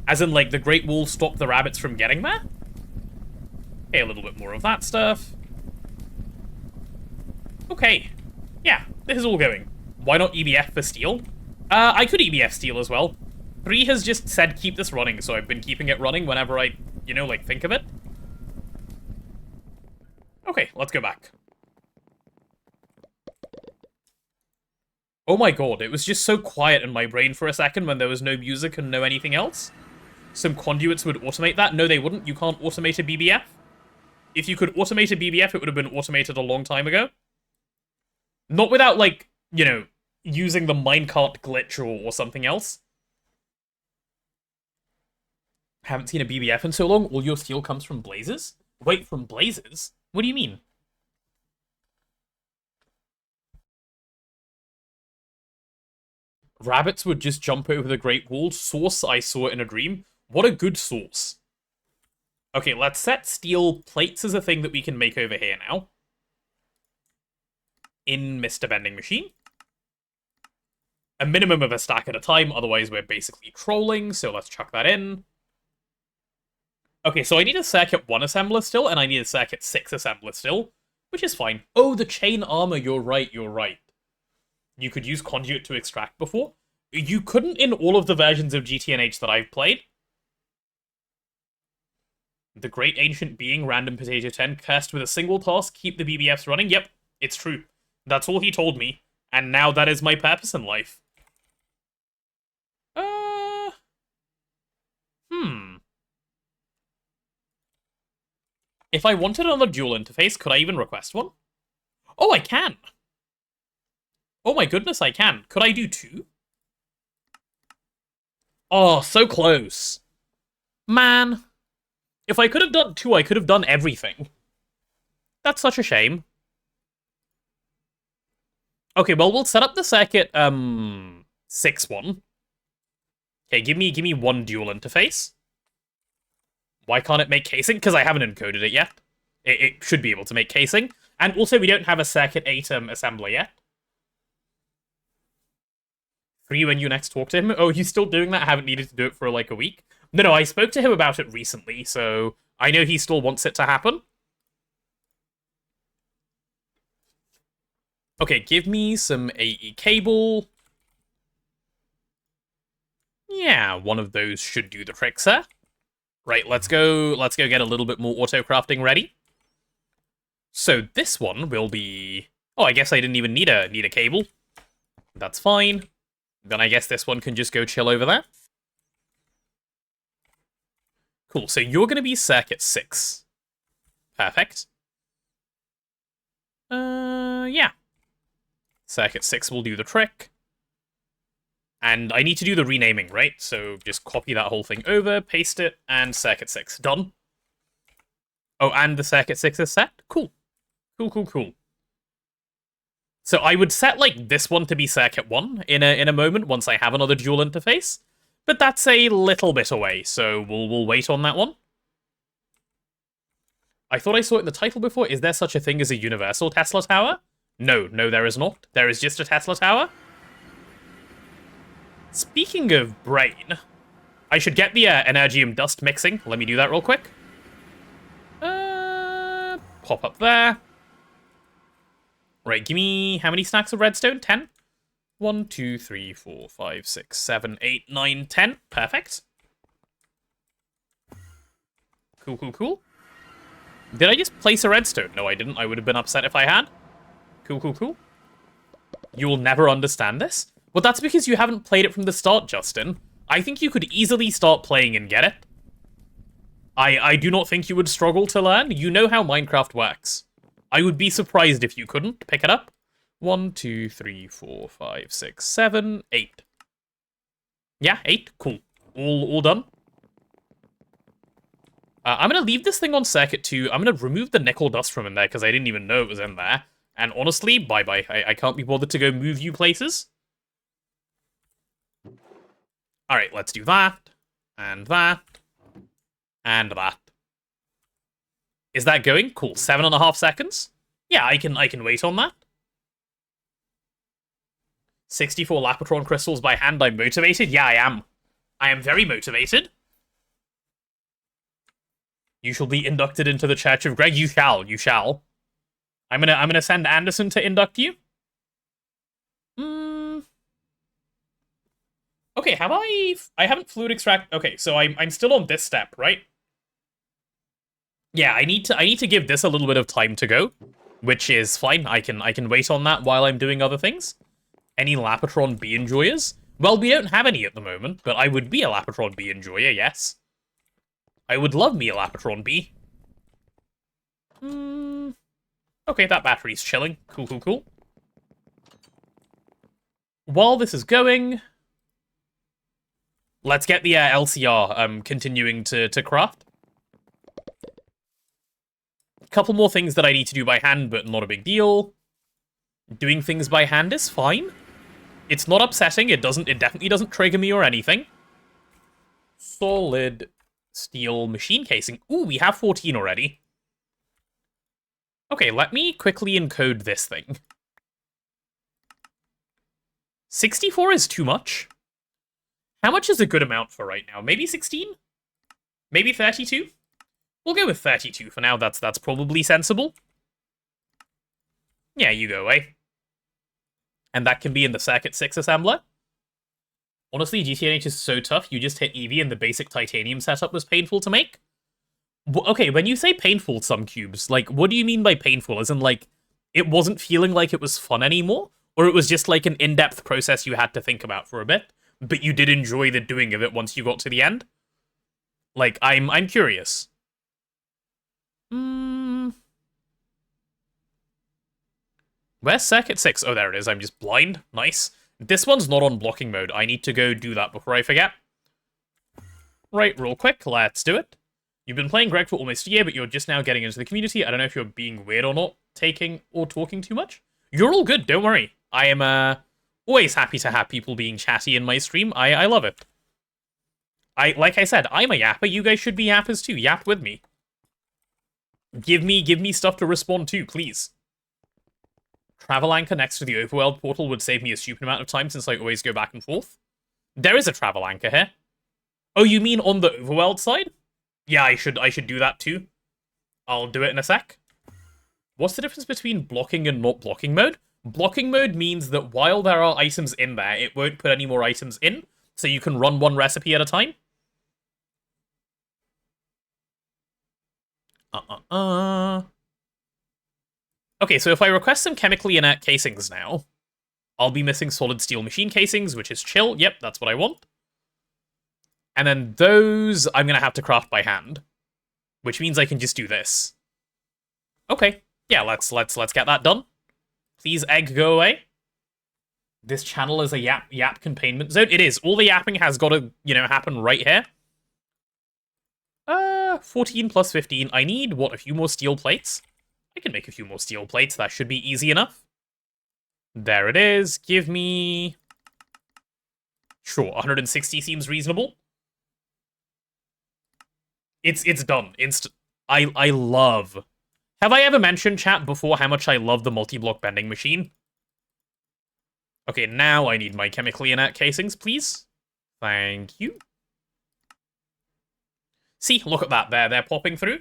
As in, like, the Great Wall stopped the rabbits from getting there? Okay, a little bit more of that stuff. Okay. Yeah, this is all going. Why not EBF for steel? I could EBF steel as well. 3 has just said keep this running, so I've been keeping it running whenever I, you know, like, think of it. Okay, let's go back. Oh my god, it was just so quiet in my brain for a second when there was no music and no anything else. Some conduits would automate that. No, they wouldn't. You can't automate a BBF. If you could automate a BBF, it would have been automated a long time ago. Not without, like, you know, using the minecart glitch or something else. Haven't seen a BBF in so long. All your steel comes from blazes? Wait, from blazes? What do you mean? Rabbits would just jump over the Great Wall. Source, I saw it in a dream. What a good source. Okay, let's set steel plates as a thing that we can make over here now. In Mr. Vending Machine. A minimum of a stack at a time, otherwise we're basically trolling, so let's chuck that in. Okay, so I need a Circuit 1 assembler still, and I need a Circuit 6 assembler still, which is fine. Oh, the chain armor, you're right, you're right. You could use conduit to extract before. You couldn't in all of the versions of GTNH that I've played. The Great Ancient Being, Random Potato 10, cursed with a single task, keep the BBFs running. Yep, it's true. That's all he told me, and now that is my purpose in life. If I wanted another dual interface, could I even request one? Oh, I can! Oh my goodness, I can. Could I do 2? Oh, so close. Man. If I could have done 2, I could have done everything. That's such a shame. Okay, well, we'll set up the Circuit, 6 one. Okay, give me one dual interface. Why can't it make casing? Because I haven't encoded it yet. It should be able to make casing. And also, we don't have a Circuit 8 assembler yet. 3 when you next talk to him. Oh, he's still doing that? I haven't needed to do it for like a week. No, I spoke to him about it recently, so I know he still wants it to happen. Okay, give me some AE cable. Yeah, one of those should do the trick, sir. Right, let's go get a little bit more auto-crafting ready. So this one will be... Oh, I guess I didn't even need a cable. That's fine. Then I guess this one can just go chill over there. Cool, so you're going to be circuit 6. Perfect. Yeah. Circuit 6 will do the trick. And I need to do the renaming, right? So just copy that whole thing over, paste it, and circuit 6. Done. Oh, and the circuit 6 is set? Cool. Cool. So I would set, like, this one to be circuit 1 in a moment once I have another dual interface. But that's a little bit away, so we'll wait on that one. I thought I saw it in the title before. Is there such a thing as a universal Tesla tower? No, there is not. There is just a Tesla tower. Speaking of brain, I should get the energium dust mixing. Let me do that real quick. Pop up there. Right, give me how many stacks of redstone? 10? 1, 2, 3, 4, 5, 6, 7, 8, 9, 10. Perfect. Cool. Did I just place a redstone? No, I didn't. I would have been upset if I had. Cool. You will never understand this? Well, that's because you haven't played it from the start, Justin. I think you could easily start playing and get it. I do not think you would struggle to learn. You know how Minecraft works. I would be surprised if you couldn't pick it up. 1, 2, 3, 4, 5, 6, 7, 8. Yeah, 8. Cool. All done. I'm going to leave this thing on circuit 2. I'm going to remove the nickel dust from in there because I didn't even know it was in there. And honestly, bye-bye. I can't be bothered to go move you places. Alright, let's do that. And that. And that. Is that going? Cool. 7.5 seconds? Yeah, I can wait on that. 64 Lapotron crystals by hand. I'm motivated? Yeah, I am. I am very motivated. You shall be inducted into the Church of Greg. You shall. I'm gonna send Anderson to induct you. Okay, I haven't fluid extract. Okay, so I'm still on this step, right? Yeah, I need to give this a little bit of time to go, which is fine. I can wait on that while I'm doing other things. Any Lapotron B enjoyers? Well, we don't have any at the moment, but I would be a Lapotron B enjoyer, yes. I would love me a Lapotron B. Okay, that battery's chilling. Cool. While this is going, let's get the LCR continuing to craft. Couple more things that I need to do by hand, but not a big deal. Doing things by hand is fine. It's not upsetting. It definitely doesn't trigger me or anything. Solid steel machine casing. Ooh, we have 14 already. Okay, let me quickly encode this thing. 64 is too much. How much is a good amount for right now? Maybe 16? Maybe 32? We'll go with 32 for now. That's probably sensible. Yeah, you go away. And that can be in the Circuit 6 assembler. Honestly, GTNH is so tough, you just hit EV and the basic titanium setup was painful to make. Okay, when you say painful, some cubes, like, what do you mean by painful? As in, like, it wasn't feeling like it was fun anymore? Or it was just, like, an in-depth process you had to think about for a bit, but you did enjoy the doing of it once you got to the end? Like, I'm curious. Where's Circuit 6? Oh, there it is. I'm just blind. Nice. This one's not on blocking mode. I need to go do that before I forget. Right, real quick. Let's do it. You've been playing Greg for almost a year, but you're just now getting into the community. I don't know if you're being weird or not, taking or talking too much. You're all good. Don't worry. I am always happy to have people being chatty in my stream. I love it. Like I said, I'm a yapper. You guys should be yappers too. Yap with me. Give me stuff to respond to, please. Travel anchor next to the overworld portal would save me a stupid amount of time since I always go back and forth. There is a travel anchor here. Oh, you mean on the overworld side? Yeah, I should do that too. I'll do it in a sec. What's the difference between blocking and not blocking mode? Blocking mode means that while there are items in there, it won't put any more items in, so you can run one recipe at a time. Okay, so if I request some chemically inert casings now, I'll be missing solid steel machine casings, which is chill. Yep, that's what I want. And then those I'm going to have to craft by hand, which means I can just do this. Okay. Yeah, let's get that done. Please, egg, go away. This channel is a yap containment zone. It is. All the yapping has got to, happen right here. 14 plus 15. I need, what, a few more steel plates? I can make a few more steel plates. That should be easy enough. There it is. Give me... Sure, 160 seems reasonable. It's done. I love... Have I ever mentioned, chat, before how much I love the multi-block bending machine? Okay, now I need my chemically inert casings, please. Thank you. See, look at that there. They're popping through.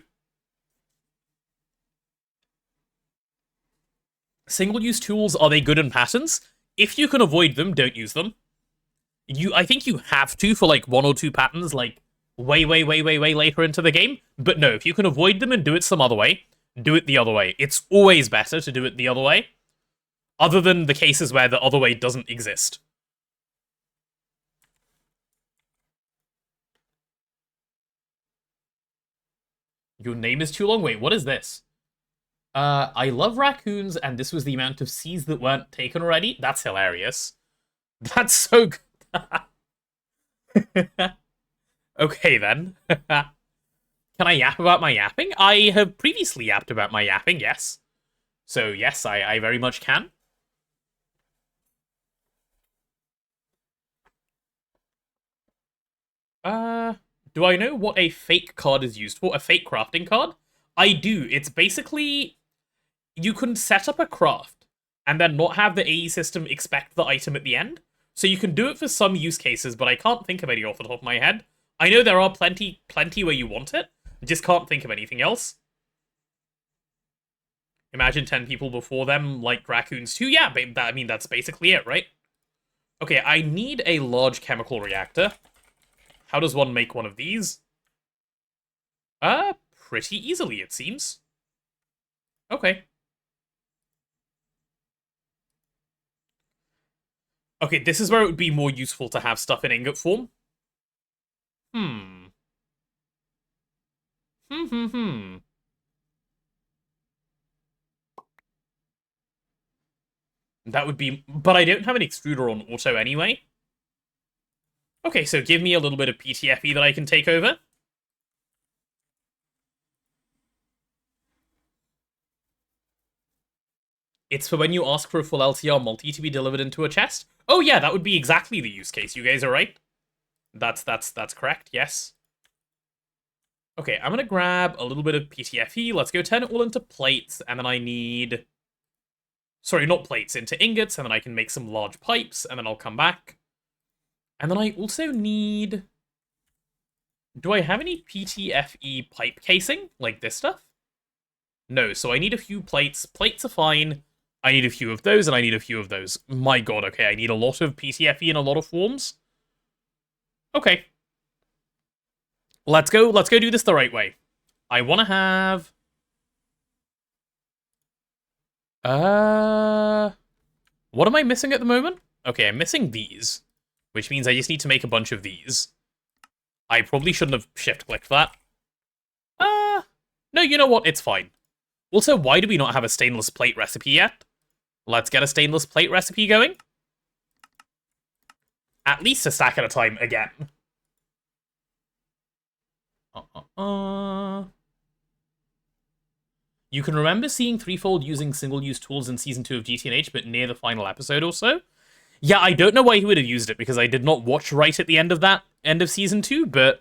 Single-use tools, are they good in patterns? If you can avoid them, don't use them. I think you have to for, like, 1 or 2 patterns, like, way later into the game. But no, if you can avoid them and do it some other way, do it the other way. It's always better to do it the other way. Other than the cases where the other way doesn't exist. Your name is too long? Wait, what is this? I love raccoons, and this was the amount of C's that weren't taken already? That's hilarious. That's so good. Okay, then. Can I yap about my yapping? I have previously yapped about my yapping, yes. So, yes, I very much can. Do I know what a fake card is used for? A fake crafting card? I do. It's basically... You can set up a craft, and then not have the AE system expect the item at the end. So you can do it for some use cases, but I can't think of any off the top of my head. I know there are plenty where you want it. I just can't think of anything else. Imagine 10 people before them like raccoons too. Yeah, I mean, that's basically it, right? Okay, I need a large chemical reactor. How does one make one of these? Pretty easily, it seems. Okay. Okay, this is where it would be more useful to have stuff in ingot form. That would be... But I don't have an extruder on auto anyway. Okay, so give me a little bit of PTFE that I can take over. It's for when you ask for a full LTR multi to be delivered into a chest. Oh yeah, that would be exactly the use case. You guys are right. That's correct, yes. Okay, I'm gonna grab a little bit of PTFE. Let's go turn it all into plates, and then I need... Sorry, not plates, into ingots, and then I can make some large pipes, and then I'll come back. And then I also need... Do I have any PTFE pipe casing? Like this stuff? No, so I need a few plates. Plates are fine. I need a few of those, and I need a few of those. My god, okay, I need a lot of PTFE in a lot of forms. Okay. Let's go do this the right way. I want to have... What am I missing at the moment? Okay, I'm missing these, which means I just need to make a bunch of these. I probably shouldn't have shift-clicked that. No, you know what? It's fine. Also, why do we not have a stainless plate recipe yet? Let's get a stainless plate recipe going. At least a stack at a time again. You can remember seeing Threefold using single-use tools in Season 2 of GTNH, but near the final episode or so? Yeah, I don't know why he would have used it, because I did not watch right at the end of Season 2, but...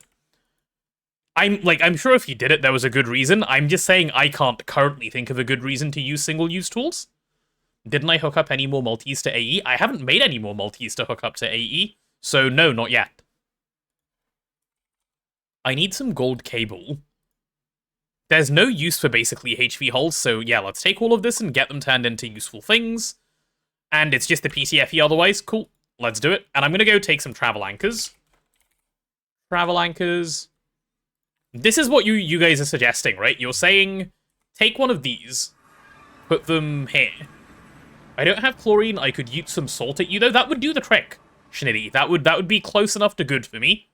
I'm sure if he did it, there was a good reason. I'm just saying I can't currently think of a good reason to use single-use tools. Didn't I hook up any more multis to AE? I haven't made any more multis to hook up to AE, so no, not yet. I need some gold cable. There's no use for basically HV hulls, so yeah, let's take all of this and get them turned into useful things. And it's just the PTFE otherwise. Cool, let's do it. And I'm gonna go take some travel anchors. Travel anchors... This is what you guys are suggesting, right? You're saying, take one of these, put them here. I don't have chlorine. I could use some salt at you, though. That would do the trick, Schnitty. That would be close enough to good for me.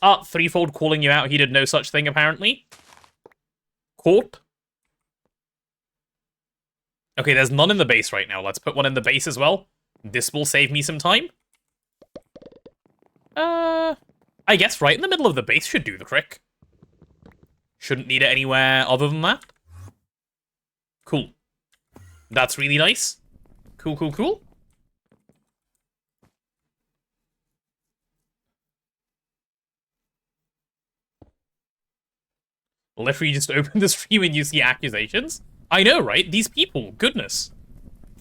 Ah, Threefold calling you out. He did no such thing, apparently. Court. Okay, there's none in the base right now. Let's put one in the base as well. This will save me some time. I guess right in the middle of the base should do the trick. Shouldn't need it anywhere other than that. Cool. That's really nice. Cool, cool, cool. Literally just open the stream and you see accusations. I know, right? These people, goodness.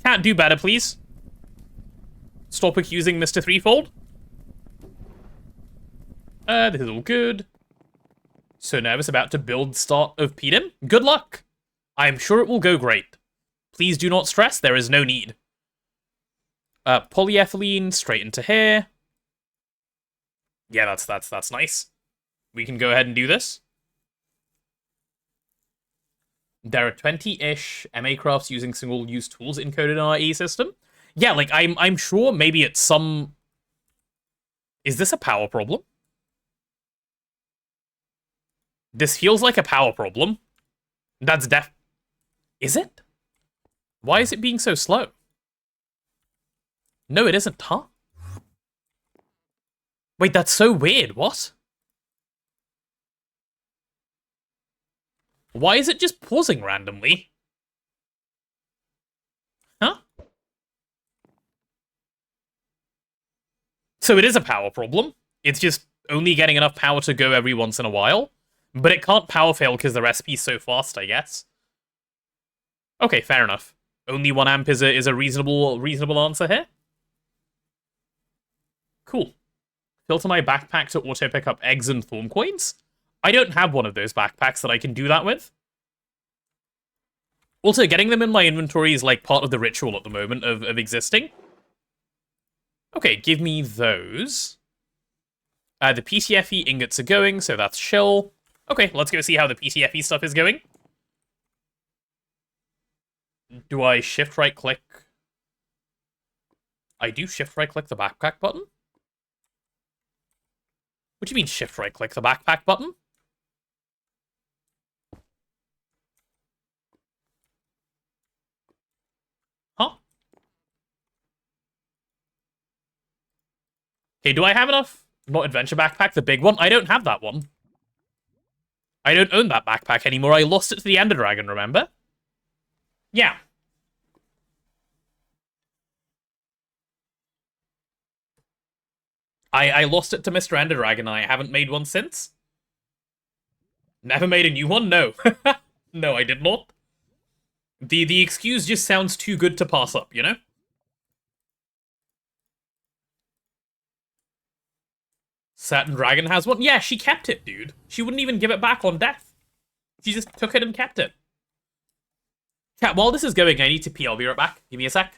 Can't do better, please. Stop accusing Mr. Threefold. This is all good. So nervous about to build start of PDIM? Good luck. I am sure it will go great. Please do not stress, there is no need. Polyethylene straight into here. Yeah, that's nice. We can go ahead and do this. There are 20-ish MA crafts using single-use tools encoded in our E system. Yeah, like I'm sure maybe it's some. Is this a power problem? This feels like a power problem. That's Is it? Why is it being so slow? No, it isn't, huh? Wait, that's so weird. What? Why is it just pausing randomly? Huh? So it is a power problem. It's just only getting enough power to go every once in a while. But it can't power fail because the recipe's so fast, I guess. Okay, fair enough. Only 1 amp is a reasonable answer here. Cool. Filter my backpack to auto pick up eggs and thorn coins? I don't have one of those backpacks that I can do that with. Also, getting them in my inventory is like part of the ritual at the moment of existing. Okay, give me those. The PTFE ingots are going, so that's chill. Okay, let's go see how the PTFE stuff is going. Do I shift right click? I do shift right click the backpack button? What do you mean shift right click the backpack button? Huh? Okay, do I have enough? Not adventure backpack, the big one? I don't have that one. I don't own that backpack anymore. I lost it to the Ender Dragon, remember? Yeah. I lost it to Mr. Ender Dragon, and I haven't made one since. Never made a new one? No. No, I did not. The excuse just sounds too good to pass up, you know? Saturn Dragon has one? Yeah, she kept it, dude. She wouldn't even give it back on death. She just took it and kept it. Cat, while this is going, I need to pee. I'll be right back. Give me a sec.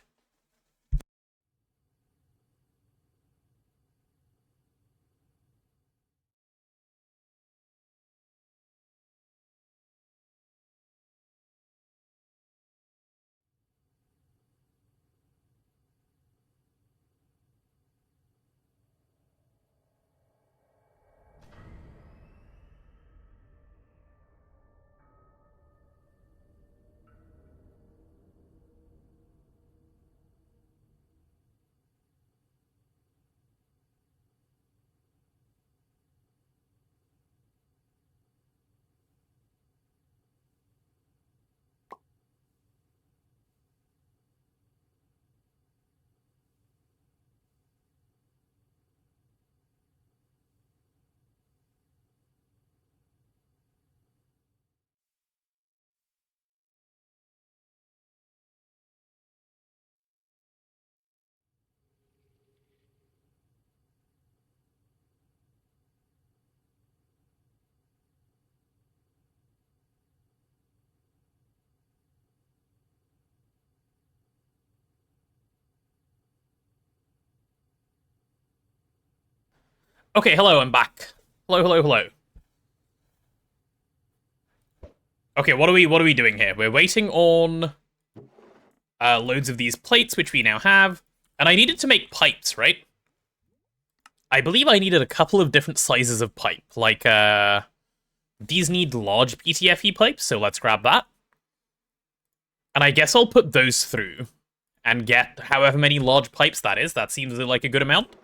Okay, hello, I'm back. Hello, hello, hello. Okay, what are we doing here? We're waiting on loads of these plates, which we now have. And I needed to make pipes, right? I believe I needed a couple of different sizes of pipe. Like, these need large PTFE pipes, so let's grab that. And I guess I'll put those through and get however many large pipes that is. That seems like a good amount.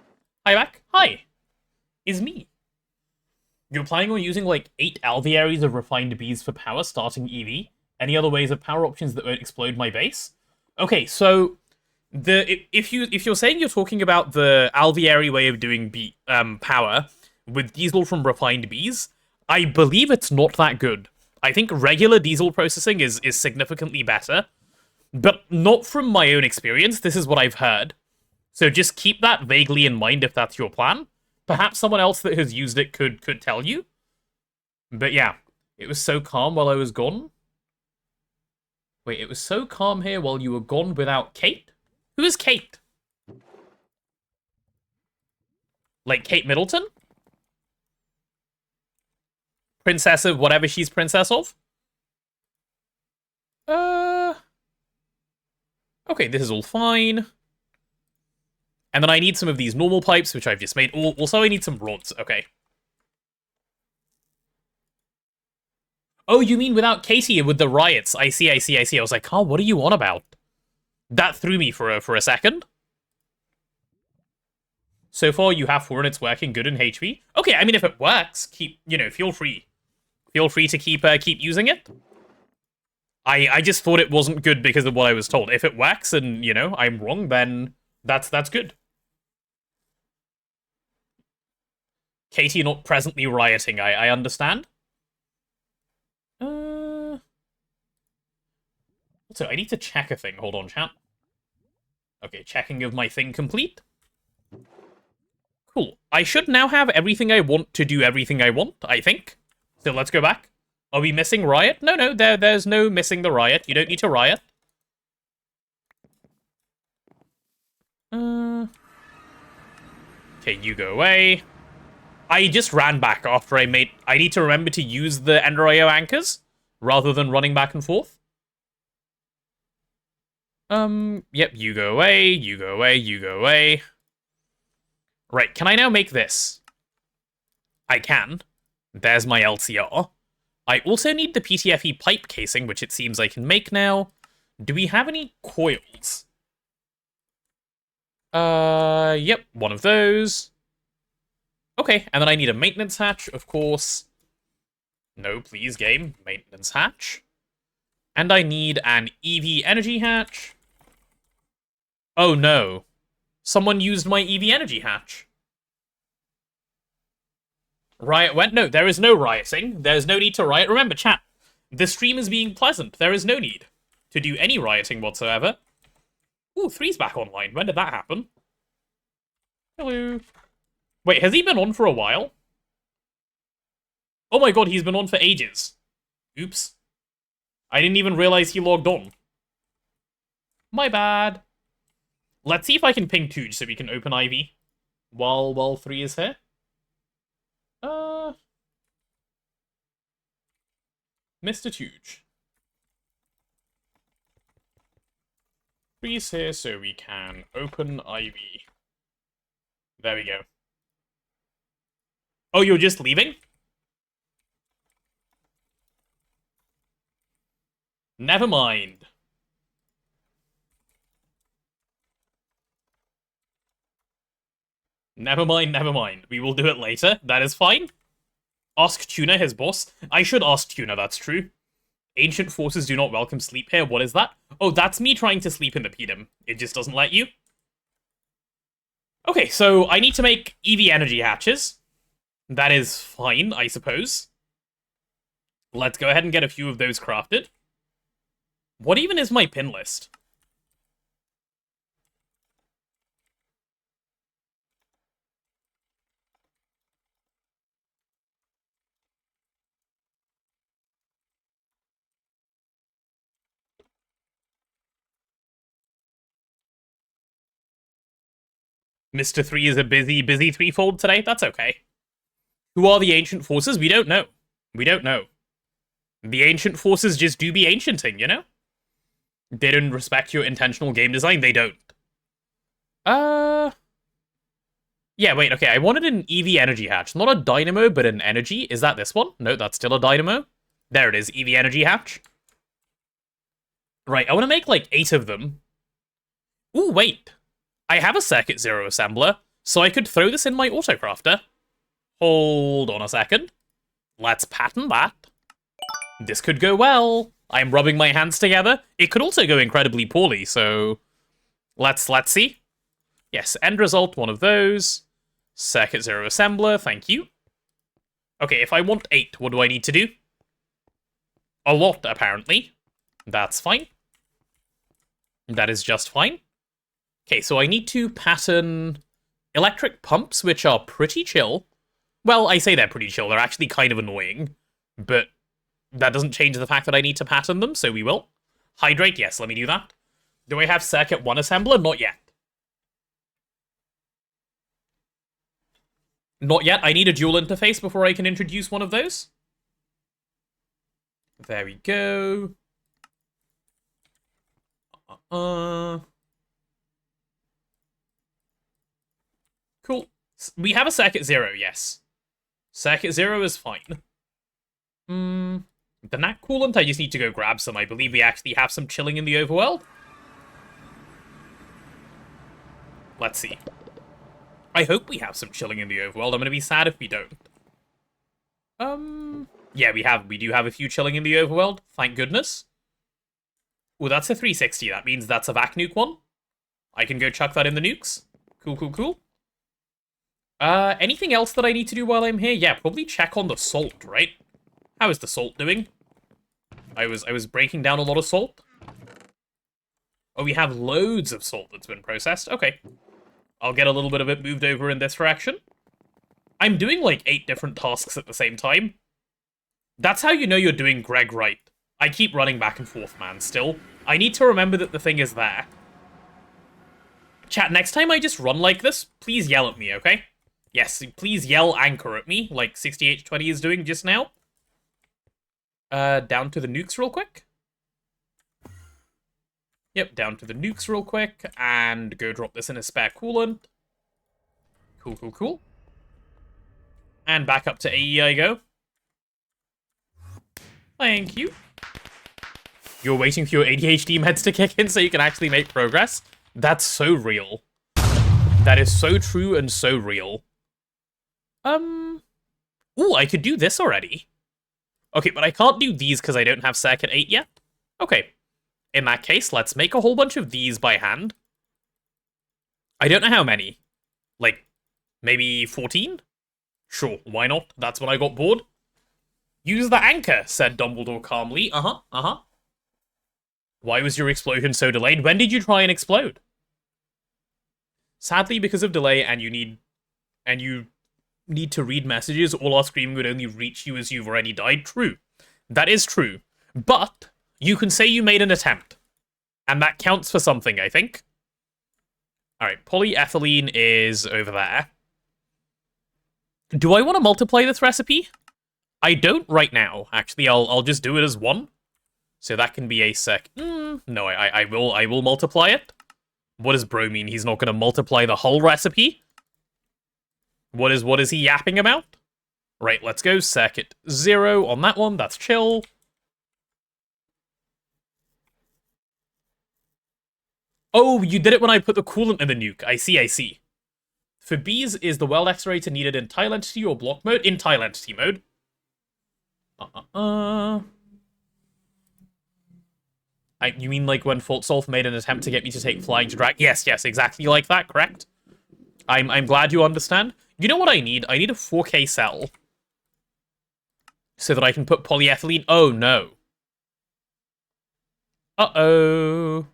Hi, back. Hi. Is me. You're planning on using like 8 alvearies of refined bees for power starting EV? Any other ways of power options that won't explode my base? Okay, so if you're saying you're talking about the alveary way of doing power with diesel from refined bees, I believe it's not that good. I think regular diesel processing is significantly better, but not from my own experience. This is what I've heard. So just keep that vaguely in mind if that's your plan. Perhaps someone else that has used it could tell you. But yeah, it was so calm while I was gone. Wait, it was so calm here while you were gone without Kate? Who is Kate? Like Kate Middleton? Princess of whatever she's princess of? Okay, this is all fine. And then I need some of these normal pipes, which I've just made. Also, I need some rods. Okay. Oh, you mean without Katie with the riots? I see. I was like, Carl, what are you on about? That threw me for a second. So far, you have 4 and it's working good in HV. Okay, I mean, if it works, feel free. Feel free to keep using it. I just thought it wasn't good because of what I was told. If it works and, I'm wrong, then that's good. Katie not presently rioting, I understand. So I need to check a thing. Hold on, chat. Okay, checking of my thing complete. Cool. I should now have everything I want to do everything I want, I think. So let's go back. Are we missing riot? No, there's no missing the riot. You don't need to riot. Okay, you go away. I just ran back after I need to remember to use the Enderio anchors rather than running back and forth. Yep, you go away, you go away, you go away. Right, can I now make this? I can. There's my LCR. I also need the PTFE pipe casing, which it seems I can make now. Do we have any coils? Yep, one of those. Okay, and then I need a maintenance hatch, of course. No, please, game. Maintenance hatch. And I need an EV energy hatch. Oh, no. Someone used my EV energy hatch. Riot went? No, there is no rioting. There's no need to riot. Remember, chat, the stream is being pleasant. There is no need to do any rioting whatsoever. Ooh, 3's back online. When did that happen? Hello. Wait, has he been on for a while? Oh my god, he's been on for ages. Oops. I didn't even realize he logged on. My bad. Let's see if I can ping Tooge so we can open IV while 3 is here. Mr. Tooge. 3's here so we can open IV. There we go. Oh, you're just leaving? Never mind. Never mind. We will do it later. That is fine. Ask Tuna, his boss. I should ask Tuna, that's true. Ancient forces do not welcome sleep here. What is that? Oh, that's me trying to sleep in the pedum. It just doesn't let you. Okay, so I need to make EV energy hatches. That is fine, I suppose. Let's go ahead and get a few of those crafted. What even is my pin list? Mr. 3 is a busy threefold today. That's okay. Who are the ancient forces? We don't know. We don't know. The ancient forces just do be ancienting, you know? They don't respect your intentional game design. They don't. Yeah, wait, okay, I wanted an EV energy hatch. Not a dynamo, but an energy. Is that this one? No, that's still a dynamo. There it is, EV energy hatch. Right, I want to make, like, 8 of them. Ooh, wait. I have a Circuit Zero assembler, so I could throw this in my autocrafter. Hold on a second. Let's pattern that. This could go well. I'm rubbing my hands together. It could also go incredibly poorly, so... Let's see. Yes, end result, one of those. Circuit Zero assembler, thank you. Okay, if I want 8, what do I need to do? A lot, apparently. That's fine. That is just fine. Okay, so I need to pattern electric pumps, which are pretty chill. Well, I say they're pretty chill. They're actually kind of annoying. But that doesn't change the fact that I need to pattern them, so we will. Hydrate, yes, let me do that. Do I have Circuit 1 assembler? Not yet. Not yet. I need a dual interface before I can introduce one of those. There we go. Cool. We have a Circuit Zero, yes. Circuit Zero is fine. The NAC coolant, I just need to go grab some. I believe we actually have some chilling in the overworld. Let's see. I hope we have some chilling in the overworld. I'm going to be sad if we don't. Yeah, we do have a few chilling in the overworld. Thank goodness. Oh, that's a 360. That means that's a vac nuke one. I can go chuck that in the nukes. Cool, cool, cool. Anything else that I need to do while I'm here? Yeah, probably check on the salt, right? How is the salt doing? I was breaking down a lot of salt. Oh, we have loads of salt that's been processed. Okay. I'll get a little bit of it moved over in this direction. I'm doing like 8 different tasks at the same time. That's how you know you're doing Greg right. I keep running back and forth, man, still. I need to remember that the thing is there. Chat, next time I just run like this, please yell at me, okay? Yes, please yell anchor at me, like 60H20 is doing just now. Down to the nukes real quick. Yep, down to the nukes real quick, and go drop this in a spare coolant. Cool, cool, cool. And back up to AE I go. Thank you. You're waiting for your ADHD meds to kick in so you can actually make progress? That's so real. That is so true and so real. Ooh, I could do this already. Okay, but I can't do these because I don't have Circuit 8 yet. Okay. In that case, let's make a whole bunch of these by hand. I don't know how many. Like, maybe 14? Sure, why not? That's when I got bored. Use the anchor, said Dumbledore calmly. Why was your explosion so delayed? When did you try and explode? Sadly, because of delay and you need to read messages, all our screaming would only reach you as you've already died. True. That is true. But you can say you made an attempt. And that counts for something, I think. Alright, polyethylene is over there. Do I want to multiply this recipe? I don't right now. Actually, I'll just do it as 1. So that can be a sec. No, I will multiply it. What does bro mean? He's not going to multiply the whole recipe? What is he yapping about? Right, let's go. Circuit 0 on that one. That's chill. Oh, you did it when I put the coolant in the nuke. I see, I see. For B's, is the weld accelerator needed in tile entity or block mode? In tile entity mode. You mean like when Faultsolf made an attempt to get me to take flying to drag? Yes, exactly like that, correct? I'm glad you understand. You know what I need? I need a 4K cell. So that I can put polyethylene. Oh, no. Uh-oh.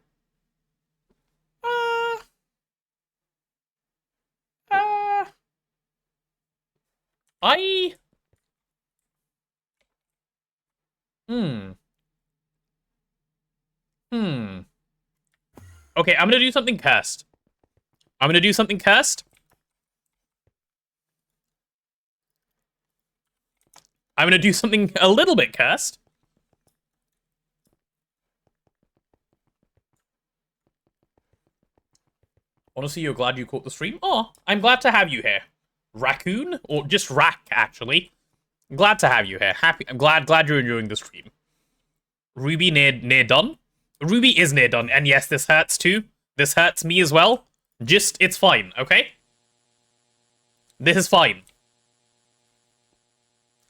Okay, I'm gonna do something cursed. I'm gonna do something cursed. I'm gonna do something a little bit cursed. Honestly, you're glad you caught the stream? Oh, I'm glad to have you here. Raccoon? Or just Rack, actually. Glad to have you here. I'm glad you're enjoying the stream. Ruby near done? Ruby is near done, and yes, this hurts too. This hurts me as well. Just, it's fine, okay? This is fine.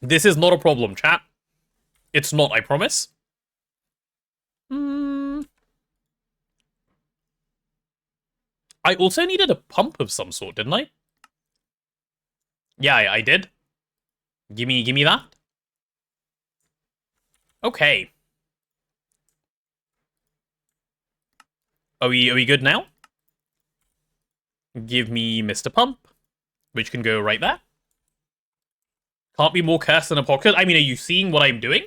This is not a problem, chat. It's not, I promise. I also needed a pump of some sort, didn't I? Yeah, I did. Gimme that. Okay. Are we good now? Give me Mr. Pump, which can go right there. Can't be more cursed than a pocket. I mean, are you seeing what I'm doing?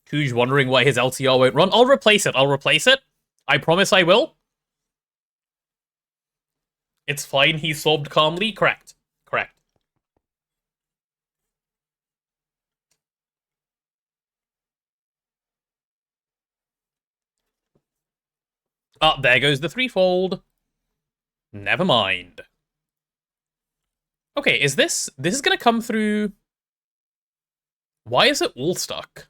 Who's wondering why his LTR won't run? I'll replace it. I promise I will. It's fine, he sobbed calmly. Correct. Ah, there goes the threefold. Never mind. Okay, is this is gonna come through... Why is it all stuck?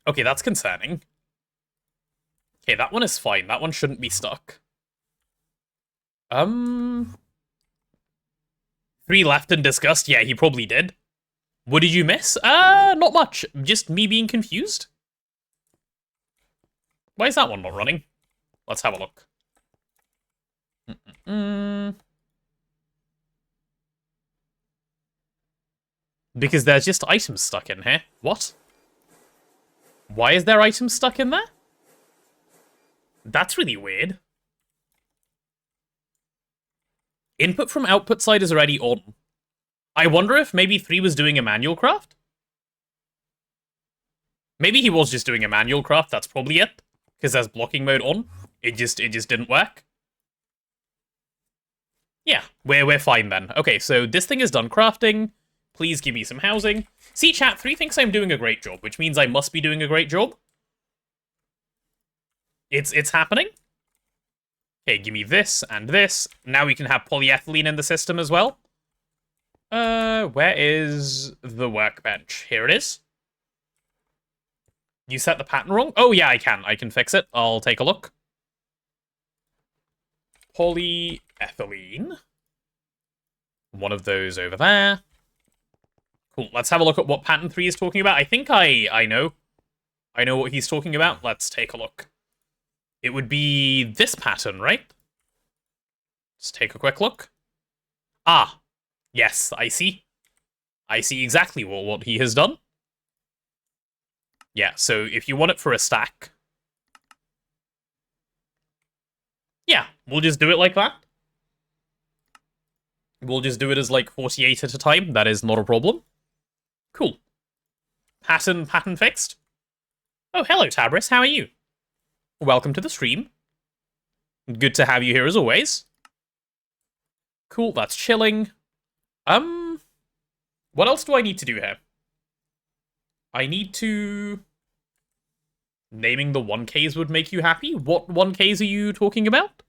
Okay, that's concerning. Okay, that one is fine. That one shouldn't be stuck. 3 left in disgust? Yeah, he probably did. What did you miss? Not much. Just me being confused. Why is that one not running? Let's have a look. Because there's just items stuck in here. What? Why is there items stuck in there? That's really weird. Input from output side is already on. I wonder if maybe 3 was doing a manual craft? Maybe he was just doing a manual craft, that's probably it. Because there's blocking mode on. It just didn't work. Yeah, we're fine then. Okay, so this thing is done crafting. Please give me some housing. See, chat, 3 thinks I'm doing a great job, which means I must be doing a great job. It's happening. Okay, give me this and this. Now we can have polyethylene in the system as well. Where is the workbench? Here it is. You set the pattern wrong? Oh, yeah, I can fix it. I'll take a look. Polyethylene. One of those over there. Cool, let's have a look at what pattern 3 is talking about. I think I know. I know what he's talking about. Let's take a look. It would be this pattern, right? Let's take a quick look. Ah, yes, I see. I see exactly what he has done. Yeah, so if you want it for a stack... Yeah, we'll just do it like that. We'll just do it as like 48 at a time. That is not a problem. Cool. Pattern fixed. Oh, hello, Tabris. How are you? Welcome to the stream. Good to have you here as always. Cool, that's chilling. What else do I need to do here? I need to... Naming the 1Ks would make you happy? What 1Ks are you talking about?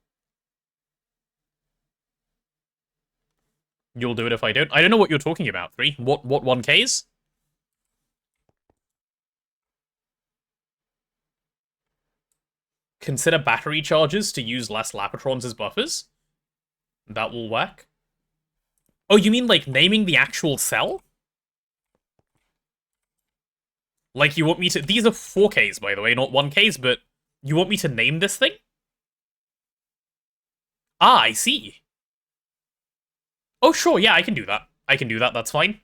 You'll do it if I don't. I don't know what you're talking about, 3. What 1Ks? Consider battery charges to use less Lapatrons as buffers. That will work. Oh, you mean like naming the actual cell? Like you want me to... These are 4Ks, by the way, not 1Ks, but you want me to name this thing? Ah, I see. Oh, sure, yeah, I can do that. That's fine.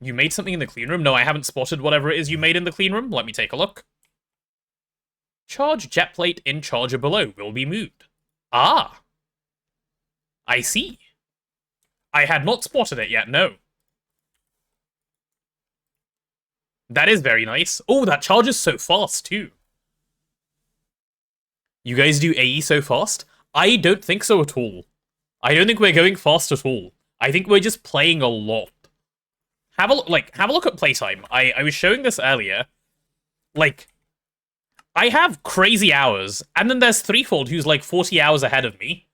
You made something in the clean room? No, I haven't spotted whatever it is you made in the clean room. Let me take a look. Charge jet plate in charger below will be moved. Ah. I see. I had not spotted it yet, no. That is very nice. Oh, that charges so fast, too. You guys do AE so fast? I don't think so at all. I don't think we're going fast at all. I think we're just playing a lot. Have a look at playtime. I was showing this earlier. Like, I have crazy hours, and then there's Threefold, who's like 40 hours ahead of me.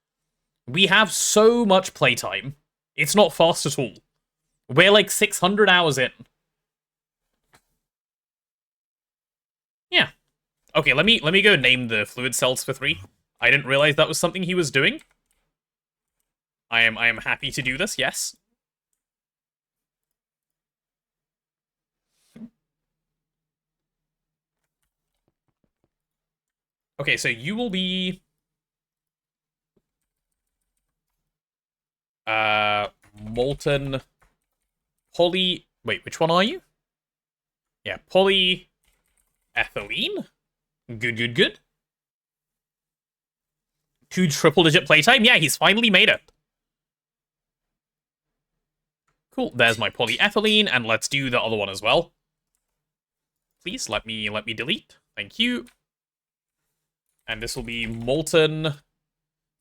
We have so much playtime. It's not fast at all. We're like 600 hours in. Yeah. Okay, let me go name the fluid cells for 3. I didn't realize that was something he was doing. I am happy to do this, yes. Okay, so you will be molten poly... Wait, which one are you? Yeah, polyethylene? Good. 2 triple-digit playtime? Yeah, he's finally made it. Cool, there's my polyethylene, and let's do the other one as well. Please, let me delete. Thank you. And this will be molten...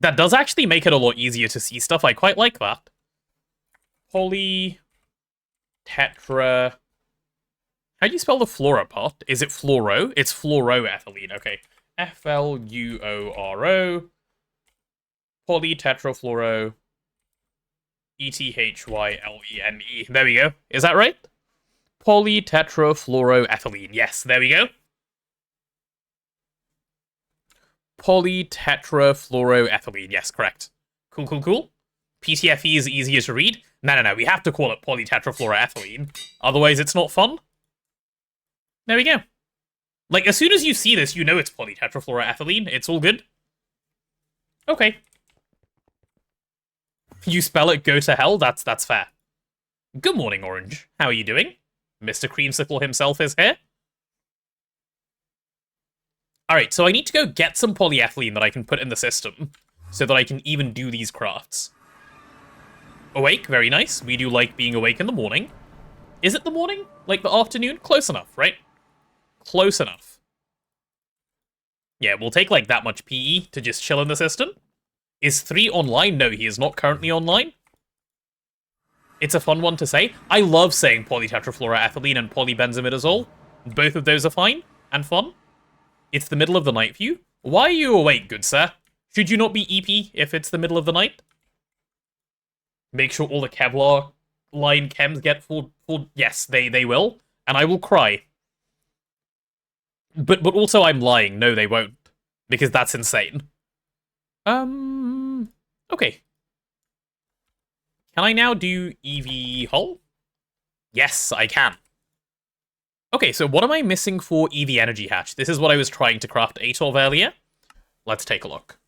That does actually make it a lot easier to see stuff. I quite like that. Poly... Tetra... How do you spell the fluoro part? Is it fluoro? It's fluoroethylene. Okay. F-L-U-O-R-O. Polytetrafluoro... E-T-H-Y-L-E-N-E. There we go. Is that right? Polytetrafluoroethylene. Yes, there we go. Polytetrafluoroethylene. Yes, correct. Cool. PTFE is easier to read. No. We have to call it polytetrafluoroethylene. Otherwise, it's not fun. There we go. Like, as soon as you see this, you know it's polytetrafluoroethylene. It's all good. Okay. You spell it go to hell? That's fair. Good morning, Orange. How are you doing? Mr. Creamsicle himself is here. Alright, so I need to go get some polyethylene that I can put in the system, so that I can even do these crafts. Awake, very nice. We do like being awake in the morning. Is it the morning? Like the afternoon? Close enough, right? Close enough. Yeah, we'll take like that much PE to just chill in the system. Is 3 online? No, he is not currently online. It's a fun one to say. I love saying polytetrafluoroethylene and polybenzimidazole. Both of those are fine and fun. It's the middle of the night for you. Why are you awake, good sir? Should you not be EP if it's the middle of the night? Make sure all the Kevlar line chems get full... Yes, they will. And I will cry. But also I'm lying. No, they won't. Because that's insane. Okay. Can I now do EV hull? Yes, I can. Okay, so what am I missing for EV energy hatch? This is what I was trying to craft 8 of earlier. Let's take a look.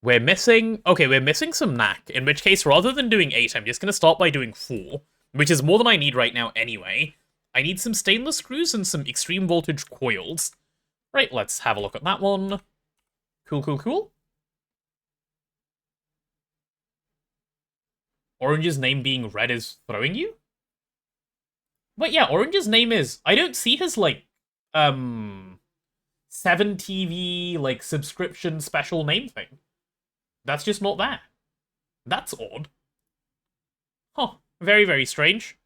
We're missing... Okay, we're missing some knack, in which case, rather than doing 8, I'm just going to start by doing 4, which is more than I need right now anyway. I need some stainless screws and some extreme voltage coils. Right, let's have a look at that one. Cool. Orange's name being red is throwing you? But yeah, Orange's name is... I don't see his, like, 7TV, like, subscription special name thing. That's just not there. That's odd. Huh. Very, very strange.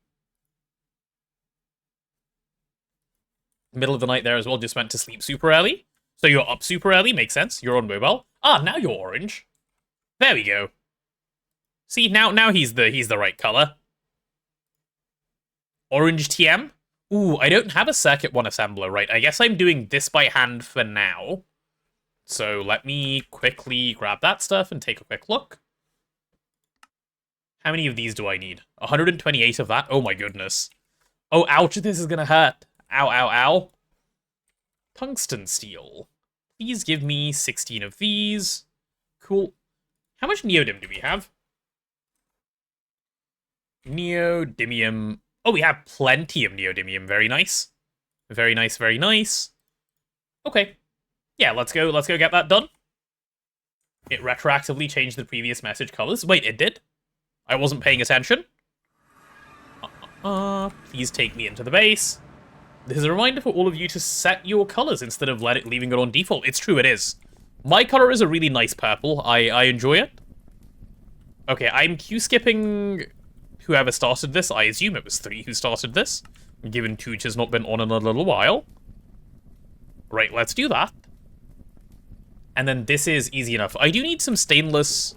Middle of the night there as well, just went to sleep super early. So you're up super early, makes sense. You're on mobile. Ah, now you're orange. There we go. See, now he's the right color. Orange TM? Ooh, I don't have a Circuit 1 assembler, right? I guess I'm doing this by hand for now. So let me quickly grab that stuff and take a quick look. How many of these do I need? 128 of that? Oh my goodness. Oh, ouch, this is gonna hurt. Ow. Tungsten steel. Please give me 16 of these. Cool. How much neodymium do we have? Neodymium. Oh, we have plenty of neodymium. Very nice. Very nice. Okay. Yeah, let's go get that done. It retroactively changed the previous message colors. Wait, it did? I wasn't paying attention. Please take me into the base. This is a reminder for all of you to set your colors instead of leaving it on default. It's true, it is. My color is a really nice purple. I enjoy it. Okay, I'm Q-skipping whoever started this. I assume it was 3 who started this, given Tooch has not been on in a little while. Right, let's do that. And then this is easy enough. I do need some stainless...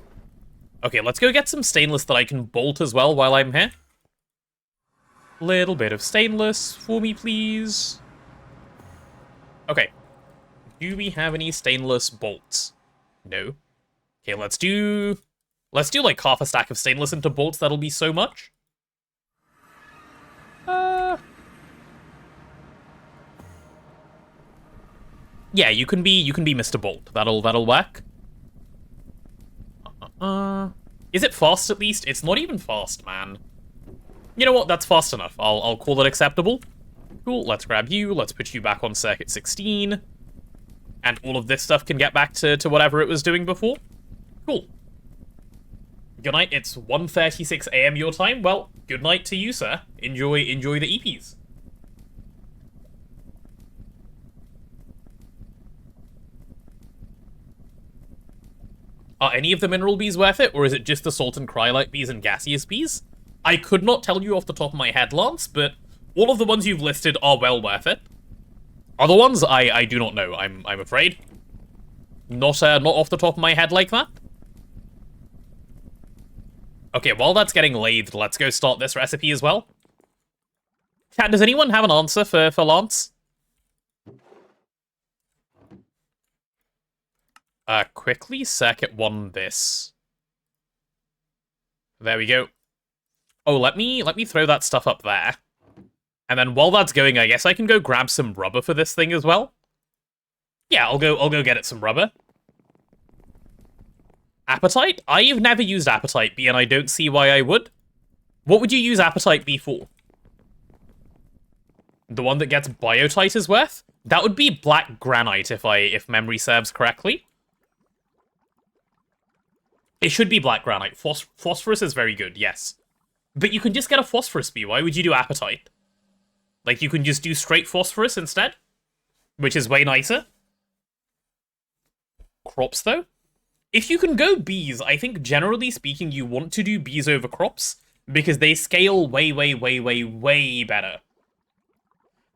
Okay, let's go get some stainless that I can bolt as well while I'm here. Little bit of stainless for me, please. Okay. Do we have any stainless bolts? No. Okay, let's do like half a stack of stainless into bolts. That'll be so much. Yeah, you can be Mr. Bolt. That'll work. Is it fast at least? It's not even fast, man. You know what? That's fast enough. I'll call it acceptable. Cool. Let's grab you. Let's put you back on circuit 16. And all of this stuff can get back to whatever it was doing before. Cool. Good night. It's 1:36 AM your time. Well, good night to you, sir. Enjoy the EPs. Are any of the mineral bees worth it, or is it just the salt and cryolite bees and gaseous bees? I could not tell you off the top of my head, Lance, but all of the ones you've listed are well worth it. Other ones, I do not know, I'm afraid. Not off the top of my head like that. Okay, while that's getting lathed, let's go start this recipe as well. Chat, does anyone have an answer for Lance? Quickly circuit 1 this. There we go. Oh, let me throw that stuff up there. And then while that's going, I guess I can go grab some rubber for this thing as well. Yeah, I'll go get it some rubber. Apatite? I've never used Apatite B, and I don't see why I would. What would you use Apatite B for? The one that gets biotite is worth? That would be black granite if memory serves correctly. It should be black granite. Phosphorus is very good, yes. But you can just get a phosphorus B. Why would you do apatite? Like, you can just do straight phosphorus instead, which is way nicer. Crops, though? If you can go bees, I think generally speaking, you want to do bees over crops, because they scale way, way, way, way, way better.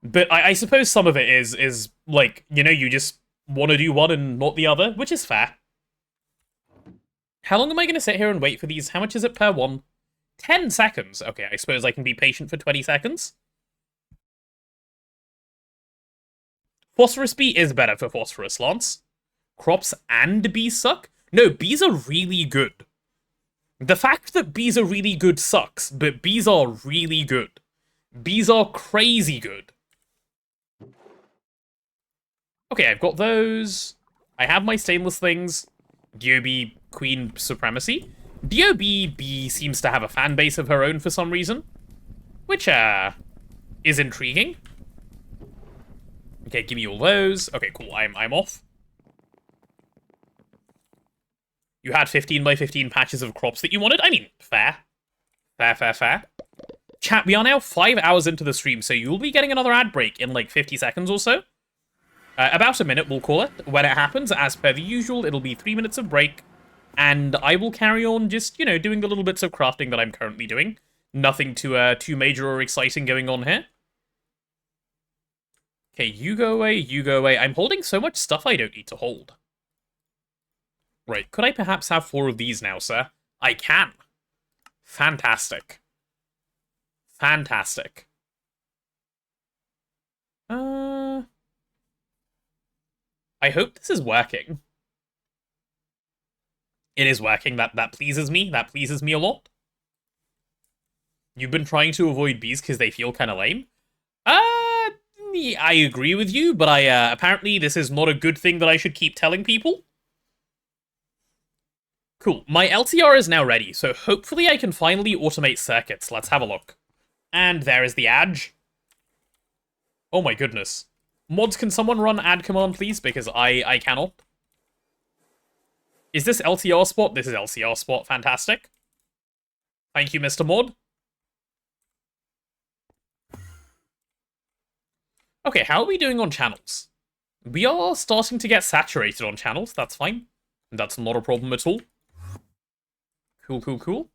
But I suppose some of it is like, you know, you just want to do one and not the other, which is fair. How long am I going to sit here and wait for these? How much is it per one? 10 seconds. Okay, I suppose I can be patient for 20 seconds. Phosphorus bee is better for phosphorus, Lance. Crops and bees suck? No, bees are really good. The fact that bees are really good sucks, but bees are really good. Bees are crazy good. Okay, I've got those. I have my stainless things. DOB Queen Supremacy. DOB B seems to have a fan base of her own for some reason, which is intriguing. Okay, give me all those. Okay, cool. I'm off. You had 15 by 15 patches of crops that you wanted. I mean, fair. Fair. Chat, we are now 5 hours into the stream, so you'll be getting another ad break in like 50 seconds or so. About a minute, we'll call it. When it happens, as per the usual, it'll be 3 minutes of break. And I will carry on just, you know, doing the little bits of crafting that I'm currently doing. Nothing too major or exciting going on here. Okay, you go away, you go away. I'm holding so much stuff I don't need to hold. Right, could I perhaps have 4 of these now, sir? I can. Fantastic. Fantastic. I hope this is working. It is working. That pleases me. That pleases me a lot. You've been trying to avoid bees because they feel kind of lame? I agree with you, but apparently this is not a good thing that I should keep telling people. Cool. My LTR is now ready, so hopefully I can finally automate circuits. Let's have a look. And there is the adge. Oh my goodness. Mods, can someone run add command, please? Because I cannot. Is this LTR spot? This is LCR spot. Fantastic. Thank you, Mr. Mod. Okay, how are we doing on channels? We are starting to get saturated on channels. That's fine. That's not a problem at all. Cool, cool, cool.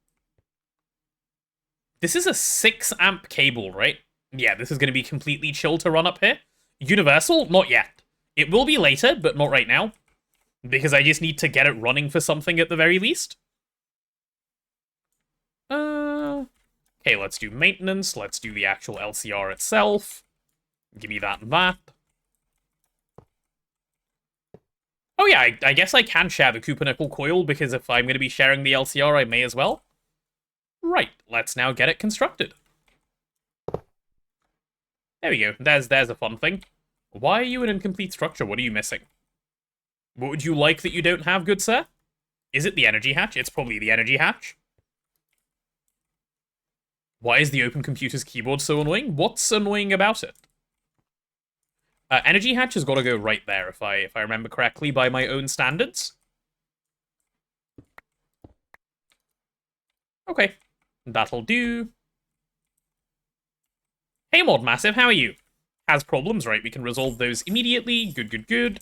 This is a 6 amp cable, right? Yeah, this is going to be completely chill to run up here. Universal? Not yet. It will be later, but not right now. Because I just need to get it running for something at the very least. Okay, let's do maintenance. Let's do the actual LCR itself. Give me that and that. Oh yeah, I guess I can share the Cooper-Nickel coil, because if I'm going to be sharing the LCR, I may as well. Right, let's now get it constructed. There we go. There's a fun thing. Why are you an incomplete structure? What are you missing? What would you like that you don't have, good sir? Is it the energy hatch? It's probably the energy hatch. Why is the Open Computer's keyboard so annoying? What's annoying about it? Energy hatch has got to go right there, if I remember correctly, by my own standards. Okay, that'll do. Hey, Mod Massive, how are you? Has problems, right? We can resolve those immediately. Good, good, good.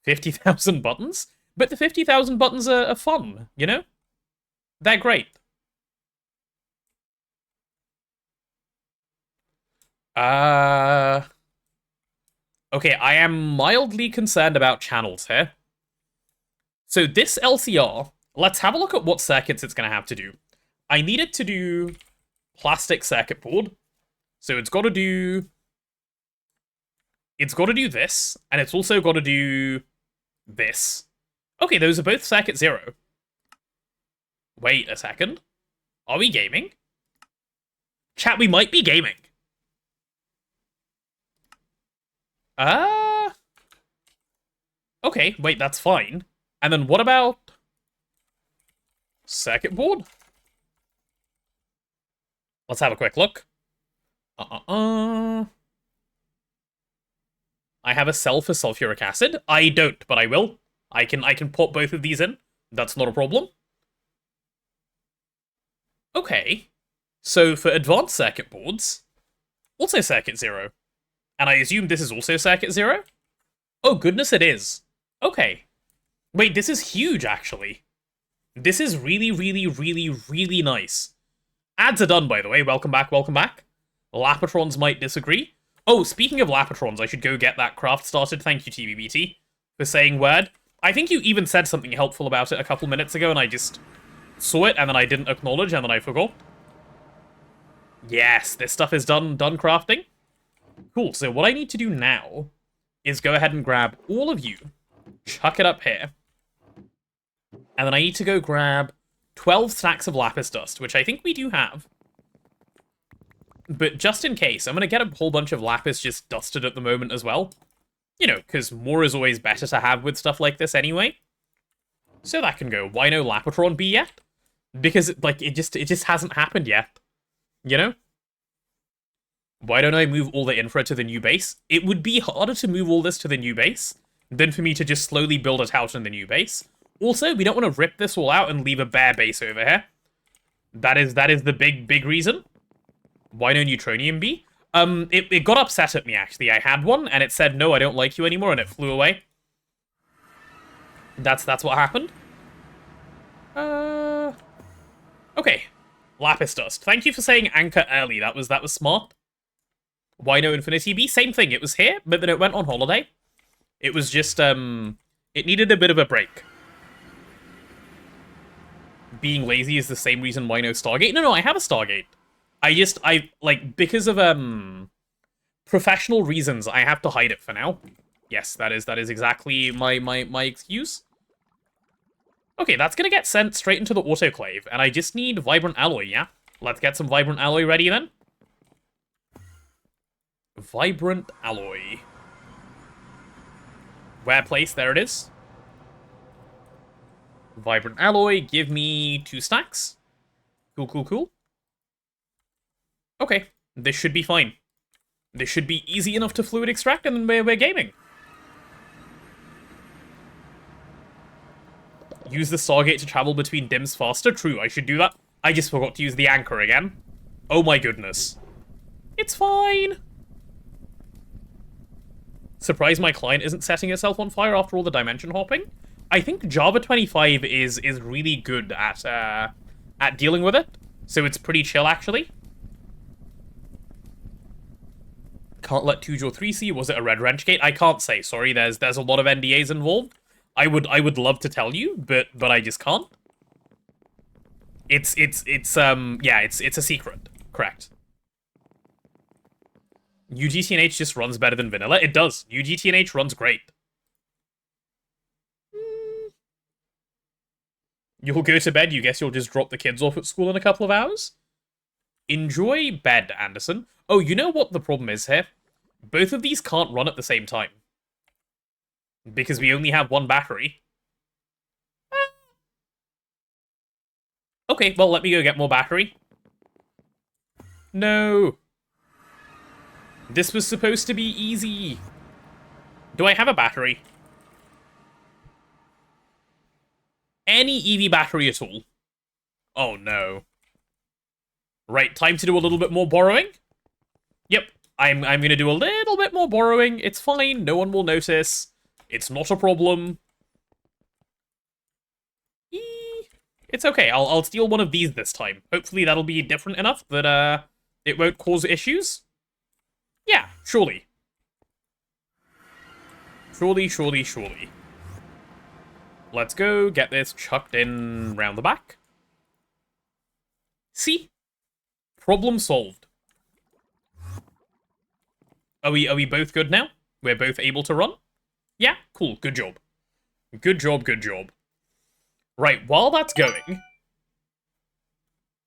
50,000 buttons? But the 50,000 buttons are fun, you know? They're great. Okay, I am mildly concerned about channels here. So this LCR, let's have a look at what circuits it's going to have to do. I need it to do plastic circuit board. So it's got to do this, and it's also got to do this. Okay, those are both circuit 0. Wait a second. Are we gaming? Chat, we might be gaming. Okay, wait, that's fine. And then what about circuit board? Let's have a quick look. I have a cell for sulfuric acid. I don't, but I will. I can put both of these in. That's not a problem. Okay. So for advanced circuit boards, also circuit 0. And I assume this is also circuit 0? Oh, goodness, it is. Okay. Wait, this is huge, actually. This is really, really, really, really nice. Ads are done, by the way. Welcome back, welcome back. Lapatrons might disagree. Oh, speaking of Lapatrons, I should go get that craft started. Thank you, TVBT, for saying word. I think you even said something helpful about it a couple minutes ago, and I just saw it, and then I didn't acknowledge, and then I forgot. Yes, this stuff is done crafting. Cool, so what I need to do now is go ahead and grab all of you, chuck it up here, and then I need to go grab 12 stacks of lapis dust, which I think we do have. But just in case, I'm going to get a whole bunch of lapis just dusted at the moment as well. You know, because more is always better to have with stuff like this anyway. So that can go. Why no Lapatron B yet? Because, like, it just hasn't happened yet. You know? Why don't I move all the infra to the new base? It would be harder to move all this to the new base than for me to just slowly build it out in the new base. Also, we don't want to rip this all out and leave a bare base over here. That is the big reason. Why no Neutronium B? It got upset at me, actually. I had one, and it said, no, I don't like you anymore, and it flew away. That's what happened. Okay. Lapis dust. Thank you for saying anchor early. That was smart. Why no Infinity B? Same thing. It was here, but then it went on holiday. It was just, it needed a bit of a break. Being lazy is the same reason why no Stargate. No, I have a Stargate. Because of, professional reasons, I have to hide it for now. Yes, that is exactly my excuse. Okay, that's gonna get sent straight into the autoclave, and I just need Vibrant Alloy, yeah? Let's get some Vibrant Alloy ready, then. Vibrant Alloy. Where place? There it is. Vibrant Alloy, give me 2 stacks. Cool. Okay, this should be fine. This should be easy enough to fluid extract, and then we're gaming. Use the Stargate to travel between DIMS faster. True, I should do that. I just forgot to use the anchor again. Oh my goodness. It's fine. Surprised my client isn't setting itself on fire after all the dimension hopping. I think Java 25 is really good at dealing with it. So it's pretty chill, actually. Can't let 2 or 3 see. Was it a red wrench gate? I can't say. Sorry, there's a lot of NDAs involved. I would love to tell you, but I just can't. It's a secret. Correct. GTNH just runs better than vanilla. It does. GTNH runs great. You'll go to bed. You guess you'll just drop the kids off at school in a couple of hours? Enjoy bed, Anderson. Oh, you know what the problem is here? Both of these can't run at the same time. Because we only have one battery. Okay, well, let me go get more battery. No. This was supposed to be easy. Do I have a battery? Any EV battery at all? Oh, no. Right, time to do a little bit more borrowing? Yep, I'm gonna do a little bit more borrowing. It's fine, no one will notice. It's not a problem. It's okay, I'll steal one of these this time. Hopefully that'll be different enough that it won't cause issues. Yeah, surely. Surely. Let's go get this chucked in round the back. See? Problem solved. Are we both good now? We're both able to run? Yeah? Cool, good job. Good job. Right, while that's going...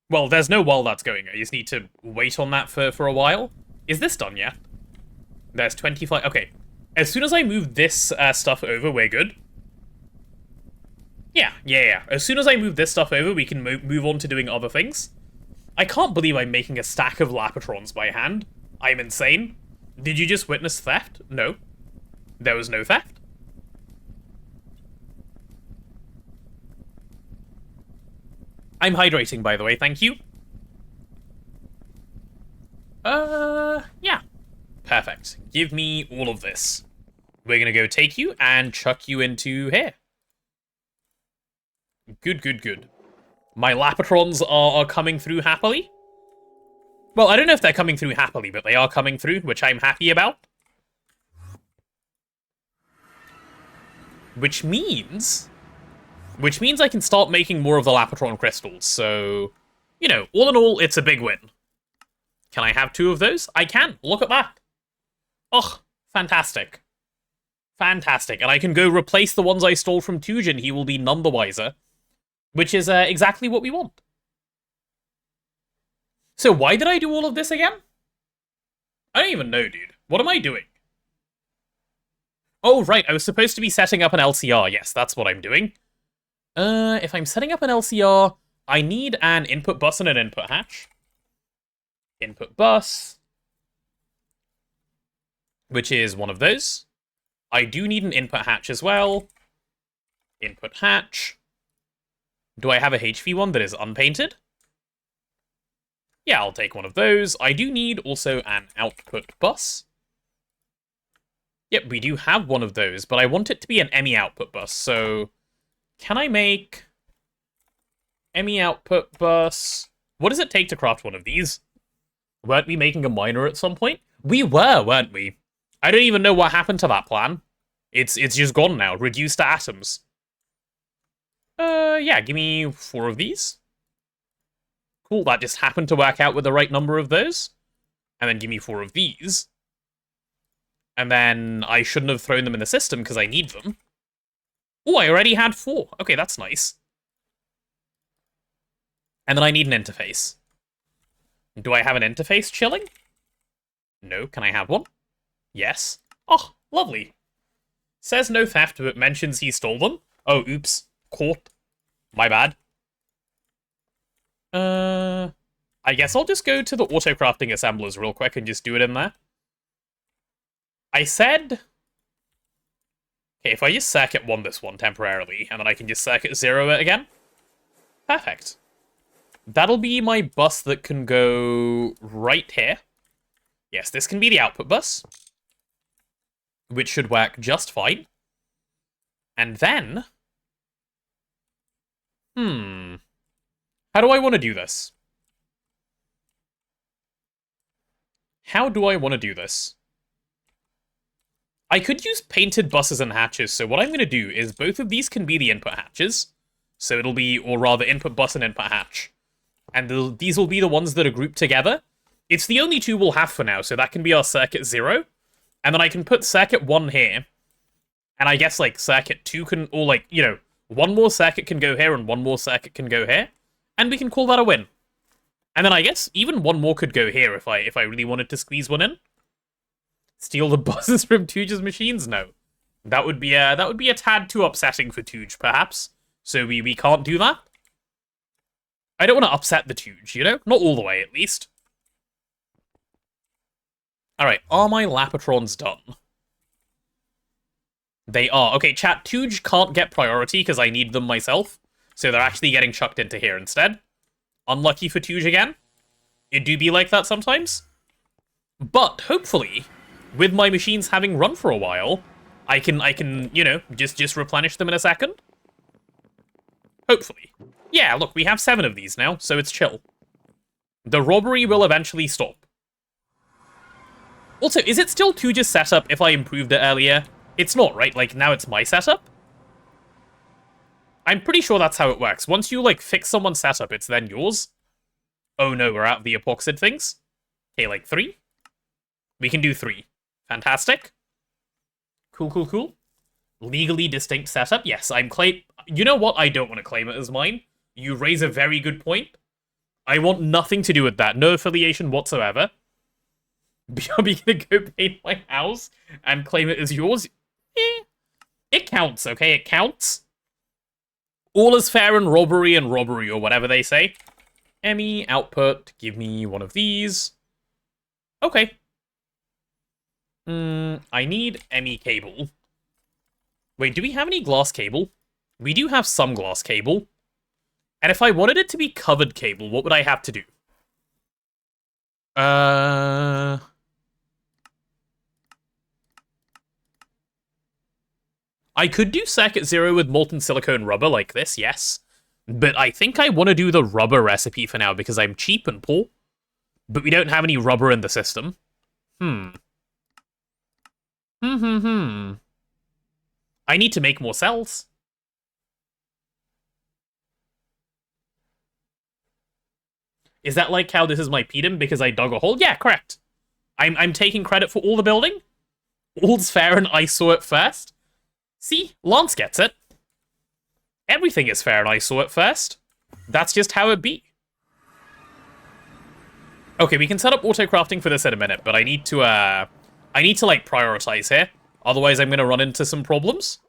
Well, there's no while that's going. I just need to wait on that for a while. Is this done yet? There's 25... Okay. As soon as I move this stuff over, we're good. Yeah. As soon as I move this stuff over, we can move on to doing other things. I can't believe I'm making a stack of Lapatrons by hand. I'm insane. Did you just witness theft? No. There was no theft. I'm hydrating, by the way, thank you. Yeah. Perfect. Give me all of this. We're gonna go take you and chuck you into here. Good. My Lapatrons are coming through happily. Well, I don't know if they're coming through happily, but they are coming through, which I'm happy about. Which means I can start making more of the Lapatron crystals, so... You know, all in all, it's a big win. Can I have 2 of those? I can! Look at that! Oh, fantastic. Fantastic. And I can go replace the ones I stole from Tujin. He will be none the wiser. Which is exactly what we want. So why did I do all of this again? I don't even know, dude. What am I doing? Oh, right. I was supposed to be setting up an LCR. Yes, that's what I'm doing. If I'm setting up an LCR, I need an input bus and an input hatch. Input bus. Which is one of those. I do need an input hatch as well. Input hatch. Do I have a HV one that is unpainted? Yeah, I'll take one of those. I do need also an output bus. Yep, we do have one of those, but I want it to be an ME output bus, so... Can I make... ME output bus... What does it take to craft one of these? Weren't we making a miner at some point? We were, weren't we? I don't even know what happened to that plan. It's just gone now, reduced to atoms. Yeah, give me 4 of these. Cool, that just happened to work out with the right number of those. And then give me 4 of these. And then I shouldn't have thrown them in the system because I need them. Oh, I already had 4. Okay, that's nice. And then I need an interface. Do I have an interface chilling? No, can I have one? Yes. Oh, lovely. Says no theft, but mentions he stole them. Oh, oops. Caught. My bad. I guess I'll just go to the auto-crafting assemblers real quick and just do it in there. I said... Okay, if I just circuit 1 this one temporarily, and then I can just circuit 0 it again. Perfect. That'll be my bus that can go right here. Yes, this can be the output bus. Which should work just fine. And then, How do I want to do this? How do I want to do this? I could use painted buses and hatches, so what I'm going to do is both of these can be the input hatches. So it'll be, or rather, input bus and input hatch. And these will be the ones that are grouped together. It's the only two we'll have for now, so that can be our circuit 0. And then I can put circuit 1 here. And I guess, like, circuit 2 can, or, like, you know, one more circuit can go here and one more circuit can go here. And we can call that a win. And then I guess even one more could go here if I really wanted to squeeze one in. Steal the buses from Tooge's machines? No. That would be a tad too upsetting for Tooge, perhaps. So we can't do that. I don't want to upset the Tooge, you know? Not all the way, at least. Alright, are my Lapatrons done? They are. Okay, chat, Tooge can't get priority because I need them myself. So they're actually getting chucked into here instead. Unlucky for Tooge again. It do be like that sometimes. But, hopefully, with my machines having run for a while, I can, you know, just replenish them in a second. Hopefully. Yeah, look, we have 7 of these now, so it's chill. The robbery will eventually stop. Also, is it still Tooge's setup if I improved it earlier? It's not, right? Like, now it's my setup? I'm pretty sure that's how it works. Once you, like, fix someone's setup, it's then yours. Oh no, we're out of the epoxid things. Okay, like 3? We can do 3. Fantastic. Cool, cool, cool. Legally distinct setup. Yes, I'm claim... You know what? I don't want to claim it as mine. You raise a very good point. I want nothing to do with that. No affiliation whatsoever. Are we gonna go paint my house and claim it as yours? It counts, okay? It counts. All is fair in robbery, or whatever they say. Emmy, output, give me one of these. Okay. I need Emmy cable. Wait, do we have any glass cable? We do have some glass cable. And if I wanted it to be covered cable, what would I have to do? I could do circuit 0 with molten silicone rubber like this, yes. But I think I want to do the rubber recipe for now because I'm cheap and poor. But we don't have any rubber in the system. I need to make more cells. Is that like how this is my pedum because I dug a hole? Yeah, correct. I'm taking credit for all the building. All's fair and I saw it first. See, Lance gets it. Everything is fair and I saw it first. That's just how it be. Okay, we can set up auto-crafting for this in a minute, but I need to, like, prioritize here. Otherwise, I'm gonna run into some problems.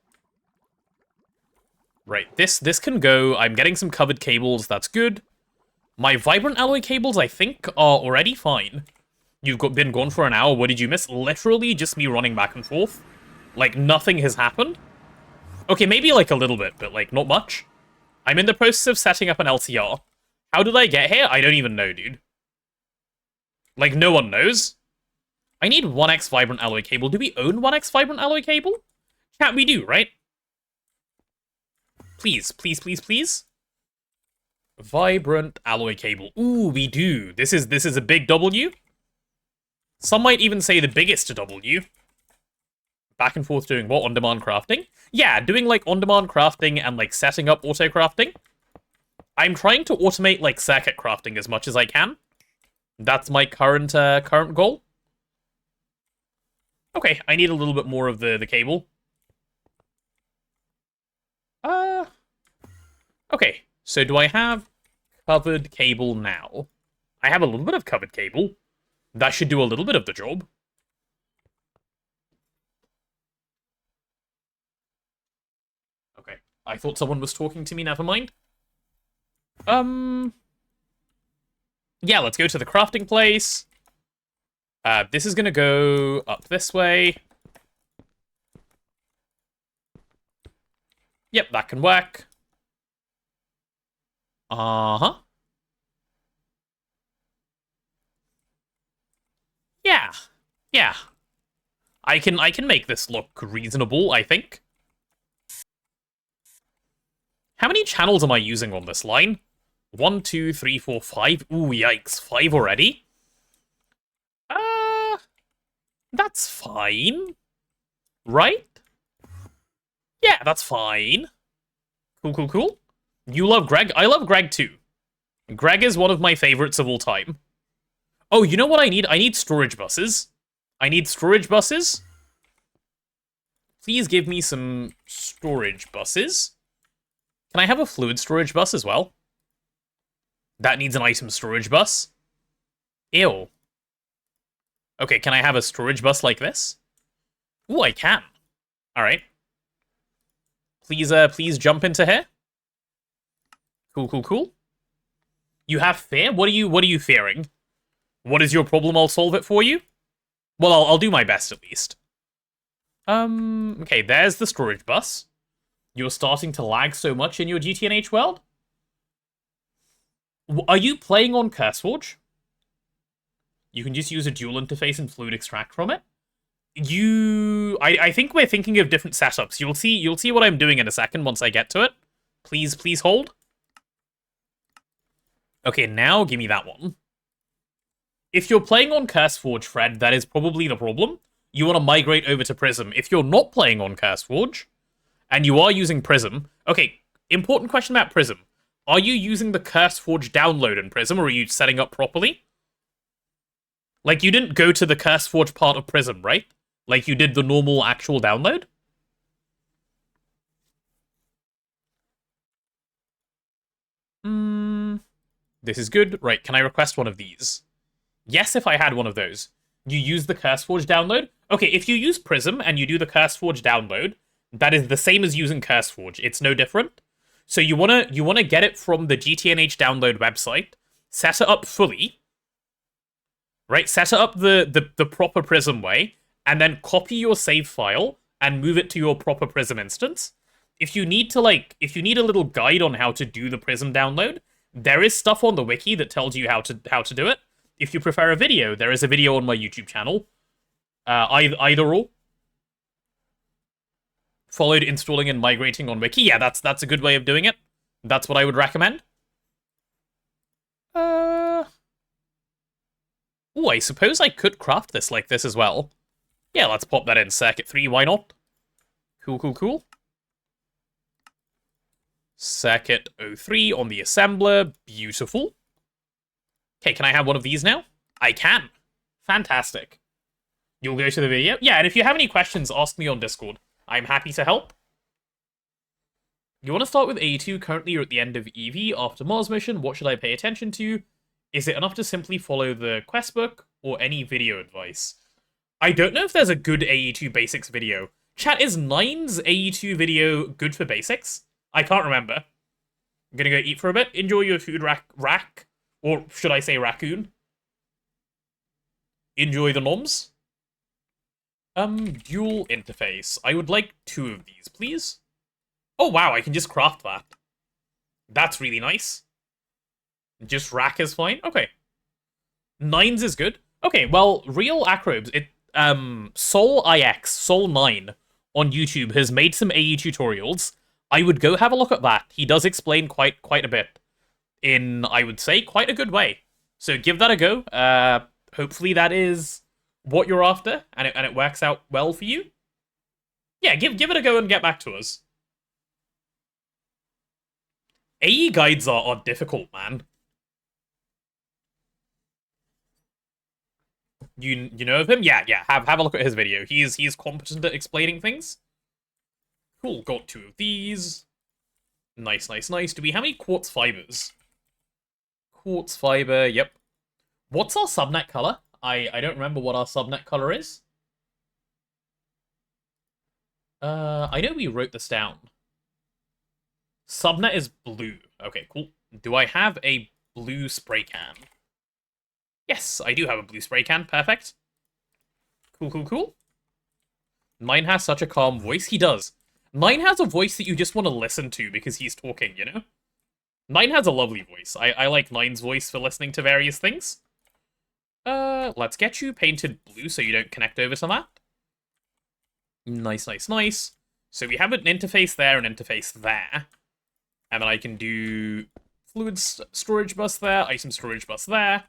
Right, this can go. I'm getting some covered cables, that's good. My vibrant alloy cables, I think, are already fine. You've been gone for an hour, what did you miss? Literally just me running back and forth. Like, nothing has happened. Okay, maybe, like, a little bit, but, like, not much. I'm in the process of setting up an LCR. How did I get here? I don't even know, dude. Like, no one knows. I need 1x vibrant alloy cable. Do we own 1x vibrant alloy cable? Chat, we do, right? Please, please, please, please. Vibrant alloy cable. Ooh, we do. This is a big W. Some might even say the biggest W. Back and forth doing what? On-demand crafting? Yeah, doing, like, on-demand crafting and, like, setting up auto-crafting. I'm trying to automate, like, circuit crafting as much as I can. That's my current goal. Okay, I need a little bit more of the cable. Okay, so do I have covered cable now? I have a little bit of covered cable. That should do a little bit of the job. Okay, I thought someone was talking to me, never mind. Yeah, let's go to the crafting place. This is gonna go up this way. Yep, that can work. Uh-huh. Yeah. Yeah. I can make this look reasonable, I think. How many channels am I using on this line? 1, 2, 3, 4, 5. Ooh, yikes. 5 already? That's fine. Right? Yeah, that's fine. Cool, cool, cool. You love Greg? I love Greg too. Greg is one of my favorites of all time. Oh, you know what I need? I need storage buses. I need storage buses. Please give me some storage buses. Can I have a fluid storage bus as well? That needs an item storage bus. Ew. Okay, can I have a storage bus like this? Ooh, I can. Alright. Please jump into here. Cool, cool, cool. You have fear? What are you fearing? What is your problem? I'll solve it for you. Well, I'll do my best at least. Okay, there's the storage bus. You're starting to lag so much in your GTNH world? Are you playing on CurseForge? You can just use a dual interface and fluid extract from it. I think we're thinking of different setups. You'll see what I'm doing in a second once I get to it. Please hold. Okay, now give me that one. If you're playing on CurseForge, Fred, that is probably the problem. You want to migrate over to Prism. If you're not playing on CurseForge, and you are using Prism... Okay, important question about Prism. Are you using the CurseForge download in Prism, or are you setting up properly? Like, you didn't go to the CurseForge part of Prism, right? Like you did the normal actual download? This is good. Right, can I request one of these? Yes, if I had one of those. You use the CurseForge download? Okay, if you use Prism and you do the CurseForge download, that is the same as using CurseForge. It's no different. So you wanna get it from the GTNH download website, set it up fully, right? Set it up the proper Prism way, and then copy your save file and move it to your proper Prism instance. If you need a little guide on how to do the Prism download, there is stuff on the wiki that tells you how to do it. If you prefer a video, there is a video on my YouTube channel. Either or. Followed installing and migrating on wiki. Yeah, that's a good way of doing it. That's what I would recommend. Oh, I suppose I could craft this like this as well. Yeah, let's pop that in circuit 3, why not? Cool, cool, cool. Circuit 03 on the assembler, beautiful. Okay, can I have one of these now? I can. Fantastic. You'll go to the video? Yeah, and if you have any questions, ask me on Discord. I'm happy to help. You want to start with AE2, currently you're at the end of EV after Mars mission. What should I pay attention to? Is it enough to simply follow the quest book, or any video advice? I don't know if there's a good AE2 basics video. Chat, is 9's AE2 video good for basics? I can't remember. I'm gonna go eat for a bit. Enjoy your food, rack. Or should I say raccoon? Enjoy the noms. Dual interface. I would like 2 of these, please. Oh, wow, I can just craft that. That's really nice. Just rack is fine. Okay. 9's is good. Okay, well, Real Acrobes, Soul9 on YouTube has made some AE tutorials. I would go have a look at that. He does explain quite a bit in, I would say, quite a good way. So give that a go. Hopefully that is what you're after, and it works out well for you. Yeah, give it a go and get back to us. AE guides are difficult, man. You know of him? Yeah. Have a look at his video. He's competent at explaining things. Cool, got 2 of these. Nice. Do we have any quartz fibers? Quartz fiber, yep. What's our subnet color? I don't remember what our subnet color is. I know we wrote this down. Subnet is blue. Okay, cool. Do I have a blue spray can? Yes, I do have a blue spray can. Perfect. Cool. 9 has such a calm voice. He does. 9 has a voice that you just want to listen to because he's talking, you know? 9 has a lovely voice. I like 9's voice for listening to various things. Let's get you painted blue so you don't connect over to that. Nice. So we have an interface there, an interface there. And then I can do storage bus there, item storage bus there.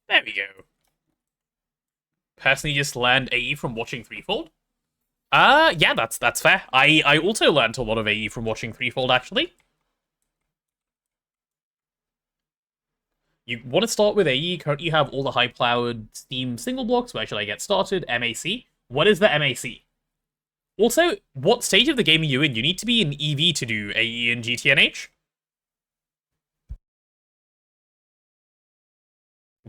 There we go. Personally just learned AE from watching Threefold. Yeah, that's fair. I also learned a lot of AE from watching Threefold, actually. You want to start with AE. Currently you have all the high-powered Steam single blocks. Where should I get started? MAC. What is the MAC? Also, what stage of the game are you in? You need to be in EV to do AE and GTNH.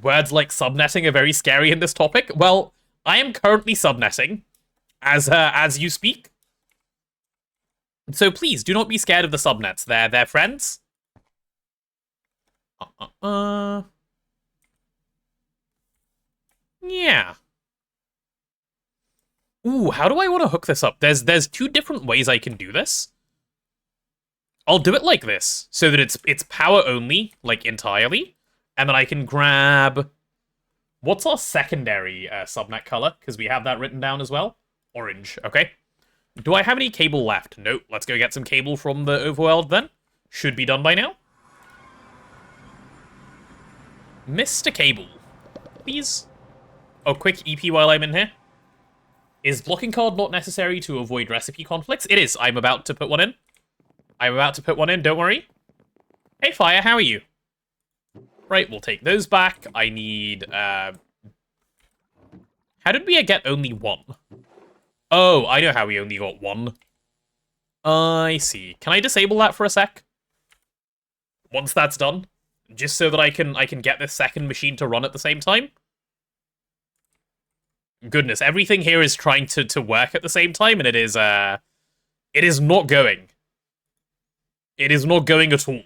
Words like subnetting are very scary in this topic. Well, I am currently subnetting as you speak. So please, do not be scared of the subnets. They're friends. Yeah. Ooh, how do I want to hook this up? There's two different ways I can do this. I'll do it like this, so that it's power only, like entirely, and then I can grab... What's our secondary subnet color? Because we have that written down as well. Orange, okay. Do I have any cable left? Nope. Let's go get some cable from the overworld then. Should be done by now. Mr. Cable, please. Oh, quick EP while I'm in here. Is blocking card not necessary to avoid recipe conflicts? It is. I'm about to put one in. Don't worry. Hey, Fire, how are you? Right, we'll take those back. I need, How did we get only one? Oh, I know how we only got one. I see. Can I disable that for a sec? Once that's done? Just so that I can get this second machine to run at the same time? Goodness, everything here is trying to work at the same time, and it is not going. It is not going at all.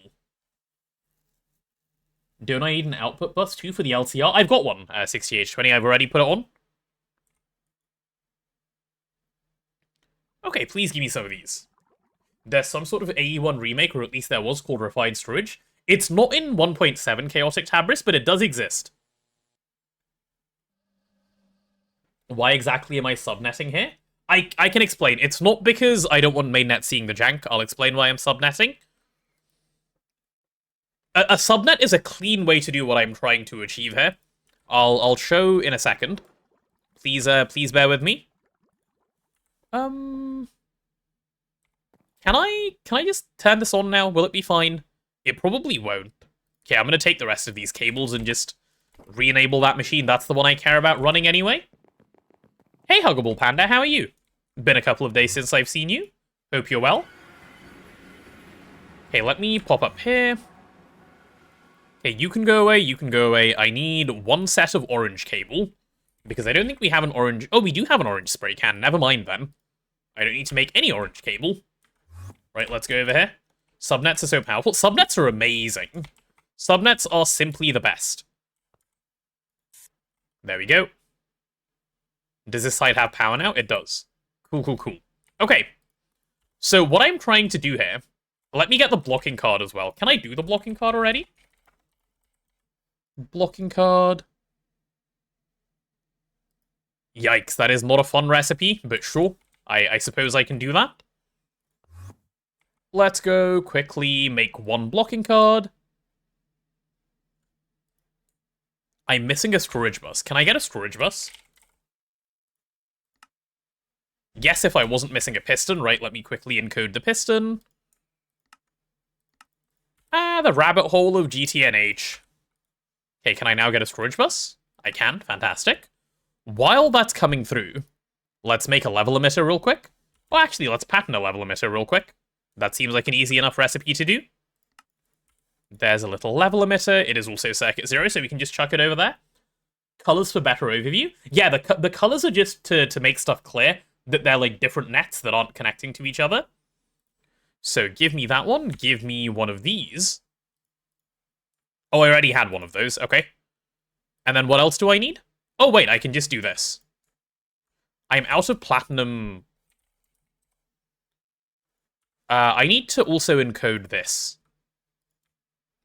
Don't I need an output bus too for the LCR? I've got one, 60H20, I've already put it on. Okay, please give me some of these. There's some sort of AE1 remake, or at least there was, called Refined Storage. It's not in 1.7 Chaotic Tabris, but it does exist. Why exactly am I subnetting here? I can explain. It's not because I don't want mainnet seeing the jank. I'll explain why I'm subnetting. A subnet is a clean way to do what I'm trying to achieve here. I'll show in a second. Please bear with me. Can I just turn this on now? Will it be fine? It probably won't. Okay, I'm gonna take the rest of these cables and just re-enable that machine. That's the one I care about running anyway. Hey, Huggable Panda, how are you? Been a couple of days since I've seen you. Hope you're well. Okay, let me pop up here. Okay, you can go away, you can go away. I need one set of orange cable, because I don't think we have an orange... Oh, we do have an orange spray can. Never mind, then. I don't need to make any orange cable. Right, let's go over here. Subnets are so powerful. Subnets are amazing. Subnets are simply the best. There we go. Does this side have power now? It does. Cool, cool, cool. Okay. So what I'm trying to do here... Let me get the blocking card as well. Can I do the blocking card already? Blocking card. Yikes, that is not a fun recipe, but sure. I suppose I can do that. Let's go quickly make one blocking card. I'm missing a storage bus. Can I get a storage bus? Yes, if I wasn't missing a piston. Right, let me quickly encode the piston. Ah, the rabbit hole of GTNH. Okay, can I now get a storage bus? I can, fantastic. While that's coming through, let's make a level emitter real quick. Well, actually, let's pattern a level emitter real quick. That seems like an easy enough recipe to do. There's a little level emitter. It is also circuit 0, so we can just chuck it over there. Colors for better overview. Yeah, the colors are just to make stuff clear that they're like different nets that aren't connecting to each other. So give me that one. Give me one of these. Oh, I already had one of those. Okay. And then what else do I need? Oh, wait, I can just do this. I'm out of platinum. I need to also encode this.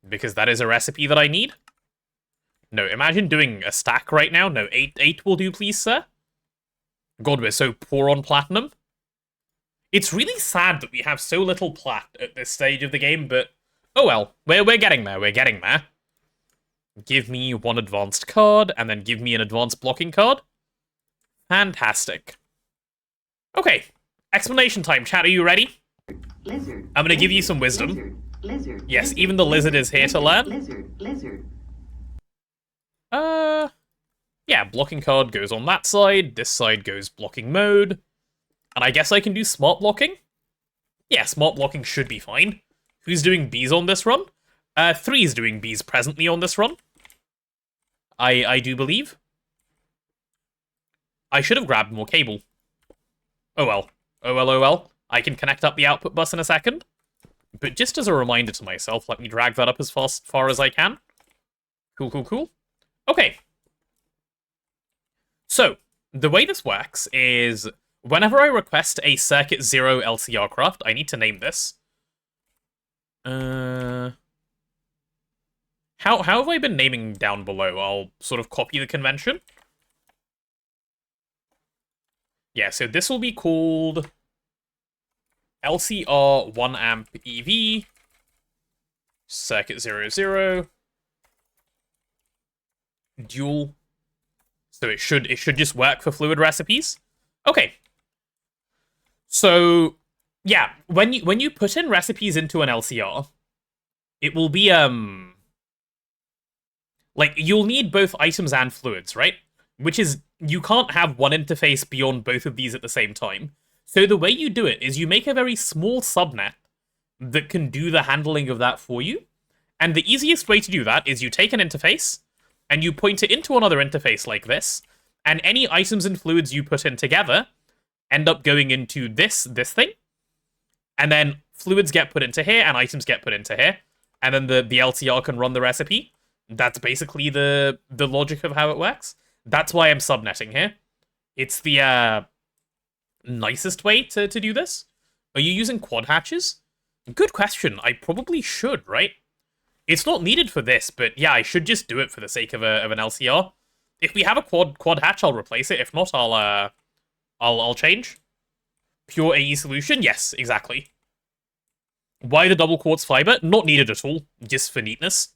Because that is a recipe that I need. No, imagine doing a stack right now. No, 8 will do, please, sir. God, we're so poor on platinum. It's really sad that we have so little plat at this stage of the game, but oh well. We're getting there, we're getting there. Give me one advanced card, and then give me an advanced blocking card. Fantastic. Okay, explanation time, chat, are you ready? Lizard. I'm gonna give you some wisdom. Lizard. Yes, even the lizard is here to learn. Lizard. Yeah, blocking card goes on that side, this side goes blocking mode. And I guess I can do smart blocking? Yeah, smart blocking should be fine. Who's doing bees on this run? 3 is doing bees presently on this run. I do believe. I should have grabbed more cable. Oh well. Oh well, oh well. I can connect up the output bus in a second. But just as a reminder to myself, let me drag that up as far as I can. Cool, cool, cool. Okay. So, the way this works is, whenever I request a Circuit 0 LCR craft, I need to name this. How have I been naming down below? I'll sort of copy the convention. Yeah, so this will be called LCR 1 amp EV Circuit 00 dual. So it should just work for fluid recipes. Okay. So yeah, when you put in recipes into an LCR, it will be like you'll need both items and fluids, right? Which is, you can't have one interface beyond both of these at the same time. So the way you do it is you make a very small subnet that can do the handling of that for you. And the easiest way to do that is you take an interface and you point it into another interface like this, and any items and fluids you put in together end up going into this thing. And then fluids get put into here and items get put into here. And then the LCR can run the recipe. That's basically the logic of how it works. That's why I'm subnetting here. It's the nicest way to do this. Are you using quad hatches? Good question. I probably should, right? It's not needed for this, but yeah, I should just do it for the sake of an LCR. If we have a quad hatch, I'll replace it. If not, I'll change. Pure AE solution? Yes, exactly. Why the double quartz fiber? Not needed at all, just for neatness.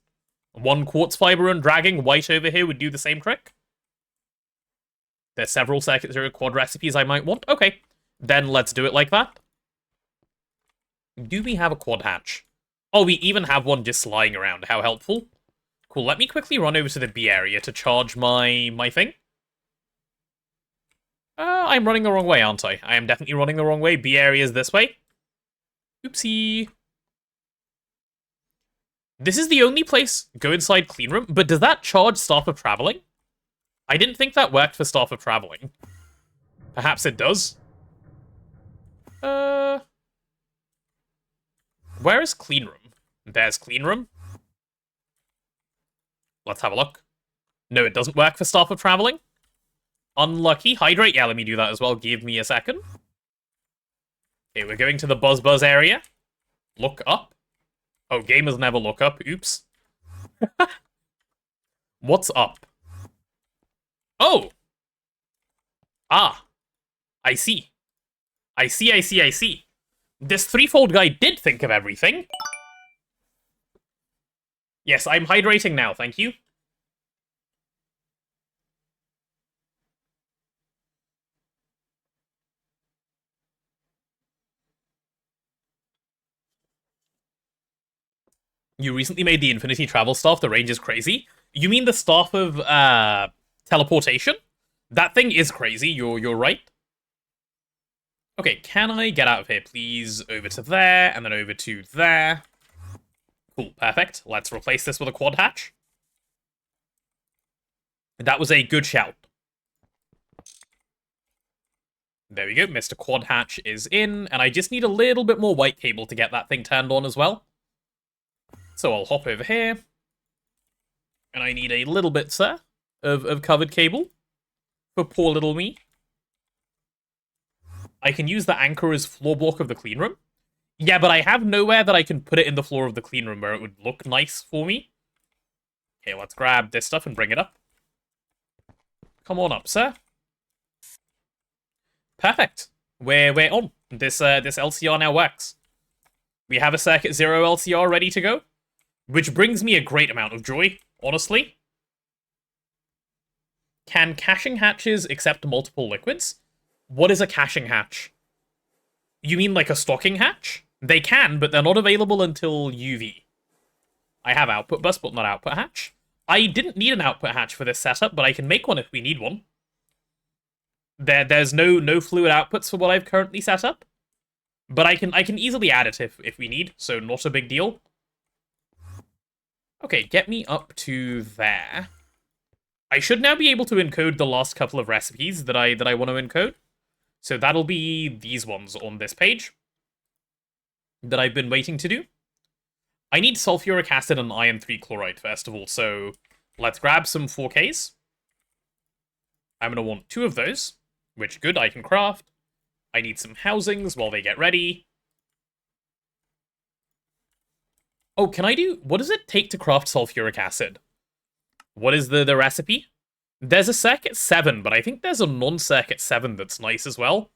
One quartz fiber and dragging white over here would do the same trick. There's several Circuit 0 quad recipes I might want. Okay, then let's do it like that. Do we have a quad hatch? Oh, we even have one just lying around. How helpful. Cool, let me quickly run over to the B area to charge my thing. I'm running the wrong way, aren't I? I am definitely running the wrong way. B area is this way. Oopsie. This is the only place. Go inside clean room. But does that charge Staff of Traveling? I didn't think that worked for Staff of Traveling. Perhaps it does. Where is clean room? There's clean room. Let's have a look. No, it doesn't work for Staff of Traveling. Unlucky. Hydrate. Yeah, let me do that as well. Give me a second. Okay, we're going to the Buzz area. Look up. Oh, gamers never look up. Oops. What's up? Oh! Ah. I see. I see. This threefold guy did think of everything. Yes, I'm hydrating now, thank you. You recently made the Infinity Travel Staff, the range is crazy. You mean the Staff of, teleportation? That thing is crazy, you're right. Okay, can I get out of here, please? Over to there, and then over to there. Cool, perfect. Let's replace this with a quad hatch. That was a good shout. There we go, Mr. Quad Hatch is in, and I just need a little bit more white cable to get that thing turned on as well. So I'll hop over here. And I need a little bit, sir, of covered cable for poor little me. I can use the anchor as floor block of the clean room. Yeah, but I have nowhere that I can put it in the floor of the clean room where it would look nice for me. Okay, let's grab this stuff and bring it up. Come on up, sir. Perfect. We're on. this LCR now works. We have a Circuit 0 LCR ready to go, which brings me a great amount of joy, honestly. Can caching hatches accept multiple liquids? What is a caching hatch? You mean like a stocking hatch? They can, but they're not available until UV. I have output bus, but not output hatch. I didn't need an output hatch for this setup, but I can make one if we need one. There's no fluid outputs for what I've currently set up, but I can easily add it if we need, so not a big deal. Okay, get me up to there. I should now be able to encode the last couple of recipes that I want to encode. So that'll be these ones on this page that I've been waiting to do. I need sulfuric acid and iron 3 chloride first of all, so let's grab some 4Ks. I'm going to want 2 of those, which good, I can craft. I need some housings while they get ready. Oh, can I do... What does it take to craft sulfuric acid? What is the recipe? There's a Circuit 7, but I think there's a non-Circuit 7 that's nice as well.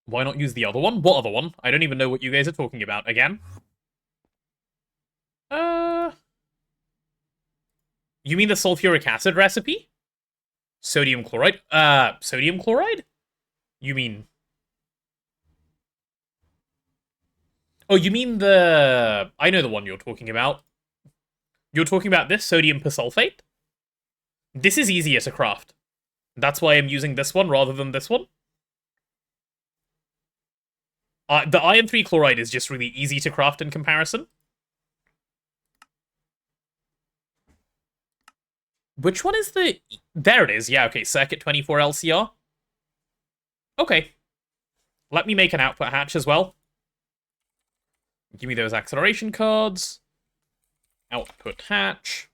Why not use the other one? What other one? I don't even know what you guys are talking about again. You mean the sulfuric acid recipe? Sodium chloride? Sodium chloride? You mean... Oh, you mean the... I know the one you're talking about. You're talking about this, sodium persulfate? This is easier to craft. That's why I'm using this one rather than this one. The iron 3 chloride is just really easy to craft in comparison. Which one is the... There it is. Yeah, okay. Circuit 24 LCR. Okay. Let me make an output hatch as well. Give me those acceleration cards. Output hatch.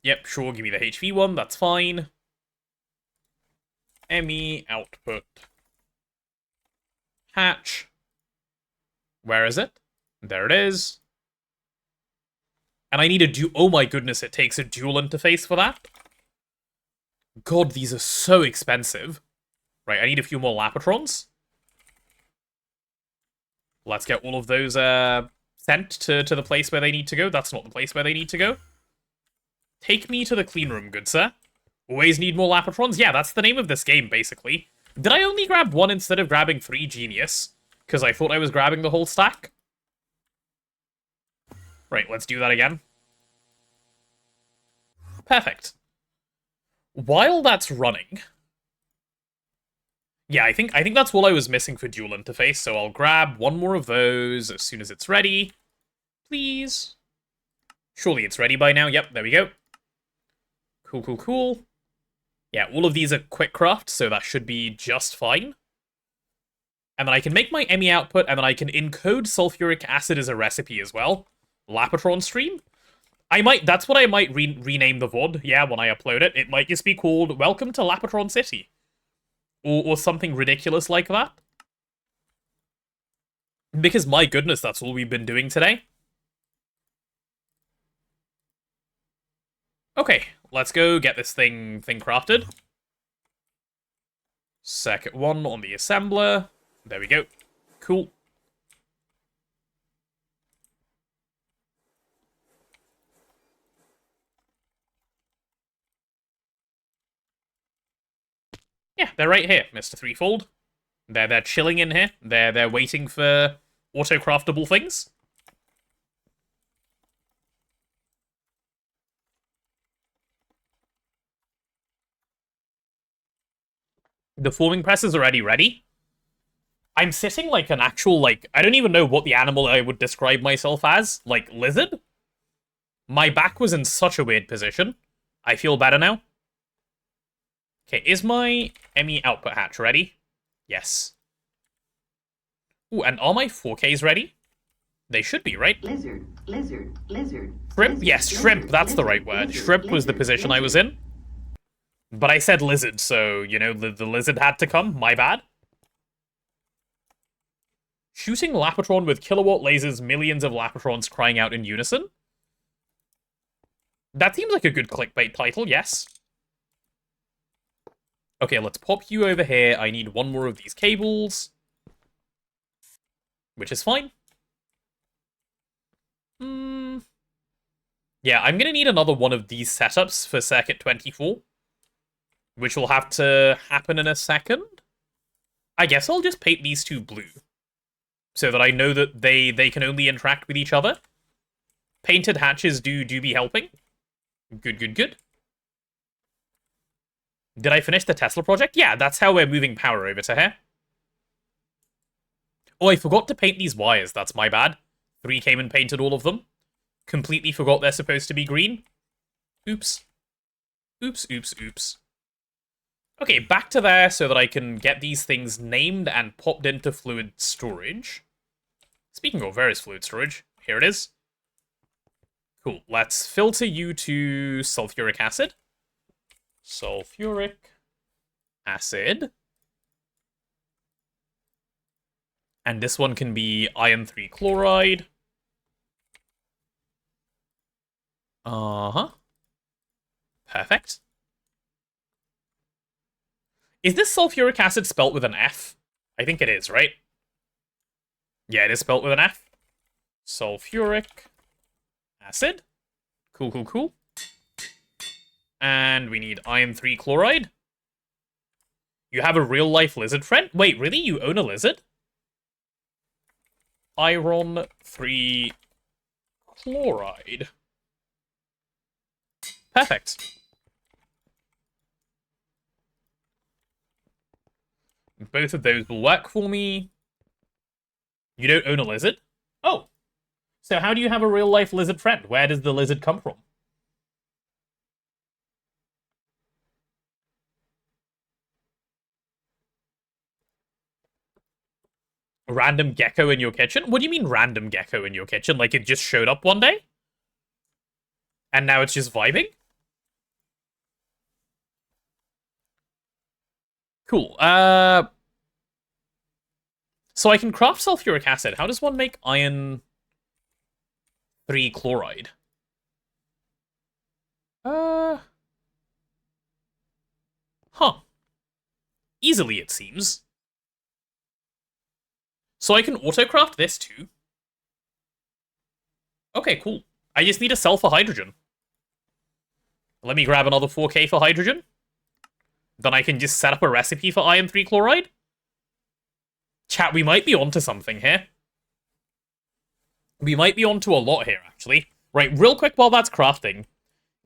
Yep, sure. Give me the HV one. That's fine. ME output hatch. Where is it? There it is. And I need a dual... Oh my goodness, it takes a dual interface for that? God, these are so expensive. Right, I need a few more Lapatrons. Let's get all of those sent to the place where they need to go. That's not the place where they need to go. Take me to the clean room, good sir. Always need more Lapatrons? Yeah, that's the name of this game, basically. Did I only grab 1 instead of grabbing 3? Genius. Because I thought I was grabbing the whole stack. Right, let's do that again. Perfect. While that's running... Yeah, I think that's all I was missing for dual interface, so I'll grab 1 more of those as soon as it's ready. Please. Surely it's ready by now. Yep, there we go. Cool, cool, cool. Yeah, all of these are quick craft, so that should be just fine. And then I can make my ME output, and then I can encode sulfuric acid as a recipe as well. Lapatron stream? That's what I might rename the VOD, yeah, when I upload it. It might just be called Welcome to Lapatron City. Or something ridiculous like that. Because my goodness, that's all we've been doing today. Okay, let's go get this thing crafted. Circuit 1 on the assembler. There we go. Cool. Yeah, they're right here, Mr. Threefold. They're chilling in here. They're waiting for auto-craftable things. The forming press is already ready. I'm sitting like an actual, like, I don't even know what the animal I would describe myself as. Like, lizard? My back was in such a weird position. I feel better now. Okay, is my ME output hatch ready? Yes. Ooh, and are my 4Ks ready? They should be, right? Lizard, lizard, lizard. Shrimp? Lizard, Yes, shrimp, lizard, that's the lizard, right word. lizard, Shrimp was the lizard, position I was lizard. in. But I said lizard, so, you know, the lizard had to come. My bad. Shooting Lapatron with kilowatt lasers, millions of Lapatrons crying out in unison. That seems like a good clickbait title, yes. Okay, let's pop you over here. I need one more of these cables. Which is fine. Yeah, I'm gonna need another one of these setups for Circuit 24. Which will have to happen in a second. I guess I'll just paint these two blue. So that I know that they can only interact with each other. Painted hatches do be helping. Good, good, good. Did I finish the Tesla project? Yeah, that's how we're moving power over to here. Oh, I forgot to paint these wires. That's my bad. 3 came and painted all of them. Completely forgot they're supposed to be green. Oops. Oops, oops, oops. Okay, back to there so that I can get these things named and popped into fluid storage. Speaking of, where is fluid storage? Here it is. Cool. Let's filter you to sulfuric acid. Sulfuric acid. And this one can be iron 3 chloride. Uh-huh. Perfect. Is this sulfuric acid spelt with an F? I think it is, right? Yeah, it is spelt with an F. Sulfuric acid. Cool, cool, cool. And we need iron 3 chloride. You have a real-life lizard friend? Wait, really? You own a lizard? Iron 3 chloride. Perfect. Both of those will work for me. You don't own a lizard? Oh. So how do you have a real-life lizard friend? Where does the lizard come from? A random gecko in your kitchen? What do you mean random gecko in your kitchen? Like it just showed up one day? And now it's just vibing? Cool. So I can craft sulfuric acid. How does one make iron 3 chloride? Huh. Easily, it seems. So I can autocraft this too. Okay, cool. I just need a cell for hydrogen. Let me grab another 4K for hydrogen. Then I can just set up a recipe for iron 3 chloride. Chat, we might be onto something here. We might be onto a lot here, actually. Right, real quick while that's crafting.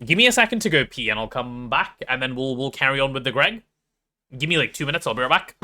Give me a second to go pee, and I'll come back, and then we'll carry on with the Greg. Give me like 2 minutes, I'll be right back.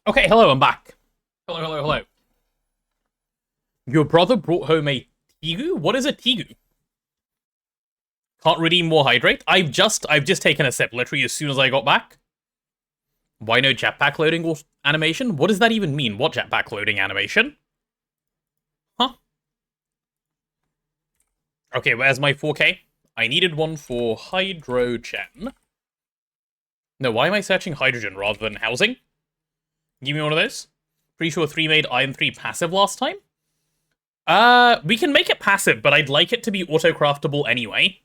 Okay, hello, I'm back. Hello, hello, hello. Your brother brought home a Tigu? What is a Tigu? Can't redeem more hydrate. I've just taken a sip, literally as soon as I got back. Why no jetpack loading animation? What does that even mean? What jetpack loading animation? Huh? Okay, where's my 4K? I needed one for hydrogen. No, why am I searching hydrogen rather than housing? Give me one of those. Pretty sure 3 made Iron 3 passive last time. We can make it passive, but I'd like it to be auto-craftable anyway.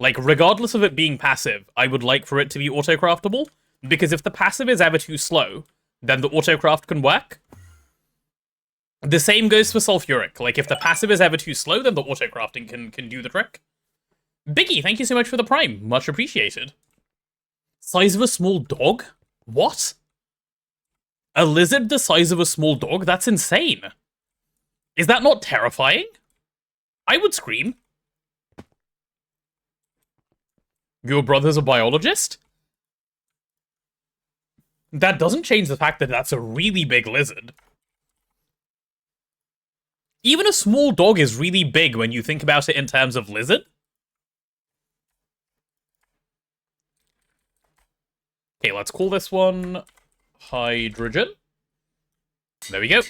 Like, regardless of it being passive, I would like for it to be auto-craftable, because if the passive is ever too slow, then the auto-craft can work. The same goes for sulfuric. Like, if the passive is ever too slow, then the auto-crafting can do the trick. Biggie, thank you so much for the prime. Much appreciated. Size of a small dog? What? A lizard the size of a small dog? That's insane. Is that not terrifying? I would scream. Your brother's a biologist? That doesn't change the fact that that's a really big lizard. Even a small dog is really big when you think about it in terms of lizard. Okay, let's call this one hydrogen. There we go.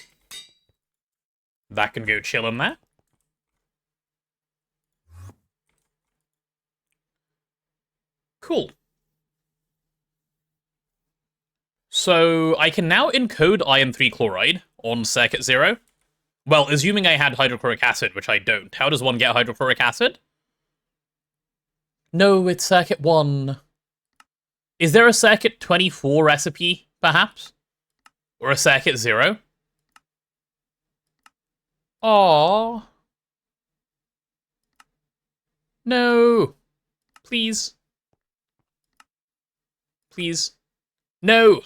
That can go chill in there. Cool. So I can now encode iron 3 chloride on circuit 0. Well, assuming I had hydrochloric acid, which I don't. How does one get hydrochloric acid? No, it's circuit 1. Is there a circuit 24 recipe, perhaps? Or a circuit 0? Aww. No. Please. Please. No.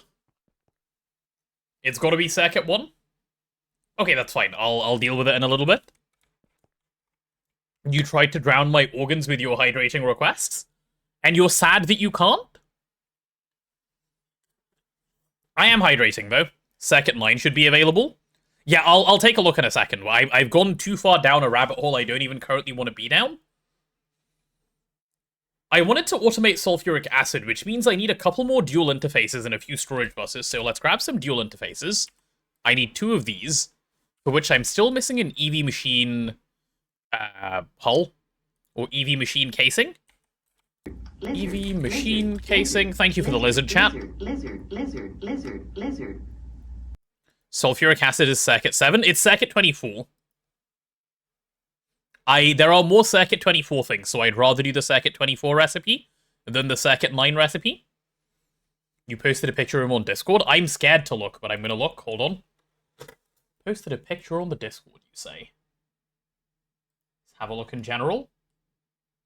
It's gotta be circuit 1? Okay, that's fine. I'll deal with it in a little bit. You tried to drown my organs with your hydrating requests? And you're sad that you can't? I am hydrating, though. Circuit 9 should be available. Yeah, I'll take a look in a second. I've gone too far down a rabbit hole I don't even currently want to be down. I wanted to automate sulfuric acid, which means I need a couple more dual interfaces and a few storage buses, so let's grab some dual interfaces. I need 2 of these, for which I'm still missing an EV machine hull, or EV machine casing. Lizard, EV machine lizard, casing. lizard, Thank you for the lizard lizard, chat. Lizard. Sulfuric acid is circuit 7. It's circuit 24. There are more circuit 24 things, so I'd rather do the circuit 24 recipe than the circuit 9 recipe. You posted a picture of him on Discord. I'm scared to look, but I'm gonna look. Hold on. Posted a picture on the Discord, you say? Let's have a look in general.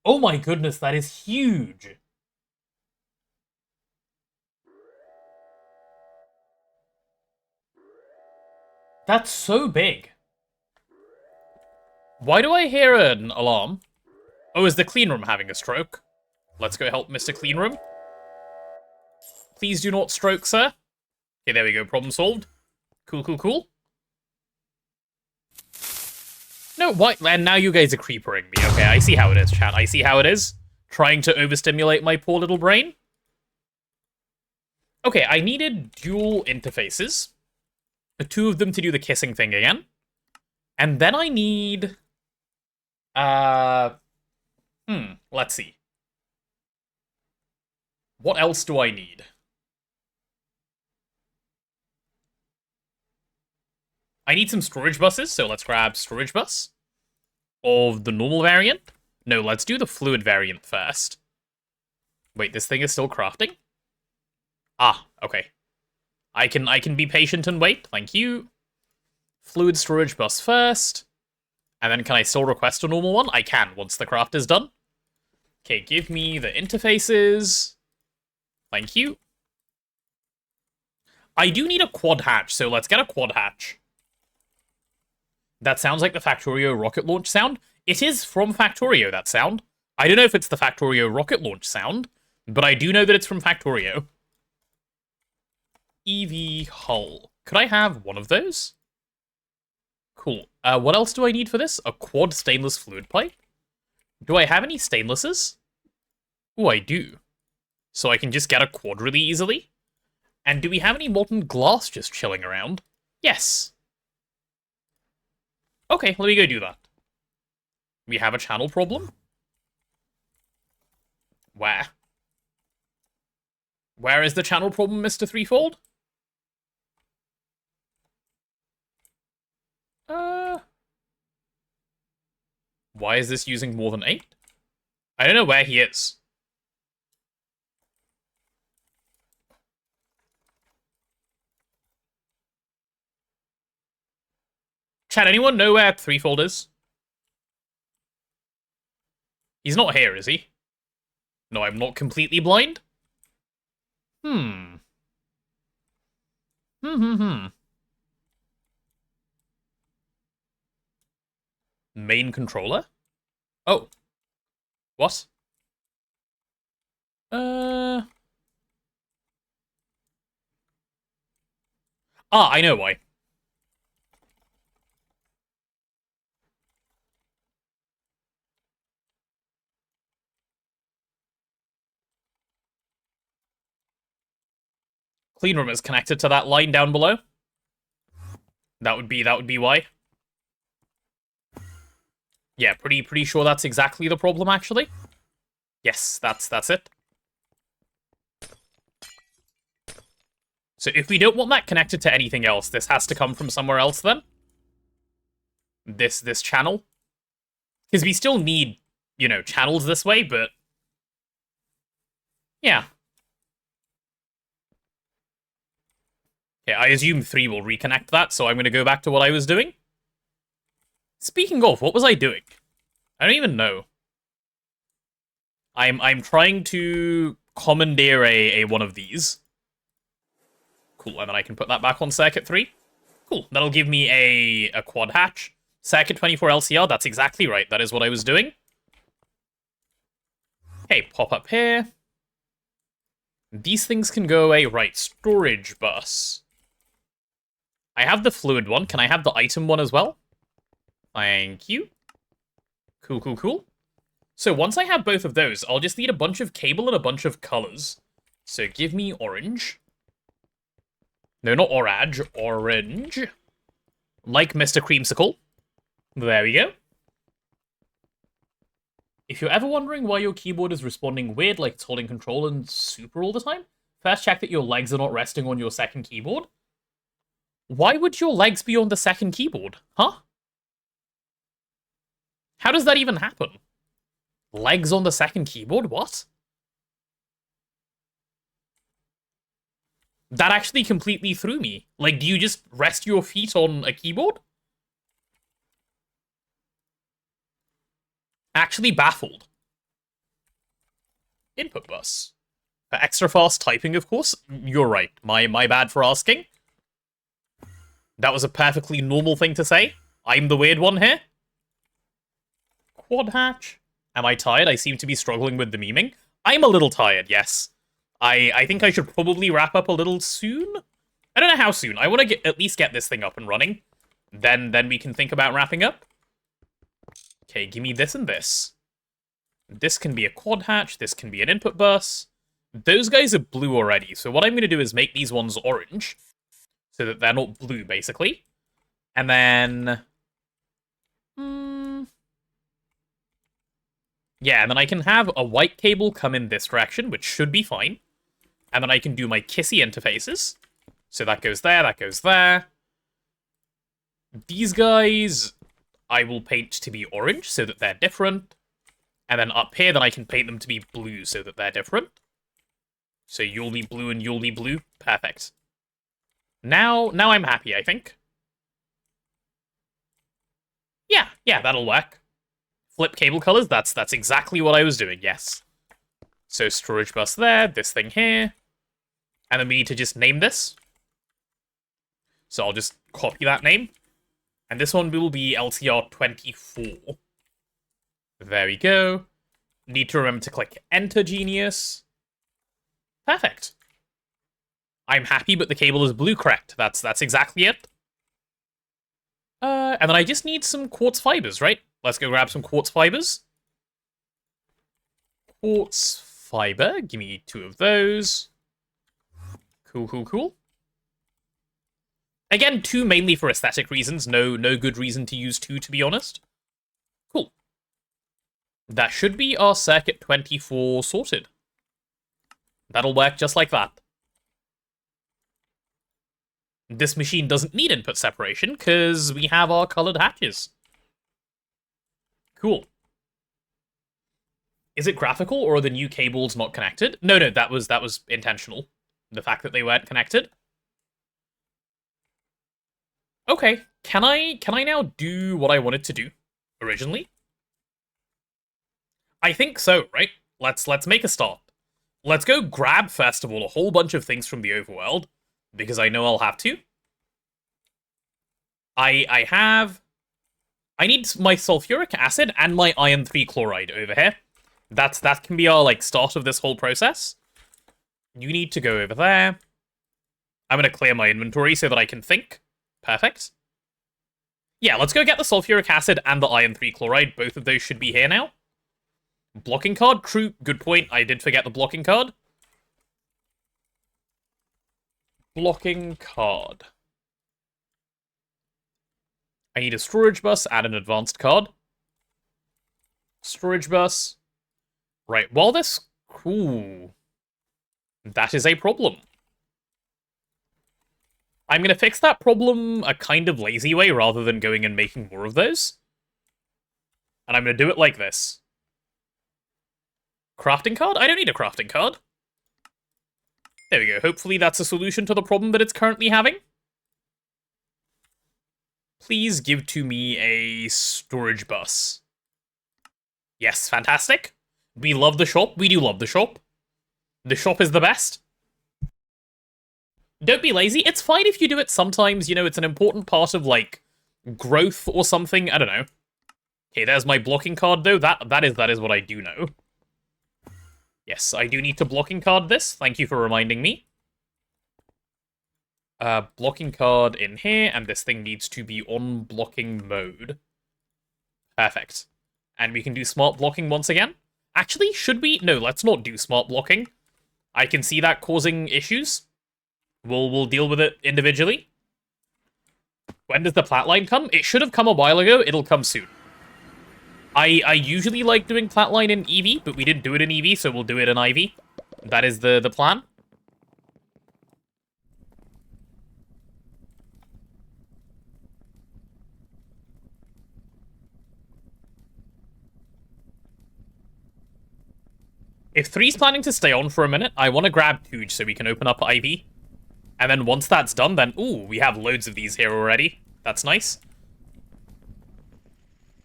Oh my goodness, that is huge! That's so big. Why do I hear an alarm? Oh, is the clean room having a stroke? Let's go help Mr. Clean Room. Please do not stroke, sir. Okay, there we go. Problem solved. Cool. No, what? And now you guys are creepering me. Okay, I see how it is, chat. I see how it is. Trying to overstimulate my poor little brain. Okay, I needed dual interfaces. 2 of them to do the kissing thing again. And then I need... let's see. What else do I need? I need some storage buses, so let's grab storage bus of the normal variant. No, let's do the fluid variant first. Wait, this thing is still crafting? Ah, okay. I can be patient and wait, thank you. Fluid storage bus first. And then can I still request a normal one? I can, once the craft is done. Okay, give me the interfaces. Thank you. I do need a quad hatch, so let's get a quad hatch. That sounds like the Factorio rocket launch sound. It is from Factorio, that sound. I don't know if it's the Factorio rocket launch sound, but I do know that it's from Factorio. EV hull. Could I have one of those? Cool. What else do I need for this? A quad stainless fluid pipe? Do I have any stainlesses? Ooh, I do. So I can just get a quad really easily. And do we have any molten glass just chilling around? Yes. Okay, let me go do that. We have a channel problem? Where? Where is the channel problem, Mr. Threefold? Why is this using more than 8? I don't know where he is. Chat, anyone know where Threefold is? He's not here, is he? No, I'm not completely blind? Hmm. Main controller? Oh. What? Ah, I know why. Cleanroom is connected to that line down below. That would be why. Yeah, pretty sure that's exactly the problem, actually. Yes, that's it. So if we don't want that connected to anything else, this has to come from somewhere else then. This channel. Because we still need, you know, channels this way, but... yeah. Okay, I assume 3 will reconnect that, so I'm going to go back to what I was doing. Speaking of, what was I doing? I don't even know. I'm trying to commandeer a one of these. Cool, and then I can put that back on circuit 3. Cool, that'll give me a quad hatch. Circuit 24 LCR, that's exactly right. That is what I was doing. Okay, pop up here. These things can go away. Right, storage bus. I have the fluid one. Can I have the item one as well? Thank you. Cool. So once I have both of those, I'll just need a bunch of cable and a bunch of colors. So give me orange. No, not orange. Orange. Like Mr. Creamsicle. There we go. If you're ever wondering why your keyboard is responding weird, like it's holding control and super all the time, first check that your legs are not resting on your second keyboard. Why would your legs be on the second keyboard? Huh? How does that even happen? Legs on the second keyboard? What? That actually completely threw me. Like, do you just rest your feet on a keyboard? Actually baffled. Input bus. For extra fast typing, of course. You're right. My bad for asking. That was a perfectly normal thing to say. I'm the weird one here. Quad hatch. Am I tired? I seem to be struggling with the memeing. I'm a little tired, yes. I think I should probably wrap up a little soon. I don't know how soon. I want to at least get this thing up and running. Then we can think about wrapping up. Okay, give me this and this. This can be a quad hatch. This can be an input bus. Those guys are blue already. So what I'm going to do is make these ones orange. So that they're not blue, basically. And then... yeah, and then I can have a white cable come in this direction, which should be fine. And then I can do my kissy interfaces. So that goes there, that goes there. These guys, I will paint to be orange so that they're different. And then up here, then I can paint them to be blue so that they're different. So you'll be blue and you'll be blue. Perfect. Now I'm happy, I think. Yeah, that'll work. Flip cable colors, that's exactly what I was doing, yes. So storage bus there, this thing here. And then we need to just name this. So I'll just copy that name. And this one will be LTR24. There we go. Need to remember to click Enter, genius. Perfect. I'm happy, but the cable is blue, correct. That's exactly it. And then I just need some quartz fibers, right? Let's go grab some quartz fibers. Quartz fiber. Give me 2 of those. Cool. Again, 2 mainly for aesthetic reasons. No good reason to use 2, to be honest. Cool. That should be our circuit 24 sorted. That'll work just like that. This machine doesn't need input separation, because we have our colored hatches. Cool. Is it graphical, or are the new cables not connected? No, that was intentional. The fact that they weren't connected. Okay, can I now do what I wanted to do originally? I think so, right? Let's make a start. Let's go grab, first of all, a whole bunch of things from the overworld, because I know I'll have to. I need my sulfuric acid and my iron 3 chloride over here. That can be our, like, start of this whole process. You need to go over there. I'm gonna clear my inventory so that I can think. Perfect. Yeah, let's go get the sulfuric acid and the iron 3 chloride. Both of those should be here now. Blocking card? True. Good point. I did forget the blocking card. Blocking card. I need a storage bus and an advanced card. Storage bus. Right, while this... Ooh. That is a problem. I'm going to fix that problem a kind of lazy way rather than going and making more of those. And I'm going to do it like this. Crafting card? I don't need a crafting card. There we go. Hopefully that's a solution to the problem that it's currently having. Please give to me a storage bus. Yes, fantastic. We love the shop. We do love the shop. The shop is the best. Don't be lazy. It's fine if you do it sometimes. You know, it's an important part of, like, growth or something. I don't know. Okay, there's my blocking card, though. That is what I do know. Yes, I do need to blocking card this. Thank you for reminding me. Blocking card in here, and this thing needs to be on blocking mode. Perfect. And we can do smart blocking once again. Actually, should we? No, let's not do smart blocking. I can see that causing issues. We'll deal with it individually. When does the flatline come? It should have come a while ago. It'll come soon. I usually like doing flatline in EV, but we didn't do it in EV, so we'll do it in IV. That is the plan. If 3's planning to stay on for a minute, I want to grab Tooge so we can open up IV. And then once that's done, then... Ooh, we have loads of these here already. That's nice.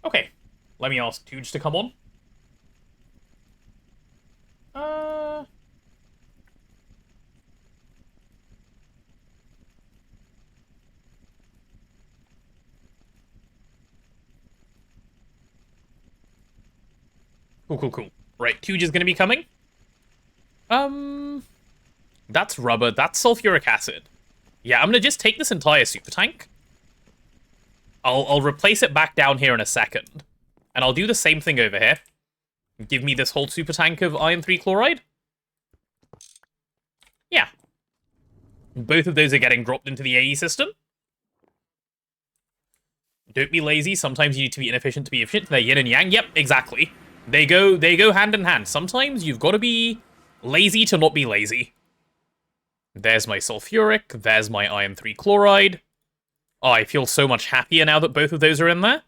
Okay. Let me ask Tooge to come on. Cool. Right, Tooge is going to be coming. That's rubber. That's sulfuric acid. Yeah, I'm going to just take this entire super tank. I'll replace it back down here in a second. And I'll do the same thing over here. Give me this whole super tank of iron 3 chloride. Yeah. Both of those are getting dropped into the AE system. Don't be lazy. Sometimes you need to be inefficient to be efficient. They're yin and yang. Yep, exactly. They go hand in hand. Sometimes you've got to be lazy to not be lazy. There's my sulfuric. There's my iron 3 chloride. Oh, I feel so much happier now that both of those are in there.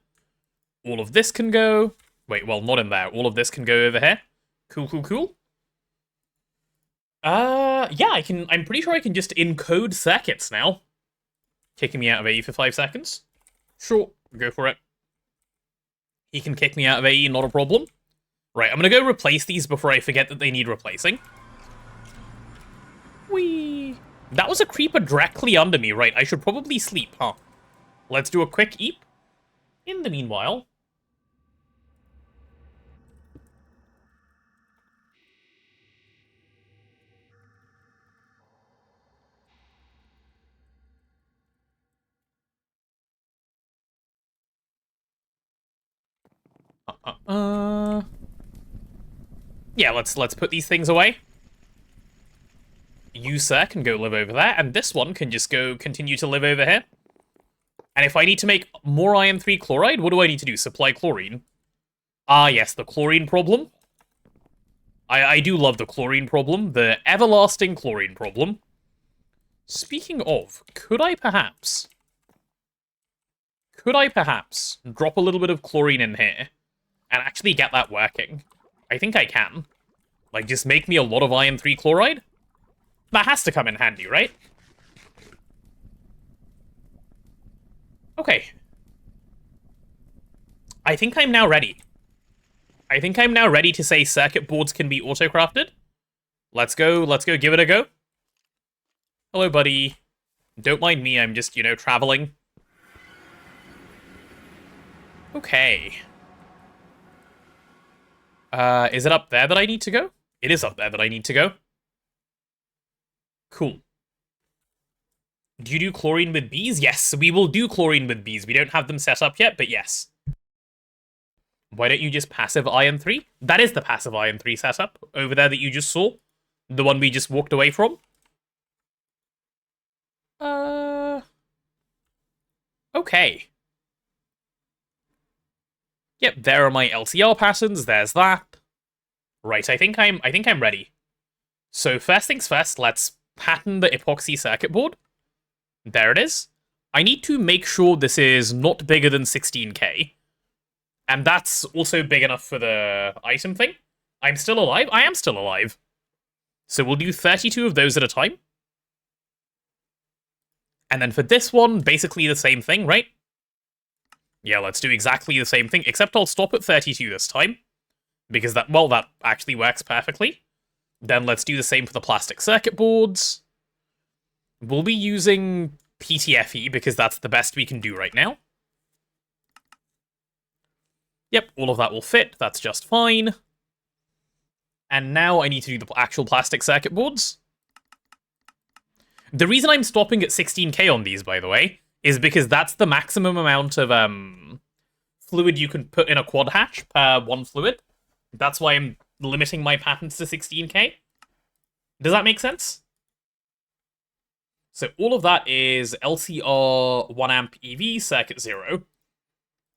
All of this can go... Wait, well, not in there. All of this can go over here. Cool. Yeah, I'm pretty sure I can just encode circuits now. Kicking me out of AE for 5 seconds. Sure, go for it. He can kick me out of AE, not a problem. Right, I'm gonna go replace these before I forget that they need replacing. Whee! That was a creeper directly under me, right? I should probably sleep, huh? Let's do a quick eep. In the meanwhile... Yeah, let's put these things away. You, sir, can go live over there, and this one can just go continue to live over here. And if I need to make more iron 3 chloride, what do I need to do? Supply chlorine. Ah, yes, the chlorine problem. I do love the chlorine problem. The everlasting chlorine problem. Speaking of, could I perhaps drop a little bit of chlorine in here and actually get that working? I think I can. Like, just make me a lot of iron 3 chloride? That has to come in handy, right? Okay. I think I'm now ready. I think I'm now ready to say circuit boards can be auto-crafted. Let's go give it a go. Hello, buddy. Don't mind me, I'm just, you know, traveling. Okay. Is it up there that I need to go? It is up there that I need to go. Cool. Do you do chlorine with bees? Yes, we will do chlorine with bees. We don't have them set up yet, but yes. Why don't you just passive iron 3? That is the passive iron 3 setup over there that you just saw. The one we just walked away from. Okay. Yep, there are my LCR patterns. There's that. Right, I think I'm ready. So first things first, let's pattern the epoxy circuit board. There it is. I need to make sure this is not bigger than 16K. And that's also big enough for the item thing. I'm still alive? I am still alive. So we'll do 32 of those at a time. And then for this one, basically the same thing, right? Yeah, let's do exactly the same thing, except I'll stop at 32 this time. Because that actually works perfectly. Then let's do the same for the plastic circuit boards. We'll be using PTFE because that's the best we can do right now. Yep, all of that will fit. That's just fine. And now I need to do the actual plastic circuit boards. The reason I'm stopping at 16K on these, by the way, is because that's the maximum amount of fluid you can put in a quad hatch per one fluid. That's why I'm limiting my patterns to 16K. Does that make sense? So all of that is LCR 1 amp EV circuit 0.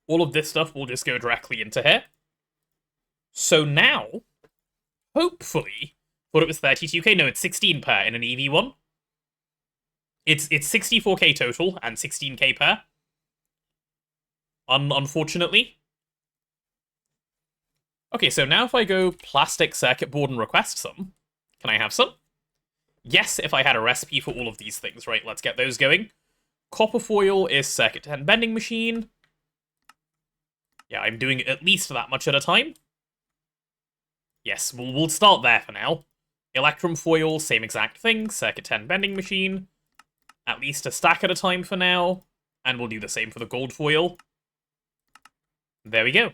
All of this stuff will just go directly into here. So now, hopefully, thought it was 32K. No, it's 16 per in an EV one. It's 64K total and 16K per. Unfortunately. Okay, so now if I go plastic circuit board and request some, can I have some? Yes, if I had a recipe for all of these things, right? Let's get those going. Copper foil is circuit 10 bending machine. Yeah, I'm doing at least that much at a time. Yes, we'll start there for now. Electrum foil, same exact thing. Circuit 10 bending machine. At least a stack at a time for now. And we'll do the same for the gold foil. There we go.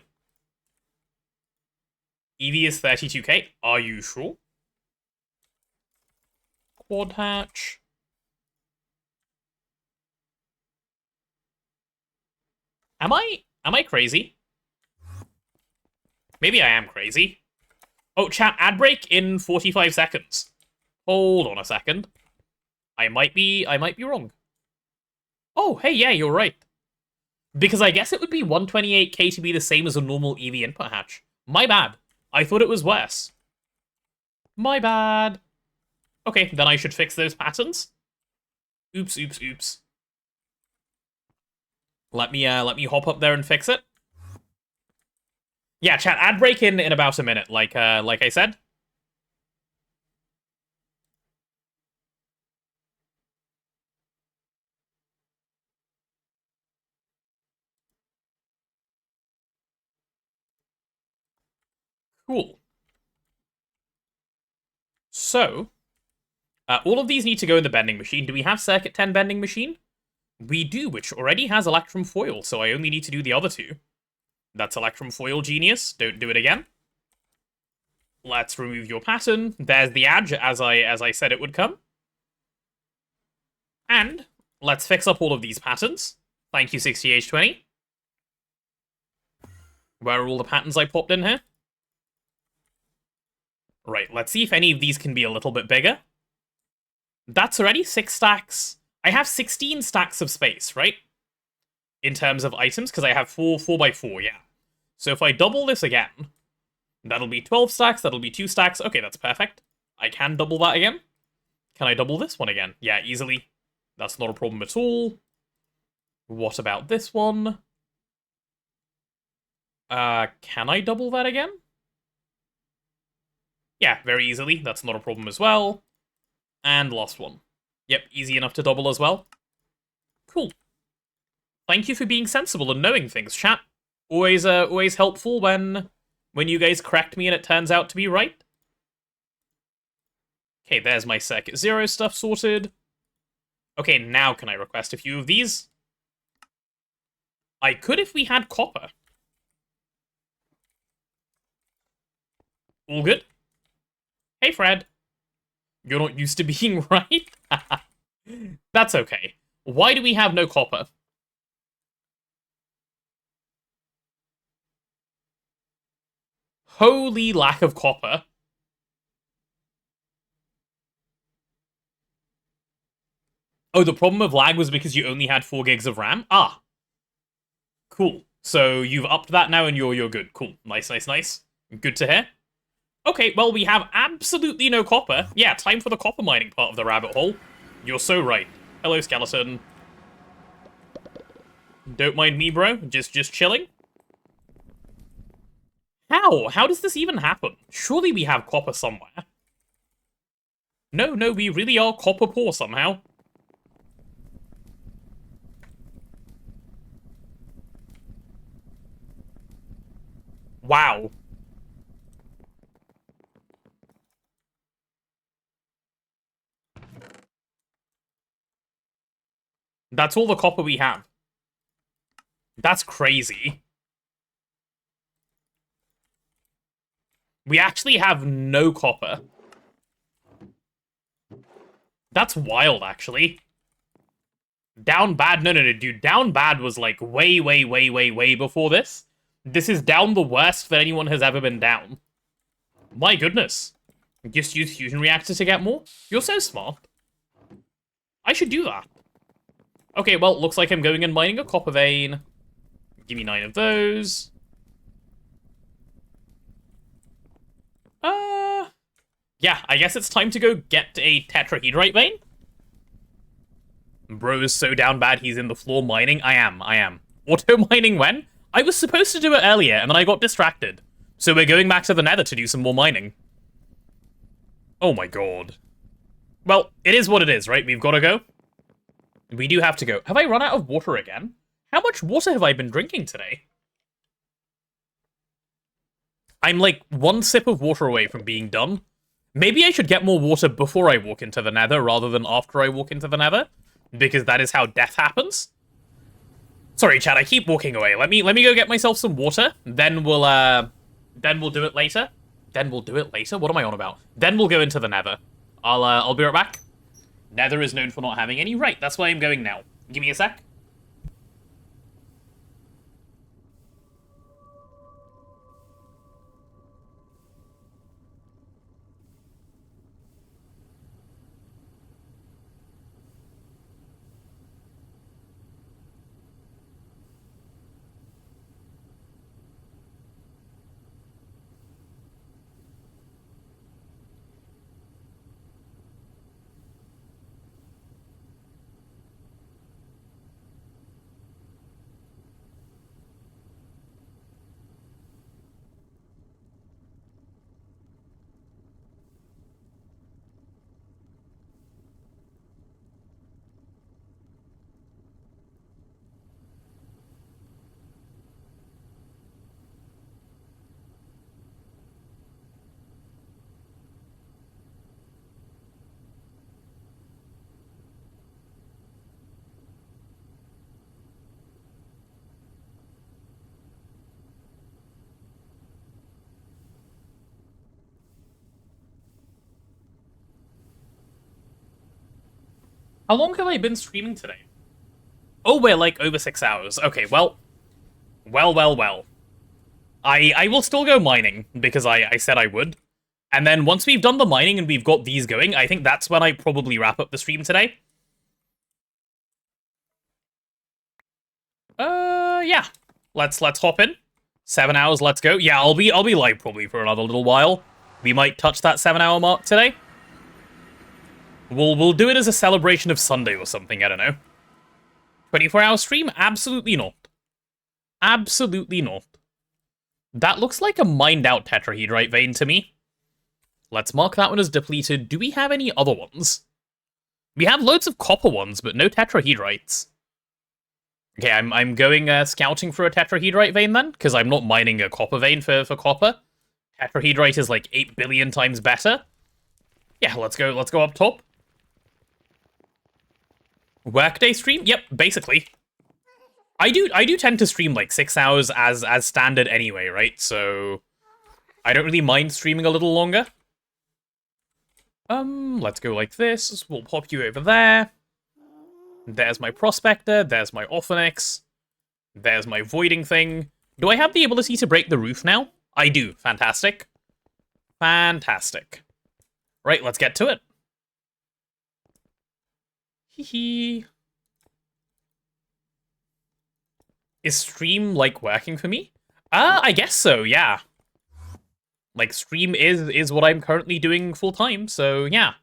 EV is 32K. Are you sure? Quad hatch. Am I crazy? Maybe I am crazy. Oh, chat, ad break in 45 seconds. Hold on a second. I might be wrong. Oh, hey, yeah, you're right. Because I guess it would be 128K to be the same as a normal EV input hatch. My bad. I thought it was worse. My bad. Okay, then I should fix those patterns. Oops, oops, oops. Let me hop up there and fix it. Yeah, chat, ad break in about a minute, like I said. Cool. So, all of these need to go in the bending machine. Do we have circuit 10 bending machine? We do, which already has electrum foil, so I only need to do the other two. That's electrum foil, genius. Don't do it again. Let's remove your pattern. There's the edge, as I said it would come. And let's fix up all of these patterns. Thank you, 60H20. Where are all the patterns I popped in here? Right, let's see if any of these can be a little bit bigger. That's already 6 stacks. I have 16 stacks of space, right? In terms of items, because I have 4x4, yeah. So if I double this again, that'll be 12 stacks, that'll be 2 stacks. Okay, that's perfect. I can double that again. Can I double this one again? Yeah, easily. That's not a problem at all. What about this one? Can I double that again? Yeah, very easily. That's not a problem as well. And last one. Yep, easy enough to double as well. Cool. Thank you for being sensible and knowing things, chat. Always helpful when you guys correct me and it turns out to be right. Okay, there's my Circuit Zero stuff sorted. Okay, now can I request a few of these? I could if we had copper. All good? Hey, Fred. You're not used to being right? That's okay. Why do we have no copper? Holy lack of copper. Oh, the problem of lag was because you only had 4 gigs of RAM? Ah. Cool. So you've upped that now and you're good. Cool. Nice, nice, nice. Good to hear. Okay, well, we have absolutely no copper. Yeah, time for the copper mining part of the rabbit hole. You're so right. Hello, skeleton. Don't mind me, bro. Just chilling. How? How does this even happen? Surely we have copper somewhere. No, we really are copper poor somehow. Wow. That's all the copper we have. That's crazy. We actually have no copper. That's wild, actually. Down bad? No, dude. Down bad was like way before this. This is down the worst that anyone has ever been down. My goodness. Just use fusion reactor to get more? You're so smart. I should do that. Okay, well, looks like I'm going and mining a copper vein. Give me 9 of those. Yeah, I guess it's time to go get a tetrahedrite vein. Bro is so down bad he's in the floor mining. I am. Auto mining when? I was supposed to do it earlier, and then I got distracted. So we're going back to the nether to do some more mining. Oh my god. Well, it is what it is, right? We've got to go. We do have to go. Have I run out of water again? How much water have I been drinking today? I'm like 1 sip of water away from being done. Maybe I should get more water before I walk into the nether rather than after I walk into the nether, because that is how death happens. Sorry, chat, I keep walking away. Let me go get myself some water. Then we'll do it later. Then we'll do it later? What am I on about? Then we'll go into the nether. I'll be right back. Nether is known for not having any. Right, that's why I'm going now. Give me a sec. How long have I been streaming today? Oh, we're like over 6 hours. Okay, well. I will still go mining, because I said I would. And then once we've done the mining and we've got these going, I think that's when I probably wrap up the stream today. Yeah. Let's hop in. 7 hours, let's go. Yeah, I'll be live probably for another little while. We might touch that 7-hour mark today. We'll do it as a celebration of Sunday or something, I don't know. 24-hour stream? Absolutely not. Absolutely not. That looks like a mined-out tetrahedrite vein to me. Let's mark that one as depleted. Do we have any other ones? We have loads of copper ones, but no tetrahedrites. Okay, I'm going scouting for a tetrahedrite vein then, because I'm not mining a copper vein for copper. Tetrahedrite is like 8 billion times better. Yeah, let's go up top. Workday stream? Yep, basically. I do tend to stream like 6 hours as standard anyway, right? So I don't really mind streaming a little longer. Let's go like this. We'll pop you over there. There's my prospector, there's my Orphanex. There's my voiding thing. Do I have the ability to break the roof now? I do. Fantastic. Fantastic. Right, let's get to it. Hee. Is stream, like, working for me? I guess so, yeah. Like, stream is what I'm currently doing full-time, so yeah.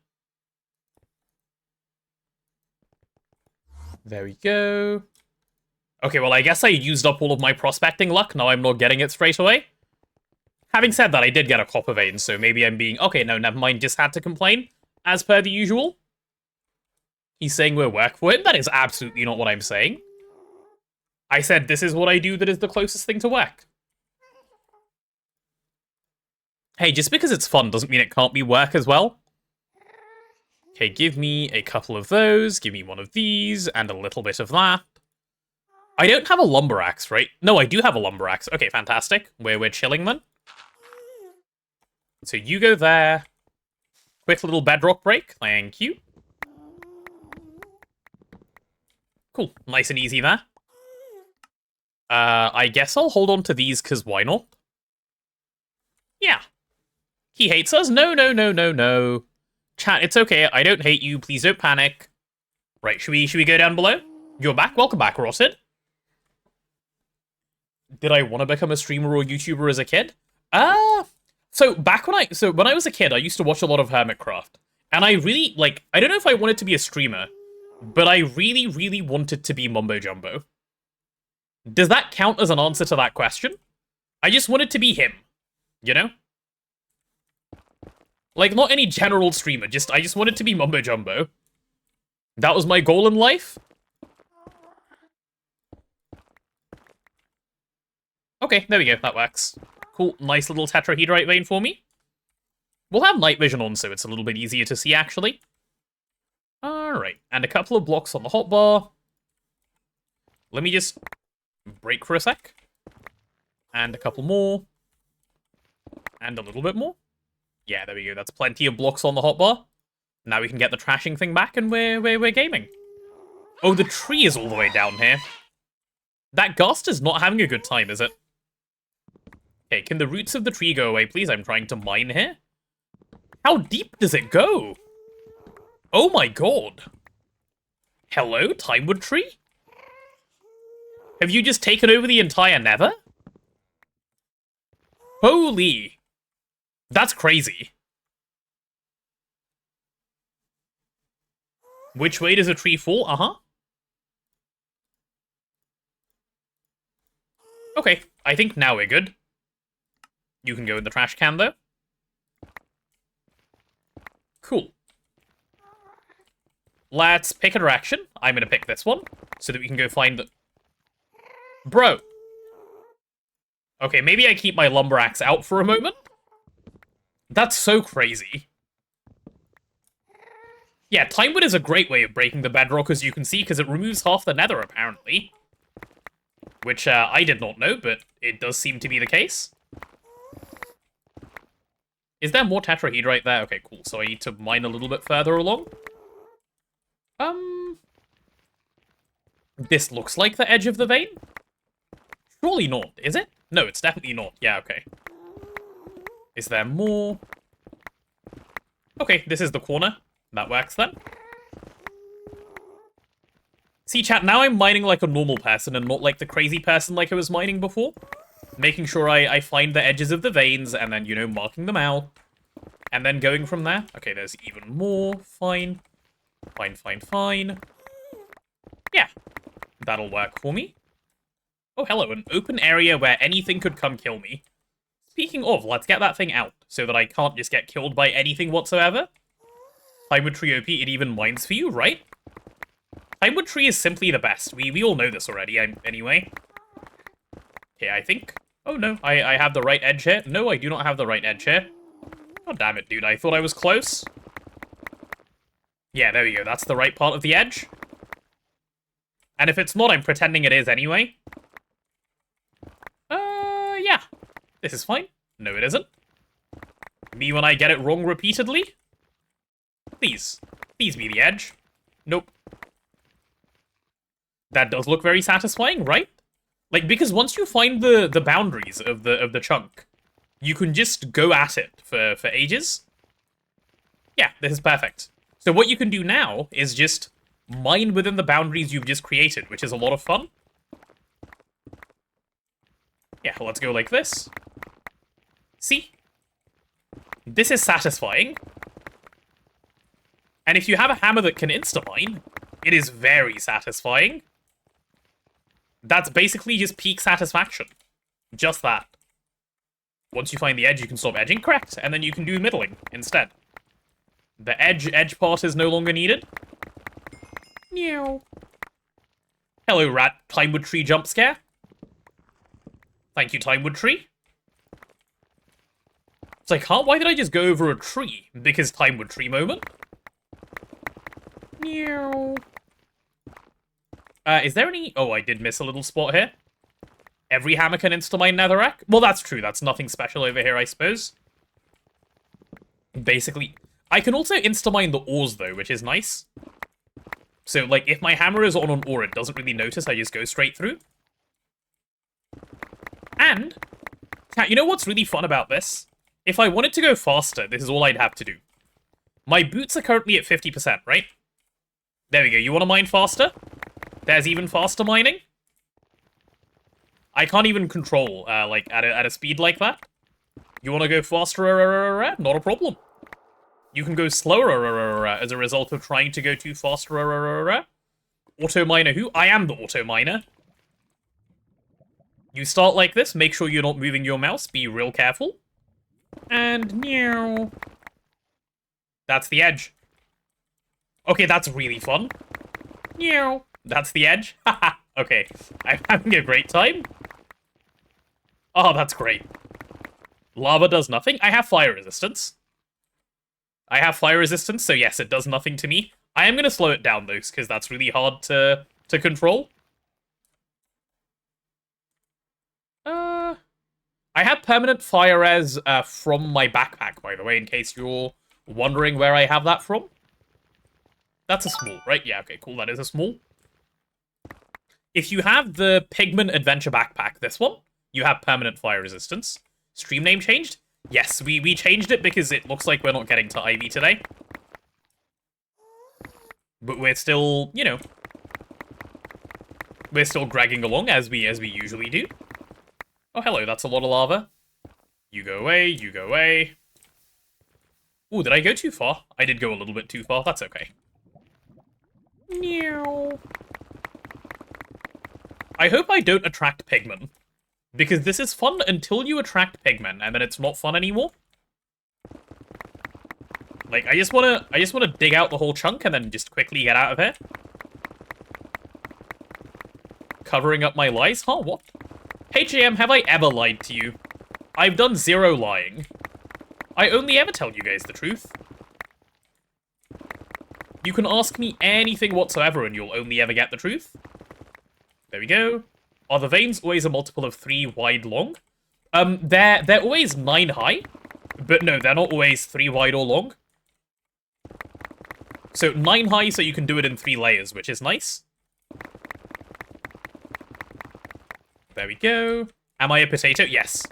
There we go. Okay, well, I guess I used up all of my prospecting luck. Now I'm not getting it straight away. Having said that, I did get a copper vein, so maybe I'm being... Okay, no, never mind, just had to complain, as per the usual. He's saying we're work for him? That is absolutely not what I'm saying. I said this is what I do that is the closest thing to work. Hey, just because it's fun doesn't mean it can't be work as well. Okay, give me a couple of those, give me one of these, and a little bit of that. I don't have a lumber axe, right? No, I do have a lumber axe. Okay, fantastic. We're chilling then. So you go there. Quick little bedrock break. Thank you. Cool. Nice and easy there. I guess I'll hold on to these, because why not? Yeah. He hates us? No, no, no, no, no. Chat, it's okay. I don't hate you. Please don't panic. Right, should we go down below? You're back? Welcome back, Rossid. Did I want to become a streamer or YouTuber as a kid? So when I was a kid, I used to watch a lot of Hermitcraft. And I really, like, I don't know if I wanted to be a streamer, but I really, really wanted to be Mumbo Jumbo. Does that count as an answer to that question? I just wanted to be him, you know? Like, not any general streamer, I just wanted to be Mumbo Jumbo. That was my goal in life. Okay, there we go, that works. Cool, nice little tetrahedrite vein for me. We'll have night vision on, so it's a little bit easier to see, actually. Alright, and a couple of blocks on the hotbar. Let me just break for a sec. And a couple more. And a little bit more. Yeah, there we go. That's plenty of blocks on the hotbar. Now we can get the trashing thing back, and we're gaming. Oh, the tree is all the way down here. That gust is not having a good time, is it? Okay, can the roots of the tree go away, please? I'm trying to mine here. How deep does it go? Oh my god. Hello, Timewood tree? Have you just taken over the entire nether? Holy. That's crazy. Which way does a tree fall? Uh-huh. Okay, I think now we're good. You can go in the trash can, though. Cool. Let's pick a direction. I'm gonna pick this one, so that we can go find the... Bro! Okay, maybe I keep my lumber axe out for a moment. That's so crazy. Yeah, Timewood is a great way of breaking the bedrock, as you can see, because it removes half the nether, apparently. Which, I did not know, but it does seem to be the case. Is there more tetrahedrite there? Okay, cool. So I need to mine a little bit further along. This looks like the edge of the vein? Surely not, is it? No, it's definitely not. Yeah, okay. Is there more? Okay, this is the corner. That works then. See, chat, now I'm mining like a normal person and not like the crazy person like I was mining before. Making sure I find the edges of the veins and then, you know, marking them out. And then going from there. Okay, there's even more. Fine. Fine, fine, fine. Yeah. That'll work for me. Oh, hello. An open area where anything could come kill me. Speaking of, let's get that thing out so that I can't just get killed by anything whatsoever. Pinewood Tree OP, it even mines for you, right? Pinewood Tree is simply the best. We all know this already, anyway. Okay, I think... Oh, no. I have the right edge here. No, I do not have the right edge here. Oh, damn it, dude. I thought I was close. Yeah, there we go. That's the right part of the edge. And if it's not, I'm pretending it is anyway. Yeah. This is fine. No, it isn't. Me when I get it wrong repeatedly. Please. Please be the edge. Nope. That does look very satisfying, right? Like, because once you find the boundaries of the chunk, you can just go at it for ages. Yeah, this is perfect. So what you can do now is just mine within the boundaries you've just created, which is a lot of fun. Yeah, let's go like this. See? This is satisfying. And if you have a hammer that can insta-mine, it is very satisfying. That's basically just peak satisfaction. Just that. Once you find the edge, you can stop edging, correct, and then you can do middling instead. The edge part is no longer needed. Meow. Hello, rat. Timewood Tree jump scare. Thank you, Timewood Tree. It's like, huh? Why did I just go over a tree? Because Timewood Tree moment. Meow. Is there any... Oh, I did miss a little spot here. Every hammer can insta-mine netherrack? Well, that's true. That's nothing special over here, I suppose. Basically... I can also insta-mine the ores, though, which is nice. So, like, if my hammer is on an ore, it doesn't really notice. I just go straight through. And... you know what's really fun about this? If I wanted to go faster, this is all I'd have to do. My boots are currently at 50%, right? There we go. You want to mine faster? There's even faster mining. I can't even control, like, at a speed like that. You want to go faster? Not a problem. You can go slower as a result of trying to go too fast. Auto miner who? I am the auto miner. You start like this. Make sure you're not moving your mouse. Be real careful. And meow. That's the edge. Okay, that's really fun. Meow. That's the edge. Haha. Okay, I'm having a great time. Oh, that's great. Lava does nothing. I have fire resistance. So yes, it does nothing to me. I am going to slow it down, though, because that's really hard to control. I have permanent fire res from my backpack, by the way, in case you're wondering where I have that from. That's a small, right? Yeah, okay, cool, that is a small. If you have the Pigment Adventure backpack, this one, you have permanent fire resistance. Stream name changed? Yes, we changed it because it looks like we're not getting to Ivy today. But we're still, you know... We're still dragging along as we usually do. Oh, hello, that's a lot of lava. You go away, you go away. Ooh, did I go too far? I did go a little bit too far, that's okay. Meow. I hope I don't attract pigmen. Because this is fun until you attract pigmen, and then it's not fun anymore. Like, I just wanna dig out the whole chunk and then just quickly get out of here. Covering up my lies? Huh, what? Hey JM, have I ever lied to you? I've done zero lying. I only ever tell you guys the truth. You can ask me anything whatsoever and you'll only ever get the truth. There we go. Are the veins always a multiple of 3 wide long? They're always 9 high. But no, they're not always 3 wide or long. So 9 high so you can do it in 3 layers, which is nice. There we go. Am I a potato? Yes.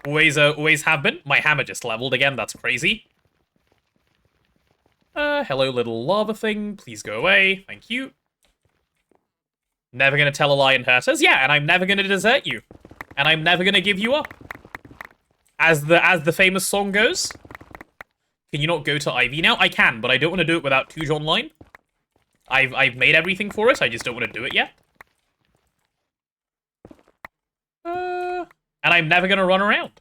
Always have been. My hammer just leveled again, that's crazy. Hello little lava thing, please go away, thank you. Never gonna tell a lie and hurt us? Yeah, and I'm never gonna desert you. And I'm never gonna give you up. As the famous song goes. Can you not go to Ivy now? I can, but I don't want to do it without Tuge online. I've made everything for it, I just don't want to do it yet. And I'm never gonna run around.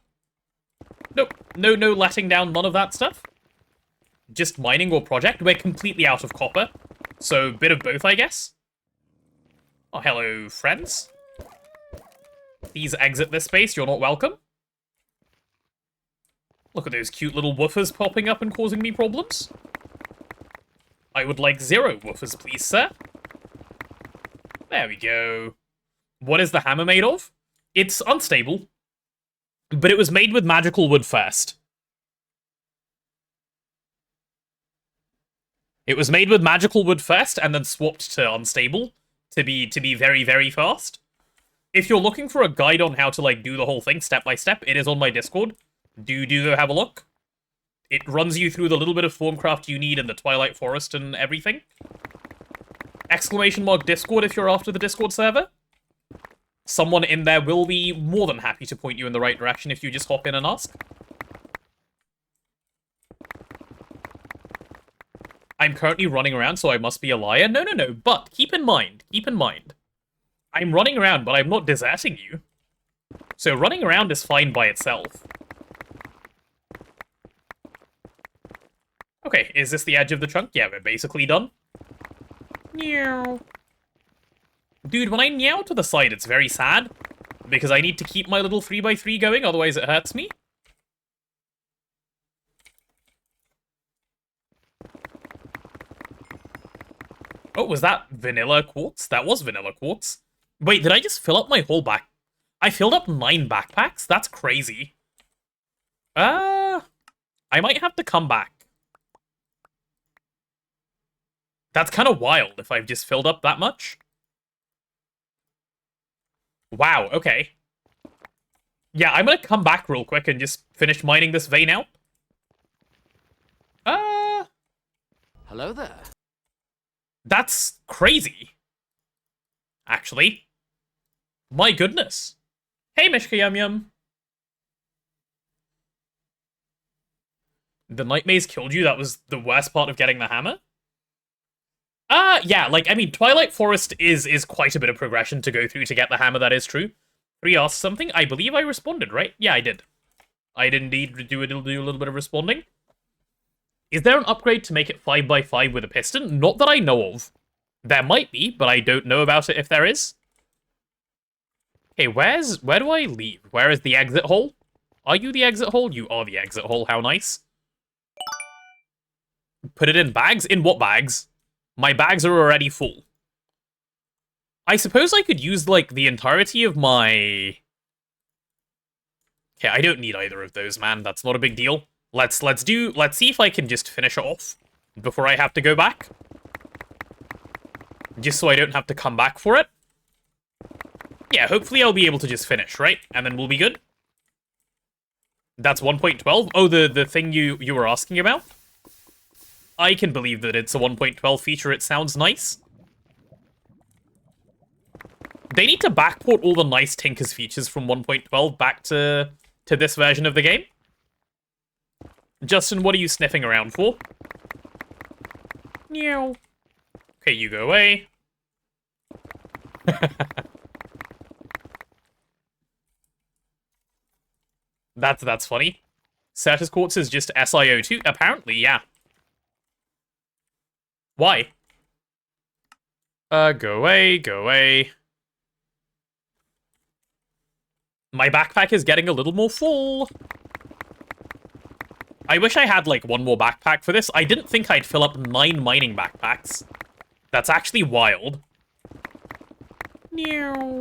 Nope. No letting down, none of that stuff. Just mining or project. We're completely out of copper. So, bit of both, I guess. Oh, hello, friends. Please exit this space, you're not welcome. Look at those cute little woofers popping up and causing me problems. I would like 0 woofers, please, sir. There we go. What is the hammer made of? It's unstable. But it was made with magical wood first. It was made with magical wood first, and then swapped to unstable to be very, very fast. If you're looking for a guide on how to, like, do the whole thing step by step, it is on my Discord. Do go have a look. It runs you through the little bit of Formcraft you need in the Twilight Forest and everything. ! Discord if you're after the Discord server. Someone in there will be more than happy to point you in the right direction if you just hop in and ask. I'm currently running around, so I must be a liar. No, but keep in mind. I'm running around, but I'm not deserting you. So running around is fine by itself. Okay, is this the edge of the chunk? Yeah, we're basically done. Meow. Dude, when I meow to the side, it's very sad. Because I need to keep my little 3x3 going, otherwise it hurts me. Oh, was that vanilla quartz? That was vanilla quartz. Wait, did I just fill up my whole back? I filled up 9 backpacks? That's crazy. I might have to come back. That's kind of wild if I've just filled up that much. Wow, okay. Yeah, I'm gonna come back real quick and just finish mining this vein out. Hello there. That's crazy. Actually. My goodness. Hey, Mishka Yum Yum. The Night Maze killed you? That was the worst part of getting the hammer? Yeah, like, I mean, Twilight Forest is quite a bit of progression to go through to get the hammer, that is true. 3 asked something. I believe I responded, right? Yeah, I did. I did indeed do a little bit of responding. Is there an upgrade to make it 5x5 with a piston? Not that I know of. There might be, but I don't know about it if there is. Okay, where do I leave? Where is the exit hole? Are you the exit hole? You are the exit hole, how nice. Put it in bags? In what bags? My bags are already full. I suppose I could use, like, the entirety of my... Okay, I don't need either of those, man. That's not a big deal. Let's see if I can just finish it off before I have to go back. Just so I don't have to come back for it. Yeah, hopefully I'll be able to just finish, right? And then we'll be good. That's 1.12? Oh, the thing you were asking about? I can believe that it's a 1.12 feature. It sounds nice. They need to backport all the nice Tinker's features from 1.12 back to this version of the game. Justin, what are you sniffing around for? Meow. Okay, you go away. That's funny. Certus Quartz is just SiO2? Apparently, yeah. Why? Go away, go away. My backpack is getting a little more full. I wish I had, like, one more backpack for this. I didn't think I'd fill up 9 mining backpacks. That's actually wild. Meow.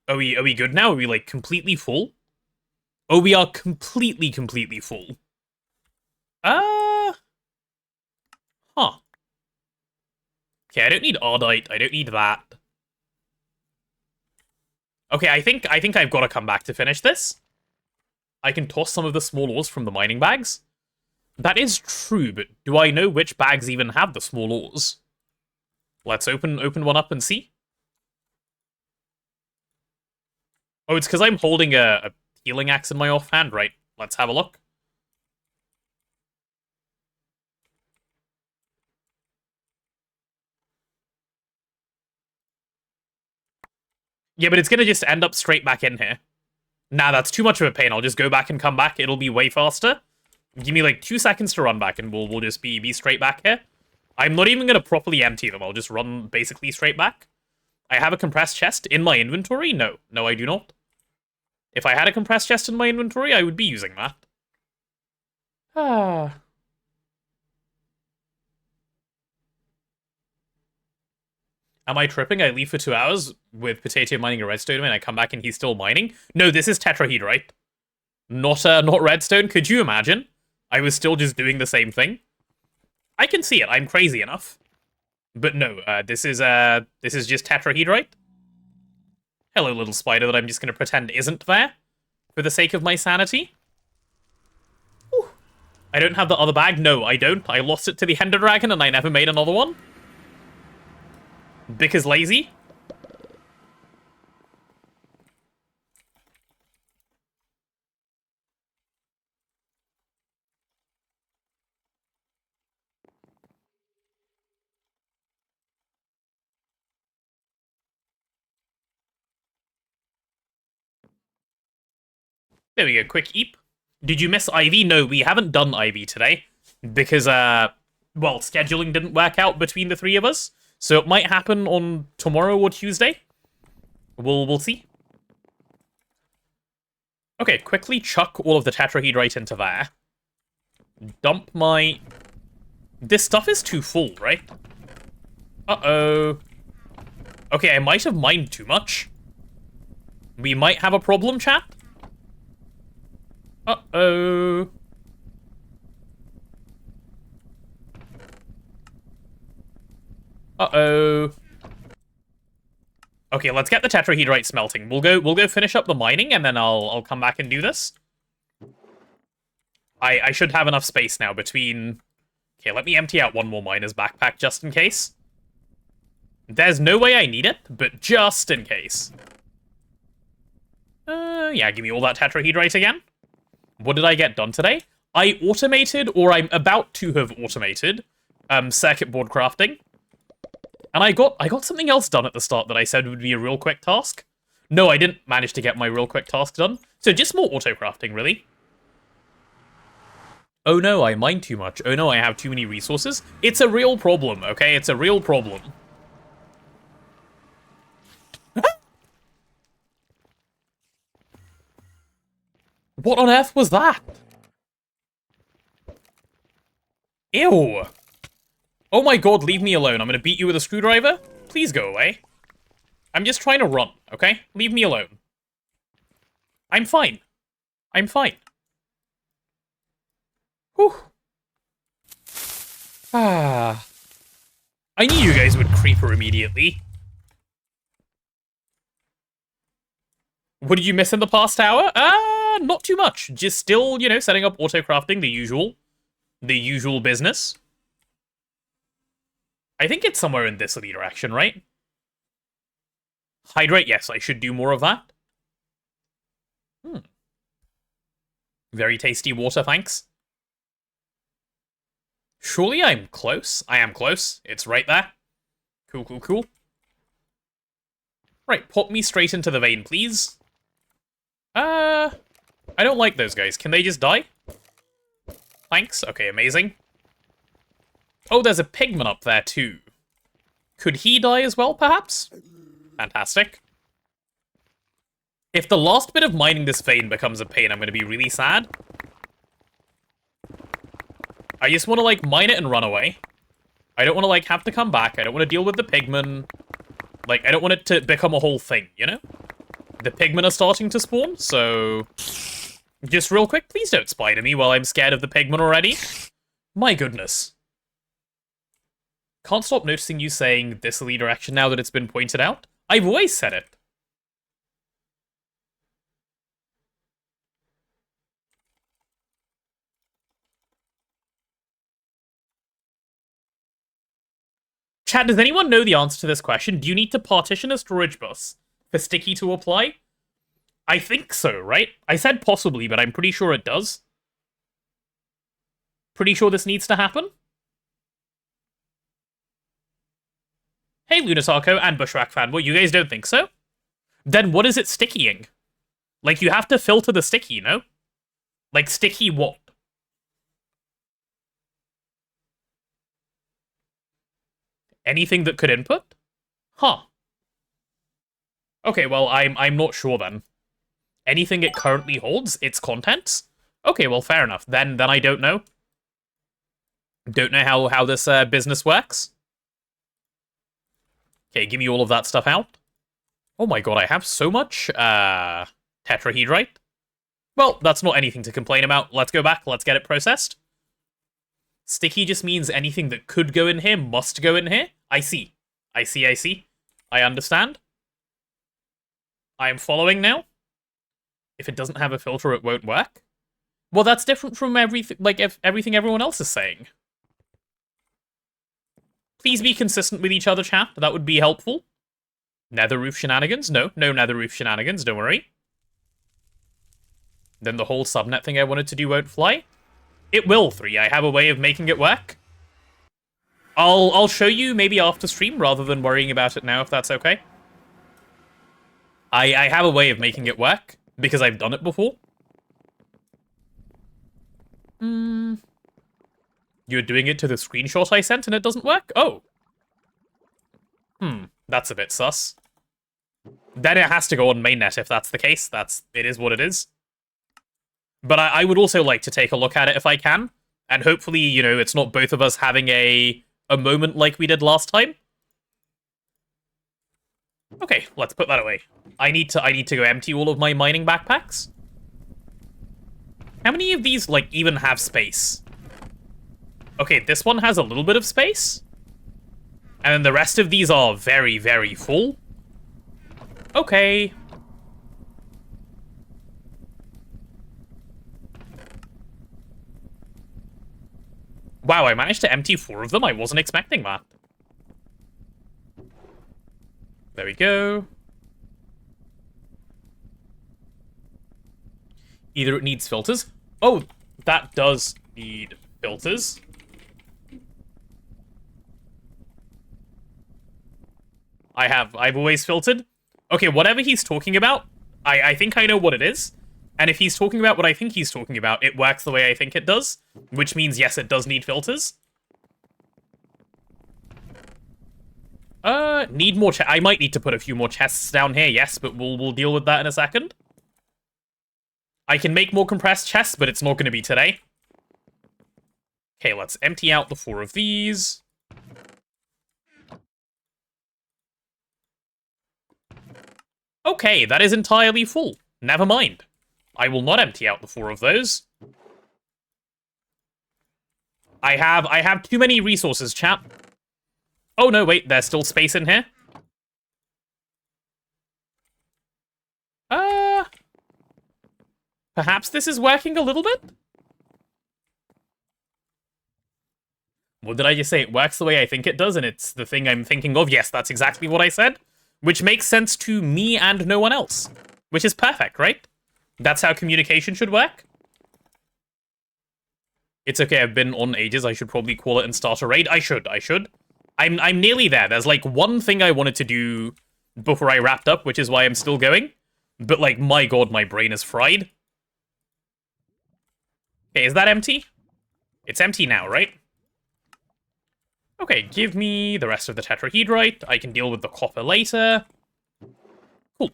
Are we good now? Are we, like, completely full? Oh, we are completely full. Huh. Okay, I don't need Ardite. I don't need that. Okay, I think I've got to come back to finish this. I can toss some of the small ores from the mining bags. That is true, but do I know which bags even have the small ores? Let's open one up and see. Oh, it's because I'm holding a healing axe in my offhand, right? Let's have a look. Yeah, but it's gonna just end up straight back in here. Nah, that's too much of a pain. I'll just go back and come back. It'll be way faster. Give me like 2 seconds to run back and we'll just be straight back here. I'm not even gonna properly empty them. I'll just run basically straight back. I have a compressed chest in my inventory? No. No, I do not. If I had a compressed chest in my inventory, I would be using that. Ah. Am I tripping? I leave for 2 hours with Potato mining a redstone and I come back and he's still mining? No, this is tetrahedrite. Not redstone. Could you imagine? I was still just doing the same thing. I can see it. I'm crazy enough. But no, this is just tetrahedrite. Hello, little spider that I'm just going to pretend isn't there for the sake of my sanity. Whew. I don't have the other bag. No, I don't. I lost it to the Ender Dragon and I never made another one. Because lazy. There we go, quick eep. Did you miss Ivy? No, we haven't done Ivy today. Because, well, scheduling didn't work out between the three of us. So it might happen on tomorrow or Tuesday. We'll see. Okay, quickly chuck all of the tetrahedrite into there. Dump my... This stuff is too full, right? Uh-oh. Okay, I might have mined too much. We might have a problem, chat. Uh-oh. Uh-oh. Okay, let's get the tetrahedrite smelting. We'll go finish up the mining, and then I'll come back and do this. I should have enough space now between... Okay, let me empty out one more miner's backpack just in case. There's no way I need it, but just in case. Yeah, give me all that tetrahedrite again. What did I get done today? I automated, or I'm about to have automated, circuit board crafting. And I got something else done at the start that I said would be a real quick task. No, I didn't manage to get my real quick task done. So just more auto crafting, really. Oh no, I mine too much. Oh no, I have too many resources. It's a real problem, okay? It's a real problem. What on earth was that? Ew. Oh my god, leave me alone. I'm gonna beat you with a screwdriver. Please go away. I'm just trying to run, okay? Leave me alone. I'm fine. I'm fine. Whew. Ah. I knew you guys would creeper immediately. What did you miss in the past hour? Not too much. Just still, you know, setting up auto-crafting, the usual business. I think it's somewhere in this direction, right? Hydrate, yes, I should do more of that. Very tasty water, thanks. Surely I'm close. I am close. It's right there. Cool, cool, cool. Right, pop me straight into the vein, please. I don't like those guys. Can they just die? Thanks. Okay, amazing. Oh, there's a pigman up there, too. Could he die as well, perhaps? Fantastic. If the last bit of mining this vein becomes a pain, I'm going to be really sad. I just want to, like, mine it and run away. I don't want to, like, have to come back. I don't want to deal with the pigmen. Like, I don't want it to become a whole thing, you know? The pigmen are starting to spawn, so... Just real quick, please don't spider me while I'm scared of the pigmen already. My goodness. Can't stop noticing you saying this direction now that it's been pointed out. I've always said it. Chat, does anyone know the answer to this question? Do you need to partition a storage bus for sticky to apply? I think so, right? I said possibly, but I'm pretty sure it does. Pretty sure this needs to happen. Hey, Lunasarco and Bushwhack Fanboy, you guys don't think so? Then what is it stickying? Like, you have to filter the sticky, you know? Like, sticky what? Anything that could input? Huh. Okay, well, I'm not sure then. Anything it currently holds, its contents? Okay, well, fair enough. Then I don't know. Don't know how this business works. Okay, give me all of that stuff out. Oh my god, I have so much tetrahedrite. Well, that's not anything to complain about. Let's go back, let's get it processed. Sticky just means anything that could go in here must go in here. I see. I see. I understand. I am following now. If it doesn't have a filter, it won't work. Well, that's different from everything, like everything everyone else is saying. Please be consistent with each other, chat. That would be helpful. Nether roof shenanigans? No nether roof shenanigans, don't worry. Then the whole subnet thing I wanted to do won't fly? It will, 3. I have a way of making it work. I'll show you maybe after stream rather than worrying about it now, if that's okay. I have a way of making it work, because I've done it before. You're doing it to the screenshot I sent and it doesn't work? Oh. That's a bit sus. Then it has to go on mainnet if that's the case. It is what it is. But I would also like to take a look at it if I can. And hopefully, you know, it's not both of us having a moment like we did last time. Okay, let's put that away. I need to go empty all of my mining backpacks. How many of these, like, even have space? Okay, this one has a little bit of space. And then the rest of these are very, very full. Okay. Wow, I managed to empty 4 of them. I wasn't expecting that. There we go. Either it needs filters. Oh, that does need filters. I've always filtered. Okay, whatever he's talking about, I think I know what it is. And if he's talking about what I think he's talking about, it works the way I think it does. Which means, yes, it does need filters. Need more I might need to put a few more chests down here, yes, but we'll deal with that in a second. I can make more compressed chests, but it's not going to be today. Okay, let's empty out the 4 of these. Okay, that is entirely full. Never mind. I will not empty out the 4 of those. I have too many resources, chap. Oh no, wait, there's still space in here. Perhaps this is working a little bit? What did I just say? It works the way I think it does, and it's the thing I'm thinking of. Yes, that's exactly what I said. Which makes sense to me and no one else. Which is perfect, right? That's how communication should work. It's okay, I've been on ages. I should probably call it and start a raid. I should. I'm nearly there. There's like one thing I wanted to do before I wrapped up, which is why I'm still going. But like, my god, my brain is fried. Okay, is that empty? It's empty now, right? Okay, give me the rest of the tetrahedrite. I can deal with the copper later. Cool.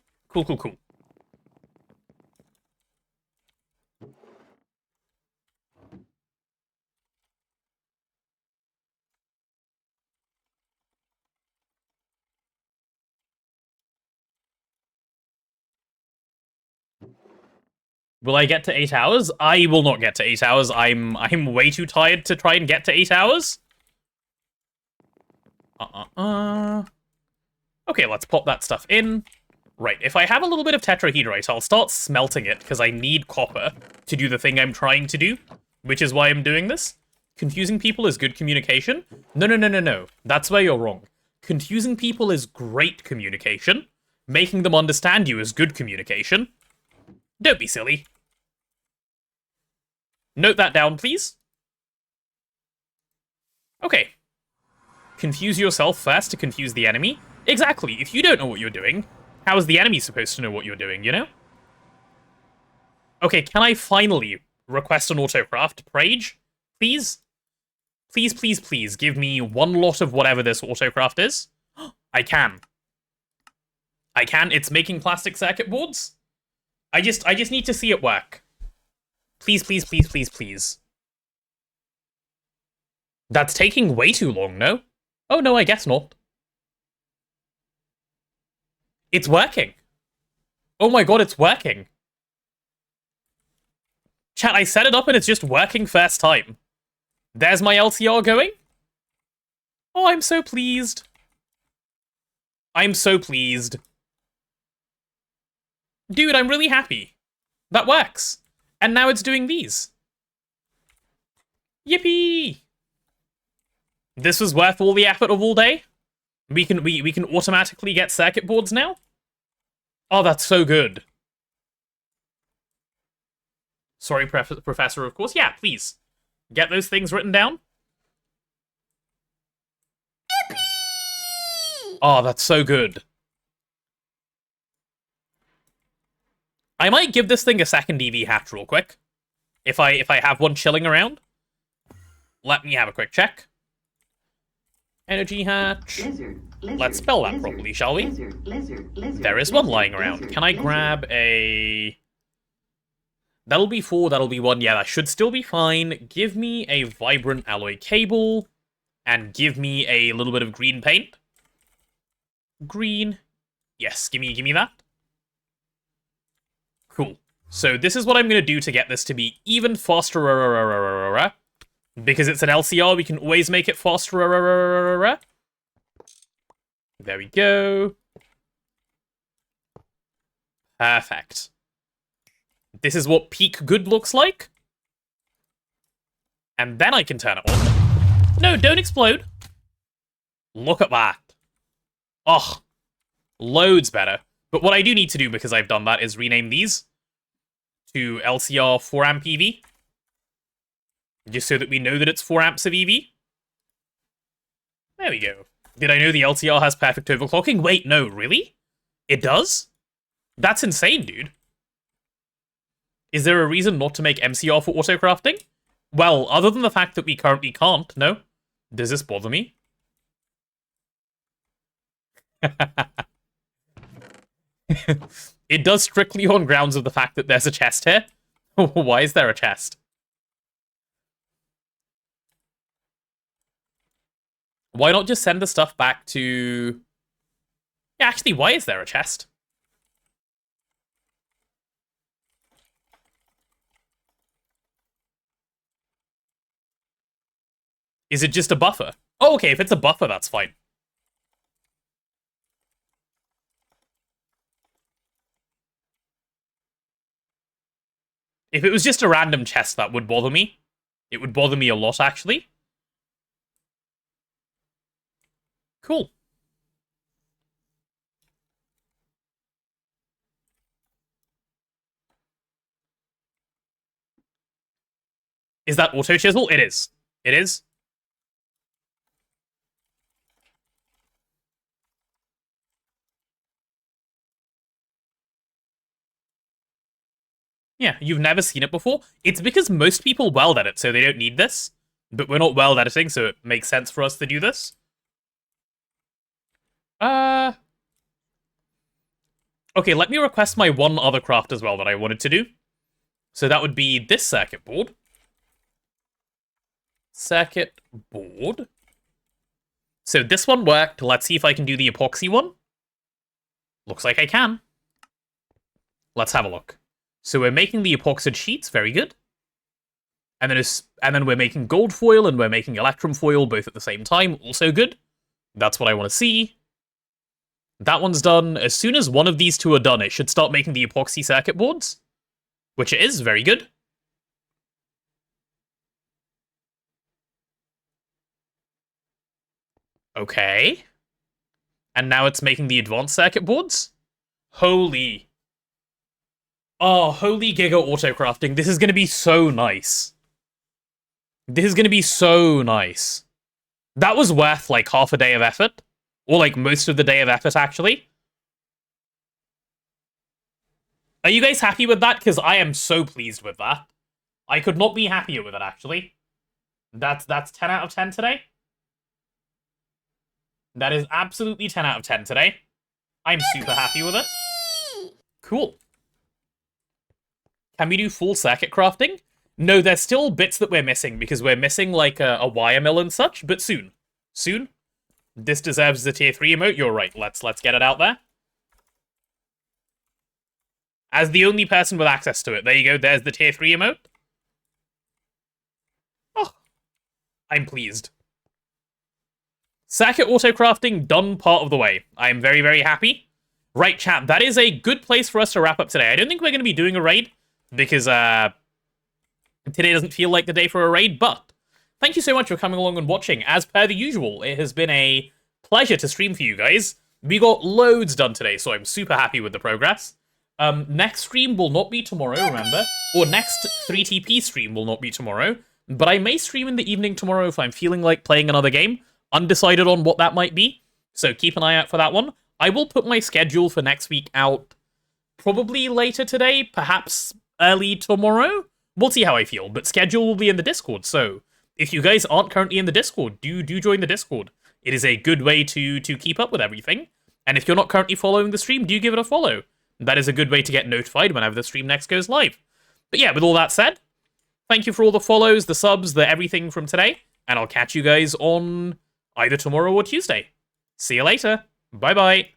Will I get to 8 hours? I will not get to 8 hours. I'm way too tired to try and get to 8 hours. Okay, let's pop that stuff in. Right, if I have a little bit of tetrahedrite, I'll start smelting it, because I need copper to do the thing I'm trying to do, which is why I'm doing this. Confusing people is good communication? No. That's where you're wrong. Confusing people is great communication. Making them understand you is good communication. Don't be silly. Note that down, please. Okay. Confuse yourself first to confuse the enemy. Exactly. If you don't know what you're doing, how is the enemy supposed to know what you're doing, you know? Okay, can I finally request an autocraft? Prage? Please? Please, give me one lot of whatever this autocraft is. I can. It's making plastic circuit boards. I just need to see it work. Please. That's taking way too long, no? Oh, no, I guess not. It's working. Oh my god, it's working. Chat, I set it up and it's just working first time. There's my LCR going. Oh, I'm so pleased. Dude, I'm really happy. That works. And now it's doing these. Yippee! This was worth all the effort of all day. We can automatically get circuit boards now. Oh, that's so good. Sorry, Professor, of course. Yeah, please. Get those things written down. Yippee! Oh, that's so good. I might give this thing a second EV hatch real quick. If I have one chilling around. Let me have a quick check. Energy hatch. Let's spell that properly, shall we? There is one lying around. Can I grab a... That'll be 4, that'll be 1. Yeah, that should still be fine. Give me a vibrant alloy cable. And give me a little bit of green paint. Green. Yes, give me that. Cool. So this is what I'm going to do to get this to be even faster. Because it's an LCR, we can always make it faster. There we go. Perfect. This is what peak good looks like. And then I can turn it on. No, don't explode. Look at that. Ugh. Loads better. But what I do need to do, because I've done that, is rename these to LCR 4 amp EV. Just so that we know that it's 4 amps of EV. There we go. Did I know the LCR has perfect overclocking? Wait, no, really? It does? That's insane, dude. Is there a reason not to make MCR for autocrafting? Well, other than the fact that we currently can't, no. Does this bother me? It does strictly on grounds of the fact that there's a chest here. Why is there a chest? Why not just send the stuff back to... Yeah, actually, why is there a chest? Is it just a buffer? Oh, okay, if it's a buffer, that's fine. If it was just a random chest, that would bother me. It would bother me a lot, actually. Cool. Is that auto chisel? It is. It is. Yeah, you've never seen it before? It's because most people weld edit, so they don't need this. But we're not weld editing, so it makes sense for us to do this. Okay, let me request my one other craft as well that I wanted to do. So that would be this circuit board. Circuit board. So this one worked. Let's see if I can do the epoxy one. Looks like I can. Let's have a look. So we're making the epoxide sheets, very good. And then we're making gold foil and we're making electrum foil both at the same time, also good. That's what I want to see. That one's done. As soon as one of these two are done, it should start making the epoxy circuit boards. Which it is, very good. Okay. And now it's making the advanced circuit boards? Holy. Oh, holy giga autocrafting. This is going to be so nice. This is going to be so nice. That was worth, like, half a day of effort. Or, like, most of the day of effort, actually. Are you guys happy with that? Because I am so pleased with that. I could not be happier with it, actually. That's 10 out of 10 today. That is absolutely 10 out of 10 today. I'm super happy with it. Cool. Can we do full circuit crafting? No, there's still bits that we're missing, because we're missing, like, a wire mill and such, but soon. Soon. This deserves the tier 3 emote, you're right. Let's get it out there. As the only person with access to it. There you go, there's the tier 3 emote. Oh, I'm pleased. Circuit autocrafting done part of the way. I'm very, very happy. Right, chat, that is a good place for us to wrap up today. I don't think we're going to be doing a raid, because today doesn't feel like the day for a raid, but thank you so much for coming along and watching. As per the usual, it has been a pleasure to stream for you guys. We got loads done today, so I'm super happy with the progress. Next stream will not be tomorrow, remember? Or next 3TP stream will not be tomorrow, but I may stream in the evening tomorrow if I'm feeling like playing another game. Undecided on what that might be, so keep an eye out for that one. I will put my schedule for next week out probably later today, perhaps early tomorrow. We'll see how I feel, but schedule will be in the Discord, so if you guys aren't currently in the Discord, do join the Discord. It is a good way to keep up with everything, and if you're not currently following the stream, do give it a follow. That is a good way to get notified whenever the stream next goes live. But yeah, with all that said, thank you for all the follows, the subs, the everything from today, and I'll catch you guys on either tomorrow or Tuesday. See you later. Bye-bye.